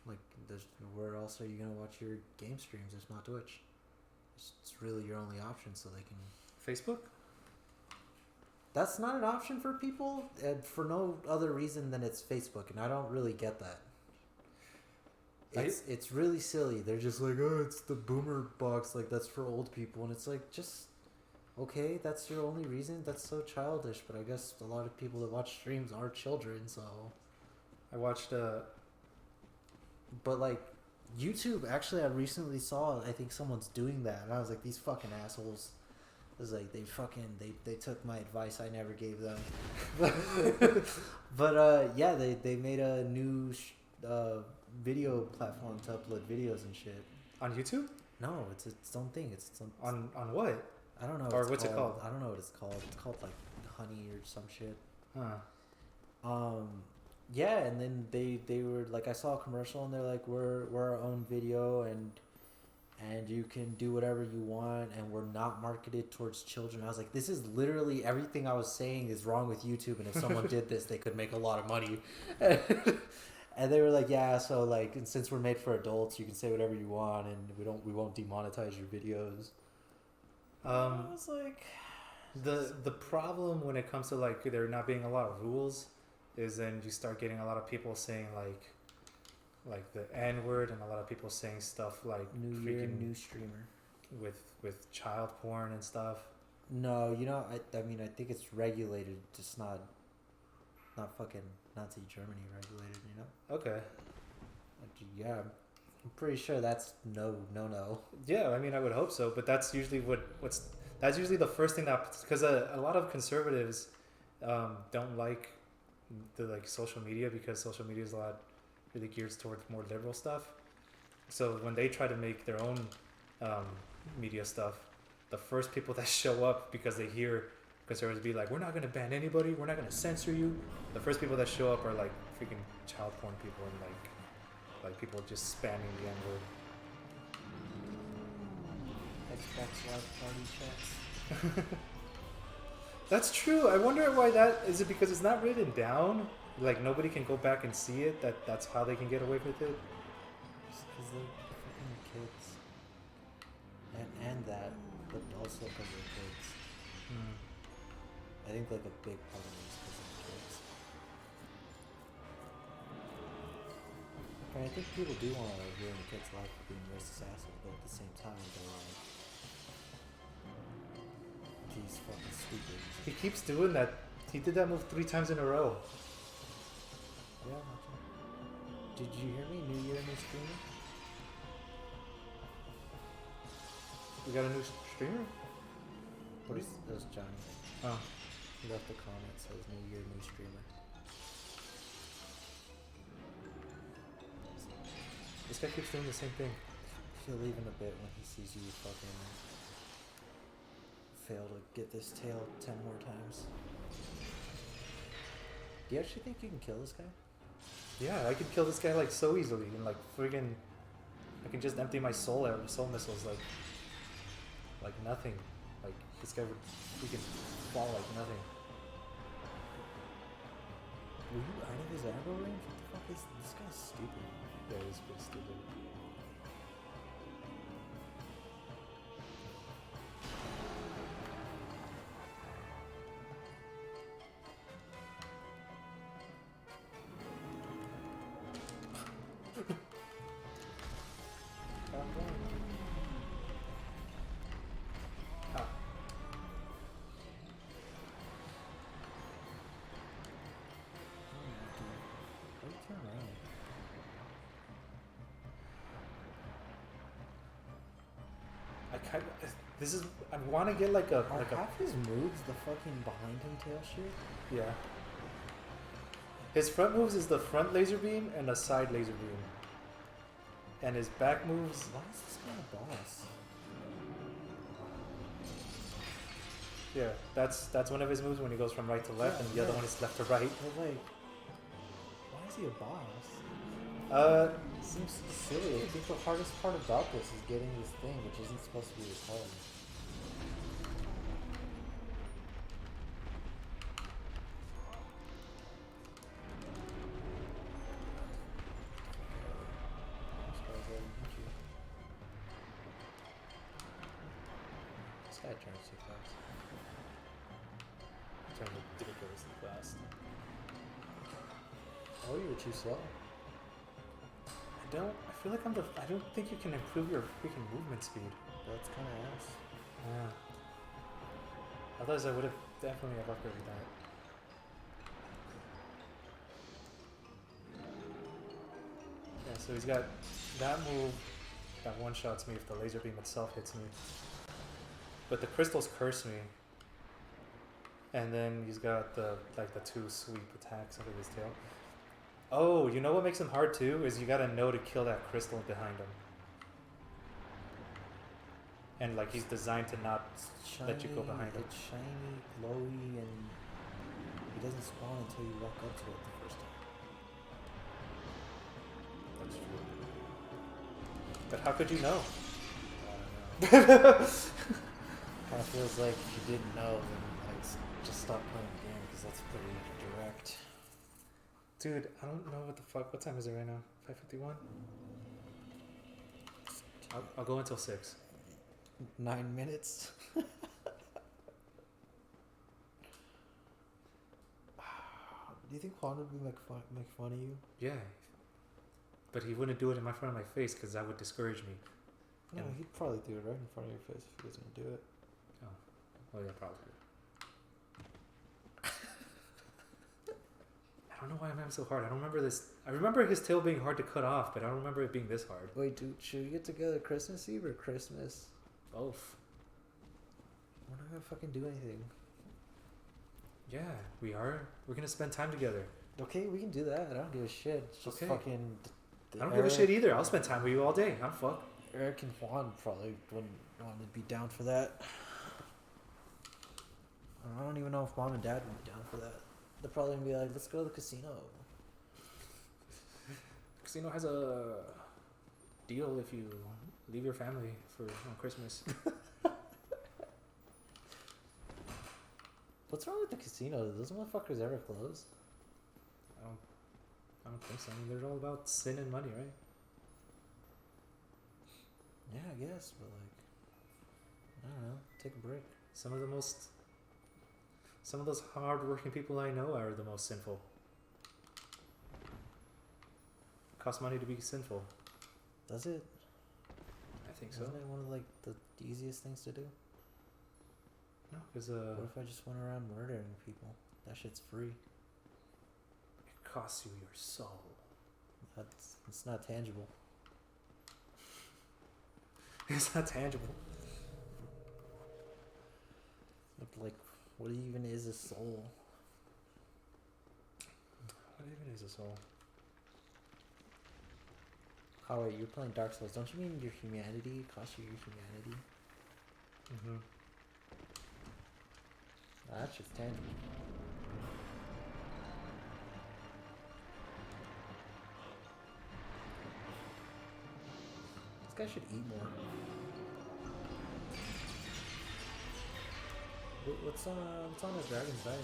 Like, where else are you gonna watch your game streams? It's not Twitch. It's really your only option, so they can. Facebook? That's not an option for people, and for no other reason than it's Facebook, and I don't really get that. It's really silly. They're just like, oh, it's the boomer box, like that's for old people, and it's like, just okay, that's your only reason. That's so childish. But I guess a lot of people that watch streams are children, so. I watched But like, YouTube, actually, I recently saw, I think someone's doing that, and I was like, these fucking assholes. It was like, they took my advice I never gave them. But yeah, they made a new video platform to upload videos and shit. on YouTube? No, it's its own thing. It's its own. On what? I don't know. Or what's it called? I don't know what it's called. It's called like honey or some shit. Huh. Yeah, and then they were like, I saw a commercial and they're like, we're our own video and you can do whatever you want and we're not marketed towards children. I was like, this is literally everything I was saying is wrong with YouTube, and if someone did this, they could make a lot of money. And they were like, yeah, so like, and since we're made for adults, you can say whatever you want and we won't demonetize your videos. I was like, the problem when it comes to like there not being a lot of rules is then you start getting a lot of people saying like the N word, and a lot of people saying stuff like new year, new streamer with child porn and stuff. No, you know, I mean, I think it's regulated, just not fucking Nazi Germany regulated, you know? Okay. Yeah, I'm pretty sure that's no. Yeah, I mean, I would hope so, but that's usually that's usually the first thing that, because a lot of conservatives don't like the like social media, because social media is a lot really geared towards more liberal stuff. So when they try to make their own media stuff, the first people that show up, because they hear conservatives be like, we're not going to ban anybody, we're not going to censor you, the first people that show up are like freaking child porn people and like people just spamming the N-word. Xbox Live Party chats. That's true. I wonder why that is. It because it's not written down? Like nobody can go back and see it. That's how they can get away with it. Just because they're fucking kids. And that, but also because they're kids. I think like a big part of it is because of the kids. I think people do want to ruin the kid's life for being racist assholes, but at the same time, they're like, he's fucking stupid. He keeps doing that. He did that move 3 times in a row. Yeah. Did you hear me? New Year, new streamer? We got a new streamer? What is that? Was Johnny. Oh. He left a comment, says New Year, new streamer. This guy keeps doing the same thing. He'll leave in a bit when he sees you fucking fail to get this tail 10 more times. Do you actually think you can kill this guy? Yeah, I could kill this guy like so easily, and like friggin', I can just empty my soul missiles like nothing. Like this guy would freaking fall like nothing. Were you out of his aggro range? What the fuck is this guy's stupid? Yeah, he's pretty stupid. This is. I want to get like a. Are like half his moves the fucking behind him tail shit? Yeah. His front moves is the front laser beam and a side laser beam. And his back moves. Why is this guy a boss? Yeah, that's one of his moves when he goes from right to left, Yeah, and the other one is left to right. But like, why is he a boss? It seems silly. I think the hardest part about this is getting this thing, which isn't supposed to be this hard. This guy turns too fast. turns ridiculously fast. Oh, you were too slow. I feel like I don't think you can improve your freaking movement speed. That's kind of ass. Yeah. Otherwise, I would have definitely have upgraded that. Yeah, so he's got that move that one-shots me if the laser beam itself hits me. But the crystals curse me. And then he's got the 2 sweep attacks under his tail. Oh, you know what makes him hard too? Is you gotta know to kill that crystal behind him. and like he's designed to not. Shiny, Let you go behind him. It's shiny, glowy, and he doesn't spawn until you walk up to it the first time. That's true. But how could you know? I don't know. Kind of feels like if you didn't know, then like just stop playing the game because that's pretty direct. Dude, I don't know what the fuck. What time is it right now? 5:51. I'll go until 6. 9 minutes. Do you think Juan would be make fun of you? Yeah. But he wouldn't do it in front of my face because that would discourage me. No, And- he'd probably do it right in front of your face if he was gonna do it. Oh yeah, probably. I don't know why I'm having so hard. I don't remember this. I remember his tail being hard to cut off, but I don't remember it being this hard. Wait, dude, should we get together Christmas Eve or Christmas? Both. We're not gonna fucking do anything. Yeah, we are. We're gonna spend time together. Okay, we can do that. I don't give a shit. It's just Okay. fucking. I don't give a shit either. I'll spend time with you all day. I'm fuck. Eric and Juan probably wouldn't want to be down for that. I don't even know if mom and dad would be down for that. They're probably gonna be like, let's go to the casino. Casino has a deal if you leave your family on Christmas. What's wrong with the casino? Those motherfuckers ever close? I don't think so. I mean, they're all about sin and money, right? Yeah, I guess, but like, I don't know. Take a break. Some of those hard-working people I know are the most sinful. Costs money to be sinful. Does it? I think so. Isn't it one of like the easiest things to do? No, because What if I just went around murdering people? That shit's free. it costs you your soul. It's not tangible. It's not tangible. Like, what even is a soul? What even is a soul? Oh wait, you're playing Dark Souls. Don't you mean your humanity? It costs you your humanity? Mm-hmm. That shit's tangible. This guy should eat more. What's on a dragon's diet?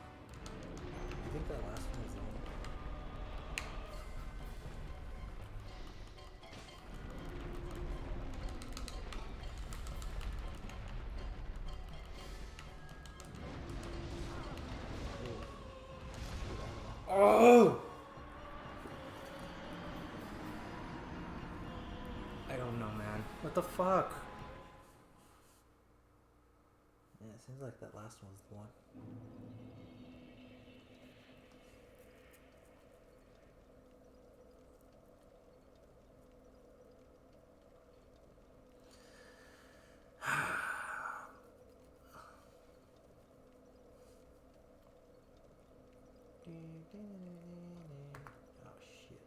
I think that last one was on. Oh! I don't know, man. What the fuck? Yeah, it seems like that last one was the one. Oh shit.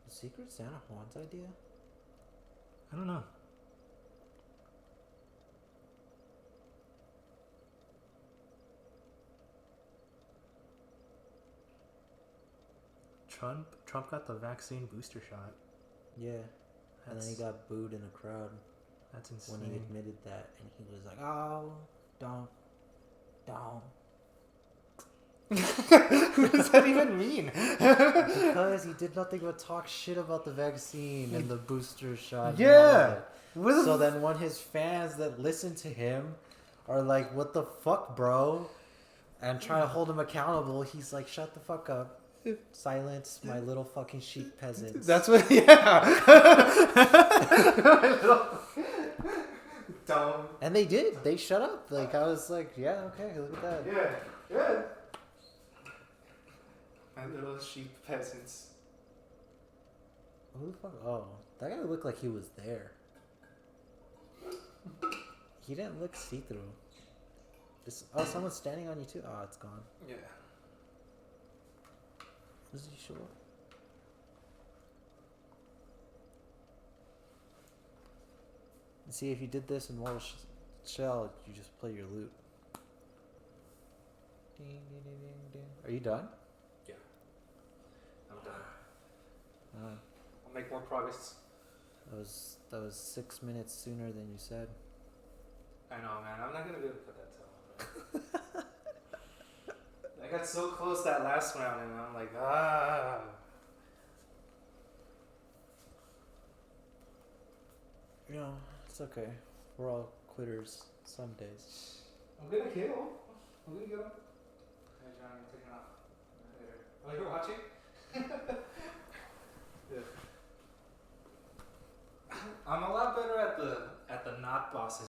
The Secret Santa Juan's idea? I don't know. Trump got the vaccine booster shot. Yeah. And then he That's- got booed in a crowd That's when he insane. admitted that, and he was like, "Oh, don't." What does that even mean? Because he did nothing but talk shit about the vaccine and the booster shot. and all Yeah. of it. So then when his fans that listen to him are like, "What the fuck, bro?" and try to hold him accountable, he's like, "Shut the fuck up. Silence my little fucking sheep peasants." That's what, yeah. Dumb. And they did. They shut up. Like, I was like, yeah, okay, look at that. Yeah. My little sheep peasants. Who the fuck? Oh, that guy looked like he was there. He didn't look see-through. Oh, someone's standing on you too. Oh, it's gone. Yeah. Does he show up? See, if you did this in Mortal Shell, you just play your loot. Ding, ding, ding, ding, ding. Are you done? Yeah. I'm done. Uh, I'll make more progress. that was 6 minutes sooner than you said. I know, man. I'm not gonna be able to put that down. I got so close that last round, and I'm like, ah. You know, it's okay. We're all quitters some days. I'm gonna kill. I'm gonna kill him. Hey, John, I'm taking off. Later. Oh, you're watching? Yeah. I'm a lot better at the not bosses.